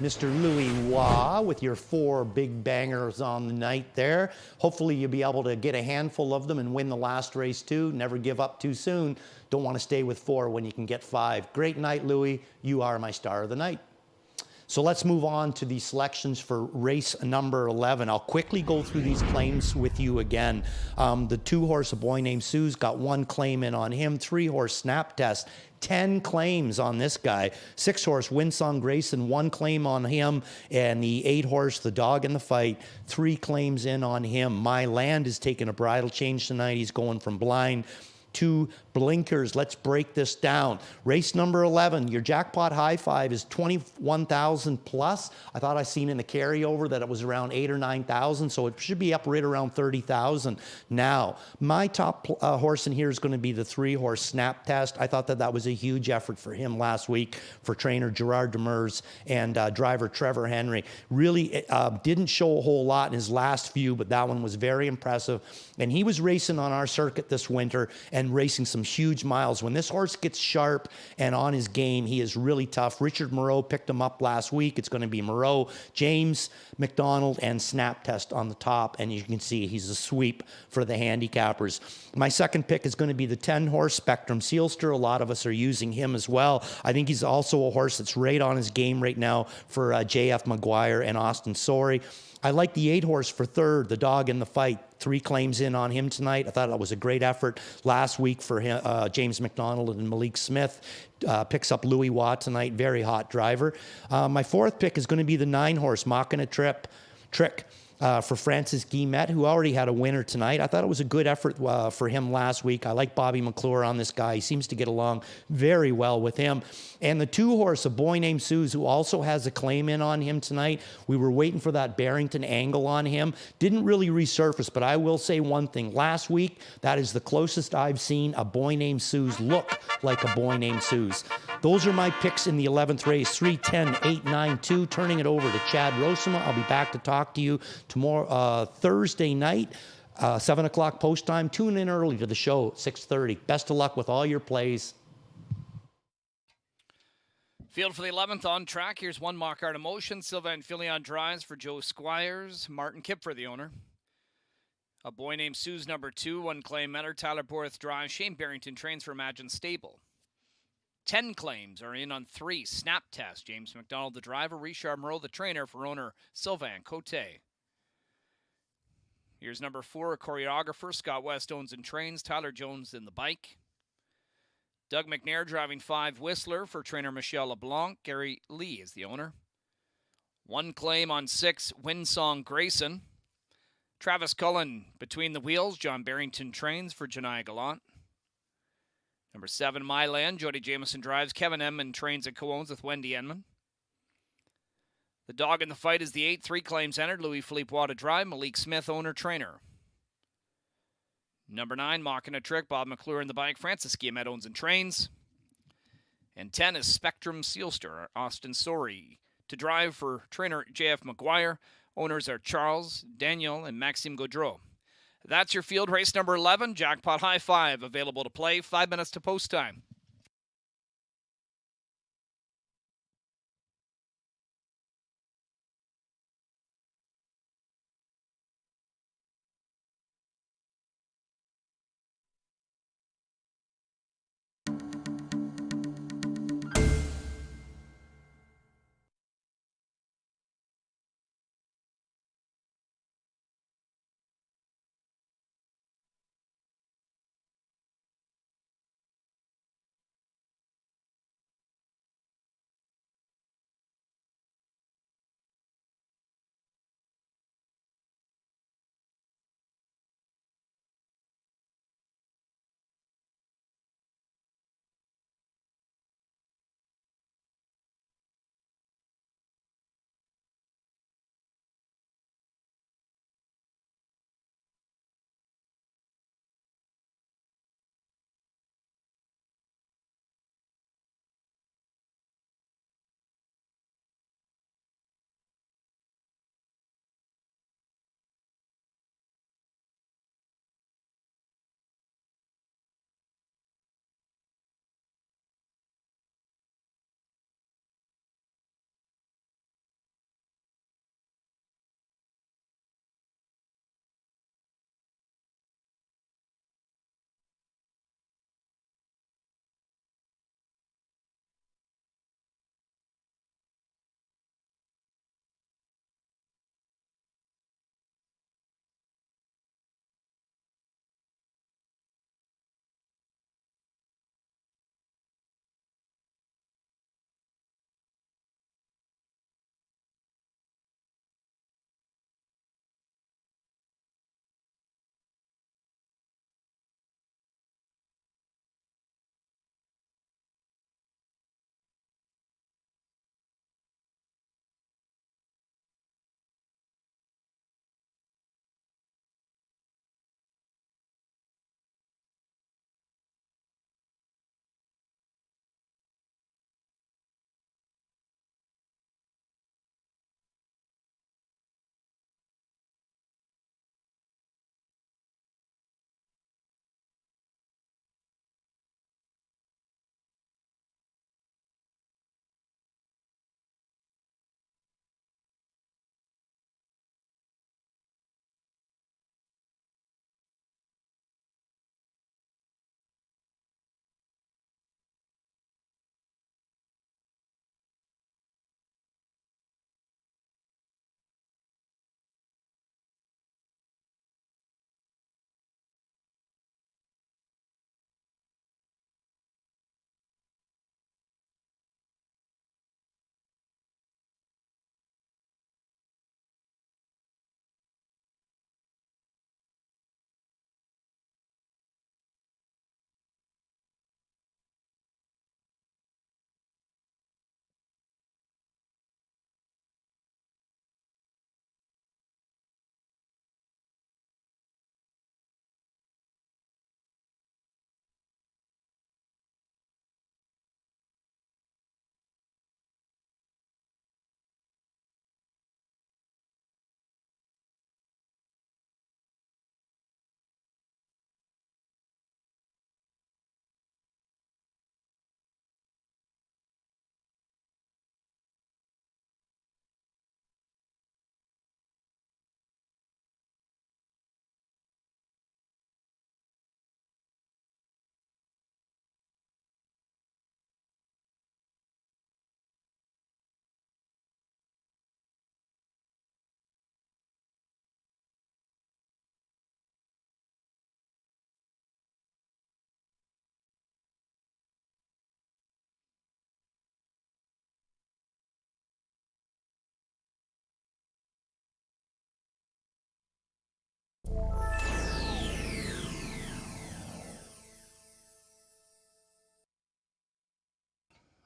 Mr. Louis Waugh, with your 4 big bangers on the night there. Hopefully you'll be able to get a handful of them and win the last race too. Never give up too soon. Don't want to stay with 4 when you can get 5. Great night, Louis. You are my star of the night. So let's move on to the selections for race number 11. I'll quickly go through these claims with you again. The 2 horse, A Boy Named Sue's got 1 claim in on him. 3 horse, Snap Test, 10 claims on this guy. 6 horse, Winsong Grayson, 1 claim on him. And the 8 horse, The Dog in the Fight, 3 claims in on him. My Land is taking a bridle change tonight. He's going from blind to blinkers. Let's break this down. Race number 11, your jackpot high 5 is 21,000 plus. I thought I seen in the carryover that it was around 8,000 or 9,000, so it should be up right around 30,000 now. My top horse in here is going to be the 3 horse Snap Test. I thought that was a huge effort for him last week for trainer Gerard Demers and driver Trevor Henry. Really didn't show a whole lot in his last few, but that one was very impressive. And he was racing on our circuit this winter and racing some huge miles. When this horse gets sharp and on his game, he is really tough. Richard Moreau picked him up last week. It's going to be Moreau, James McDonald, and Snap Test on the top. And you can see he's a sweep for the handicappers. My second pick is going to be the 10 horse Spectrum Sealster. A lot of us are using him as well. I think he's also a horse that's right on his game right now for JF McGuire and Austin Sorey. I like the 8 horse for 3rd, The Dog in the Fight. 3 claims in on him tonight. I thought that was a great effort last week for him, James McDonald and Malik Smith. Picks up Louis Waugh tonight. Very hot driver. My 4th pick is going to be the 9 horse Machina Trick. For Francis Guillemette, who already had a winner tonight. I thought it was a good effort for him last week. I like Bobby McClure on this guy. He seems to get along very well with him. And the 2 horse, A Boy Named Sue's, who also has a claim in on him tonight. We were waiting for that Barrington angle on him. Didn't really resurface, but I will say one thing. Last week, that is the closest I've seen A Boy Named Sue's look like A Boy Named Sue's. Those are my picks in the 11th race, 3, 10, 8, 9, 2. Turning it over to Chad Rosema. I'll be back to talk to you tomorrow, Thursday night, 7 o'clock post time. Tune in early to the show, 6:30. Best of luck with all your plays. Field for the 11th on track. Here's one Mockart Emotion. Sylvain Filion drives for Joe Squires. Martin Kipfer, the owner. A Boy Named Sue's number 2. 1 claim Mentor. Tyler Borth drives. Shane Barrington trains for Imagine Stable. 10 claims are in on 3. Snap Test. James McDonald, the driver. Richard Moreau, the trainer, for owner Sylvain Cote. Here's number 4, a choreographer. Scott West owns and trains. Tyler Jones in the bike. Doug McNair driving 5, Whistler, for trainer Michelle LeBlanc. Gary Lee is the owner. 1 claim on 6, Winsong Grayson. Travis Cullen between the wheels. John Barrington trains for Janai Gallant. Number 7, My Land. Jody Jameson drives. Kevin Edmond trains at co-owns with Wendy Edmond. The dog in the fight is the 8. 3 claims entered. Louis-Philippe Watt to drive. Malik Smith, owner, trainer. Number 9, Mocking a Trick. Bob McClure in the bike. Francis Guillemette owns and trains. And 10 is Spectrum Sealster. Austin Sori to drive for trainer J.F. McGuire. Owners are Charles, Daniel, and Maxime Gaudreau. That's your field race number 11. Jackpot High 5 available to play. 5 minutes to post time.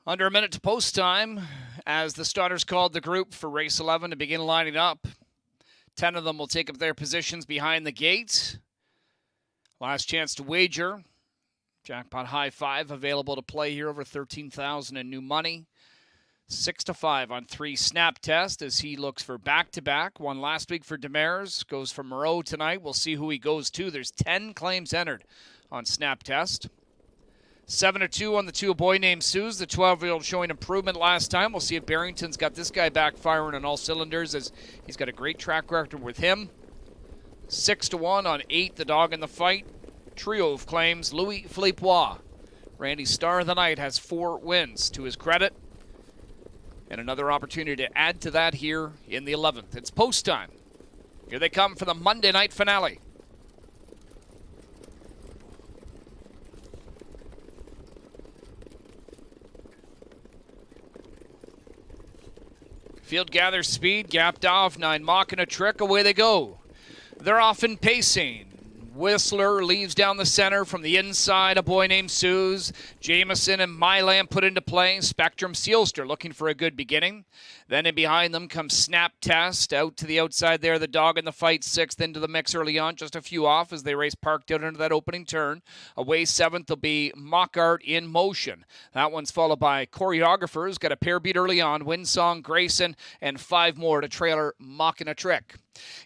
Under a minute to post time as the starters called the group for race 11 to begin lining up. 10 of them will take up their positions behind the gate. Last chance to wager. Jackpot high five available to play here, over $13,000 in new money. 6-5 on 3 snap test as he looks for back-to-back. One last week for Demers. Goes for Moreau tonight. We'll see who he goes to. There's 10 claims entered on snap test. 7-2 on the 2, a boy named Suze, the 12-year-old showing improvement last time. We'll see if Barrington's got this guy back firing on all cylinders, as he's got a great track record with him. 6-1 on 8, the dog in the fight. Trio of claims, Louis Philippois. Randy's star of the night has 4 wins to his credit. And another opportunity to add to that here in the 11th. It's post time. Here they come for the Monday night finale. Field gathers speed, gapped off, 9 mocking a trick, away they go. They're often pacing. Whistler leaves down the center from the inside, a boy named Suze. Jameson and Mylan put into play. Spectrum Sealster looking for a good beginning. Then in behind them comes Snap Test. Out to the outside there, the dog in the fight, 6th into the mix early on. Just a few off as they race parked out into that opening turn. Away 7th will be Mock Art in Motion. That one's followed by Choreographers. Got a pair beat early on. Windsong, Grayson, and 5 more to trailer Mockin' a Trick.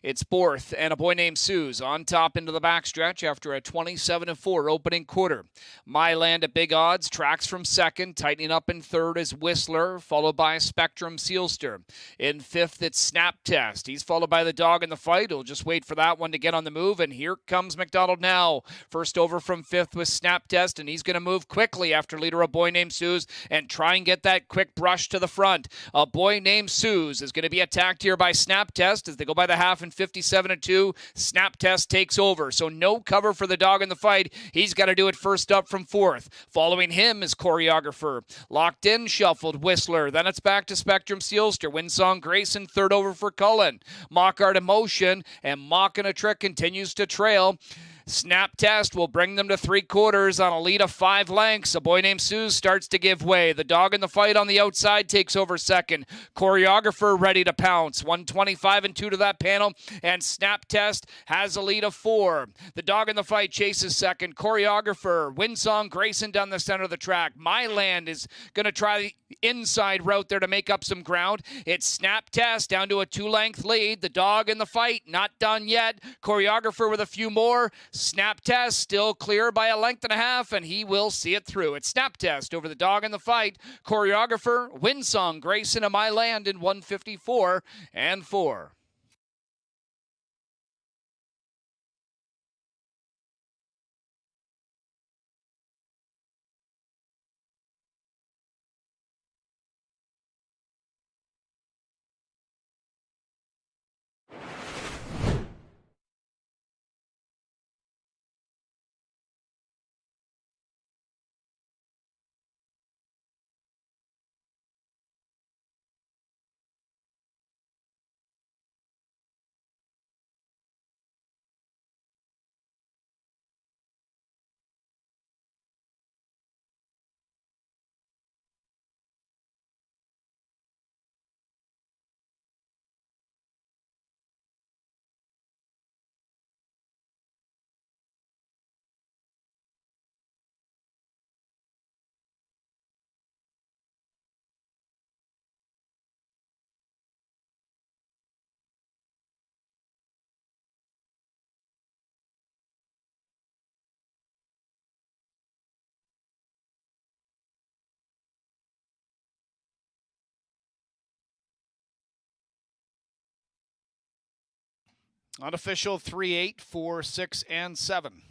It's 4th and a boy named Suze on top into the backstretch after a 27-4 opening quarter. Myland at big odds, tracks from 2nd, tightening up in 3rd is Whistler, followed by Spectrum Sealster. In 5th, it's Snap Test. He's followed by the dog in the fight. He'll just wait for that one to get on the move, and here comes McDonald now. First over from 5th with Snap Test, and he's going to move quickly after leader, a boy named Suze, and try and get that quick brush to the front. A boy named Suze is going to be attacked here by Snap Test as they go by the half in 57-2. Snap Test takes over, so no cover for the dog in the fight. He's got to do it first up from 4th. Following him is Choreographer. Locked in, shuffled Whistler. Then it's back to Spectrum Sealster. Windsong Grayson, 3rd over for Cullen. Mock Art Emotion and Mockin' a Trick continues to trail. Snap Test will bring them to 3/4 on a lead of 5 lengths. A boy named Suze starts to give way. The dog in the fight on the outside takes over 2nd. Choreographer ready to pounce. 125-2 to that panel, and Snap Test has a lead of 4. The dog in the fight chases 2nd. Choreographer, Windsong, Grayson down the center of the track. Myland is going to try the inside route there to make up some ground. It's Snap Test down to a 2-length lead. The dog in the fight not done yet. Choreographer with a few more. Snap Test still clear by a length and a half, and he will see it through. It's Snap Test over the dog in the fight. Choreographer, Windsong, Grayson, and Myland in 154-4. Unofficial 3, 8, 4, 6, and 7.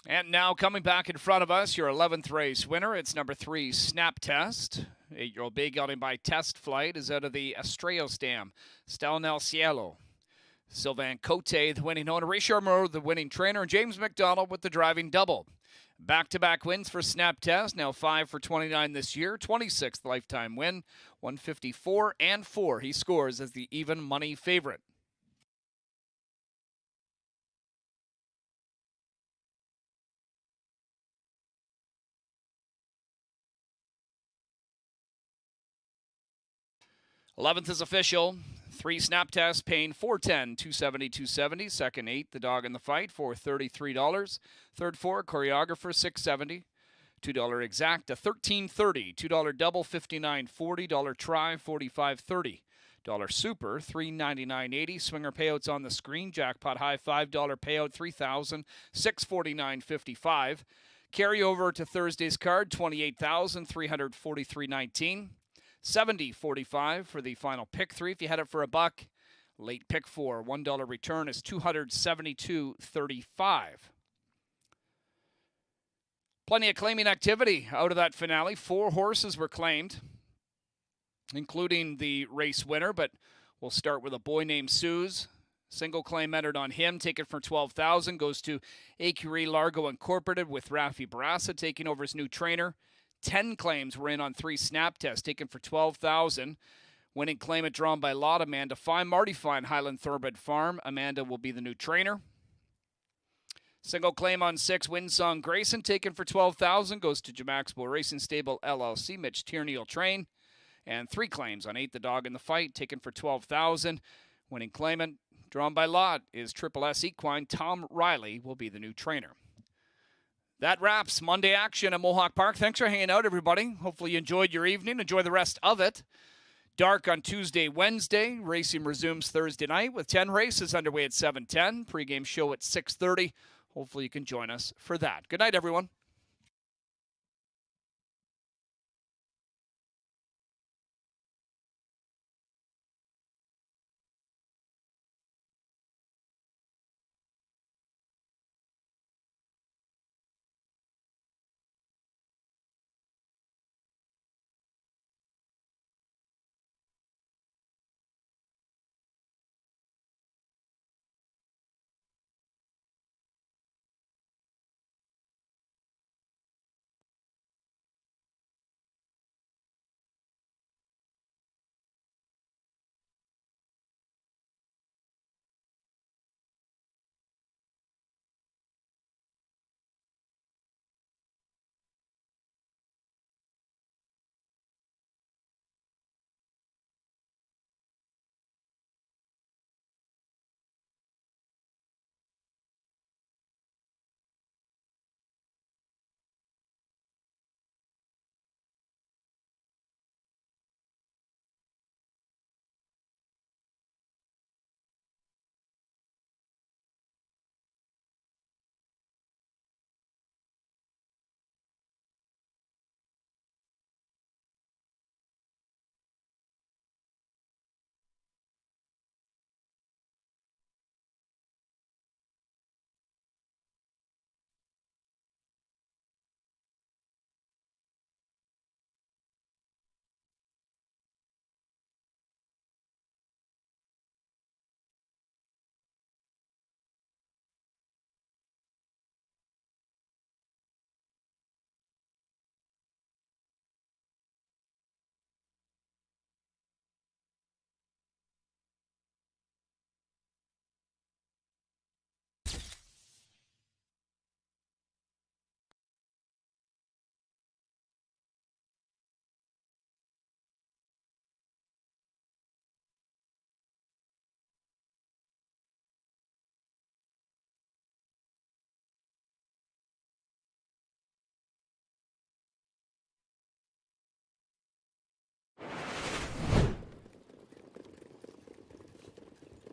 And now coming back in front of us, your 11th race winner. It's number 3, Snap Test. 8-year-old bay gelding by Test Flight is out of the Estrellas Dam. Stal Nel Cielo. Sylvain Cote, the winning owner. Richard Moreau, the winning trainer. And James McDonald with the driving double. Back-to-back wins for Snap Test. Now 5 for 29 this year. 26th lifetime win. 154 and 4. He scores as the even money favorite. '11th is official. 3 Snap Tests paying $410, $270, $270. Second 8, the dog in the fight for $33. Third 4, choreographer $670. $2 exact, a $13.30. $2 double $59.40. $1 try $45.30. $1 super $399.80. Swinger payouts on the screen. Jackpot high $5 payout $3,649.55. Carry over to Thursday's card $28,343.19. $70.45 for the final pick 3 if you had it for $1. Late pick 4, $1 return is $272.35. Plenty of claiming activity out of that finale. 4 horses were claimed, including the race winner, but we'll start with a boy named Suze. Single claim entered on him, taken for $12,000, goes to Écurie Largo Incorporated with Rafi Barassa taking over as new trainer. 10 claims were in on 3 Snap Tests, taken for $12,000. Winning claimant drawn by lot, Amanda Fine. Marty Fine, Highland Thoroughbred Farm. Amanda will be the new trainer. Single claim on 6, Windsong Grayson, taken for $12,000, goes to Jamaxbo Racing Stable LLC. Mitch Tierney will train. And 3 claims on 8, the dog in the fight, taken for $12,000. Winning claimant drawn by lot is Triple S Equine. Tom Riley will be the new trainer. That wraps Monday action at Mohawk Park. Thanks for hanging out, everybody. Hopefully you enjoyed your evening. Enjoy the rest of it. Dark on Tuesday, Wednesday. Racing resumes Thursday night with 10 races underway at 7:10. Pre-game show at 6:30. Hopefully you can join us for that. Good night, everyone.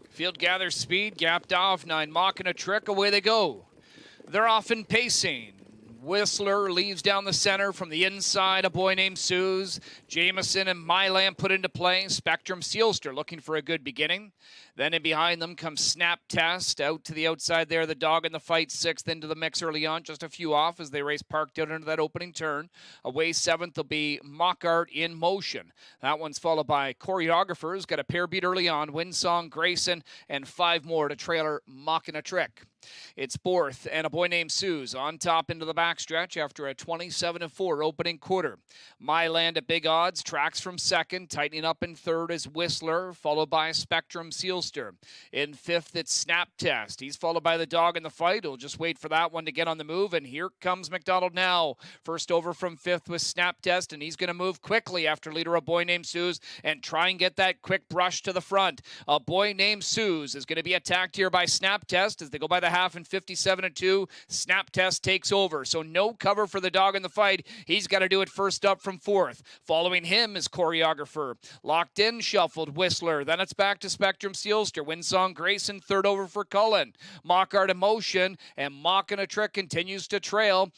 Field gathers speed, gapped off, 9 Mach and a trick, away they go. They're off in pacing. Whistler leaves down the center from the inside. A boy named Suze. Jameson and Myland put into play. Spectrum Sealster looking for a good beginning. Then in behind them comes Snap Test. Out to the outside there, the Dog in the Fight 6th into the mix early on. Just a few off as they race parked out into that opening turn. Away 7th will be Mock Art in Motion. That one's followed by Choreographers. Got a pair beat early on. Windsong, Grayson, and 5 more to trailer Mockin' a Trick. It's 4th and a boy named Suze on top into the backstretch after a 27-4 opening quarter. Myland at big odds, tracks from 2nd, tightening up in 3rd is Whistler, followed by Spectrum Sealster. In 5th, it's Snap Test. He's followed by the Dog in the Fight. He'll just wait for that one to get on the move, and here comes McDonald now. First over from 5th with Snap Test, and he's going to move quickly after leader, a boy named Suze, and try and get that quick brush to the front. A boy named Suze is going to be attacked here by Snap Test as they go by the half in 57-2. Snap Test takes over, so no cover for the Dog in the Fight. He's got to do it first up from 4th. Following him is Choreographer. Locked in, shuffled Whistler. Then it's back to Spectrum Sealster. Windsong Grayson, 3rd over for Cullen. Mock Art Emotion and Mockin' a Trick continues to trail.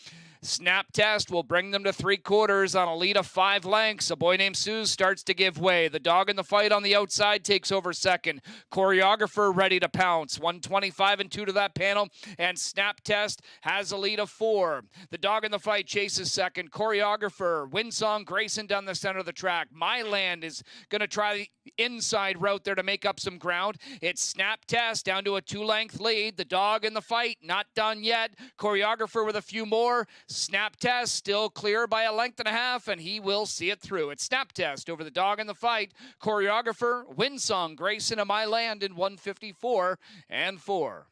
Snap Test will bring them to 3/4 on a lead of 5 lengths. A boy named Suze starts to give way. The Dog in the Fight on the outside takes over 2nd. Choreographer ready to pounce. 125-2 to that panel, and Snap Test has a lead of 4. The Dog in the Fight chases 2nd. Choreographer, Windsong, Grayson down the center of the track. Myland is going to try the inside route there to make up some ground. It's Snap Test down to a 2-length lead. The Dog in the Fight not done yet. Choreographer with a few more. Snap Test still clear by a length and a half, and he will see it through. It's Snap Test over the Dog in the Fight. Choreographer, Windsong, Grayson, and Myland in 154-4.